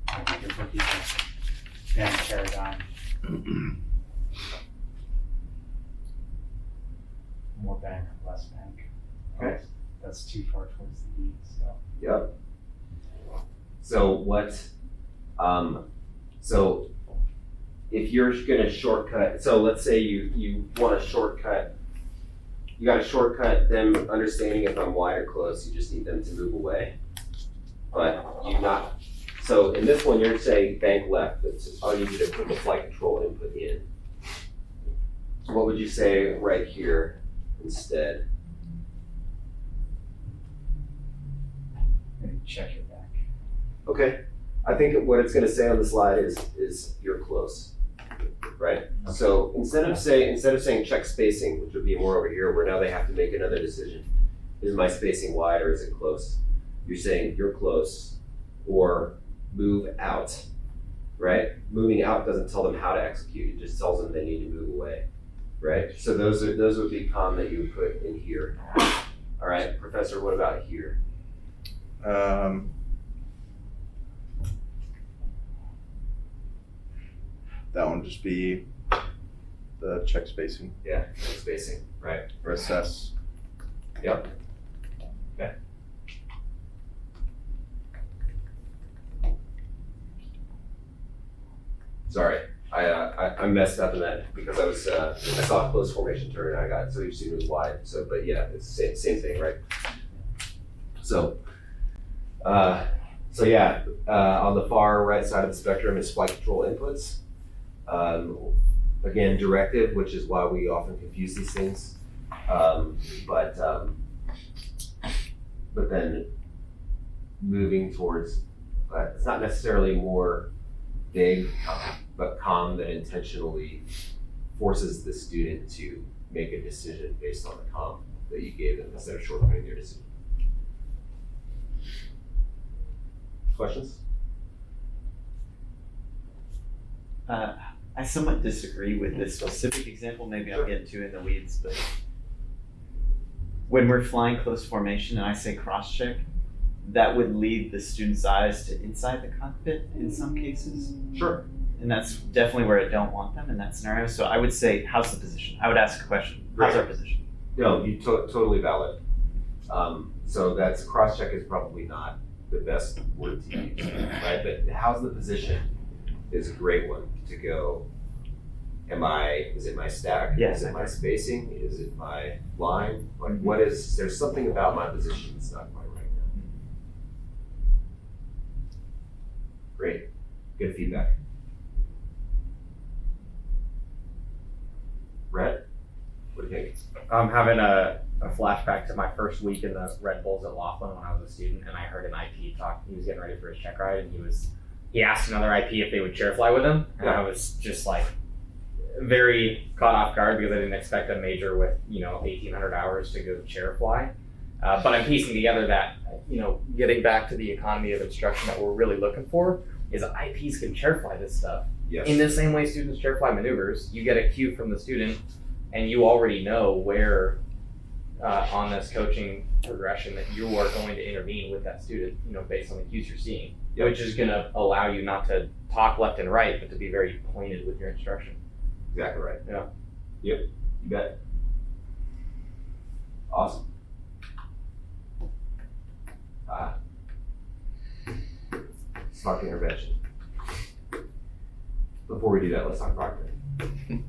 I think it's looking at bank paradigm. More bank, less bank. Okay. That's too far towards the E, so. Yep. So what, so if you're gonna shortcut, so let's say you want to shortcut, you got to shortcut them understanding if I'm wide or close, you just need them to move away. But you not, so in this one, you're saying bank left, it's all you need to put the flight control input in. So what would you say right here instead? Maybe check your back. Okay, I think what it's gonna say on the slide is you're close, right? So instead of saying check spacing, which would be more over here, where now they have to make another decision. Is my spacing wide or is it close? You're saying you're close or move out, right? Moving out doesn't tell them how to execute, it just tells them they need to move away, right? So those would be comm that you would put in here. All right, Professor, what about here? That one just be the check spacing. Yeah, check spacing, right? Or assess. Yep. Okay. Sorry, I messed up in that because I was I saw a close formation turn and I got so each student was wide. So, but yeah, it's the same thing, right? So, yeah, on the far right side of the spectrum is flight control inputs. Again, directive, which is why we often confuse these things. But then moving towards, it's not necessarily more big, but comm that intentionally forces the student to make a decision based on the comm that you gave them instead of shortcutting their decision. Questions? I somewhat disagree with this specific example. Maybe I'm getting too in the weeds, but when we're flying close formation and I say cross-check, that would lead the student's eyes to inside the cockpit in some cases. Sure. And that's definitely where I don't want them in that scenario. So I would say, how's the position? I would ask a question. How's our position? No, you totally valid. So that's cross-check is probably not the best word to use, right? But how's the position is a great one to go. Is it my stack? Yes. Is it my spacing? Is it my line? Like there's something about my position that's not quite right now. Great, good feedback. Brett, what do you think? I'm having a flashback to my first week in the Red Bulls at Laughlin when I was a student, and I heard an IP talk. He was getting ready for his check ride, and he asked another IP if they would chair fly with him, and I was just like very caught off guard because I didn't expect a major with 1,800 hours to go chair fly. But I'm piecing together that getting back to the economy of instruction that we're really looking for is that IPs can chair fly this stuff. Yes. In the same way students chair fly maneuvers, you get a cue from the student, and you already know where on this coaching progression that you are going to intervene with that student, based on the cues you're seeing, which is going to allow you not to talk left and right, but to be very pointed with your instruction. Exactly right. Yeah. Yep, you bet. Awesome. talk intervention. Before we do that, let's talk proctoring.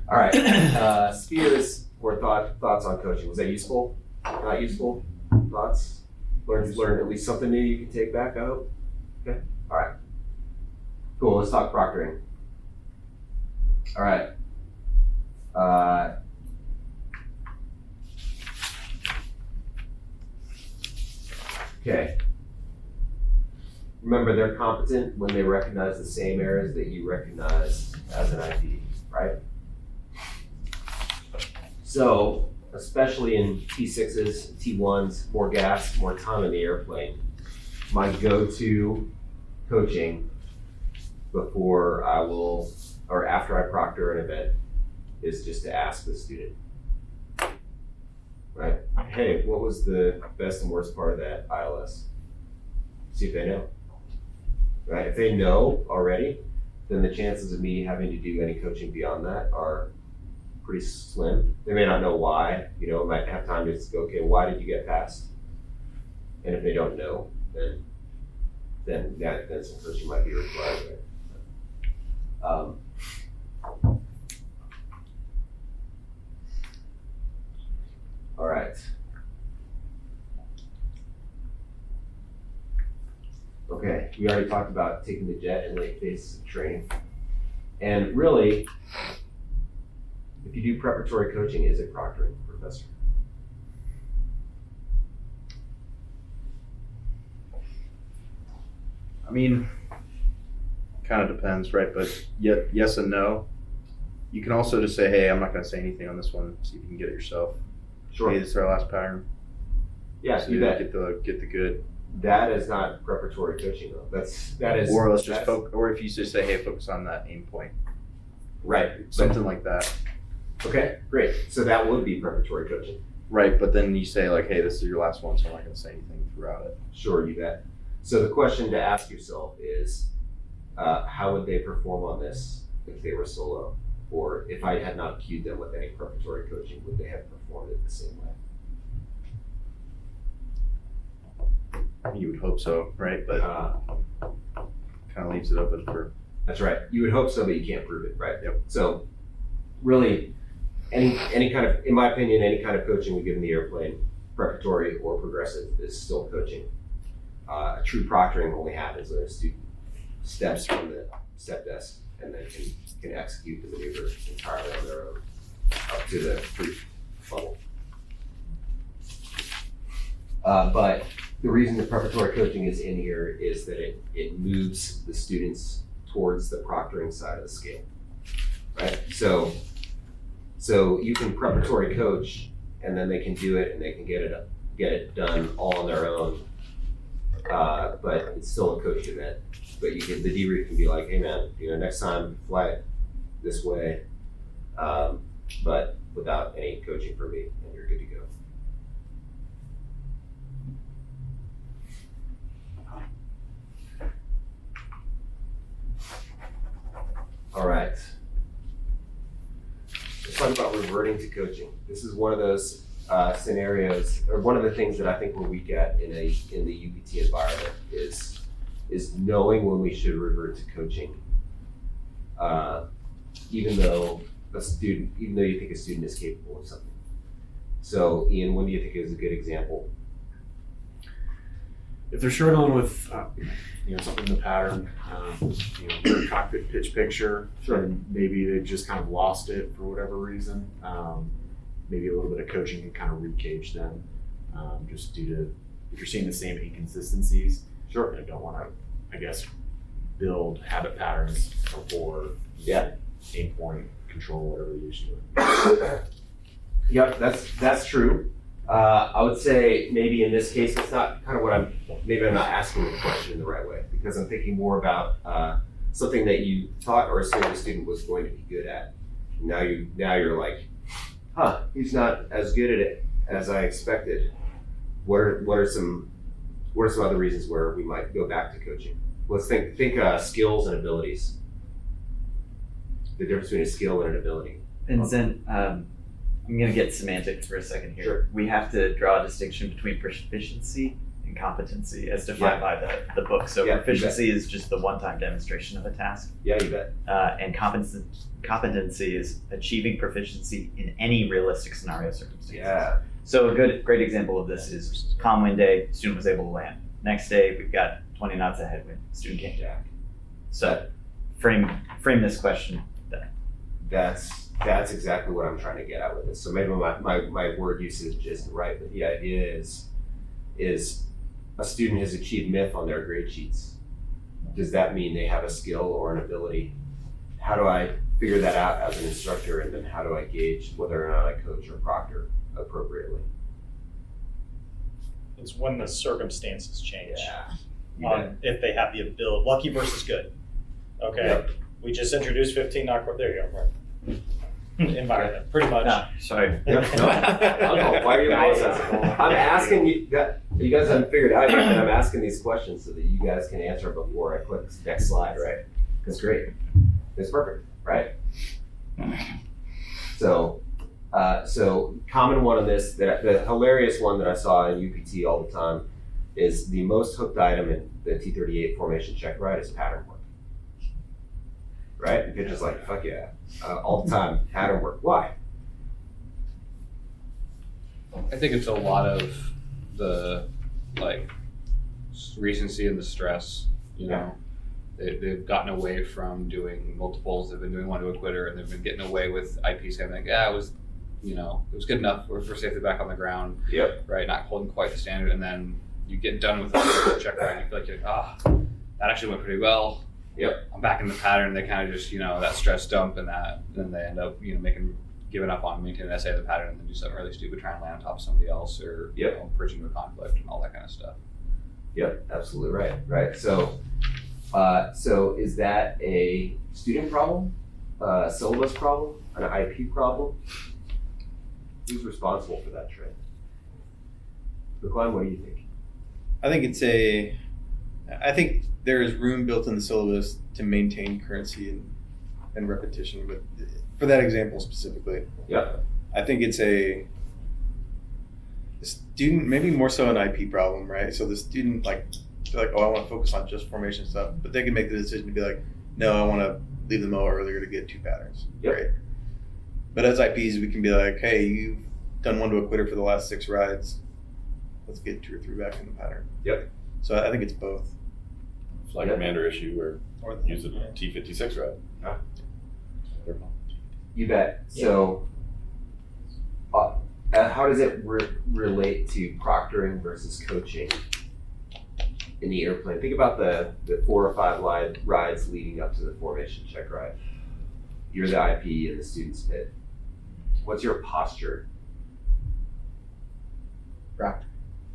All right, spheres or thoughts on coaching. Was that useful? Not useful? Thoughts? Learn at least something new you can take back out? Okay, all right. Cool, let's talk proctoring. All right. Okay. Remember, they're competent when they recognize the same errors that you recognize as an ID, right? So, especially in T6s, T1s, more gas, more time in the airplane, my go-to coaching before I will, or after I proctor an event, is just to ask the student, right? Hey, what was the best and worst part of that ILS? See if they know, right? If they know already, then the chances of me having to do any coaching beyond that are pretty slim. They may not know why, I might have time to just go, okay, why did you get passed? And if they don't know, then some coaching might be required there. All right. Okay, we already talked about taking the jet in late phases of training. And really, if you do preparatory coaching, is it proctoring, Professor? I mean, kind of depends, right? But yes and no. You can also just say, hey, I'm not going to say anything on this one. See if you can get it yourself. Sure. Hey, this is our last pattern. Yeah, so do that. Get the good. That is not preparatory coaching, though. That is. Or let's just or if you just say, hey, focus on that aim point. Right. Something like that. Okay, great. So that would be preparatory coaching. Right, but then you say like, hey, this is your last one, so I'm not going to say anything throughout it. Sure, you bet. So the question to ask yourself is, how would they perform on this if they were solo? Or if I had not cued them with any preparatory coaching, would they have performed it the same way? You would hope so, right? But kind of leaves it open for. That's right. You would hope so, but you can't prove it, right? Yep. So really, any kind of, in my opinion, any kind of coaching we give in the airplane, preparatory or progressive, is still coaching. True proctoring only happens when a student steps from the step desk and then can execute the maneuver entirely on their own up to the brief level. But the reason the preparatory coaching is in here is that it moves the students towards the proctoring side of the scale, right? So you can preparatory coach, and then they can do it, and they can get it done all on their own. But it's still a coached event. But the debrief can be like, hey man, next time fly it this way, but without any coaching for me, and you're good to go. All right. Let's talk about reverting to coaching. This is one of those scenarios, or one of the things that I think we're weak at in the UPT environment is knowing when we should revert to coaching, even though you think a student is capable of something. So, Ian, when do you think is a good example? If they're struggling with something in the pattern, their cockpit pitch picture, and maybe they just kind of lost it for whatever reason. Maybe a little bit of coaching can kind of re-cage them, just due to if you're seeing the same inconsistencies. Sure. I don't want to, I guess, build habit patterns before aim point control, whatever the issue is. Yep, that's true. I would say maybe in this case, it's not kind of what maybe I'm not asking the question in the right way, because I'm thinking more about something that you thought or assumed the student was going to be good at. Now you're like, he's not as good at it as I expected. What are some other reasons where we might go back to coaching? Let's think skills and abilities. The difference between a skill and an ability. And then I'm going to get semantic for a second here. Sure. We have to draw a distinction between proficiency and and competency as defined by the book. So Yeah, proficiency is just the one-time demonstration of a task. Yeah, you bet. And competency is achieving proficiency in any realistic scenario circumstance. Yeah. So a great example of this is calm wind day, student was able to land. Next day, we've got 20 knots of headwind, student can't jack. So frame this question then. That's exactly what I'm trying to get at with this. So maybe my word usage isn't right, but the idea is a student has achieved MIF on their grade sheets. Does that mean they have a skill or an ability? How do I figure that out as an instructor, and then how do I gauge whether or not I coach or proctor appropriately? It's when the circumstances change. Yeah. On if they have the ability, lucky versus good. Okay. Yep. We just introduced 15 not there you go. Right. Environment, pretty much. No, sorry. No. Why are you apologizing? I'm asking you guys haven't figured out yet, and I'm asking these questions so that you guys can answer before I click next slide, right? That's great. It's perfect, right? So common one on this, the hilarious one that I saw in UPT all the time is the most hooked item in the T38 formation check ride is pattern work. Right? And pitch is like, fuck yeah. All the time, pattern work. Why? I think it's a lot of the recency and the stress, you know. They've gotten away from doing multiples, they've been doing one to a quitter, and they've been getting away with IP saying like, it was good enough, we're safely back on the ground. Yep. Right, not holding quite the standard, and then you get done with the check ride and you feel like that actually went pretty well. Yep. I'm back in the pattern. They kind of just, that stress dump and then they end up, giving up on maintaining the essay of the pattern and then do something really stupid, try and land on top of somebody else or, bridging to a conflict and all that kind of stuff. Yep, absolutely right. Right. So is that a student problem, a syllabus problem, an IP problem? Who's responsible for that trend? McCline, what do you think? I think there is room built in the syllabus to maintain currency and repetition, but for that example specifically, I think it's a student, maybe more so an IP problem, right? So the student they're like, I want to focus on just formation stuff, but they can make the decision to be like, no, I want to leave the MO earlier to get 2 patterns, right? But as IPs, we can be like, hey, you've done one to a quitter for the last 6 rides. Let's get 2 or 3 back in the pattern. Yep. So I think it's both. Flag commander issue where use a T56 ride. You bet. So how does it relate to proctoring versus coaching in the airplane? Think about the 4 or 5 rides leading up to the formation check ride. You're the IP in the student's pit. What's your posture? Proctor.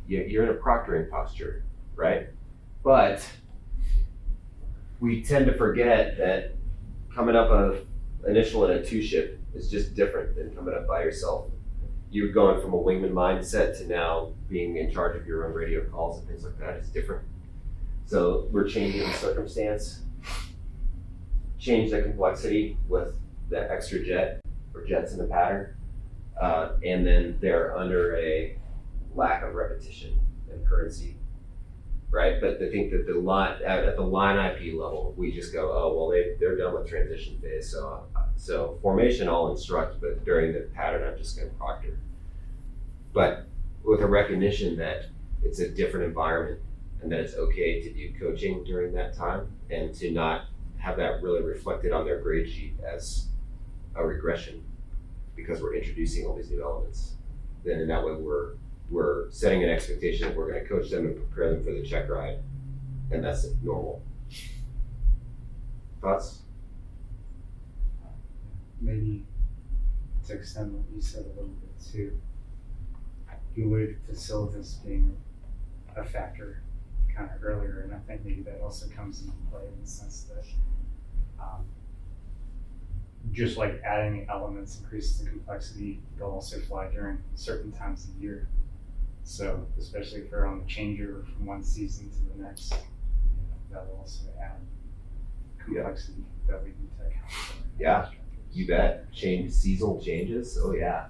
You're in a proctoring posture, right? But we tend to forget that coming up an initial and a 2 ship is just different than coming up by yourself. You're going from a wingman mindset to now being in charge of your own radio calls and things like that. It's different. So we're changing the circumstance, change the complexity with the extra jet or jets in the pattern, and then they're under a lack of repetition and currency, right? But I think that at the line IP level, we just go, oh, well, they're done with transition phase. So formation, I'll instruct, but during the pattern, I'm just going to proctor. But with a recognition that it's a different environment and that it's okay to do coaching during that time and to not have that really reflected on their grade sheet as a regression because we're introducing all these new elements. Then in that way, we're setting an expectation that we're going to coach them and prepare them for the check ride, and that's normal. Thoughts? Maybe to extend what you said a little bit too, you alluded to syllabus being a factor kind of earlier, and I think maybe that also comes into play in the sense that just like adding elements increases the complexity, they'll also fly during certain times of the year. So especially if they're on the changeover from one season to the next, that will also add complexity that we need to account for. Yeah, you bet. Seasonal changes. Oh yeah,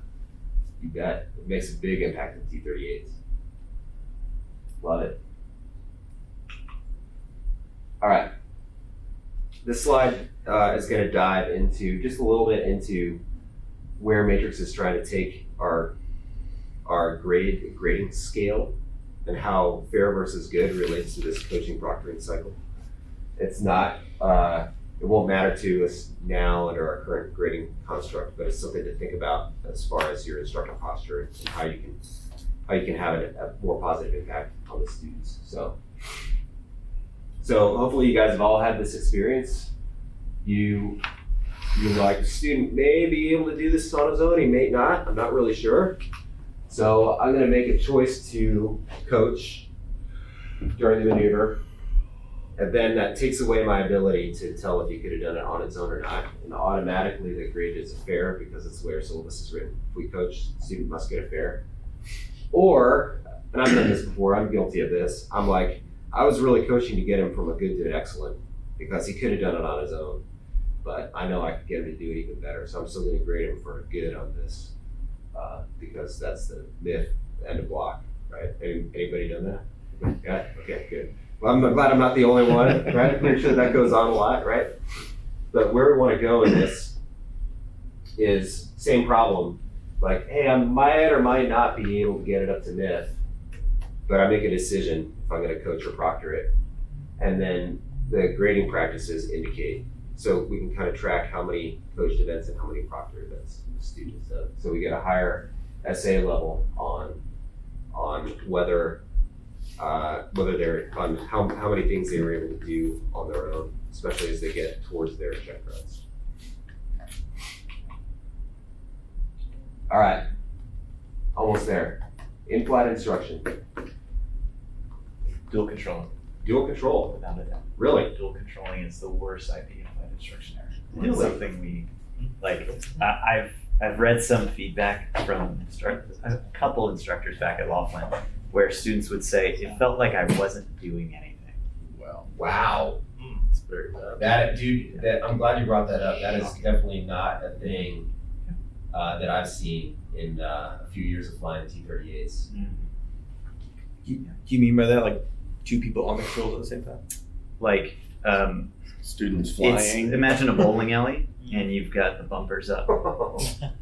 you bet. It makes a big impact in T38s. Love it. All right. This slide is going to dive into just a little bit into where Matrix is trying to take our grading scale and how fair versus good relates to this coaching proctoring cycle. It's not, it won't matter to us now under our current grading construct, but it's something to think about as far as your instructor posture and how you can have a more positive impact on the students. So hopefully you guys have all had this experience. You like a student may be able to do this on his own, he may not, I'm not really sure. So I'm gonna make a choice to coach during the maneuver. And then that takes away my ability to tell if he could have done it on his own or not. And automatically the grade is fair because it's the way our syllabus is written. If we coach, the student must get a fair. Or, and I've done this before, I'm guilty of this, I'm like, I was really coaching to get him from a good to an excellent because he could have done it on his own, but I know I could get him to do it even better. So I'm still gonna grade him for a good on this because that's the myth and the block, right? Anybody done that? Yeah, okay, good. Well, I'm glad I'm not the only one, right? Make sure that goes on a lot, right? But where we wanna go in this is same problem. Like, hey, I might or might not be able to get it up to myth, but I make a decision if I'm gonna coach or proctor it. And then the grading practices indicate, so we can kind of track how many coached events and how many proctored events the students done. So we get a higher SA level on whether they're, on how many things they were able to do on their own, especially as they get towards their check runs. All right, almost there. In-flight instruction. Dual controlling. Dual control. Without a doubt. Really? Dual controlling is the worst IP in-flight instruction area. Really? It's something we, like, I've read some feedback from a couple instructors back at Laughlin where students would say, it felt like I wasn't doing anything. Well, wow. It's very bad. That, dude, I'm glad you brought that up. That is definitely not a thing that I've seen in a few years of flying T-38s. Do you mean by that, like, two people on the controls at the same time? Like, students flying. Imagine a bowling alley and you've got the bumpers up.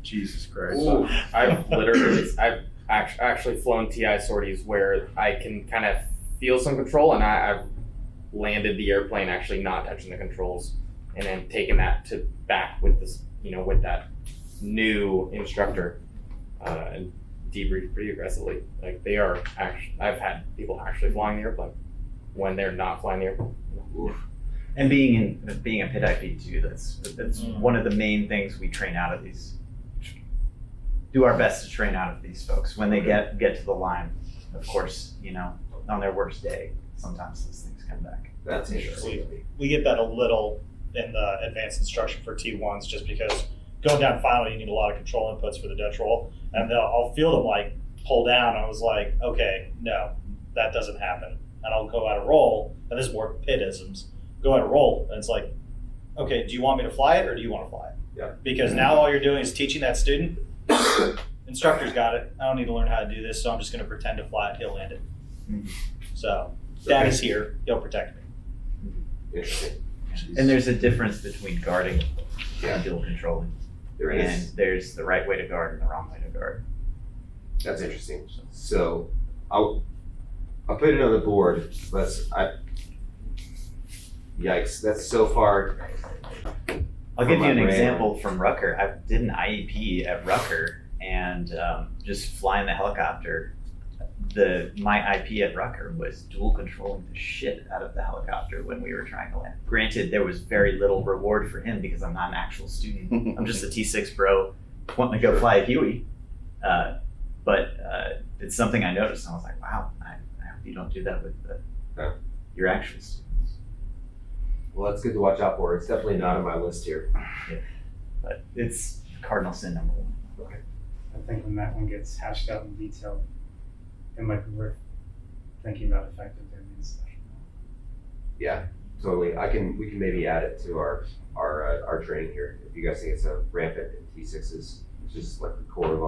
Jesus Christ. Ooh, I've actually flown TI sorties where I can kind of feel some control, and I've landed the airplane actually not touching the controls, and then taken that to back with this, with that new instructor, and debrief pretty aggressively. Like they are actually, I've had people actually flying the airplane when they're not flying the airplane. Oof. And being a pit IP too, that's one of the main things we train out of these. Do our best to train out of these folks when they get to the line. Of course, on their worst day, sometimes those things come back. That's interesting. We get that a little in the advanced instruction for T1s, just because going down final, you need a lot of control inputs for the Dutch roll, and I'll feel them like pull down. I was like, okay, no, that doesn't happen, and I'll go out of roll. And this is more pit-isms. Go out of roll, and it's like, okay, do you want me to fly it or do you want to fly it? Yeah. Because now all you're doing is teaching that student. Instructor's got it. I don't need to learn how to do this, so I'm just going to pretend to fly it. He'll land it. So, Dad is here. He'll protect me. Interesting. And there's a difference between guarding and dual controlling. There and is. There's the right way to guard and the wrong way to guard. That's interesting. So I'll put it on the board. Yikes! That's so far. I'll give you an example from Rucker. I did an IEP at Rucker and just flying the helicopter. My IP at Rucker was dual controlling the shit out of the helicopter when we were trying to land. Granted, there was very little reward for him because I'm not an actual student. I'm just a T6 bro wanting to go fly a Huey. But it's something I noticed, and I was like, wow, I hope you don't do that with your actual students. Well, that's good to watch out for. It's definitely not on my list here. Yeah. But it's cardinal sin number one. Okay. I think when that one gets hashed out in detail, it might be worth thinking about effective admin stuff. Yeah, totally. We can maybe add it to our training here. If you guys think it's a rampant in T6s, it's just like the core of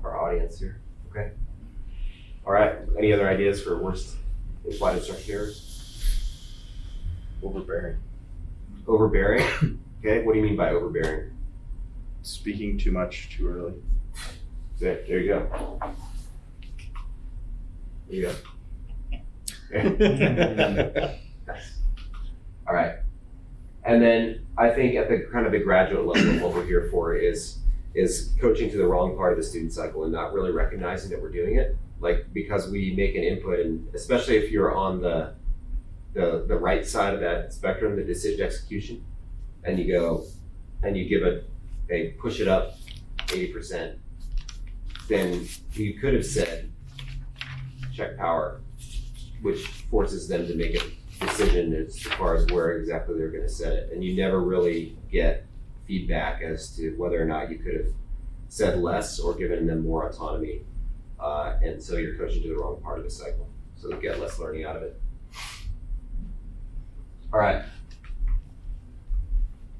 our audience here. Okay. All right, any other ideas for worst in-flight instruction errors? Overbearing. Overbearing? Okay, what do you mean by overbearing? Speaking too much too early. There you go. There you go. Nice. All right. And then I think at the kind of the graduate level, what we're here for is coaching to the wrong part of the student cycle and not really recognizing that we're doing it. Like, because we make an input, and especially if you're on the right side of that spectrum, the decision execution, and you go and you give a push it up 80%, then you could have said check power, which forces them to make a decision as far as where exactly they're going to set it. And you never really get feedback as to whether or not you could have said less or given them more autonomy. And so you're coaching to the wrong part of the cycle. So they get less learning out of it. All right.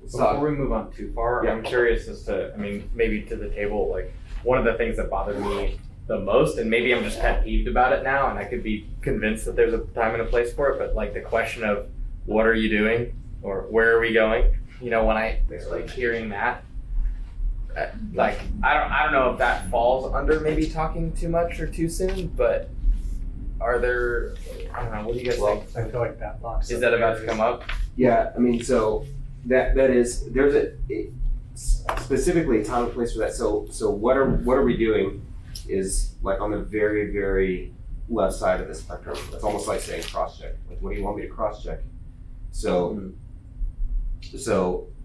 Before we move on too far, I'm curious as to, I mean, maybe to the table, like one of the things that bothered me the most, and maybe I'm just pet peeved about it now, and I could be convinced that there's a time and a place for it, but like the question of what are you doing or where are we going? You know, when I like hearing that, like I don't know if that falls under maybe talking too much or too soon, but are there, I don't know, what do you guys think? I feel like that box. Is that about to come up? Yeah, I mean, so that is, there's specifically a time and place for that. So what are we doing is like on the very, very left side of the spectrum. It's almost like saying cross-check. Like, what do you want me to cross-check? So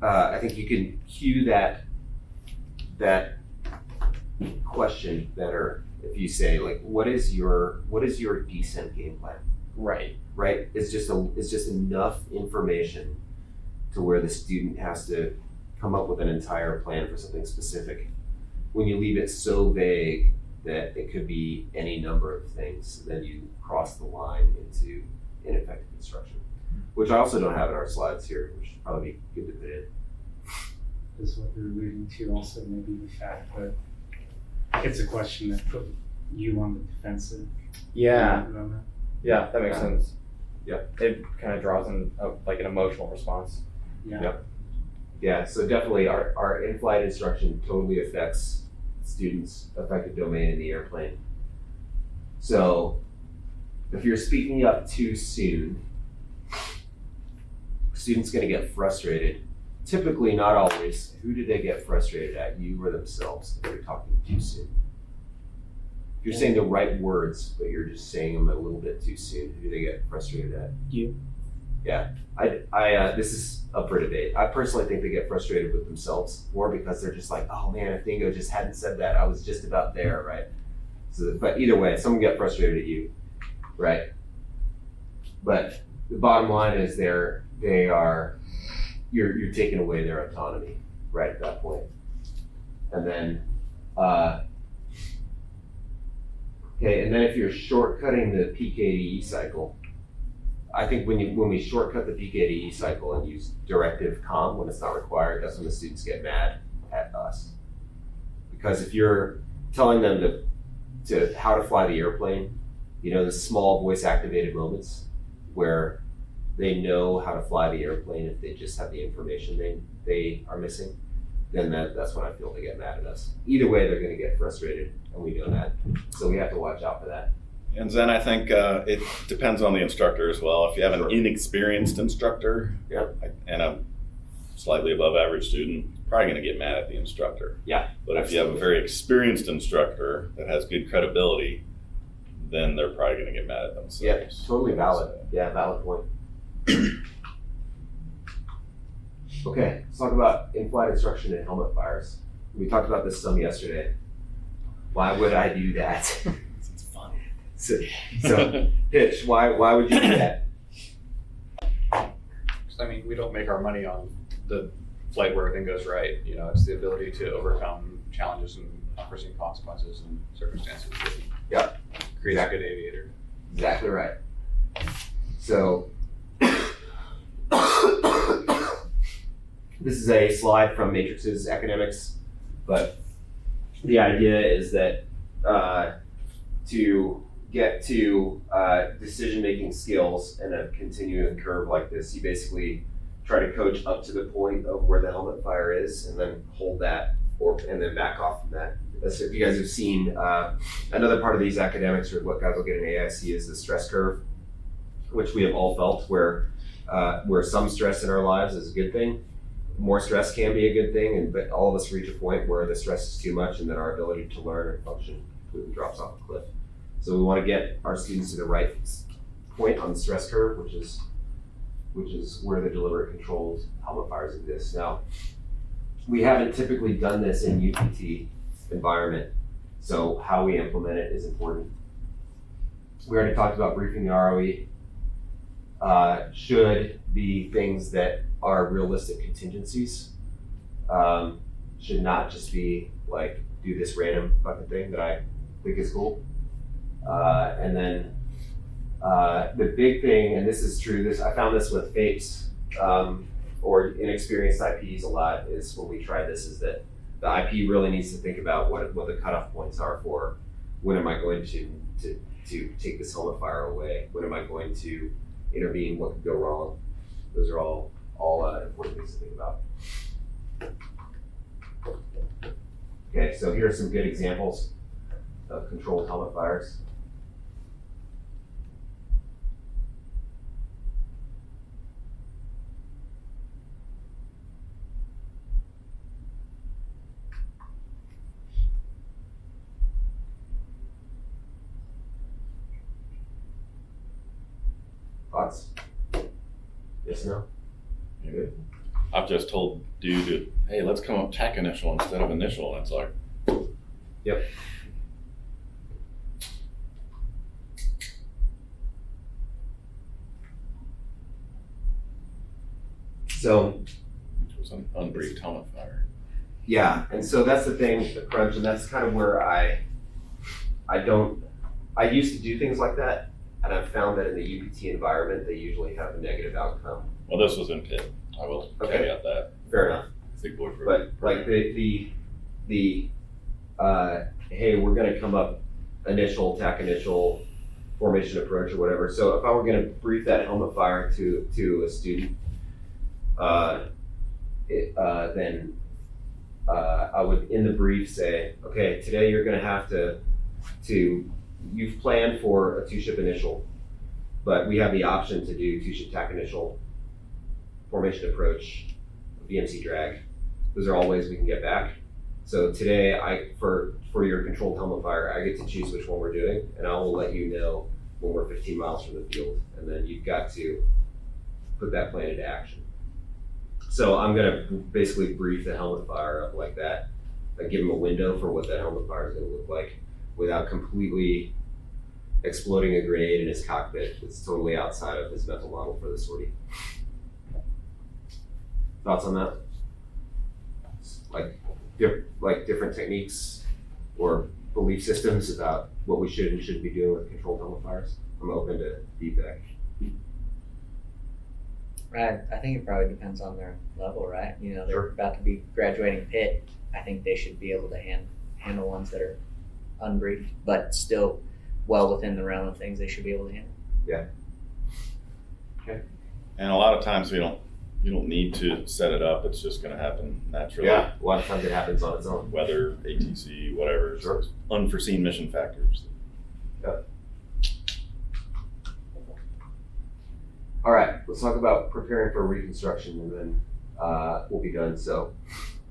I think you can cue that question better if you say, like, what is your descent game plan? Right. It's just enough information to where the student has to come up with an entire plan for something specific. When you leave it so vague that it could be any number of things, then you cross the line into ineffective instruction, which I also don't have in our slides here, which should probably be good to put in. Is what you're alluding to also maybe the fact that it's a question that put you on the defensive. Yeah. at the moment. Yeah, that makes sense. Yeah. It kind of draws in like an emotional response. Yeah. Yep. Yeah, so definitely our in-flight instruction totally affects students' affective domain in the airplane. So if you're speaking up too soon, students going to get frustrated. Typically, not always. Who do they get frustrated at? You or themselves if you're talking too soon. If you're saying the right words, but you're just saying them a little bit too soon, who do they get frustrated at? You. Yeah. This is up for debate. I personally think they get frustrated with themselves more because they're just like, oh man, if Dingo just hadn't said that, I was just about there, right? So, but either way, someone get frustrated at you, right? But the bottom line is you're taking away their autonomy, right, at that point. And then, okay, and then if you're shortcutting the PKDE cycle, I think when we shortcut the PKDE cycle and use directive comm when it's not required, that's when the students get mad at us. Because if you're telling them to how to fly the airplane, you know, the small voice activated moments where they know how to fly the airplane if they just have the information they are missing, then that's when I feel they get mad at us. Either way, they're going to get frustrated, and we know that. So we have to watch out for that. And then I think it depends on the instructor as well. If you have an inexperienced instructor and a slightly above average student, probably going to get mad at the instructor. Yeah. But if you have a very experienced instructor that has good credibility, then they're probably going to get mad at themselves. Yeah, totally valid. Yeah, valid point. Okay, let's talk about in-flight instruction and helmet fires. We talked about this some yesterday. Why would I do that? It's fun. So Pitch, why would you do that? I mean, we don't make our money on the flight where everything goes right. You know, it's the ability to overcome challenges and unforeseen consequences and circumstances that creates a good aviator. Exactly right. So this is a slide from Matrix's academics, but the idea is that to get to decision-making skills in a continuing curve like this, you basically try to coach up to the point of where the helmet fire is, and then hold that, and then back off from that. So if you guys have seen, another part of these academics, or what guys will get in AIC, is the stress curve, which we have all felt, where some stress in our lives is a good thing. More stress can be a good thing, but all of us reach a point where the stress is too much, and then our ability to learn and function completely drops off a cliff. So we want to get our students to the right point on the stress curve, which is where the deliberate controlled helmet fires exist. Now, we haven't typically done this in UPT environment, so how we implement it is important. We already talked about briefing the ROE. Should be things that are realistic contingencies. Should not just be like, do this random fucking thing that I think is cool. And then the big thing, and this is true, I found this with FAPEs or inexperienced IPs a lot, is when we try this, is that the IP really needs to think about what the cutoff points are for when am I going to take this helmet fire away, when am I going to intervene, what could go wrong. Those are all important things to think about. Okay, so here are some good examples of controlled helmet fires. Thoughts? Yes, no? You good? I've just told dude to, hey, let's come up tack initial instead of initial. And it's like, yep. So it was an unbriefed helmet fire. Yeah, and so that's the thing, the crunch, and that's kind of where I used to do things like that, and I've found that in the UPT environment, they usually have a negative outcome. Well, this was in Pitt. I will caveat that. Fair enough. Big boy for But like the hey, we're gonna come up initial, tack initial, formation approach or whatever. So if I were gonna brief that helmet fire to a student, then I would in the brief say, okay, today you're gonna have to you've planned for a 2-ship initial, but we have the option to do 2-ship tack initial, formation approach, VMC drag. Those are all ways we can get back. So today, for your controlled helmet fire, I get to choose which one we're doing, and I will let you know when we're 15 miles from the field, and then you've got to put that plan into action. So I'm gonna basically brief the helmet fire up like that. I give him a window for what that helmet fire is gonna look like without completely exploding a grenade in his cockpit. It's totally outside of his mental model for the sortie. Thoughts on that? Like different techniques or belief systems about what we should and shouldn't be doing with controlled helmet fires? I'm open to feedback. Right. I think it probably depends on their level, right? You know, they're Sure. about to be graduating Pitt. I think they should be able to handle ones that are unbriefed, but still well within the realm of things they should be able to handle. Yeah. Okay. And a lot of times you don't need to set it up. It's just going to happen naturally. Yeah, a lot of times it happens on its own. Weather, ATC, whatever. Sure. Unforeseen mission factors. Yep. All right, let's talk about preparing for reconstruction, and then we'll be done. So,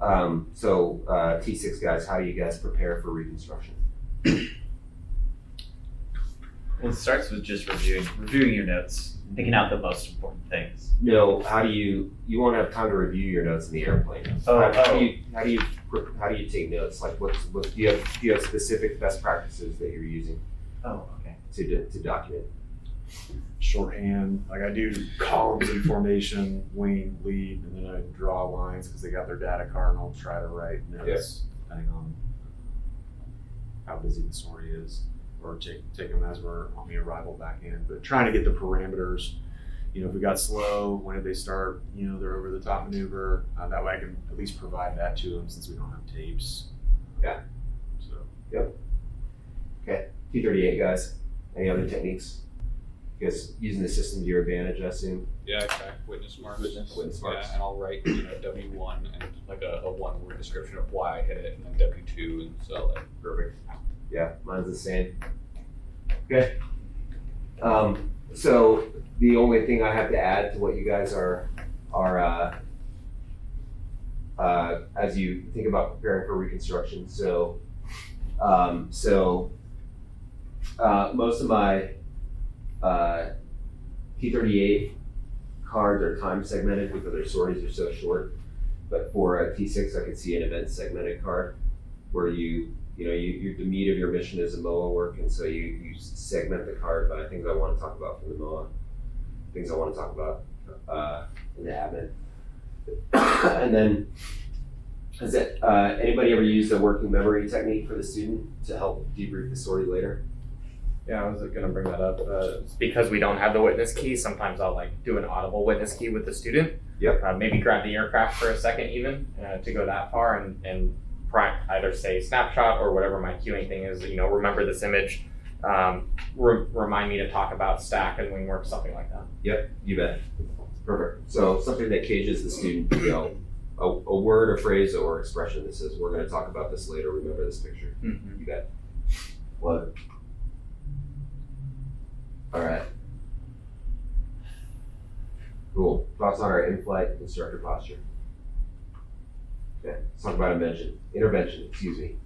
T6 guys, how do you guys prepare for reconstruction? Well, it starts with just reviewing your notes, picking out the most important things. No, how do you won't have time to review your notes in the airplane. How do you take notes? Like what do you have specific best practices that you're using? Oh, okay. To document. Shorthand, like I do columns in formation, wing, lead, and then I draw lines because they got their data card, and I'll try to write notes depending on how busy the story is, or take them as we're on the arrival back in. But trying to get the parameters, you know, if we got slow, when did they start, you know, their over the top maneuver, that way I can at least provide that to them since we don't have tapes. Yeah. So. Yep. Okay, T38 guys. Any other techniques? You guys using the system to your advantage, I assume? Yeah, I track witness marks. Witness marks. Yeah, and I'll write, W1 and like a one-word description of why I hit it, and then W2, and so like. Perfect. Yeah, mine's the same. Okay. So the only thing I have to add to what you guys are as you think about preparing for Reconstruction. So most of my T38 cards are time segmented because their sorties are so short. But for a T6, I could see an event segmented card where the meat of your mission is a MOA work, and so you segment the card by things I want to talk about from the MOA, things I want to talk about in the admin. And then, has anybody ever used a working memory technique for the student to help debrief the sortie later? Yeah, I was gonna bring that up. Because we don't have the witness key, sometimes I'll do an audible witness key with the student. Yep. Maybe grab the aircraft for a second even to go that far and either say snapshot or whatever my cueing thing is, remember this image, remind me to talk about stack and wing work, something like that. Yep, you bet. Perfect. So something that cages the student, a word or phrase or expression that says, we're going to talk about this later, remember this picture. Mm-hmm. You bet. What? All right. Cool. Thoughts on our in-flight instructor posture? Okay, let's talk about intervention, excuse me.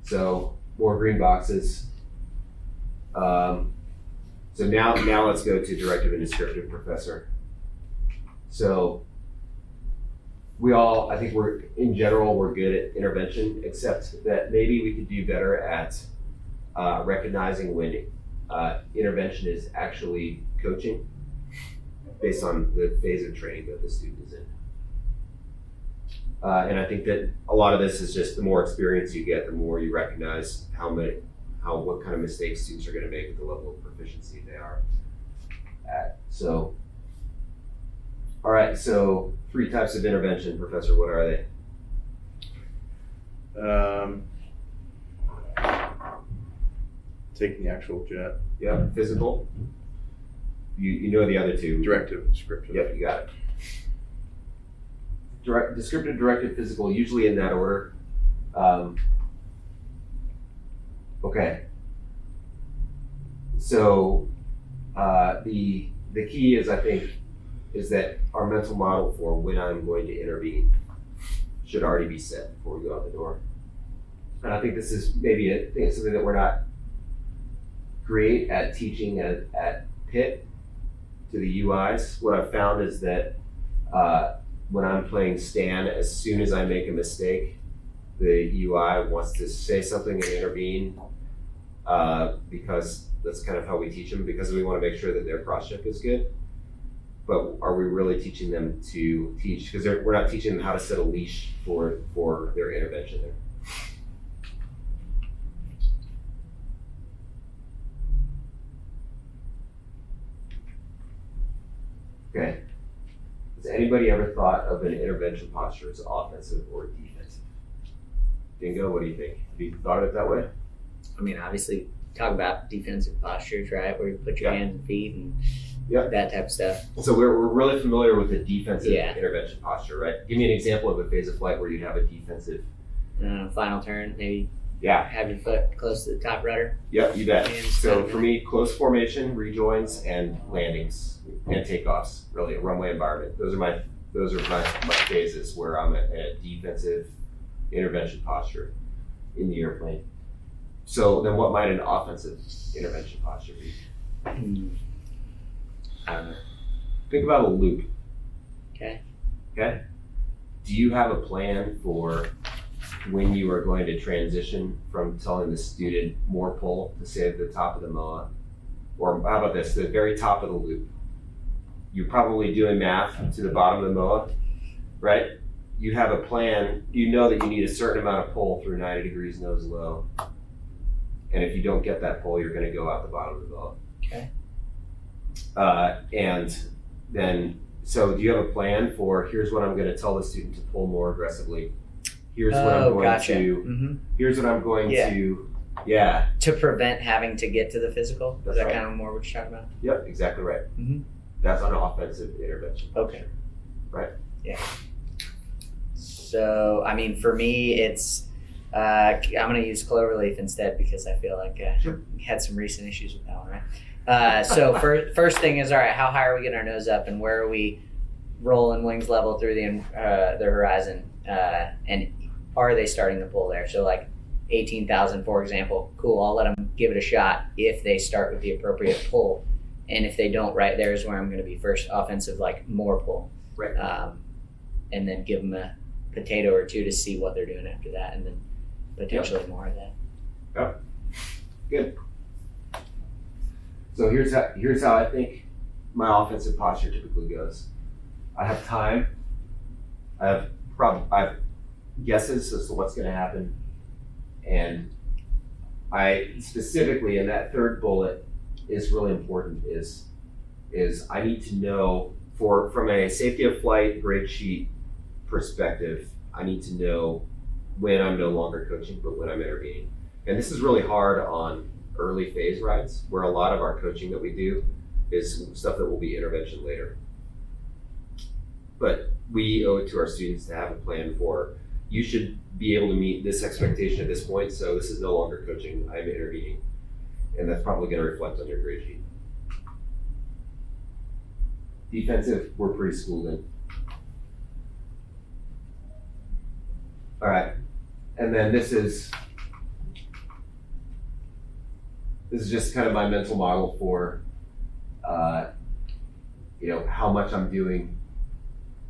So more green boxes. So now let's go to directive and descriptive, Professor. So I think in general, we're good at intervention, except that maybe we could do better at recognizing when intervention is actually coaching based on the phase of training that the student is in. And I think that a lot of this is just the more experience you get, the more you recognize what kind of mistakes students are going to make at the level of proficiency they are at. So, all right, so 3 types of intervention, Professor, what are they? Taking the actual jet. Yeah, physical. You know the other 2. Directive, descriptive. Yep, you got it. Descriptive, directive, physical, usually in that order. Okay. So the key is, I think, is that our mental model for when I'm going to intervene should already be set before we go out the door. And I think this is maybe something that we're not great at teaching at Pitt to the UIs. What I've found is that when I'm playing Stan, as soon as I make a mistake, the UI wants to say something and intervene because that's kind of how we teach them, because we want to make sure that their cross-check is good. But are we really teaching them to teach? Because we're not teaching them how to set a leash for their intervention there. Okay. Has anybody ever thought of an intervention posture as offensive or defensive? Dingo, what do you think? Have you thought of it that way? I mean, obviously, talk about defensive postures, right? Where you put your hands and feet and that type of stuff. So we're really familiar with the defensive intervention posture, right? Give me an example of a phase of flight where you'd have a defensive. Final turn, maybe. Yeah. Have your foot close to the top rudder. Yep, you bet. So for me, close formation, rejoins, and landings and takeoffs. Really, a runway environment. Those are my phases where I'm at a defensive intervention posture in the airplane. So then, what might an offensive intervention posture be? Think about a loop. Okay. Okay. Do you have a plan for when you are going to transition from telling the student more pull to say at the top of the MOA? Or how about this, the very top of the loop? You're probably doing math to the bottom of the MOA, right? You have a plan, you know that you need a certain amount of pull through 90 degrees nose low. And if you don't get that pull, you're gonna go out the bottom of the MOA. Okay. And then, so do you have a plan for, here's what I'm gonna tell the student to pull more aggressively. Here's what I'm going to, here's what I'm going to Yeah. To prevent having to get to the physical? That's Is that right. kind of more what you're talking about? Yep, exactly right. Mm-hmm. That's on offensive intervention. Okay. Right. Yeah. So, I mean, for me, it's I'm going to use cloverleaf instead because I feel like we had some recent issues with that one, right? So, first thing is, all right, how high are we getting our nose up, and where are we rolling wings level through the horizon, and are they starting to pull there? So, like 18,000, for example, cool. I'll let them give it a shot if they start with the appropriate pull, and if they don't, right there is where I'm going to be first offensive, like more pull, right? And then give them a potato or two to see what they're doing after that, and then potentially more of that. Yep. Good. So here's how I think my offensive posture typically goes. I have time. I have guesses as to what's going to happen, and I specifically in that third bullet is really important. Is I need to know from a safety of flight grade sheet perspective, I need to know when I'm no longer coaching, but when I'm intervening. And this is really hard on early phase rides, where a lot of our coaching that we do is stuff that will be intervention later. But we owe it to our students to have a plan for, you should be able to meet this expectation at this point, so this is no longer coaching, I'm intervening. And that's probably going to reflect on your grade sheet. Defensive, we're pretty schooled in. All right, and then this is just kind of my mental model for, how much I'm doing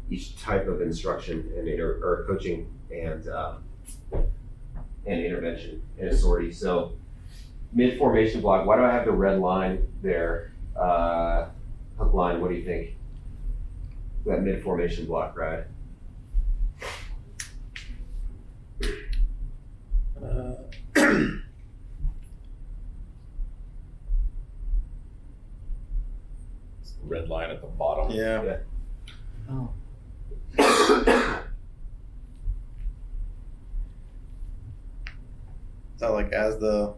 each type of instruction and or coaching and intervention in a sortie. So mid formation block. Why do I have the red line there? Hook line. What do you think? That mid formation block, right? Red line at the bottom. Yeah. Oh. Is that like as the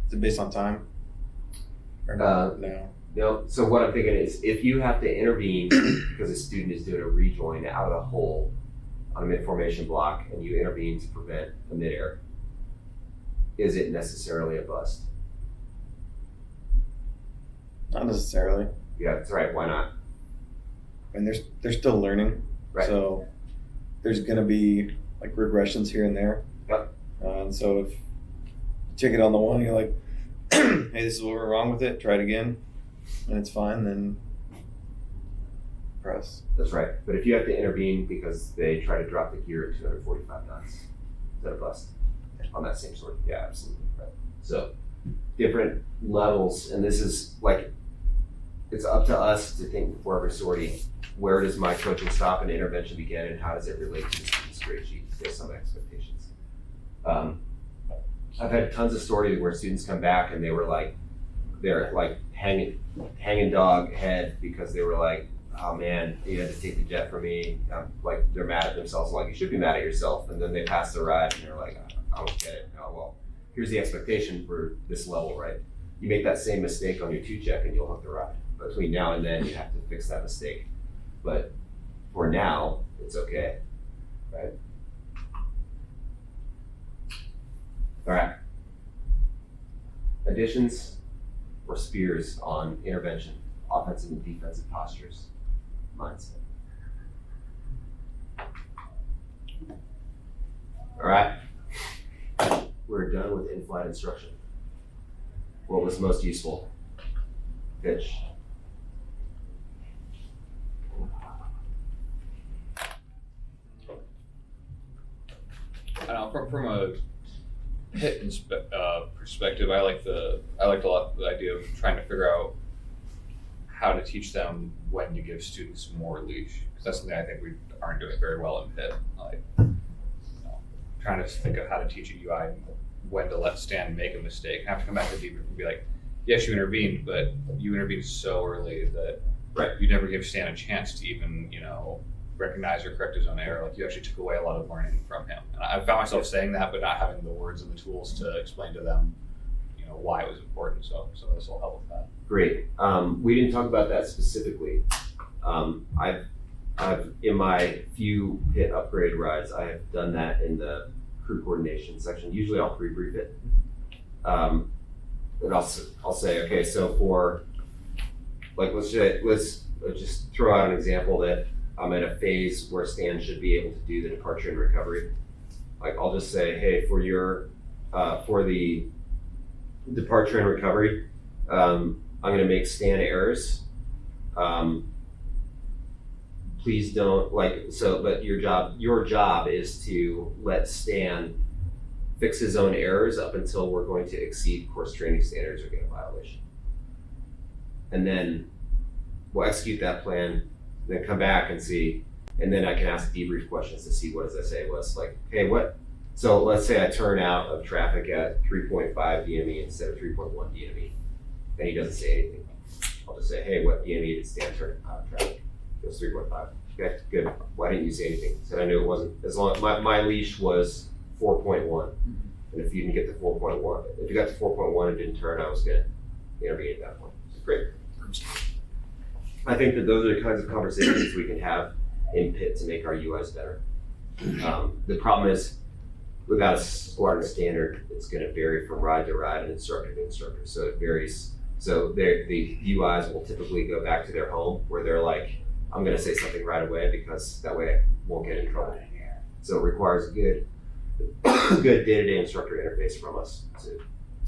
is it based on time? Or no? No. So what I'm thinking is, if you have to intervene because a student is doing a rejoin out of the hole on a mid-formation block, and you intervene to prevent a midair, is it necessarily a bust? Not necessarily. Yeah, that's right. Why not? I mean, they're still learning, right? So there's going to be like regressions here and there. Yep. And so if you check it on the one, you're like, hey, this is what we're wrong with it. Try it again, and it's fine. Then press. That's right. But if you have to intervene because they try to drop the gear at 245 knots, is that a bust on that same sort? Yeah, absolutely. Right. So different levels, and this is like, it's up to us to think before every sortie, where does my coaching stop and intervention begin, and how does it relate to the student's grade sheet based on expectations? I've had tons of stories where students come back and they're like hanging dog head because they were like, oh man, you had to take the jet from me. Like, they're mad at themselves. Like, you should be mad at yourself. And then they pass the ride and they're like, I don't get it. Oh, well, here's the expectation for this level, right? You make that same mistake on your 2-check and you'll hook the ride. Between now and then, you have to fix that mistake. But for now, it's okay, right? All right. Additions or spears on intervention, offensive and defensive postures, mindset. All right. We're done with in-flight instruction. What was most useful? Pitch. I don't know, from a hit perspective, I liked a lot the idea of trying to figure out how to teach them when to give students more leash, because that's something I think we aren't doing very well in PIT. Like, trying to think of how to teach a UI when to let Stan make a mistake and have to come back to Debrief and be like, yes, you intervened, but you intervened so early that you never give Stan a chance to even, recognize or correct his own error. Like, you actually took away a lot of learning from him. And I found myself saying that, but not having the words and the tools to explain to them, why it was important. So this will help with that. Great. We didn't talk about that specifically. I've in my few PIT upgrade rides, I have done that in the crew coordination section. Usually I'll pre-brief it. And I'll say, okay, so for, like, let's just throw out an example that I'm at a phase where Stan should be able to do the departure and recovery. Like, I'll just say, hey, for the departure and recovery, I'm going to make Stan errors. Please don't but your job is to let Stan fix his own errors up until we're going to exceed course training standards or get a violation. And then we'll execute that plan, then come back and see, and then I can ask debrief questions to see what his essay was. Like, hey, so let's say I turn out of traffic at 3.5 DME instead of 3.1 DME, and he doesn't say anything. I'll just say, hey, what DME did Stan turn out of traffic? It was 3.5. Okay, good. Why didn't you say anything? Said I knew it wasn't, as long as my leash was 4.1. And if you didn't get to 4.1, if you got to 4.1 and didn't turn, I was going to intervene at that point. So great. I think that those are the kinds of conversations we can have in PIT to make our UIs better. The problem is, without a Spartan standard, it's going to vary from ride to ride and instructor to instructor. So it varies. So the UIs will typically go back to their home where they're like, I'm going to say something right away because that way I won't get in trouble. So it requires good day-to-day instructor interface from us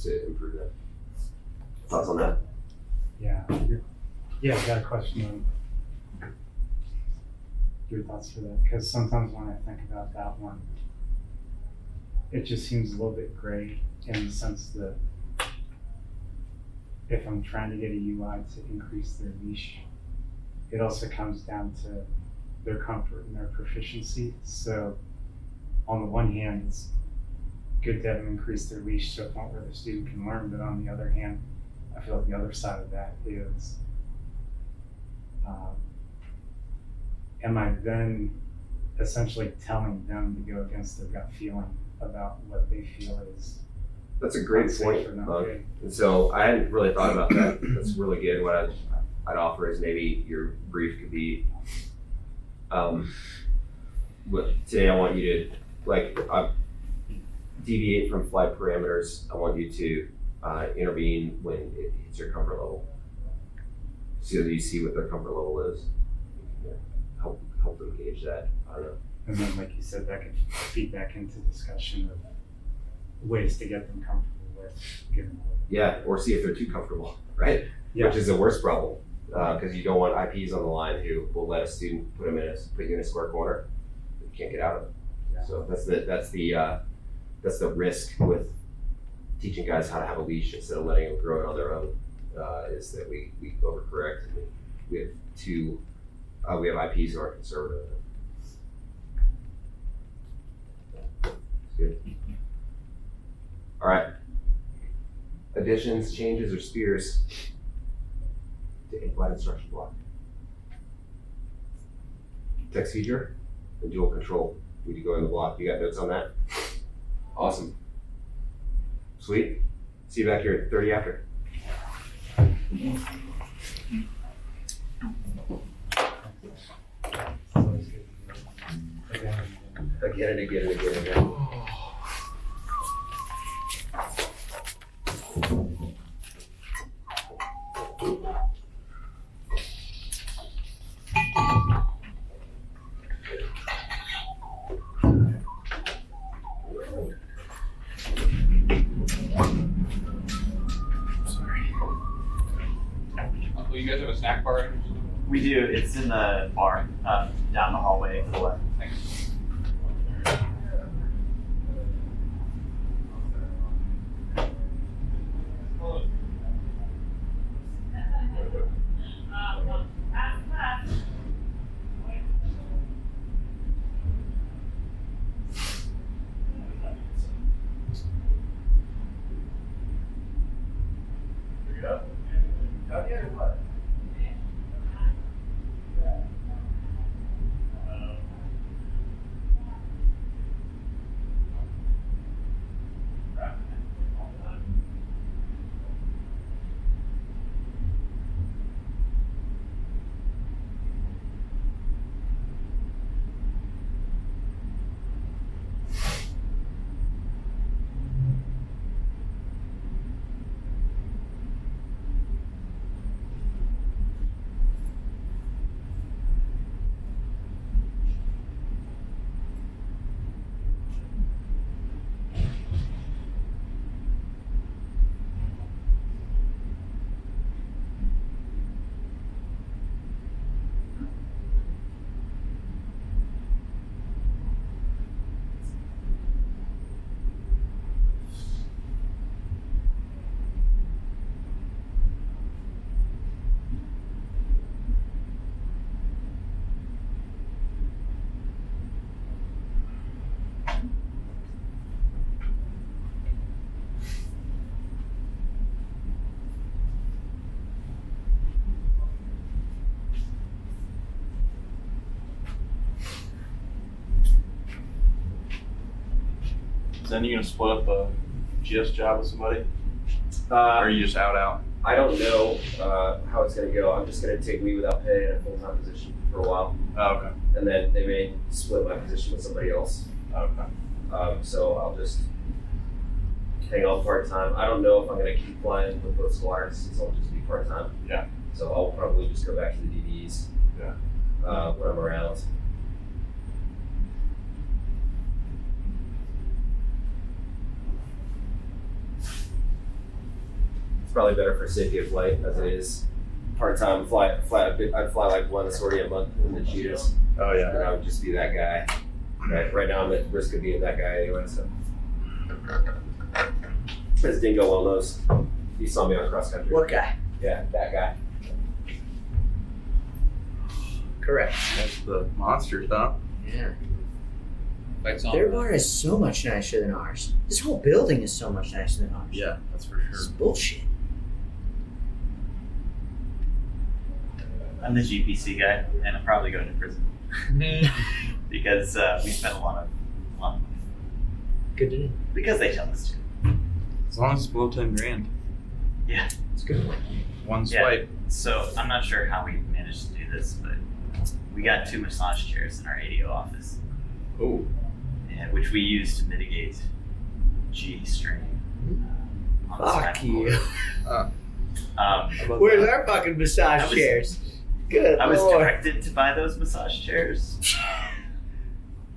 to improve that. Thoughts on that? Yeah, I got a question on your thoughts for that, because sometimes when I think about that one, it just seems a little bit gray in the sense that if I'm trying to get a UI to increase their leash, it also comes down to their comfort and their proficiency. So on the one hand, it's good to have them increase their leash to a point where the student can learn, but on the other hand, I feel like the other side of that is, am I then essentially telling them to go against their gut feeling about what they feel is? That's a great point. And so I hadn't really thought about that. That's really good. What I'd offer is maybe your brief could be, today I want you to deviate from flight parameters. I want you to intervene when it hits your comfort level. So that you see what their comfort level is. Help them gauge that. I don't know. And then, like you said, that could feed back into discussion of ways to get them comfortable with giving away. Yeah, or see if they're too comfortable, right? Yeah. Which is the worst problem, because you don't want IPs on the line who will let a student put you in a square corner. You can't get out of it. Yeah. So that's the risk with teaching guys how to have a leash instead of letting them grow it on their own. Is that we overcorrect and we have IPs who are conservative. Good. All right. Additions, changes, or spears to Inflight Instruction block. Text feature and dual control. We could go in the block. You got notes on that? Awesome. Sweet. See you back here at 30 after. Again. You guys have a snack bar? We do. It's in the bar down the hallway to the left. Thanks. then you gonna split up a GS job with somebody? Or Uh, are you just out? I don't know how it's going to go. I'm just going to take leave without pay in a full-time position for a while, Oh, okay. and then they may split my position with somebody else. Okay. So I'll just hang on part-time. I don't know if I'm going to keep flying with both squires, since I'll just be part-time. Yeah. So I'll probably just go back to the DDs Yeah. when I'm around. It's probably better for safety of flight as it is part-time. I'd fly like one sortie a month in the Cheetahs. Oh yeah. And I would just be that guy. Right now I'm at risk of being that guy anyway, so. As Dingo well knows, he saw me on cross country. What guy? Yeah, that guy. Correct. That's the monsters, huh? Yeah. Lights on. Their bar is so much nicer than ours. This whole building is so much nicer than ours. Yeah, that's for It's sure. bullshit. I'm the GPC guy, and I'm probably going to prison because we spent a lot of money. Good to know. Because they tell us to. As long as it's below 10 grand. Yeah, it's good. One Yeah. swipe. So I'm not sure how we managed to do this, but we got 2 massage chairs in our ADO office. Oh. Yeah, which we use to mitigate G strain. on the Fuck spinal you. cord. Where's our fucking massage chairs? Good I was Lord. directed to buy those massage chairs.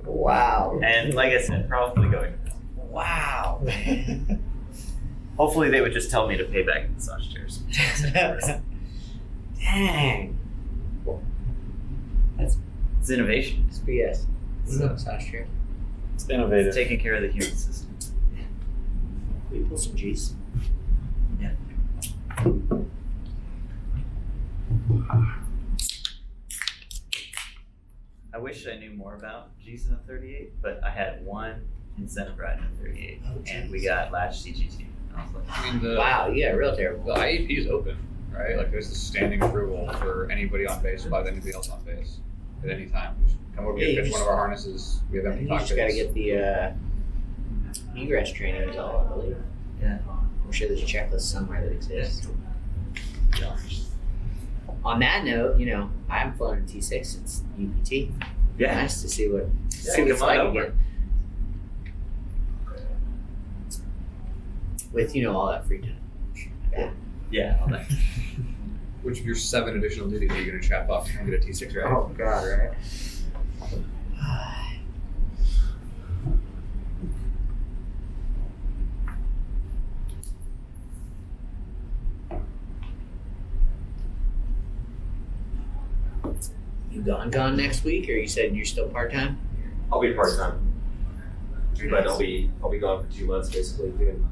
Wow. And like I said, probably going. Wow. Hopefully they would just tell me to pay back the massage chairs. Dang. It's innovation. It's BS. It's not massage chair. It's innovative. It's taking care of the human system. We pull some G's. Yeah. I wish I knew more about G's in the 38, but I had one incentive ride in the 38, and we got latch CGT. And I was like, I mean, Wow, you got real terrible. The IEP is open, right? Like there's a standing approval for anybody on base without anybody else on base at any time. Just come over, Yeah, you get just- one of our harnesses. We have empty You just cockpits. gotta get the egress training is all, I believe. Yeah. I'm sure there's a checklist somewhere that exists. On that note, you know, I haven't flown in T6 since UPT. Yeah. Nice to see what Yeah, see what it's come on like over. again. With, you know, all that free time. yeah, all that. Which of your 7 additional duties are you going to chop off and get a T6 right? Oh God, right? You gone next week, or you said you're still part time? I'll be part-time. But I'll be gone for 2 months basically, doing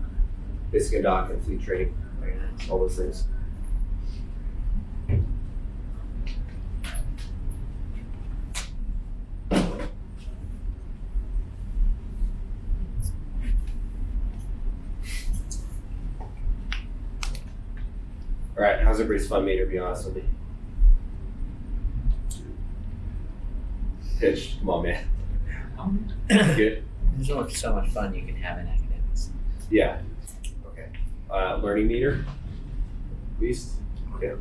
basic dock and fleet training, Very nice. all those things. All right, how's everybody's fun meter? Be honest with me. Pitched, come on, man. Good. There's only so much fun you can have in academics. Yeah. Okay. Learning meter. At least. Okay.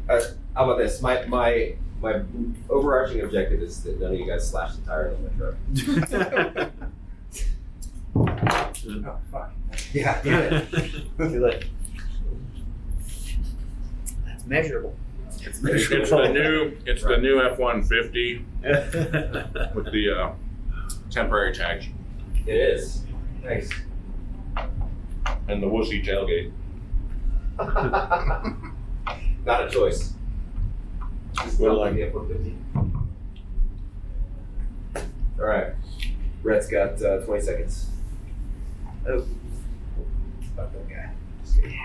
How about this? My overarching objective is that none of you guys slash the tires on my truck. Oh, fuck. Yeah. Too late. That's measurable. It's the new F-150 with the temporary tag It is. Nice. and the whooshy tailgate. Not a choice. Just Well, like the F-150. All right. Rhett's got 20 seconds. Oh. Fuck that guy. Just kidding.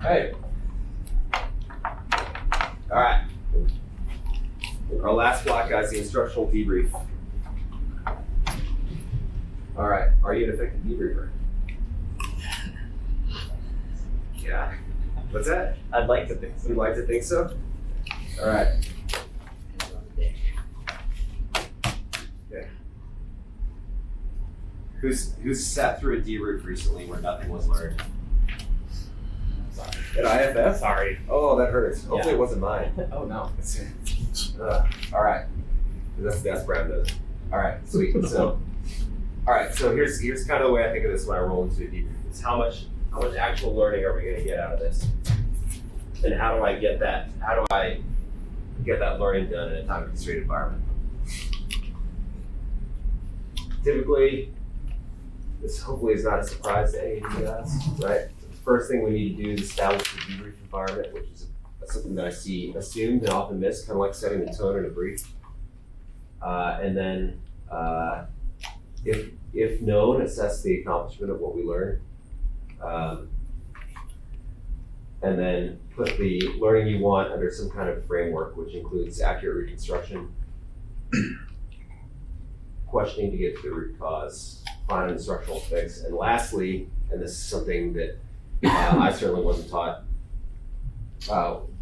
Hey. All right. Our last block, guys, the instructional debrief. All right. Are you an effective debriefer? Yeah. What's that? I'd like to think so. You'd like to think so? All right. Okay. Who's sat through a debrief recently where nothing was learned? At IFF? Sorry. Oh, that hurts. Hopefully it wasn't mine. Oh no. All right. That's Brad does. All right, sweet. So, all right. So here's kind of the way I think of this when I roll into a debrief. It's how much actual learning are we going to get out of this, and how do I get that? How do I get that learning done in a time-constrained environment? Typically, this hopefully is not a surprise to any of you guys, right? The first thing we need to do is establish the debrief environment, which is something that I see assumed and often missed, kind of like setting the tone in a brief. And then, if known, assess the accomplishment of what we learned. And then put the learning you want under some kind of framework, which includes accurate reconstruction, questioning to get to the root cause, find an instructional fix, and lastly, and this is something that I certainly wasn't taught,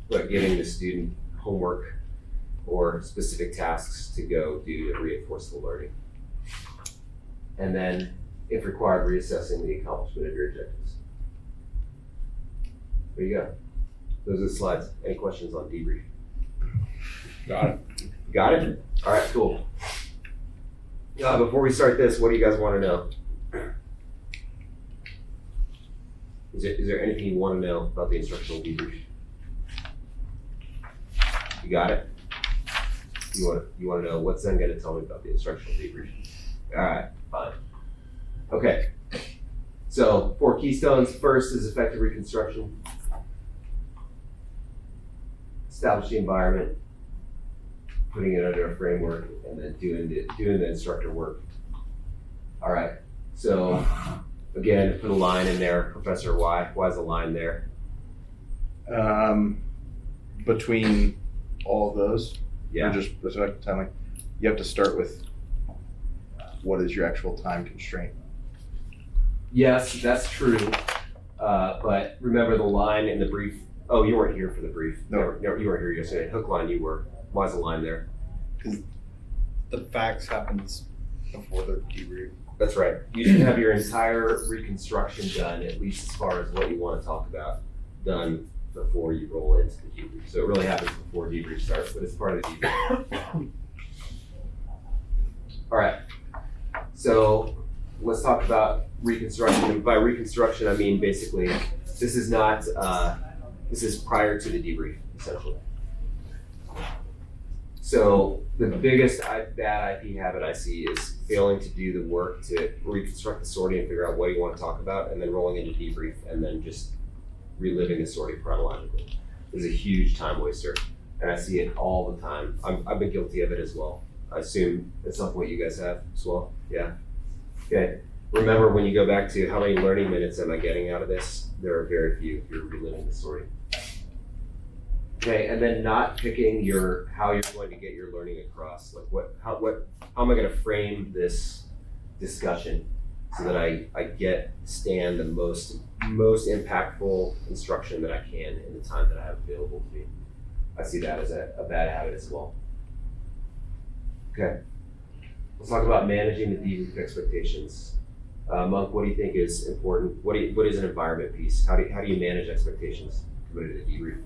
but giving the student homework or specific tasks to go do to reinforce the learning. And then, if required, reassessing the accomplishment of your objectives. There you go. Those are the slides. Any questions on debrief? Got it. Got it? All right, cool. Before we start this, what do you guys want to know? Is there anything you want to know about the instructional debrief? You got it? You want to know what's Zen going to tell me about the instructional debrief? All right, fine. Okay. So 4 keystones. First is effective reconstruction. Establish the environment, putting it under a framework, and then doing the instructor work. All right. So again, put a line in there, Professor. Why is a line there? Between all of those, yeah. Or just timing, you have to start with what is your actual time constraint. Yes, that's true. But remember the line in the brief. Oh, you weren't here for the brief. No, you weren't here yesterday. Hook line, you were. Why's the line there? Because the facts happens before the debrief. That's right. You should have your entire reconstruction done, at least as far as what you want to talk about, done before you roll into the debrief. So it really happens before debrief starts, but it's part of the debrief. All right. So let's talk about reconstruction. And by reconstruction, I mean basically this is not. This is prior to the debrief, essentially. So the biggest bad IP habit I see is failing to do the work to reconstruct the sortie and figure out what you want to talk about, and then rolling into debrief and then just reliving the sortie chronologically. It's a huge time waster, and I see it all the time. I've been guilty of it as well. I assume at some point you guys have as well. Yeah. Okay. Remember, when you go back to how many learning minutes am I getting out of this, there are very few if you're reliving the story. Okay, and then not picking how you're going to get your learning across. Like how am I going to frame this discussion so that I stand the most impactful instruction that I can in the time that I have available to me. I see that as a bad habit as well. Okay, let's talk about managing the debrief expectations. Monk, what do you think is important? What is an environment piece? How do you manage expectations committed to the debrief?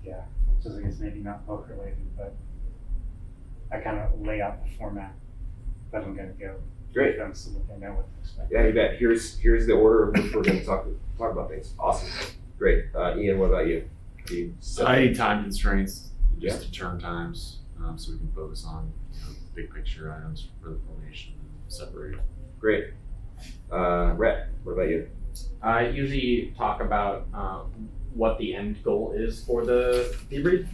Yeah, just I guess maybe not book related, but I kind of lay out the format that I'm going to go. Great. So that they know what to expect. Yeah, you bet. Here's the order in which we're going to talk about things. Awesome. Great. Ian, what about you? I need time constraints just to turn times so we can focus on big picture items for the formation and separate. Great. Rhett, what about you? I usually talk about what the end goal is for the debrief,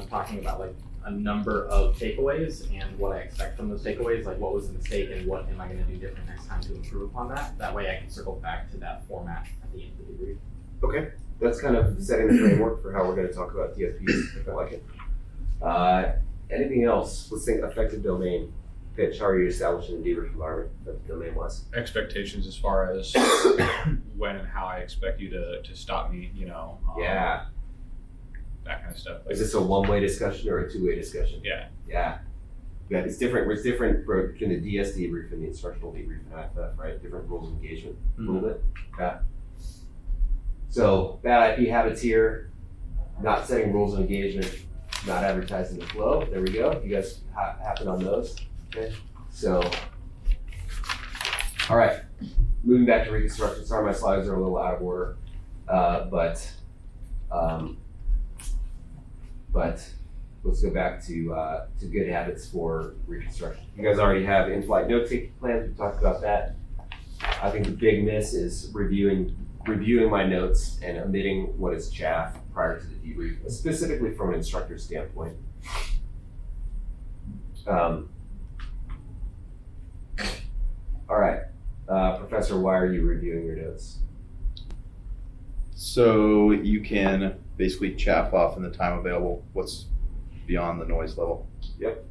talking about like a number of takeaways and what I expect from those takeaways, like what was the mistake and what am I going to do different next time to improve upon that. That way I can circle back to that format at the end of the debrief. Okay, that's kind of setting the framework for how we're going to talk about DSPs, if I like it. Anything else? Let's think effective domain. Pitch, how are you establishing the debrief environment domain-wise? Expectations as far as when and how I expect you to stop me, you know. Yeah. That kind of stuff. Is this a one-way discussion or a two-way discussion? Yeah. Yeah. Yeah, it's different. It's different between the DS debrief and the instructional debrief and IFF, right? Different rules of engagement a little bit. Yeah. So bad IP habits here, not setting rules of engagement, not advertising the flow. There we go. You guys happen on those. Okay. So, all right. Moving back to Reconstruction. Sorry, my slides are a little out of order, but let's go back to good habits for Reconstruction. You guys already have in-flight note-taking plans. We talked about that. I think the big miss is reviewing my notes and omitting what is chaff prior to the debrief, specifically from an instructor standpoint. All right, Professor, why are you reviewing your notes? So you can basically chaff off in the time available what's beyond the noise level. Yep,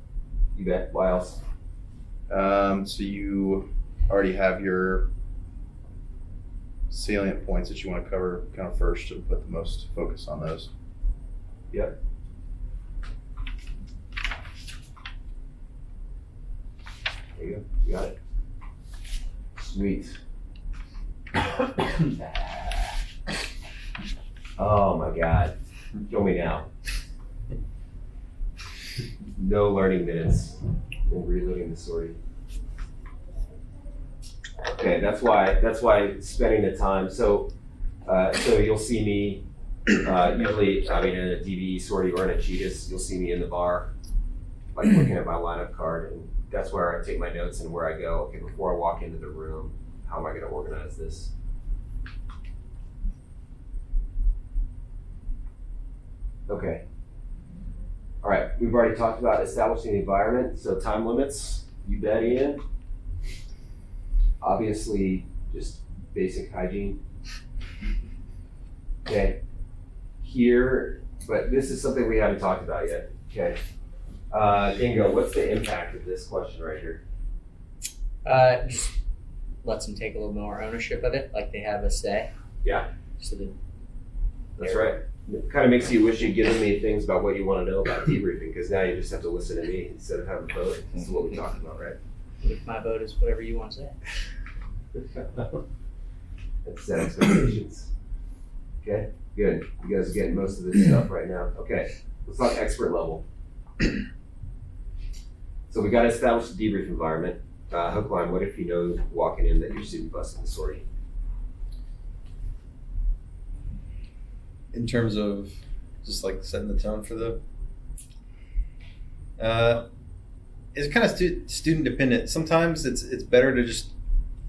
you bet. Why else? So you already have your salient points that you want to cover kind of first and put the most focus on those. Yep. There you go. You got it. Sweet. Oh my God. Kill me now. No learning minutes and reloading the sortie. Okay, that's why spending the time. So you'll see me usually, I mean, in a DBE sortie or in a Cheetahs, you'll see me in the bar, like looking at my lineup card, and that's where I take my notes and where I go. Okay, before I walk into the room, how am I going to organize this? Okay. All right, we've already talked about establishing the environment, so time limits, you bet, Ian. Obviously, just basic hygiene. Okay, here, but this is something we haven't talked about yet. Okay, Dingo, what's the impact of this question right here? Just lets them take a little more ownership of it, like they have a say. Yeah. So That's right. It kind of makes you wish you'd given me things about what you want to know about debriefing, because now you just have to listen to me instead of having to vote. This is what we talked about, right? My vote is whatever you want to say. Let's set expectations. Okay, good. You guys are getting most of this stuff right now. Okay, let's talk expert level. So we got to establish the debrief environment. Hookline, what if you know walking in that your student busted the sortie? In terms of just like setting the tone for the, it's kind of student dependent. Sometimes it's better to just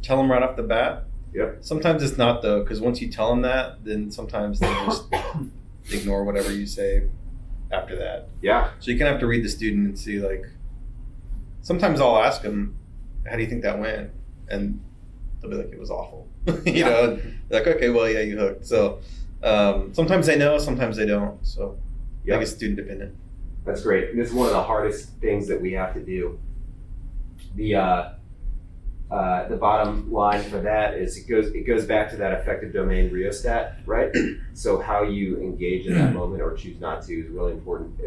tell them right off the bat. Yep. Sometimes it's not though, because once you tell them that, then sometimes they just ignore whatever you say after that. Yeah. So you kind of have to read the student and see, like, sometimes I'll ask them, how do you think that went? And they'll be like, it was awful. you know, like, okay, well, yeah, you hooked. So sometimes they know, sometimes they don't. So I think it's student dependent. That's great. And this is one of the hardest things that we have to do. The bottom line for that is it goes back to that affective domain rheostat, right? So how you engage in that moment or choose not to is really important.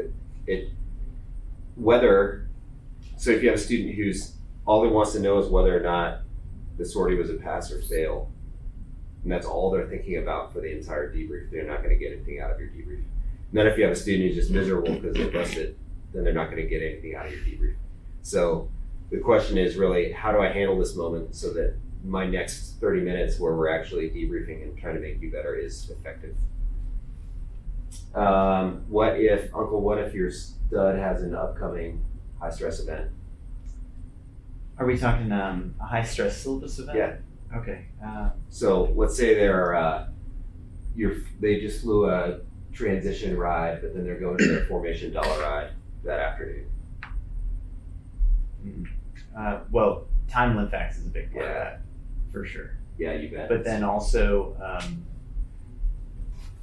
So if you have a student who's all he wants to know is whether or not the sortie was a pass or fail, and that's all they're thinking about for the entire debrief, they're not going to get anything out of your debrief. And then if you have a student who's just miserable because they busted, then they're not going to get anything out of your debrief. So the question is really, how do I handle this moment so that my next 30 minutes where we're actually debriefing and trying to make you better is effective? What if your stud has an upcoming high stress event? Are we talking a high stress syllabus event? Yeah. Okay. So let's say they just flew a transition ride, but then they're going to their formation dollar ride that afternoon. Well, time limit facts is a big part of that, for sure. Yeah, you bet. But then also,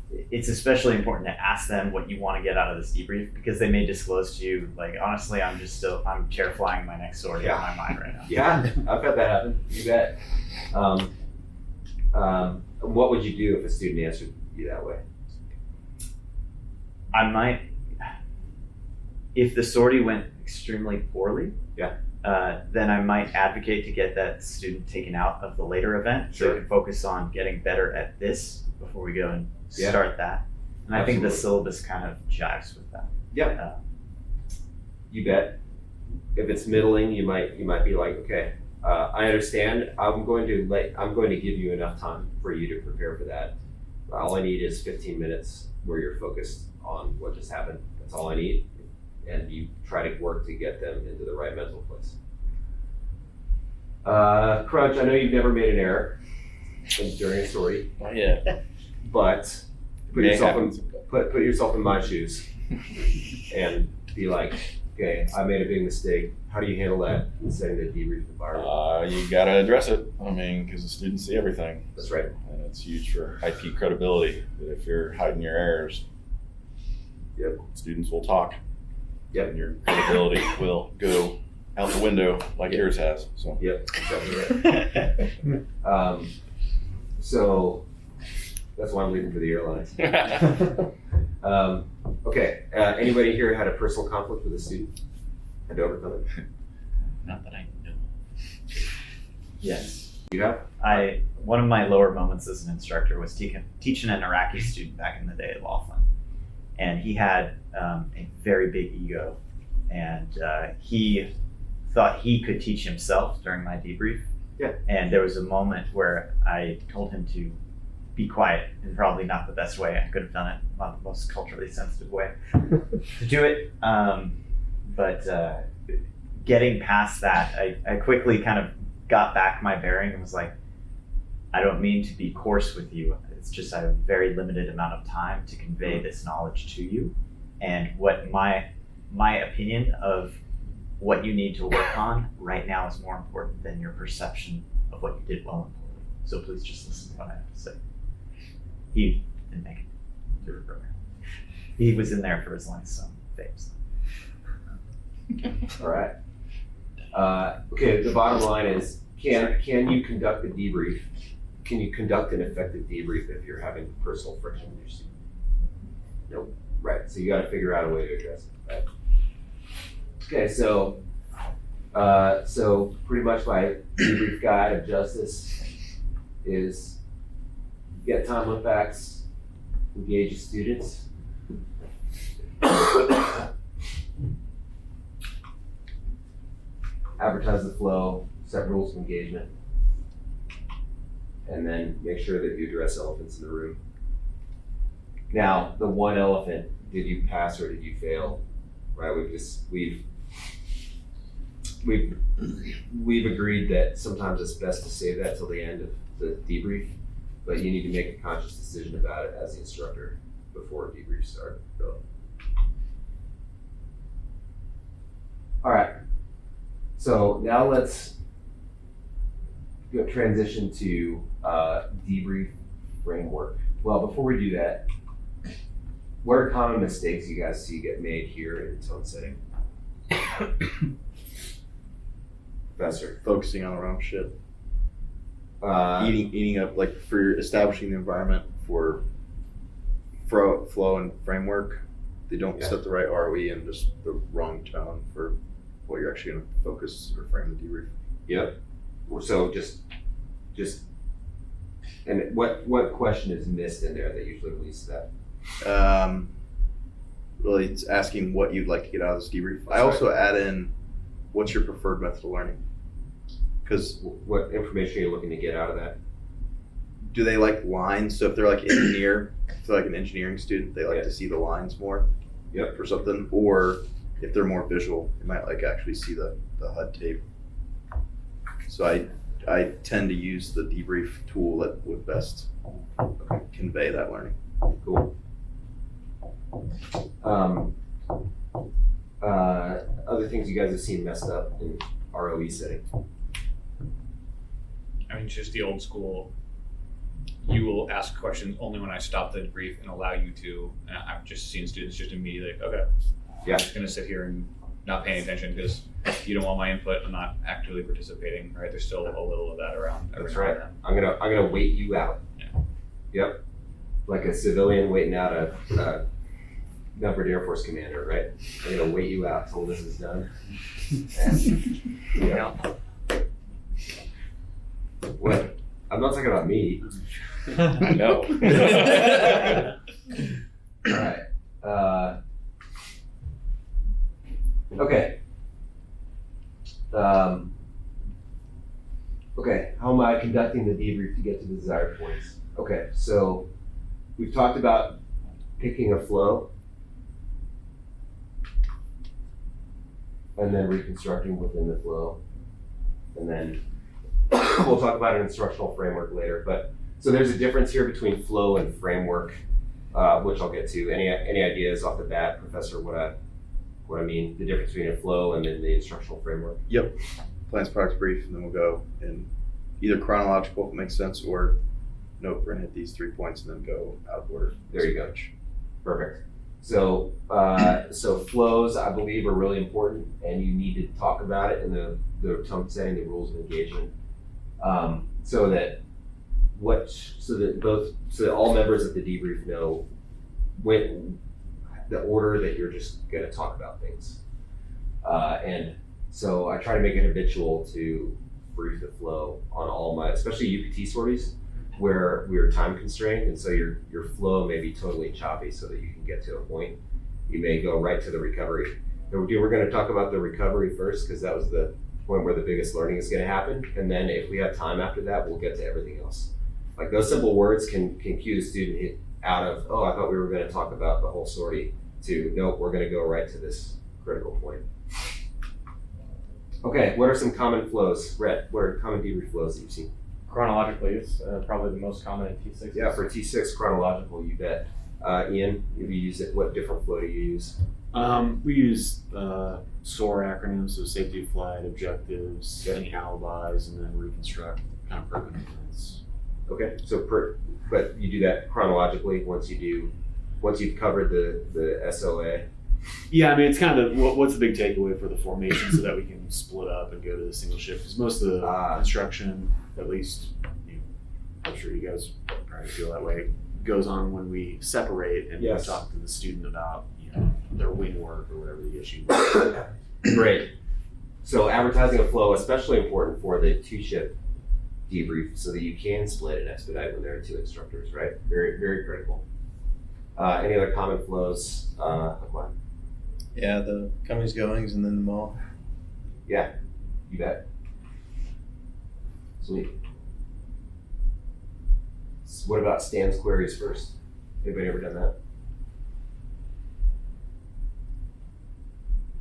it's especially important to ask them what you want to get out of this debrief, because they may disclose to you, like, honestly, I'm chair flying my next sortie in my mind right now. Yeah, I've had that happen. You bet. What would you do if a student answered you that way? I might, if the sortie went extremely poorly, then I might advocate to get that student taken out of the later event, so they can focus on getting better at this before we go and start that. And I think the syllabus kind of jives with that. Yep. You bet. If it's middling, you might be like, okay, I understand. I'm going to give you enough time for you to prepare for that. All I need is 15 minutes where you're focused on what just happened. That's all I need. And you try to work to get them into the right mental place. Crunch, I know you've never made an error during a story. Not yet. But put yourself in my shoes and be like, okay, I made a big mistake. How do you handle that in setting the debrief environment? You gotta address it. I mean, because the students see everything. That's right. And it's huge for IP credibility. That if you're hiding your errors, students will talk. Yep. And your credibility will go out the window like yours has. So. Yep, exactly right. So that's why I'm leaving for the airlines. Okay, anybody here had a personal conflict with a student? Had to overcome it? Not that I know. Yes. You have? One of my lower moments as an instructor was teaching an Iraqi student back in the day at Laughlin. And he had a very big ego, and he thought he could teach himself during my debrief. Yeah. And there was a moment where I told him to be quiet, in probably not the best way I could have done it, not the most culturally sensitive way to do it. But getting past that, I quickly kind of got back my bearing and was like, I don't mean to be coarse with you. It's just I have a very limited amount of time to convey this knowledge to you. And what my opinion of what you need to work on right now is more important than your perception of what you did well and poorly. So please just listen to what I have to say. He didn't make it through the program. He was in there for as long as some things. All right. Okay, the bottom line is, can you conduct a debrief? Can you conduct an effective debrief if you're having personal friction with your student? Nope. Right. So you got to figure out a way to address it. Right. Okay. So pretty much my debrief guide of justice is get time with facts, engage your students. Advertise the flow, set rules of engagement, and then make sure that you address elephants in the room. Now, the one elephant, did you pass or did you fail? Right? We've agreed that sometimes it's best to save that till the end of the debrief, but you need to make a conscious decision about it as the instructor before debrief start. So. All right. So now let's go transition to debrief framework. Well, before we do that, what are common mistakes you guys see get made here in tone setting? Professor. Focusing on the wrong shit. Eating up, like for establishing the environment for flow and framework, they don't set the right ROE and just the wrong tone for what you're actually going to focus or frame the debrief. Yep. So just, and what question is missed in there that usually leads to that? Really, it's asking what you'd like to get out of this debrief. That's I also add in, what's your preferred method of learning? Because what information are you looking to get out of that? Do they like lines? So if they're like if they're like an engineering student, they like to see the lines more. Yep. For something, or if they're more visual, they might like actually see the HUD tape. So I tend to use the debrief tool that would best convey that learning. Cool. Other things you guys have seen messed up in ROE setting? I mean, just the old school you will ask questions only when I stop the brief and allow you to. And I've just seen students just immediately like, okay, Yeah. I'm just gonna sit here and not paying attention because you don't want my input. I'm not actively participating. Right? There's still a little of that around. every That's now right. and then. I'm gonna wait you out. Yeah. Yep. Like a civilian waiting out a numbered Air Force commander, right? I'm gonna wait you out till this is done. Yeah. What? I'm not talking about me. I know. All right. Okay. Okay, how am I conducting the debrief to get to the desired points? Okay, so we've talked about picking a flow and then reconstructing within the flow. And then we'll talk about an instructional framework later. But so there's a difference here between flow and framework, which I'll get to. Any ideas off the bat, Professor, what I mean, the difference between a flow and then the instructional framework? Yep. Plans, products, brief, and then we'll go in either chronological if it makes sense, or note, we're gonna hit these 3 points and then go out of order. There you go. Perfect. So so flows, I believe, are really important, and you need to talk about it in the tone setting, the rules of engagement, so that all members of the debrief know when the order that you're just going to talk about things. And so I try to make it habitual to brief the flow on all my, especially UPT sorties, where we are time constrained, and so your flow may be totally choppy so that you can get to a point. You may go right to the recovery. We're going to talk about the recovery first because that was the point where the biggest learning is going to happen. And then if we have time after that, we'll get to everything else. Like those simple words can cue the student out of, oh, I thought we were going to talk about the whole sortie, to, nope, we're going to go right to this critical point. Okay, what are some common flows? Rhett, what are common debrief flows that you've seen? Chronologically, it's probably the most common in T6. Yeah, for T6 chronological, you bet. Ian, if you use it, what different flow do you use? We use SOAR acronyms, so safety of flight, objectives, any alibis, and then reconstruct kind of program events. Okay, so but you do that chronologically once you've covered the SOA. Yeah, I mean, it's kind of what's the big takeaway for the formation so that we can split up and go to the single shift. Because most of the instruction, at least, I'm sure you guys probably feel that way, goes on when we separate and we talk to the student about their wing work or whatever the issue is. Great. So advertising a flow, especially important for the two-shift debrief so that you can split and expedite when there are two instructors, right? Very, very critical. Any other common flows? Yeah, the comings, goings, and then the mall. Yeah, you bet. Sweet. So what about stands queries first? Anybody ever done that?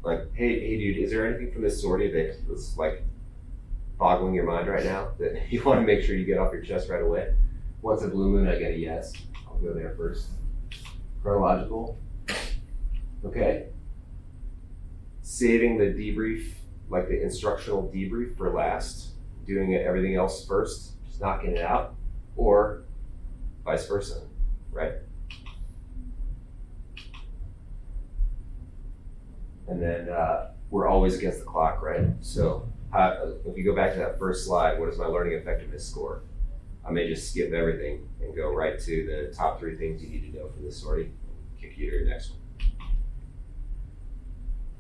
Like, hey dude, is there anything from this sortie that was like boggling your mind right now that you want to make sure you get off your chest right away? Once a blue moon, I get a yes. I'll go there first. Chronological. Okay. Saving the debrief, like the instructional debrief, for last. Doing everything else first, just knocking it out, or vice versa, right? And then we're always against the clock, right? So if you go back to that first slide, what is my learning effectiveness score? I may just skip everything and go right to the top 3 things you need to know for this sortie, kick you to your next one.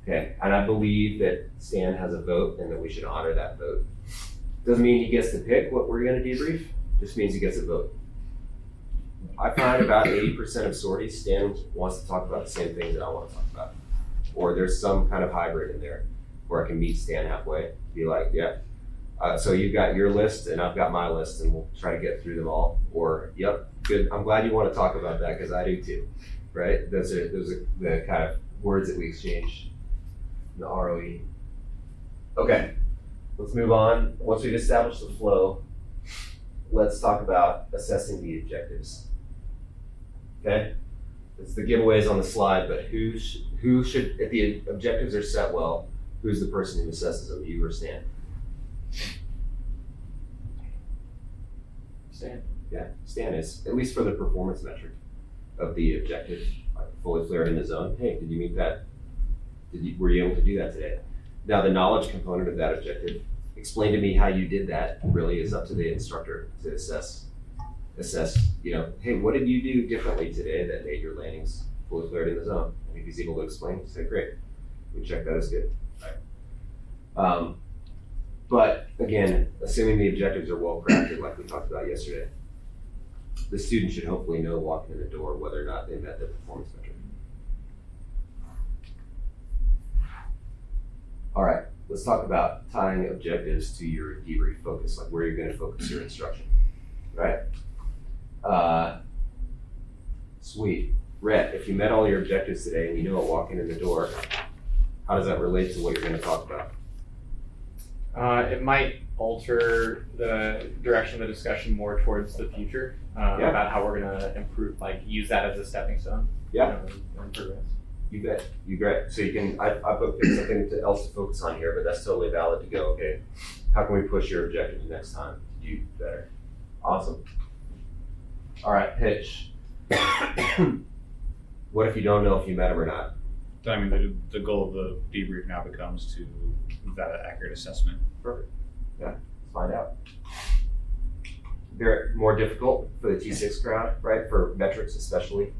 Okay, and I believe that Stan has a vote and that we should honor that vote. Doesn't mean he gets to pick what we're gonna debrief, just means he gets a vote. I find about 80% of sorties, Stan wants to talk about the same things that I want to talk about. Or there's some kind of hybrid in there where I can meet Stan halfway, be like, yeah. So you've got your list and I've got my list and we'll try to get through them all. Or, yep, good, I'm glad you want to talk about that because I do too, right? Those are the kind of words that we exchange in the ROE. Okay, let's move on. Once we've established the flow, let's talk about assessing the objectives. Okay, it's the giveaways on the slide, but who should, if the objectives are set well, who's the person who assesses them, you or Stan? Stan. Yeah, Stan is, at least for the performance metric of the objective, like fully flared in the zone. Hey, did you meet that? Were you able to do that today? Now the knowledge component of that objective, explain to me how you did that, really is up to the instructor to assess, hey, what did you do differently today that made your landings fully flared in the zone? And if he's able to explain, say, great, we check that as good. But again, assuming the objectives are well crafted, like we talked about yesterday, the student should hopefully know walking in the door whether or not they met the performance metric. All right, let's talk about tying objectives to your debrief focus, like where you're going to focus your instruction, right? Sweet. Rhett, if you met all your objectives today and you know it walking in the door, how does that relate to what you're going to talk about? It might alter the direction of the discussion more towards the future about how we're going to improve, like use that as a stepping stone. Yeah. And progress. You bet. You bet. So you can, I put something else to focus on here, but that's totally valid to go, okay, how can we push your objectives next time to do better? Awesome. All right, pitch. What if you don't know if you met them or not? I mean, the goal of the debrief now becomes to that accurate assessment. Perfect. Yeah, let's find out. They're more difficult for the T6 crowd, right? For metrics especially.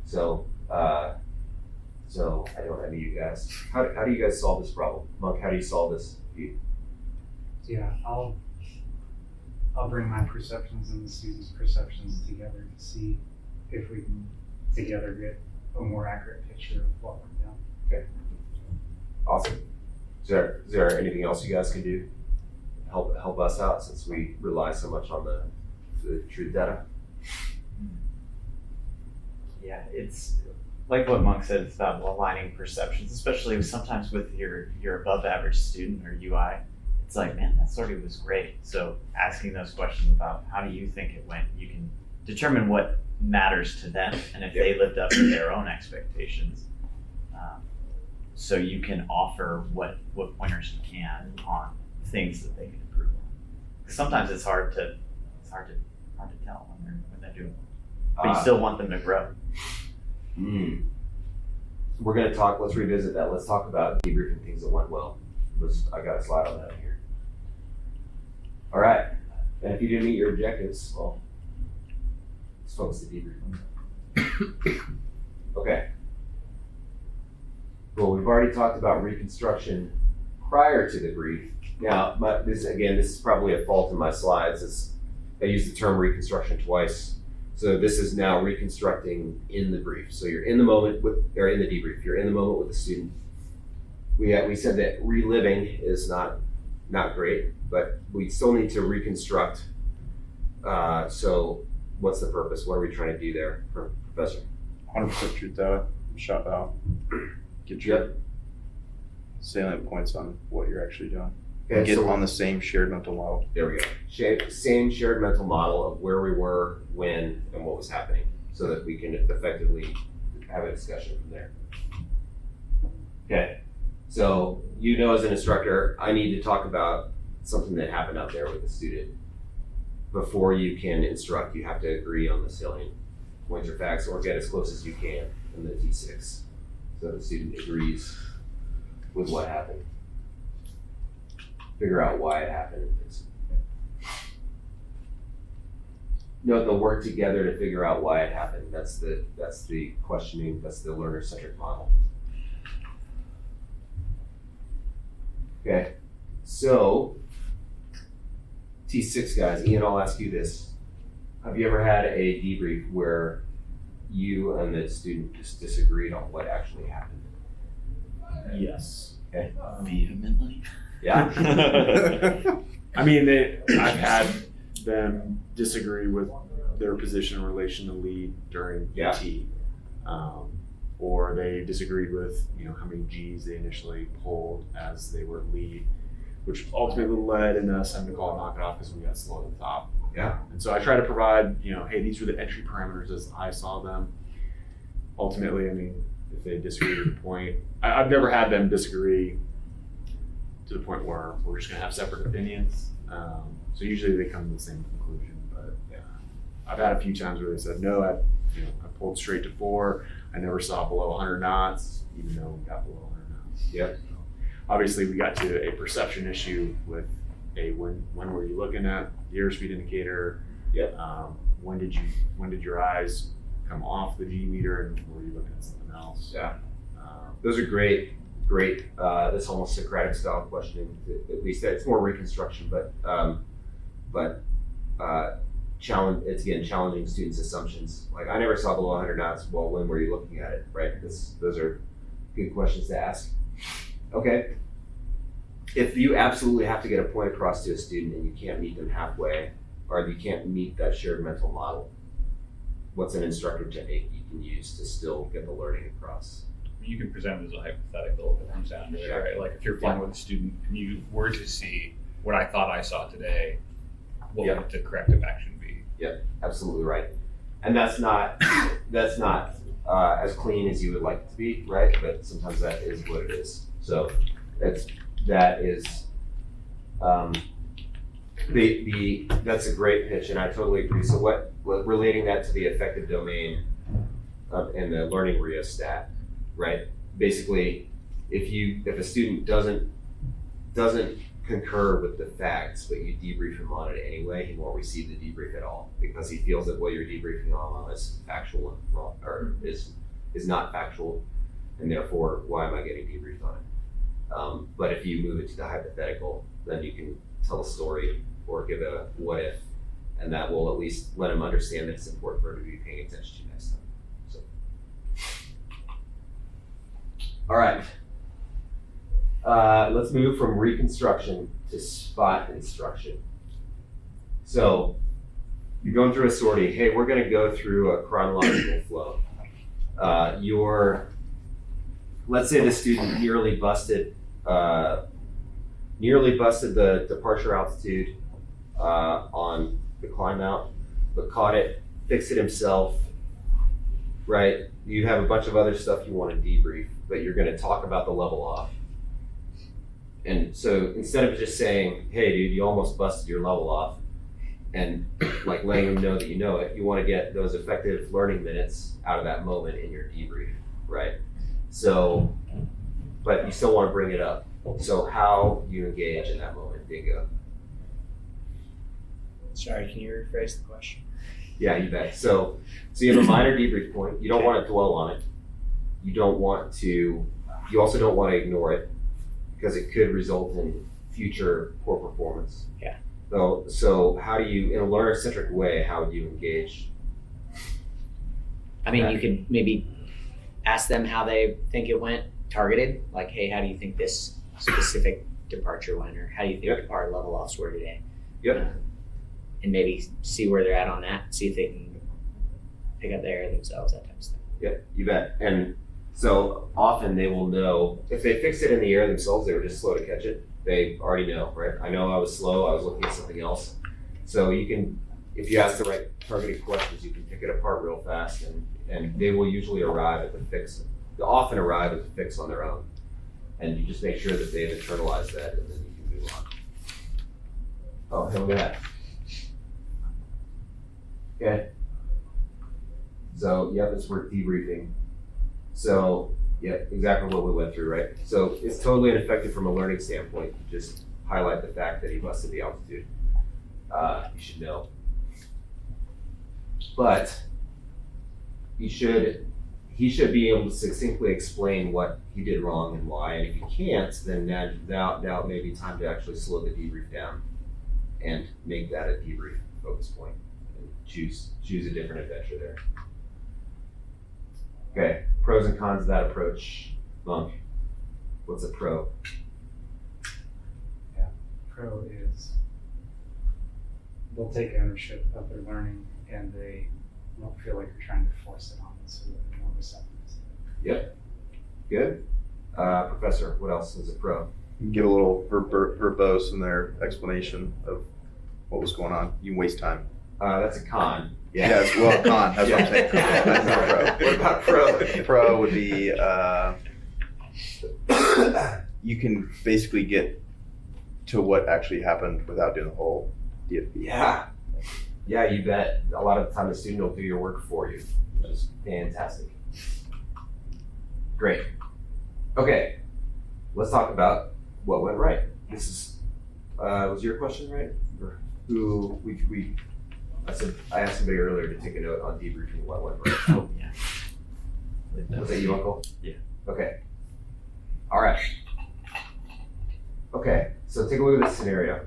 So I don't envy you guys. How do you guys solve this problem? Monk, how do you solve this? Yeah, I'll bring my perceptions and the students' perceptions together to see if we can together get a more accurate picture of what we're doing. Okay. Awesome. Is there anything else you guys can do to help us out since we rely so much on the truth data? Yeah, it's like what Monk said, it's about aligning perceptions, especially sometimes with your above average student or UI. It's like, man, that sortie was great. So asking those questions about how do you think it went, you can determine what matters to them and if they lived up to their own expectations. So you can offer what pointers you can on things that they can improve on. Because sometimes it's hard to tell when they're doing it. But you still want them to grow. We're going to talk, let's revisit that. Let's talk about debriefing things that went well. I got a slide on that here. All right. And if you didn't meet your objectives, well, let's focus the debrief. Okay. Well, we've already talked about reconstruction prior to the brief. Now, this is probably a fault in my slides. Is I used the term reconstruction twice. So this is now reconstructing in the brief. So you're in the moment or in the debrief. You're in the moment with the student. We said that reliving is not great, but we still need to reconstruct. So what's the purpose? What are we trying to do there, Professor? 100% truth data, shop out. Get your salient points on what you're actually doing. Okay, get so on the same shared mental model. There we go. Same shared mental model of where we were, when, and what was happening, so that we can effectively have a discussion from there. Okay, so as an instructor, I need to talk about something that happened out there with the student. Before you can instruct, you have to agree on the salient points or facts, or get as close as you can in the T6. So the student agrees with what happened. Figure out why it happened. No, they'll work together to figure out why it happened. That's the questioning, that's the learner-centric model. Okay, so T6 guys, Ian, I'll ask you this. Have you ever had a debrief where you and the student just disagreed on what actually happened? Yes. Okay. Vehemently. Yeah. I mean, I've had them disagree with their position in relation to lead during PT, or they disagreed with how many G's they initially pulled as they were lead, which ultimately led in us having to call it knock it off because we got slow at the top. Yeah. And so I try to provide, hey, these are the entry parameters as I saw them. Ultimately, I mean, if they disagree with the point, I've never had them disagree to the point where we're just going to have separate opinions. So usually they come to the same conclusion, but I've had a few times where they said, no, I pulled straight to 4. I never saw below 100 knots, even though we got below 100 knots. Yep. So obviously, we got to a perception issue with when were you looking at the airspeed indicator? Yep. When did your eyes come off the G meter, and were you looking at something else? Yeah. Those are great. This almost Socratic style questioning. At least it's more Reconstruction, but challenge. It's again challenging students' assumptions. Like I never saw below 100 knots. Well, when were you looking at it? Right. Those are good questions to ask. Okay. If you absolutely have to get a point across to a student and you can't meet them halfway, or you can't meet that shared mental model, what's an instructor technique you can use to still get the learning across? You can present it as a hypothetical if it comes down to it, right? Like if you're flying with a student and you were to see what I thought I saw today, what would the corrective action be? Yep, absolutely right. And that's not as clean as you would like it to be, right? But sometimes that is what it is. So that's a great pitch, and I totally agree. So what relating that to the affective domain and the learning rheostat, right? Basically, if a student doesn't concur with the facts, but you debrief him on it anyway, he won't receive the debrief at all because he feels that what you're debriefing on is factual and wrong, or is not factual, and therefore why am I getting debriefed on it? But if you move it to the hypothetical, then you can tell a story or give a what if, and that will at least let him understand that it's important for him to be paying attention to next time. So, all right. Let's move from Reconstruction to spot instruction. So you're going through a sortie. Hey, we're going to go through a chronological flow. Let's say the student nearly busted the departure altitude on the climb out, but caught it, fixed it himself, right? You have a bunch of other stuff you want to debrief, but you're going to talk about the level off. And so instead of just saying, hey dude, you almost busted your level off, and like letting them know that you know it, you want to get those effective learning minutes out of that moment in your debrief, right? So, but you still want to bring it up. So how you engage in that moment, bingo. Sorry, can you rephrase the question? Yeah, you bet. So you have a minor debrief point. You don't want to dwell on it. You also don't want to ignore it because it could result in future poor performance. Yeah. So how do you, in a learner-centric way, how would you engage? I mean, you could maybe ask them how they think it went, targeted, like, hey, how do you think this specific departure went, or how do you think our level offs were today? Yep. And maybe see where they're at on that, see if they can pick up the air themselves, that type of stuff. Yep, you bet. And so often they will know, if they fix it in the air themselves, they were just slow to catch it. They already know, right? I know I was slow, I was looking at something else. So you can, if you ask the right targeted questions, you can pick it apart real fast, and they will usually arrive at the fix. They'll often arrive at the fix on their own. And you just make sure that they've internalized that, and then you can move on. Oh, hey, look at that. Okay. So, yeah, this work debriefing. So, yeah, exactly what we went through, right? So it's totally ineffective from a learning standpoint. Just highlight the fact that he busted the altitude. You should know. But he should be able to succinctly explain what he did wrong and why. And if he can't, then now it may be time to actually slow the debrief down and make that a debrief focus point and choose a different adventure there. Okay, pros and cons of that approach. Monk, what's a pro? Yeah, pro is they'll take ownership of their learning and they won't feel like you're trying to force it on them, so they're more receptive. Yep, good. Professor, what else is a pro? You can get a little verbose in their explanation of what was going on. You can waste time. That's a con. Yeah, yes, well, con. That's what I'm saying. Yeah, that's not a pro. What about pro? Pro would be you can basically get to what actually happened without doing the whole DFB. Yeah. Yeah, you bet. A lot of the time the student will do your work for you, which is fantastic. Great. Okay, let's talk about what went right. This is, was your question right? Or who, I asked somebody earlier to take a note on debriefing what went right. Oh, yeah. Was that you, Uncle? Yeah. Okay. All right. Okay, so take a look at this scenario.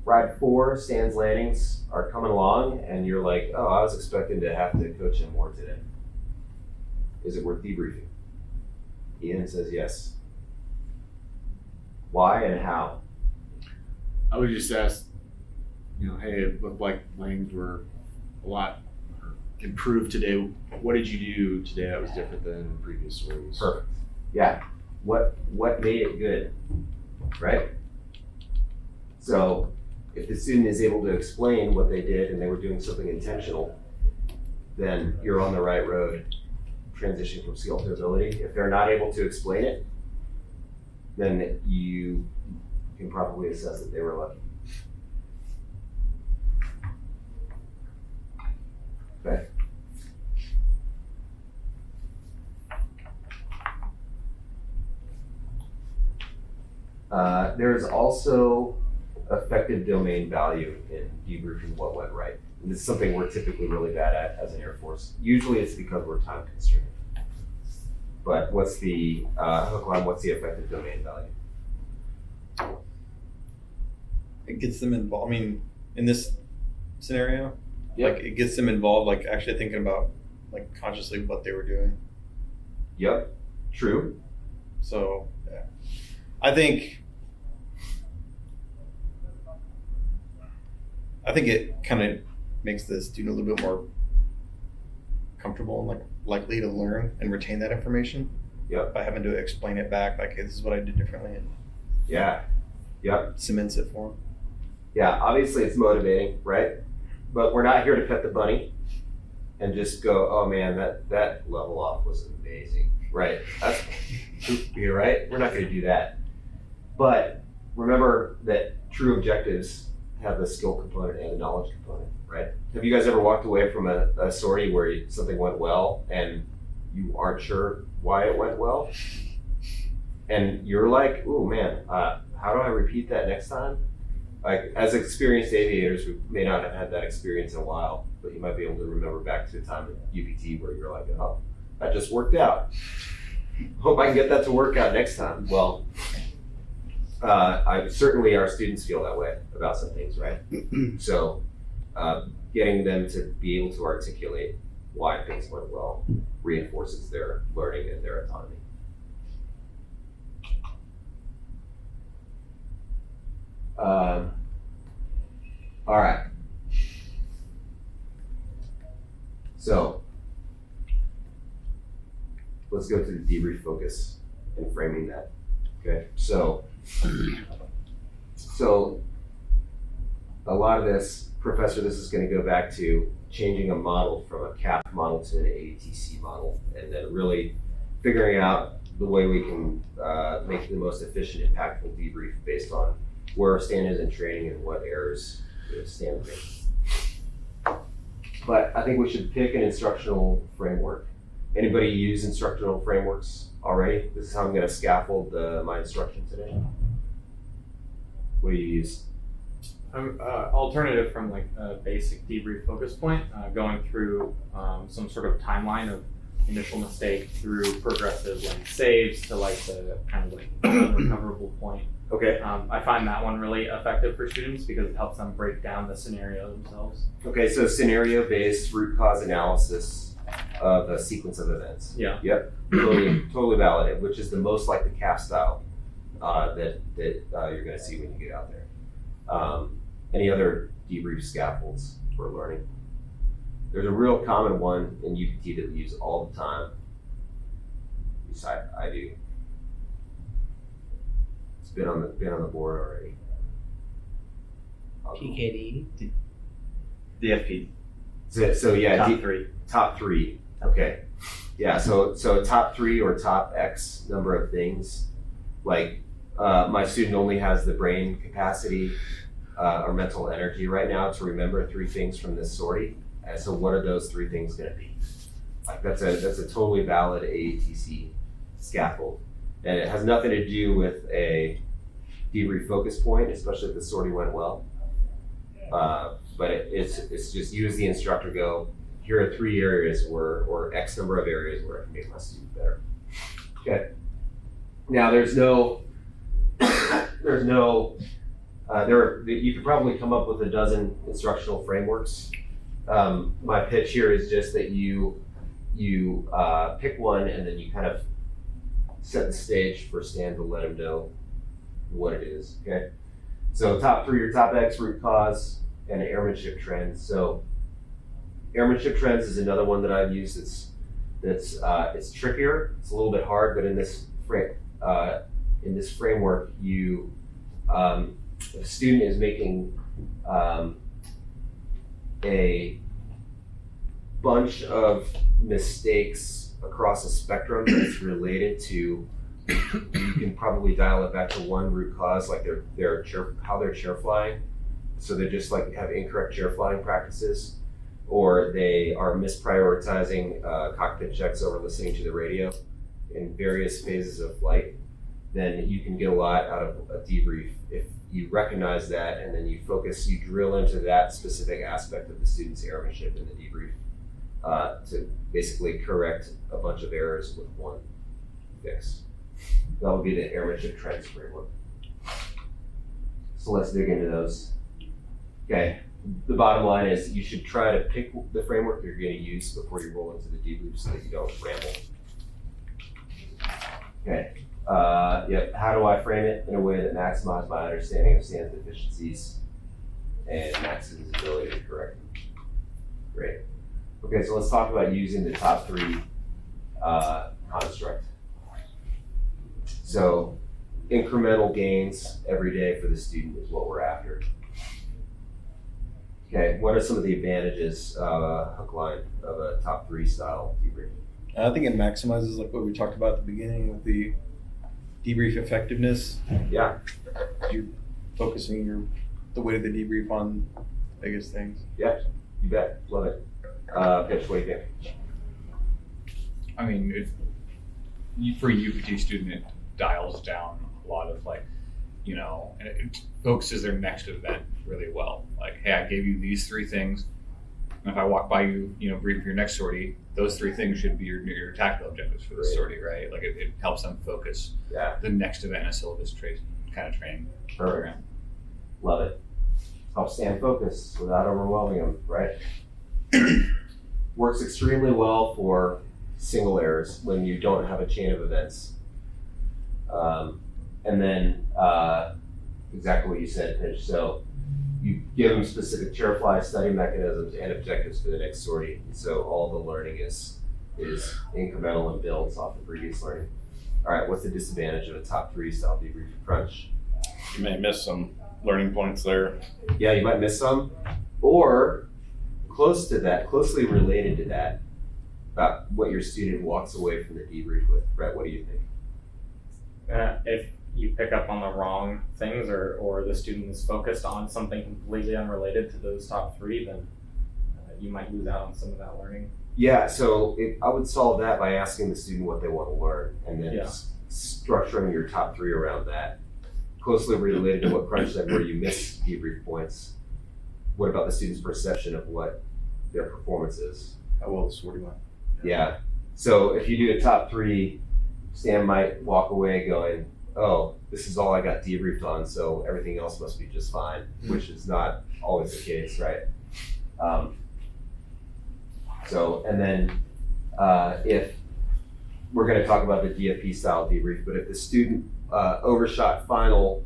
Ride 4, stands landings are coming along, and you're like, oh, I was expecting to have to coach him more today. Is it worth debriefing? Ian says yes. Why and how? I would just ask, hey, it looked like lanes were a lot improved today. What did you do today that was different than previous sorties? Perfect. Yeah. What made it good, right? So if the student is able to explain what they did and they were doing something intentional, then you're on the right road, transition from skill to ability. If they're not able to explain it, then you can probably assess that they were lucky. Okay. There's also effective domain value in debriefing what went right. And this is something we're typically really bad at as an Air Force. Usually it's because we're time constrained. But what's the hook line, what's the effective domain value? It gets them involved. I mean, in this scenario, Yep. like it gets them involved, like actually thinking about like consciously what they were doing. Yep, true. So yeah. I think it kind of makes the student a little bit more comfortable and like likely to learn and retain that information. Yep. By having to explain it back, like, hey, this is what I did differently, and Yeah. Yep. cements it for them. Yeah, obviously it's motivating, right? But we're not here to pet the bunny and just go, oh man, that level off was amazing, right? That's, you're right. We're not going to do that. But remember that true objectives have the skill component and the knowledge component, right? Have you guys ever walked away from a sortie where something went well and you aren't sure why it went well? And you're like, oh man, how do I repeat that next time? Like, as experienced aviators, we may not have had that experience in a while, but you might be able to remember back to a time at UPT where you're like, oh, that just worked out. Hope I can get that to work out next time. Well, certainly our students feel that way about some things, right? So getting them to be able to articulate why things went well reinforces their learning and their autonomy. All right. So let's go to the debrief focus and framing that. Okay. So a lot of this, Professor, this is going to go back to changing a model from a CAP model to an AETC model, and then really figuring out the way we can make the most efficient, impactful debrief based on where our stand is in training and what errors stand in. But I think we should pick an instructional framework. Anybody use instructional frameworks already? This is how I'm going to scaffold my instruction today. What do you use? Alternative from like a basic debrief focus point, going through some sort of timeline of initial mistake through progressive like saves to like the kind of like unrecoverable point. Okay. I find that one really effective for students because it helps them break down the scenario themselves. Okay, so scenario-based root cause analysis of a sequence of events. Yeah. Yep. Totally valid. Which is the most like the CAP style that you're going to see when you get out there. Any other debrief scaffolds for learning? There's a real common one in UPT that we use all the time. At least I do. It's been on the board already. PKDE. DFP. So yeah, Top three. Top three. Okay. Yeah. So top three or top X number of things. Like my student only has the brain capacity our mental energy right now to remember 3 things from this sortie. And so what are those 3 things gonna be? Like that's a totally valid AETC scaffold. And it has nothing to do with a debrief focus point, especially if the sortie went well. But it's just you as the instructor go, here are 3 areas or X number of areas where I can make my student better. Okay. Now you could probably come up with a dozen instructional frameworks. My pitch here is just that you pick one and then you kind of set the stage for Stan to let him know what it is. Okay. So top 3 or top X, root cause, and airmanship trends. So airmanship trends is another one that I've used. It's trickier. It's a little bit hard, but in this framework, if a student is making a bunch of mistakes across a spectrum that's related to, you can probably dial it back to one root cause, like how they're chair flying. So they just like have incorrect chair flying practices, or they are misprioritizing cockpit checks over listening to the radio in various phases of flight. Then you can get a lot out of a debrief if you recognize that, and then you drill into that specific aspect of the student's airmanship in the debrief to basically correct a bunch of errors with one fix. That would be the airmanship trends framework. So let's dig into those. Okay, the bottom line is you should try to pick the framework you're going to use before you roll into the debrief so that you don't ramble. Okay. How do I frame it in a way that maximizes my understanding of Stan's deficiencies and maxes his ability to correct them? Great. Okay, so let's talk about using the top 3 construct. So incremental gains every day for the student is what we're after. Okay, what are some of the advantages, hook line, of a top 3 style debrief? I think it maximizes like what we talked about at the beginning with the debrief effectiveness. Yeah. You're focusing the weight of the debrief on the biggest things. Yeah, you bet. Love it. Pitch, what do you think? I mean, for a UPT student, it dials down a lot of and it focuses their next event really well. Like, hey, I gave you these 3 things. And if I walk by you, brief your next sortie, those 3 things should be your tactical objectives for the sortie, right? Like it helps them focus the next event in a syllabus kind of training program. Love it. Help Stan focus without overwhelming them, right? Works extremely well for single errors when you don't have a chain of events. And then exactly what you said, Pitch. So you give them specific chair fly study mechanisms and objectives for the next sortie. So all the learning is incremental and builds off the previous learning. All right, what's the disadvantage of a top 3 style debrief crunch? You may miss some learning points there. Yeah, you might miss some, or closely related to that, about what your student walks away from the debrief with. Brett, what do you think? If you pick up on the wrong things or the student is focused on something completely unrelated to those top 3, then you might lose out on some of that learning. Yeah, so I would solve that by asking the student what they want to learn and then structuring your top 3 around that. Closely related to what Crunch said, where you miss debrief points. What about the student's perception of what their performance is? How well the sortie went. Yeah. So if you do a top 3, Stan might walk away going, oh, this is all I got debriefed on, so everything else must be just fine, which is not always the case, right? And then if we're going to talk about the DFP style debrief, but if the student overshot final,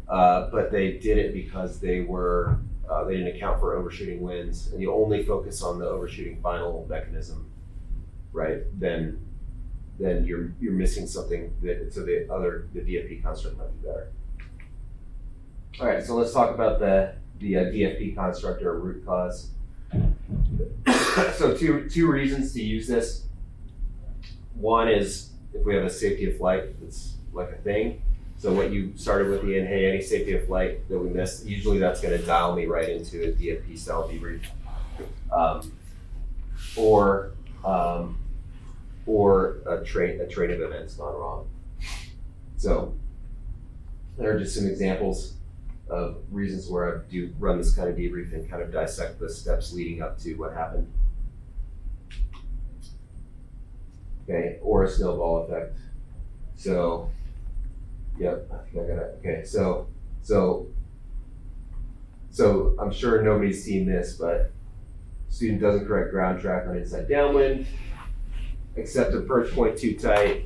but they did it because they didn't account for overshooting wins, and you only focus on the overshooting final mechanism, right? Then you're missing something so the DFP construct might be better. All right, so let's talk about the DFP construct or root cause. So two reasons to use this. One is if we have a safety of flight that's like a thing. So what you started with, Ian, hey, any safety of flight that we missed, usually that's going to dial me right into a DFP style debrief. Or a train of events gone wrong. So there are just some examples of reasons where I do run this kind of debrief and kind of dissect the steps leading up to what happened. Okay, or a snowball effect. So, yep, I think I got it. Okay, so I'm sure nobody's seen this, but student doesn't correct ground track on inside downwind, accept a perch point too tight,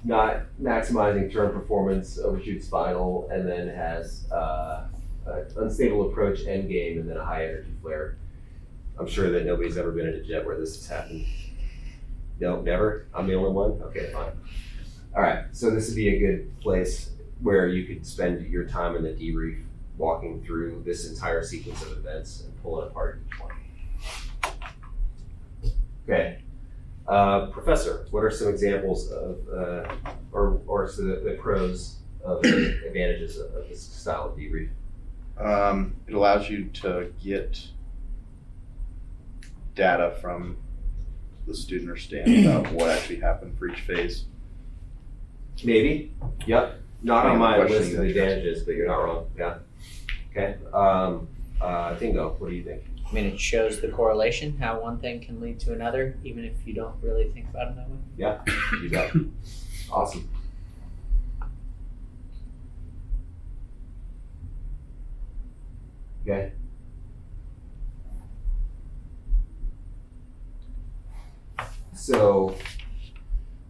not maximizing turn performance, overshoots final, and then has an unstable approach end game, and then a high energy flare. I'm sure that nobody's ever been in a jet where this has happened. No, never? I'm the only one? Okay, fine. All right, so this would be a good place where you could spend your time in the debrief walking through this entire sequence of events and pulling apart each one. Okay. Professor, what are some examples of, or so the pros of the advantages of this style of debrief? It allows you to get data from the student or stand about what actually happened for each phase. Maybe. Yep. Not on my list of advantages, but you're not wrong. Yeah. Okay. Tingo, what do you think? I mean, it shows the correlation, how one thing can lead to another, even if you don't really think about it that way. Yeah, you got it. Awesome. Okay. So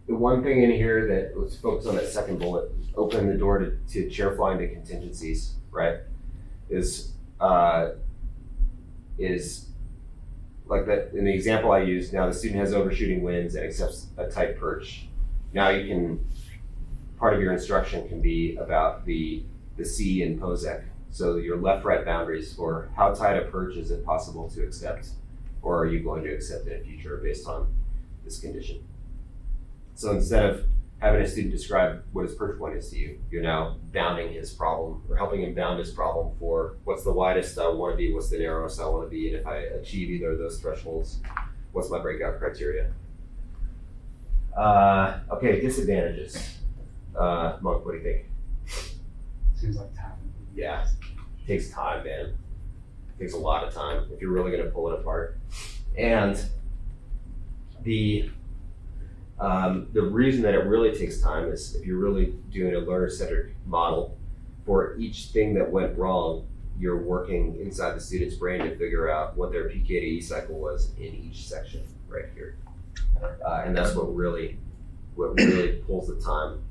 the one thing in here that let's focus on that second bullet, opening the door to chair flying to contingencies, right? Is like that in the example I used. Now the student has overshooting winds and accepts a tight perch. Now you can, part of your instruction can be about the C in POSEC. So your left-right boundaries for how tight a perch is it possible to accept, or are you going to accept it in future based on this condition? So instead of having a student describe what his perch point is to you, you're now bounding his problem or helping him bound his problem for what's the widest I want to be, what's the narrowest I want to be, and if I achieve either of those thresholds, what's my breakout criteria? Okay, disadvantages. Monk, what do you think? Seems like time. Yeah, it takes time, man. It takes a lot of time if you're really going to pull it apart. And the reason that it really takes time is if you're really doing a learner-centric model, for each thing that went wrong, you're working inside the student's brain to figure out what their PKDE cycle was in each section right here. And that's what really pulls the time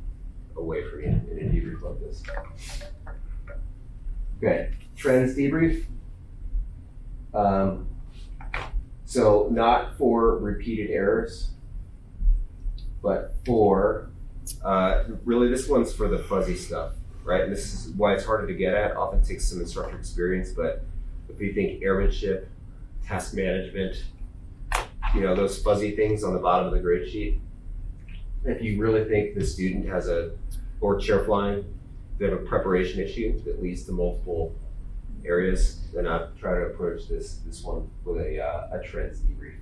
away from you in a debrief like this. Okay, trends debrief. So not for repeated errors, but for, really this one's for the fuzzy stuff, right? And this is why it's harder to get at, often takes some instructor experience, but if you think airmanship, task management, those fuzzy things on the bottom of the grade sheet, if you really think the student has or chair flying, they have a preparation issue that leads to multiple areas, then I try to approach this one with a trends debrief.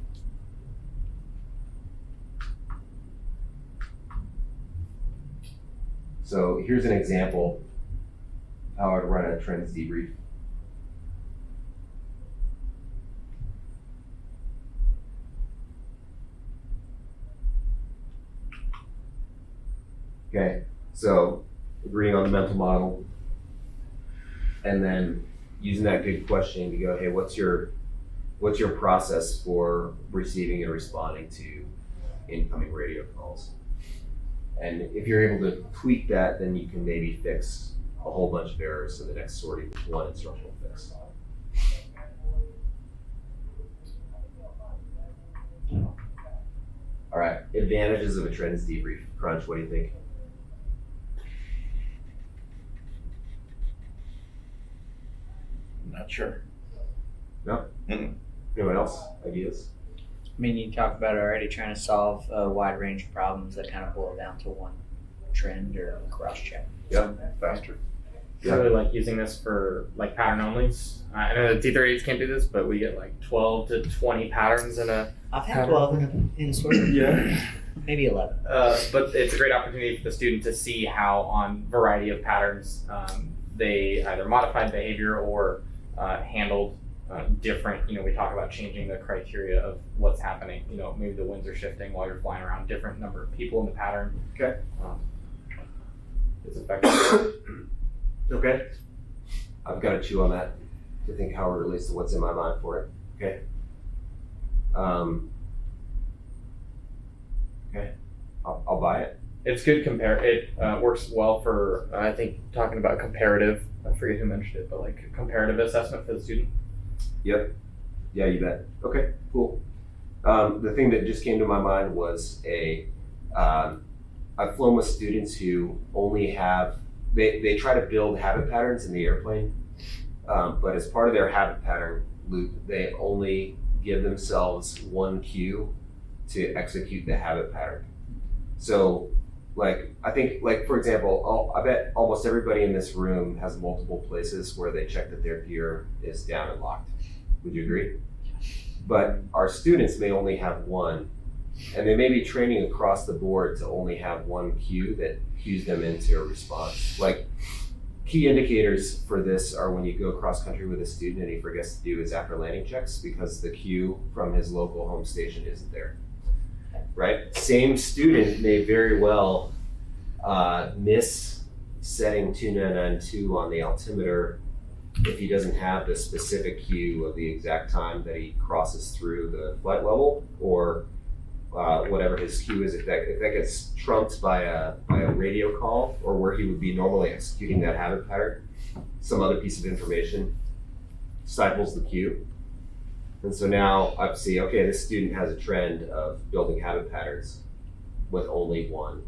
So here's an example of how I'd run a trends debrief. Okay, so agreeing on the mental model, and then using that good questioning to go, hey, what's your process for receiving and responding to incoming radio calls? And if you're able to tweak that, then you can maybe fix a whole bunch of errors in the next sorting with one instructional fix. All right, advantages of a trends debrief. Crunch, what do you think? Not sure. No? Anyone else? Ideas? I mean, you talked about already trying to solve a wide range of problems that kind of boil down to one trend or cross check. Faster. I really like using this for like pattern onlys. I know the T38s can't do this, but we get like 12 to 20 patterns in a. I've had 12 in a sort of. Yeah. Maybe 11. But it's a great opportunity for the student to see how on variety of patterns they either modified behavior or handled different, we talk about changing the criteria of what's happening. Maybe the winds are shifting while you're flying around, different number of people in the pattern. Okay. It's effective. Okay. I've got to chew on that to think how it relates to what's in my mind for it. Okay. Okay. I'll buy it. It's good it works well for, I think, talking about comparative, I forget who mentioned it, but like comparative assessment for the student. Yep. Yeah, you bet. Okay, cool. The thing that just came to my mind was I've flown with students who only have, they try to build habit patterns in the airplane, but as part of their habit pattern loop, they only give themselves one cue to execute the habit pattern. So, I think, for example, I bet almost everybody in this room has multiple places where they check that their gear is down and locked. Would you agree? But our students may only have one, and they may be training across the board to only have one cue that cues them into a response. Key indicators for this are when you go cross country with a student and he forgets to do his after landing checks because the cue from his local home station isn't there. Right? Same student may very well miss setting 2992 on the altimeter if he doesn't have the specific cue of the exact time that he crosses through the flight level, or whatever his cue is. If that gets trumped by a radio call, or where he would be normally executing that habit pattern, some other piece of information stifles the cue. And so now I see, okay, this student has a trend of building habit patterns with only one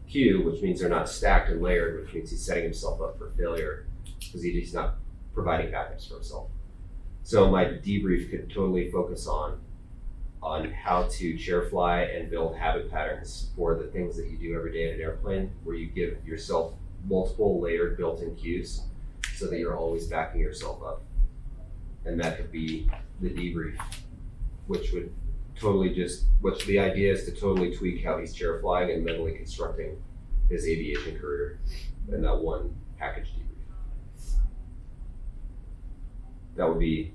cue, which means they're not stacked and layered, which means he's setting himself up for failure because he's not providing backups for himself. So my debrief could totally focus on how to chair fly and build habit patterns for the things that you do every day in an airplane, where you give yourself multiple layered built-in cues so that you're always backing yourself up. And that could be the debrief, which would totally which the idea is to totally tweak how he's chair flying and mentally constructing his aviation career in that one package debrief. That would be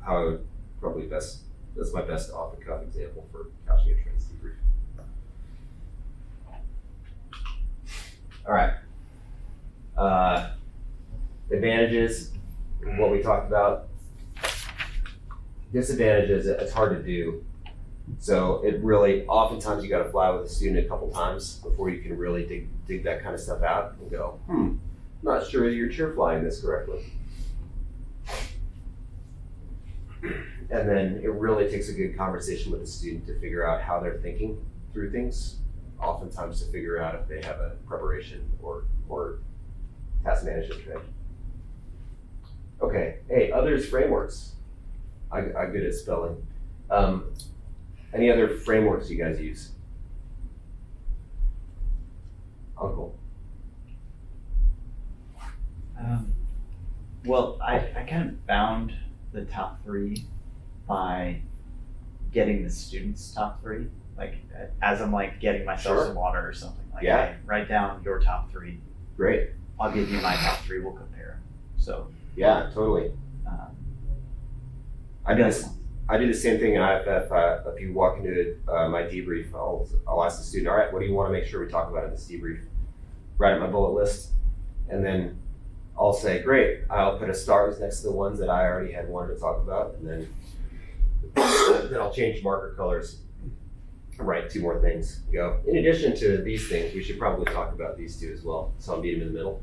how I would probably that's my best off the cuff example for couching a trends debrief. All right. Advantages, what we talked about. Disadvantages, it's hard to do. So it really, oftentimes you got to fly with a student a couple times before you can really dig that kind of stuff out and go, I'm not sure you're chair flying this correctly. And then it really takes a good conversation with the student to figure out how they're thinking through things, oftentimes to figure out if they have a preparation or task management training. Okay, hey, others frameworks. I'm good at spelling. Any other frameworks you guys use? Uncle. Well, I kind of found the top three by getting the students' top three. As I'm getting myself some water or something. Hey, write down your top three. Great. I'll give you my top three. We'll compare. So. Yeah, totally. I do the same thing in IFF. If you walk into my debrief, I'll ask the student, all right, what do you want to make sure we talk about in this debrief? Write up my bullet list, and then I'll say, great, I'll put a stars next to the ones that I already had wanted to talk about, and then I'll change marker colors and write two more things. Go, in addition to these things, we should probably talk about these two as well. So I'll meet them in the middle.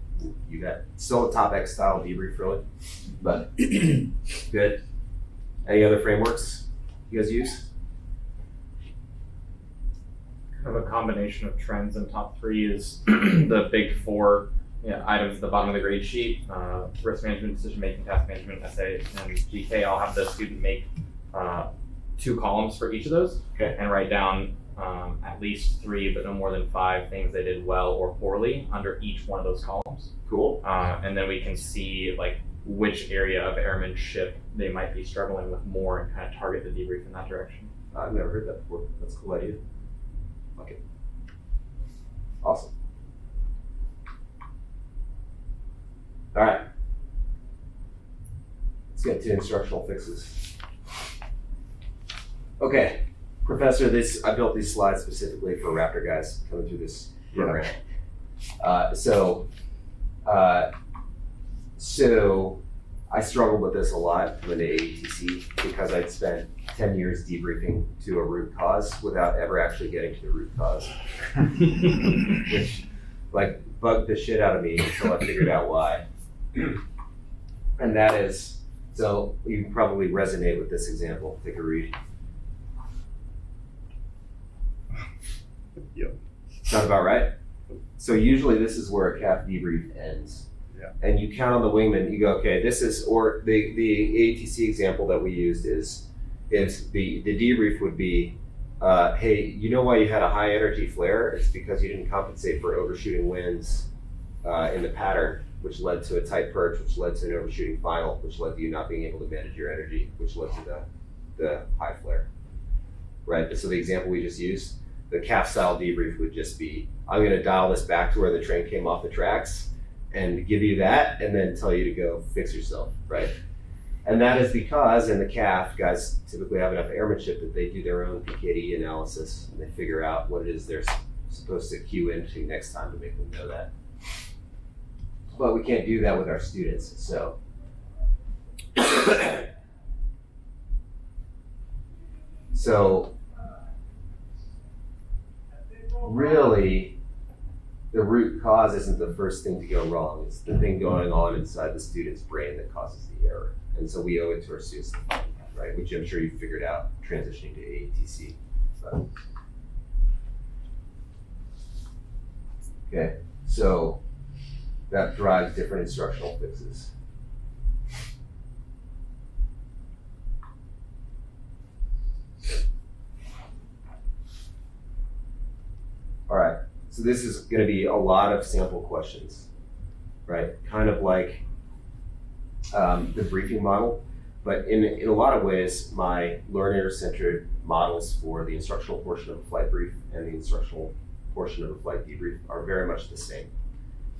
You bet. Still a top X style debrief, really, but good. Any other frameworks you guys use? Kind of a combination of trends, and top three is the big four items at the bottom of the grade sheet: risk management, decision making, task management, essay, and GK. I'll have the student make 2 columns for each of those, and write down at least 3, but no more than 5 things they did well or poorly under each one of those columns. Cool. And then we can see like which area of airmanship they might be struggling with more and kind of target the debrief in that direction. I've never heard that before. That's a cool idea. Okay. Awesome. All right. Let's get to instructional fixes. Okay, Professor, I built these slides specifically for Raptor guys coming through this program. So I struggled with this a lot in the AETC because I'd spent 10 years debriefing to a root cause without ever actually getting to the root cause, which like bugged the shit out of me until I figured out why. And that is, so you probably resonate with this example. Take a read. Yep. Sound about right? So usually this is where a CAF debrief ends. Yeah. And you count on the wingman, you go, okay, this is, or the AETC example that we used is the debrief would be, hey, you know why you had a high energy flare? It's because you didn't compensate for overshooting winds in the pattern, which led to a tight perch, which led to an overshooting final, which led to you not being able to manage your energy, which led to the high flare, right? So the example we just used, the CAF style debrief would just be, I'm gonna dial this back to where the train came off the tracks and give you that and then tell you to go fix yourself, right? And that is because in the CAF, guys typically have enough airmanship that they do their own PKDE analysis and they figure out what it is they're supposed to cue into next time to make them know that. But we can't do that with our students, so. So, really, the root cause isn't the first thing to go wrong. It's the thing going on inside the student's brain that causes the error. And so we owe it to our students to find that, right? Which I'm sure you figured out transitioning to AETC. But. Okay, so that drives different instructional fixes. All right, so this is going to be a lot of sample questions, right? Kind of like the briefing model, but in a lot of ways, my learner-centered models for the instructional portion of a flight brief and the instructional portion of a flight debrief are very much the same.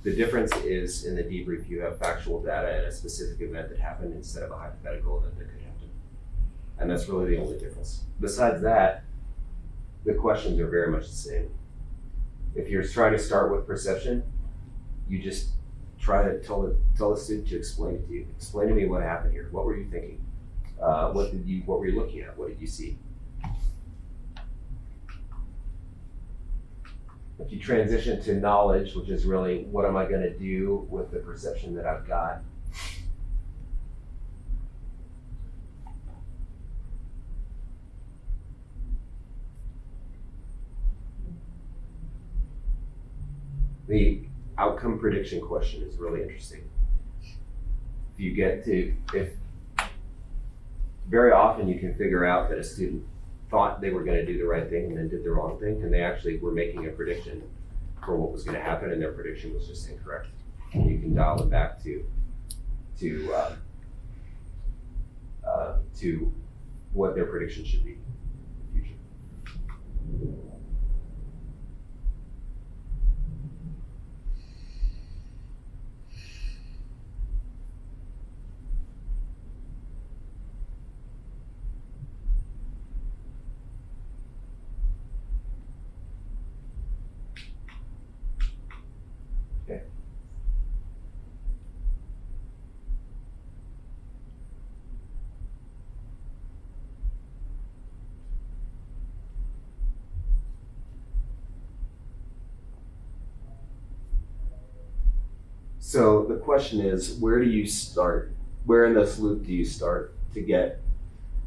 The difference is in the debrief, you have factual data and a specific event that happened instead of a hypothetical event that could happen. And that's really the only difference. Besides that, the questions are very much the same. If you're trying to start with perception, you just try to tell the student to explain it to you. Explain to me what happened here. What were you thinking? What were you looking at? What did you see? If you transition to knowledge, which is really what am I going to do with the perception that I've got? The outcome prediction question is really interesting. If very often you can figure out that a student thought they were going to do the right thing and then did the wrong thing, and they actually were making a prediction for what was going to happen, and their prediction was just incorrect. And you can dial it back to what their prediction should be in the future. So the question is, where do you start? Where in this loop do you start to get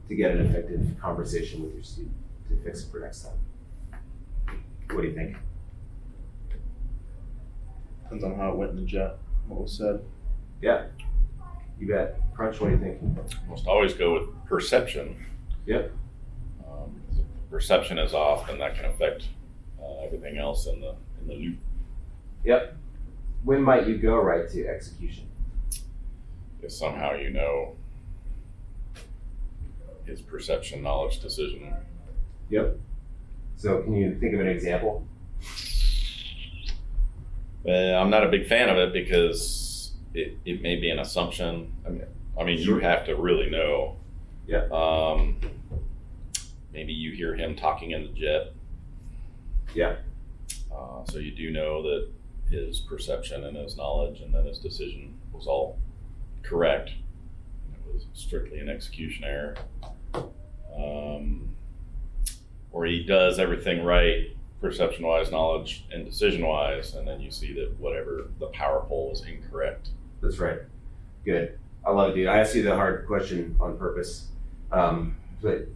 an effective conversation with your student to fix it for next time? What do you think? Depends on how it went in the jet, what was said. Yeah, you bet. Crunch, what do you think? Almost always go with perception. Yep. perception is off, then that can affect everything else in the loop. Yep. When might you go right to execution? If somehow you know his perception, knowledge, decision. Yep. So can you think of an example? I'm not a big fan of it because it may be an assumption. I mean, you have to really know. Yeah. Maybe you hear him talking in the jet. Yeah. So you do know that his perception and his knowledge and then his decision was all correct. It was strictly an execution error. Or he does everything right, perception-wise, knowledge, and decision-wise, and then you see that whatever the power pole was incorrect. That's right. Good. I love it, dude. I asked you the hard question on purpose. But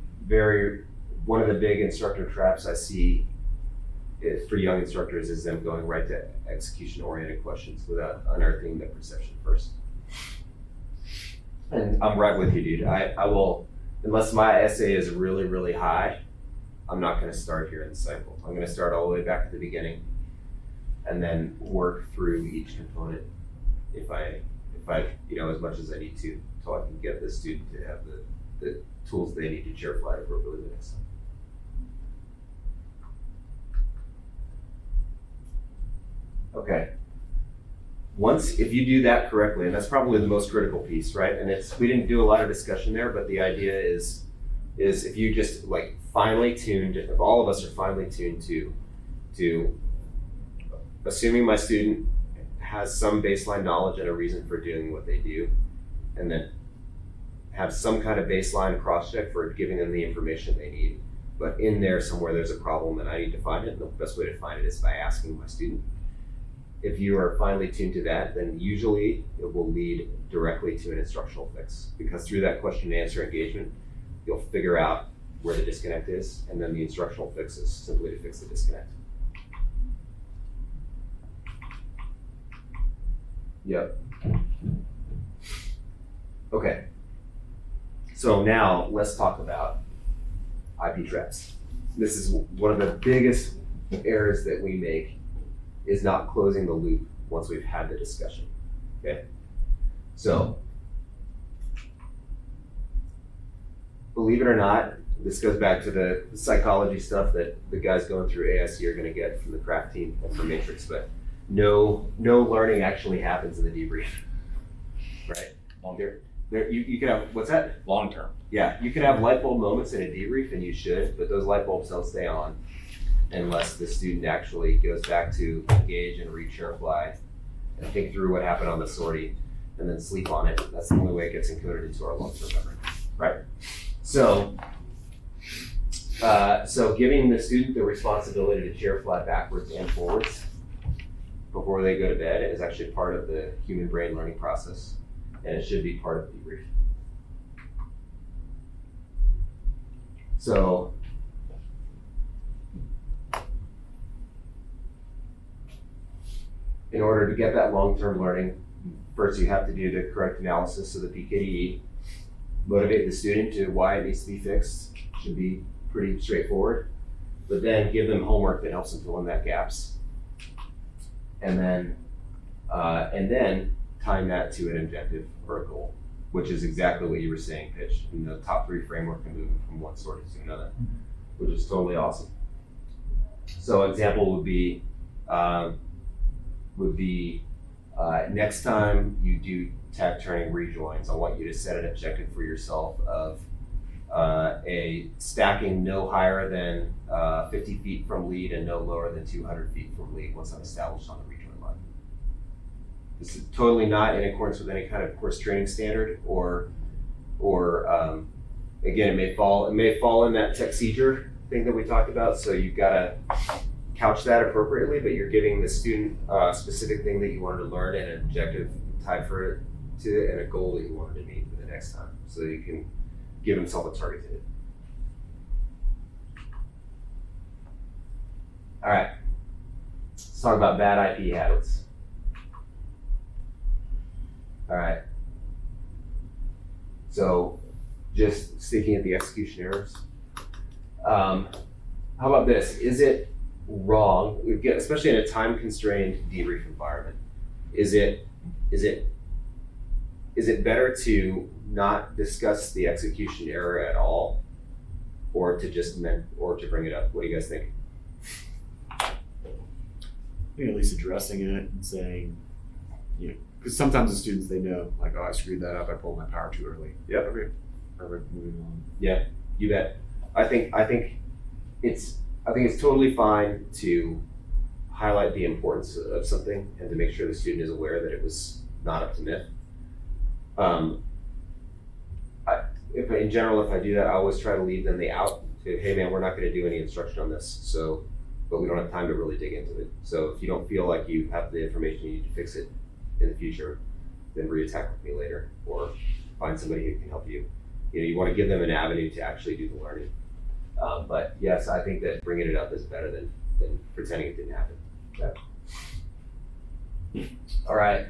one of the big instructor traps I see for young instructors is them going right to execution-oriented questions without unearthing the perception first. And I'm right with you, dude. I will, unless my essay is really, really high, I'm not going to start here in the cycle. I'm going to start all the way back at the beginning and then work through each component if I as much as I need to, until I can get the student to have the tools they need to chair fly appropriately the next time. Okay. If you do that correctly, and that's probably the most critical piece, right? And we didn't do a lot of discussion there, but the idea is if you just finely tuned, if all of us are finely tuned to assuming my student has some baseline knowledge and a reason for doing what they do, and then have some kind of baseline cross-check for giving them the information they need. But in there somewhere there's a problem and I need to find it, and the best way to find it is by asking my student. If you are finely tuned to that, then usually it will lead directly to an instructional fix, because through that question and answer engagement, you'll figure out where the disconnect is, and then the instructional fix is simply to fix the disconnect. Yep. Okay. So now let's talk about IP traps. This is one of the biggest errors that we make, is not closing the loop once we've had the discussion. Okay. So believe it or not, this goes back to the psychology stuff that the guys going through AIC are going to get from the craft team and from Matrix, but no learning actually happens in the debrief, right? You could have, what's that? Long term. Yeah, you could have light bulb moments in a debrief, and you should, but those light bulbs don't stay on unless the student actually goes back to engage and read chair fly and think through what happened on the sortie and then sleep on it. That's the only way it gets encoded into our long-term memory, right? So giving the student the responsibility to chair fly backwards and forwards before they go to bed is actually part of the human brain learning process, and it should be part of the debrief. So in order to get that long-term learning, first you have to do the correct analysis of the PKDE, motivate the student to why it needs to be fixed, should be pretty straightforward, but then give them homework that helps them fill in that gaps. And then tying that to an objective or a goal, which is exactly what you were saying, Pitch. In the top 3 framework and moving from one sortie to another, which is totally awesome. So example would be next time you do tag turning rejoins, I want you to set an objective for yourself of a stacking no higher than 50 feet from lead and no lower than 200 feet from lead once I'm established on the rejoin line. This is totally not in accordance with any kind of course training standard, or again, it may fall in that texedure thing that we talked about. So you've got to couch that appropriately, but you're giving the student a specific thing that you wanted to learn and an objective tied for it to, and a goal that you wanted to meet for the next time, so you can give himself a target to hit. All right, let's talk about bad IP habits. All right, so just sticking at the execution errors. how about this? Is it wrong, especially in a time-constrained debrief environment? Is it better to not discuss the execution error at all, or to to bring it up? What do you guys think? I think at least addressing it and saying, because sometimes the students, they know, like, oh, I screwed that up, I pulled my power too early. Yep. Okay, perfect, moving on. Yeah, you bet. I think it's totally fine to highlight the importance of something and to make sure the student is aware that it was not up to myth. If I do that, I always try to leave them the out. Say, hey man, we're not going to do any instruction on this, but we don't have time to really dig into it. So if you don't feel like you have the information you need to fix it in the future, then reattack with me later, or find somebody who can help you. You want to give them an avenue to actually do the learning. But yes, I think that bringing it up is better than pretending it didn't happen. Yeah. All right.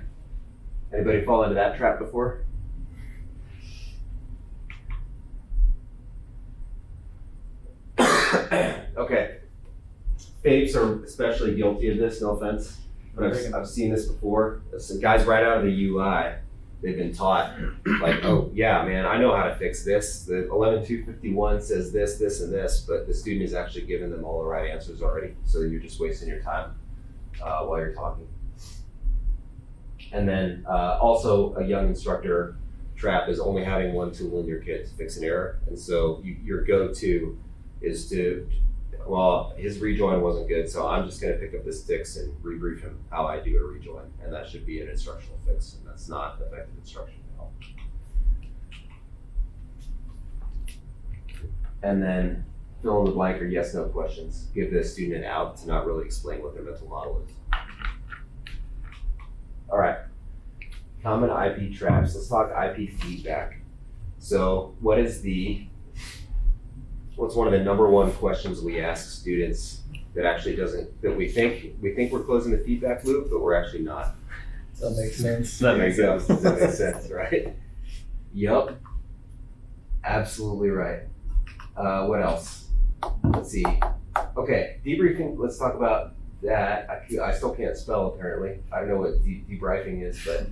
Anybody fall into that trap before? Okay. Fapes are especially guilty of this, no offense, but I've seen this before. Some guys right out of the UI, they've been taught, like, oh yeah, man, I know how to fix this. The 11251 says this, this, and this, but the student is actually giving them all the right answers already, so you're just wasting your time while you're talking. And then also a young instructor trap is only having one tool in your kit to fix an error, and so your go-to is to, well, his rejoin wasn't good, so I'm just going to pick up the sticks and rebrief him how I do a rejoin, and that should be an instructional fix, and that's not effective instruction at all. And then fill in the blank or yes/no questions. Give the student an out to not really explain what their mental model is. All right, common IP traps. Let's talk IP feedback. So what's one of the number one questions we ask students that actually that we think we're closing the feedback loop, but we're actually not? That makes sense. That makes sense. That makes sense, right? Yup. Absolutely right. What else? Let's see. Okay, debriefing. Let's talk about that. I still can't spell apparently. I don't know what debriefing is, but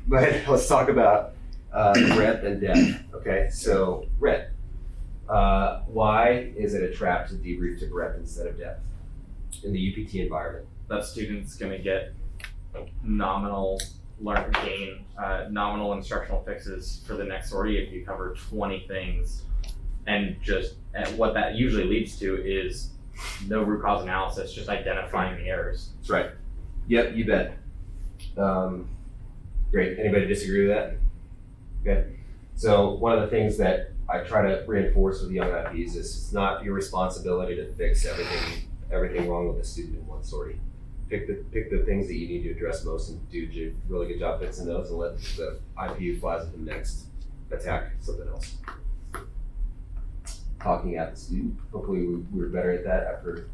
let's talk about breadth and depth. Okay, so breadth. Why is it a trap to debrief to breadth instead of depth in the UPT environment? That student's going to get nominal instructional fixes for the next sortie if you cover 20 things, and what that usually leads to is no root cause analysis, just identifying the errors. That's right. Yep, you bet. Great. Anybody disagree with that? Okay. So one of the things that I try to reinforce with young IPs is it's not your responsibility to fix everything wrong with the student in one sortie. Pick the things that you need to address most and do a really good job fixing those, and let the IP who flies at them next attack something else. Talking at the student. Hopefully we were better at that after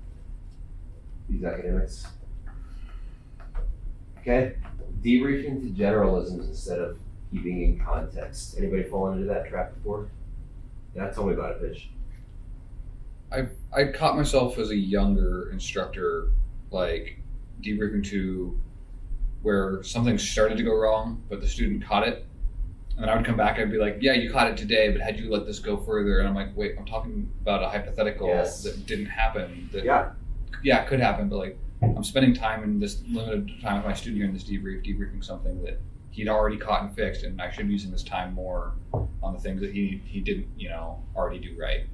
these academics. Okay, debriefing to generalisms instead of keeping in context. Anybody fallen into that trap before? Yeah, tell me about it, Pitch. I caught myself as a younger instructor, like debriefing to where something started to go wrong, but the student caught it. And then I would come back and I'd be like, yeah, you caught it today, but had you let this go further? And I'm like, wait, I'm talking about a hypothetical that didn't happen. That, yeah, it could happen, but like I'm spending time in this limited time with my student here in this debriefing something that he'd already caught and fixed, and I should be using this time more on the things that he didn't, already do right.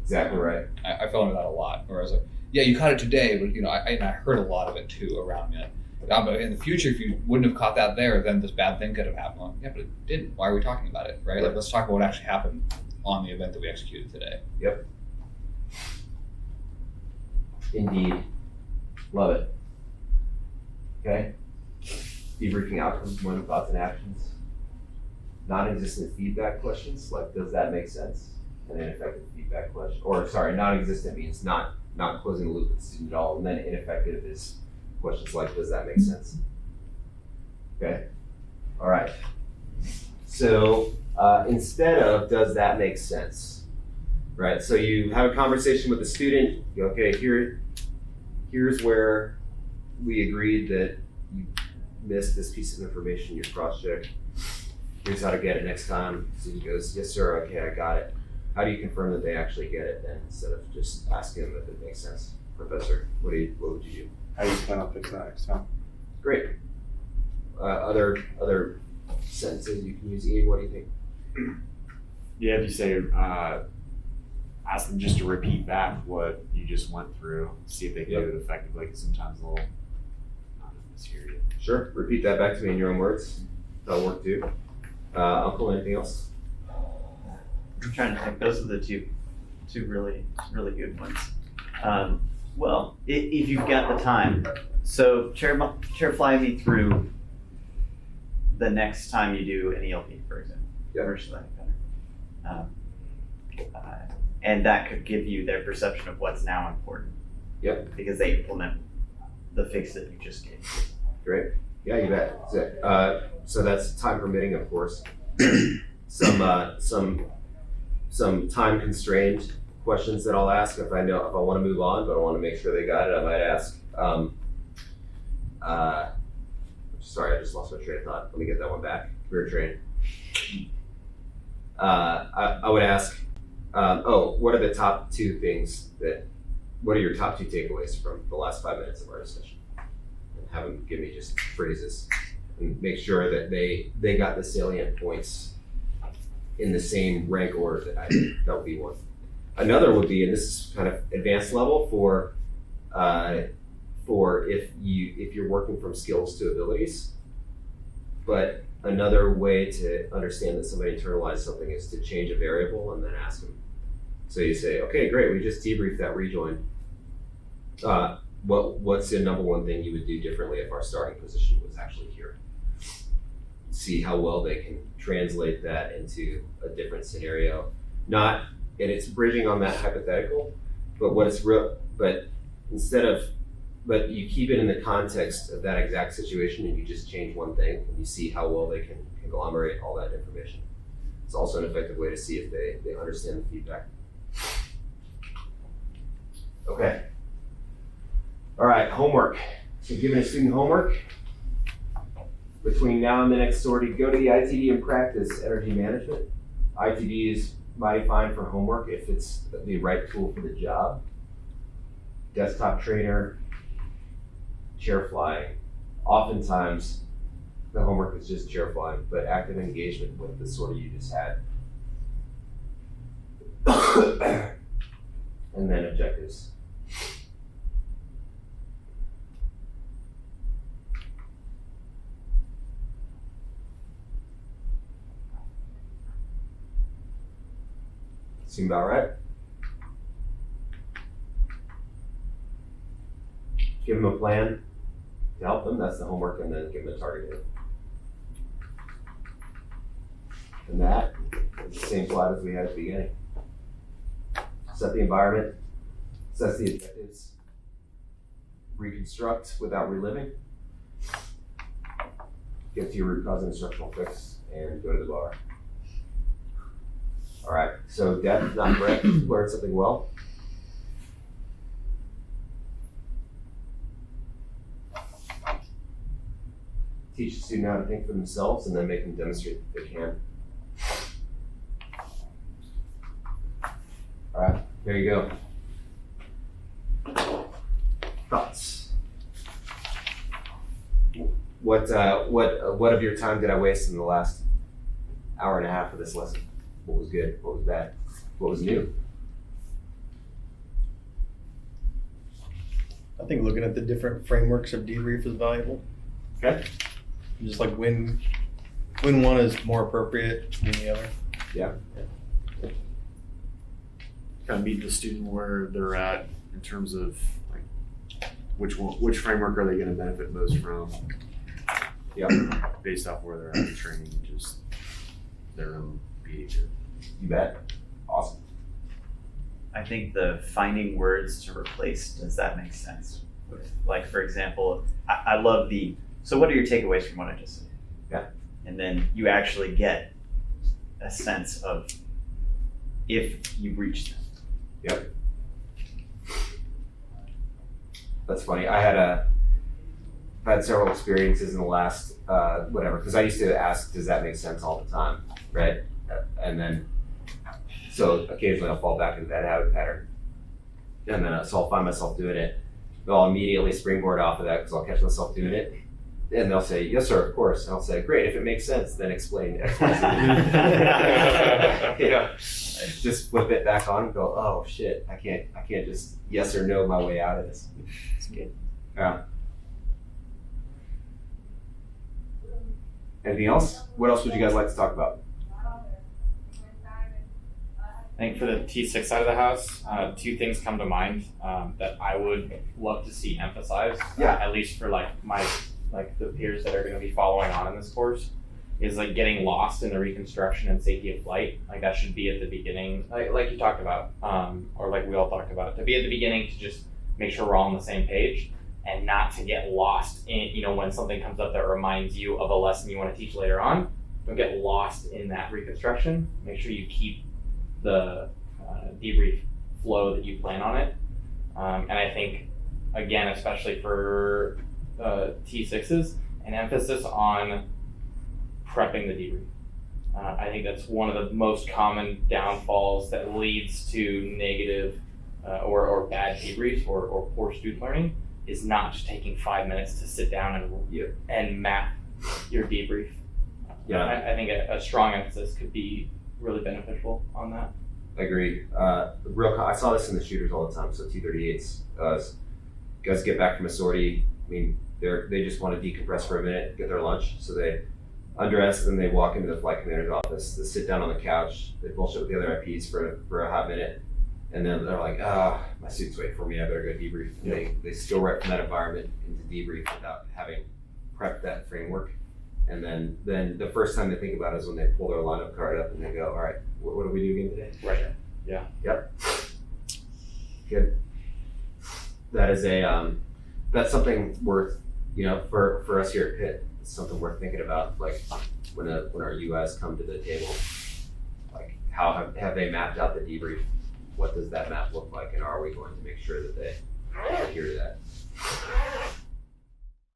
Exactly right. I fell into that a lot, where I was like, yeah, you caught it today, but I heard a lot of it too around me. But in the future, if you wouldn't have caught that there, then this bad thing could have happened. Like, yeah, but it didn't. Why are we talking about it, right? Like, let's talk about what actually happened on the event that we executed today. Yep. Indeed. Love it. Okay. Debriefing outcomes, more than thoughts and actions. Non-existent feedback questions, like does that make sense? An ineffective feedback question, or sorry, non-existent means not closing the loop with the student at all, and then ineffective is questions like does that make sense? Okay. All right. So instead of does that make sense, right? So you have a conversation with the student. You go, okay, here's where we agreed that you missed this piece of information. You cross-check. Here's how to get it next time. So he goes, yes, sir. Okay, I got it. How do you confirm that they actually get it then, instead of just asking them if it makes sense? Professor, what would you do? How do you plan on fixing that next time? Great. Other sentences you can use. Ian, what do you think? Yeah, if you say, ask them just to repeat back what you just went through, see if they can do it effectively, because sometimes they'll mishear you. Sure, repeat that back to me in your own words. That'll work too. Uncle, anything else? I'm trying to think. Those are the two really good ones. Well, if you've got the time, so chair fly me through the next time you do an ELP, for example. Versus that better. And that could give you their perception of what's now important. Yep. Because they implement the fix that you just gave. Great. Yeah, you bet. So that's time permitting, of course. Some time constrained questions that I'll ask if I want to move on, but I want to make sure they got it. I might ask. Sorry, I just lost my train of thought. Let me get that one back. Career train. I would ask, what are the top two things what are your top two takeaways from the last 5 minutes of our discussion? And have them give me just phrases and make sure that they got the salient points in the same rank order that I did. That would be one. Another would be, and this is kind of advanced level for if you're working from skills to abilities, but another way to understand that somebody internalized something is to change a variable and then ask them. So you say, okay, great, we just debriefed that rejoin. What's the number one thing you would do differently if our starting position was actually here? See how well they can translate that into a different scenario. And it's bridging on that hypothetical, but but you keep it in the context of that exact situation and you just change one thing and you see how well they can conglomerate all that information. It's also an effective way to see if they understand the feedback. Okay. All right, homework. So giving a student homework. Between now and the next sortie, go to the ITD and practice energy management. ITD is mighty fine for homework if it's the right tool for the job. Desktop trainer, chair flying. Oftentimes, the homework is just chair flying, but active engagement with the sortie you just had. And then objectives. Seem about right? Give them a plan to help them, that's the homework, and then give them a target. And that is the same slide as we had at the beginning. Set the environment, set the objectives, reconstruct without reliving, get to your root cause and instructional fix, and go to the bar. All right, so depth, not breadth, learn something well. Teach the student how to think for themselves and then make them demonstrate that they can. All right, there you go. Thoughts? What of your time did I waste in the last hour and a half of this lesson? What was good? What was bad? What was new? I think looking at the different frameworks of debrief is valuable. Okay. Just like when one is more appropriate than the other. Yeah. Kind of meet the student where they're at in terms of like which framework are they going to benefit most from? Yeah. Based off where they're at in training, just their own behavior. You bet. Awesome. I think the finding words to replace, does that make sense? Like, for example, I love so what are your takeaways from what I just said? Yeah. And then you actually get a sense of if you reach them. Yep. That's funny. I had several experiences in the last whatever, because I used to ask, does that make sense all the time, right? And then so occasionally I'll fall back into that habit pattern, and then so I'll find myself doing it. They'll immediately springboard off of that because I'll catch myself doing it, and they'll say, "Yes, sir, of course." And I'll say, "Great, if it makes sense, then explain X, Y, Z." You know, just flip it back on and go, "Oh shit, I can't just yes or no my way out of this." It's good. Yeah. Anything else? What else would you guys like to talk about? I think for the T6 side of the house, two things come to mind that I would love to see emphasized, at least for the peers that are going to be following on in this course, is like getting lost in the reconstruction and safety of flight. Like that should be at the beginning, like you talked about, or like we all talked about, to be at the beginning to just make sure we're all on the same page and not to get lost in, when something comes up that reminds you of a lesson you want to teach later on. Don't get lost in that reconstruction. Make sure you keep the debrief flow that you plan on it. And I think, again, especially for T6s, an emphasis on prepping the debrief. I think that's one of the most common downfalls that leads to negative or bad debriefs or poor student learning, is not just taking 5 minutes to sit down and map your debrief. I think a strong emphasis could be really beneficial on that. I agree. I saw this in the shooters all the time. So T-38s, guys get back from a sortie. I mean, they just want to decompress for a minute, get their lunch. So they undress, then they walk into the flight commander's office. They sit down on the couch. They bullshit with the other IPs for a hot minute, and then they're like, my student's waiting for me. I better go debrief. And they still right from that environment into debrief without having prepped that framework. And then the first time they think about it is when they pull their lineup card up and they go, all right, what do we do again today? Right. Yeah. Yep. Good. That is that's something worth, for us here at Pitt, it's something worth thinking about. Like when our UIs come to the table, how have they mapped out the debrief? What does that map look like? And are we going to make sure that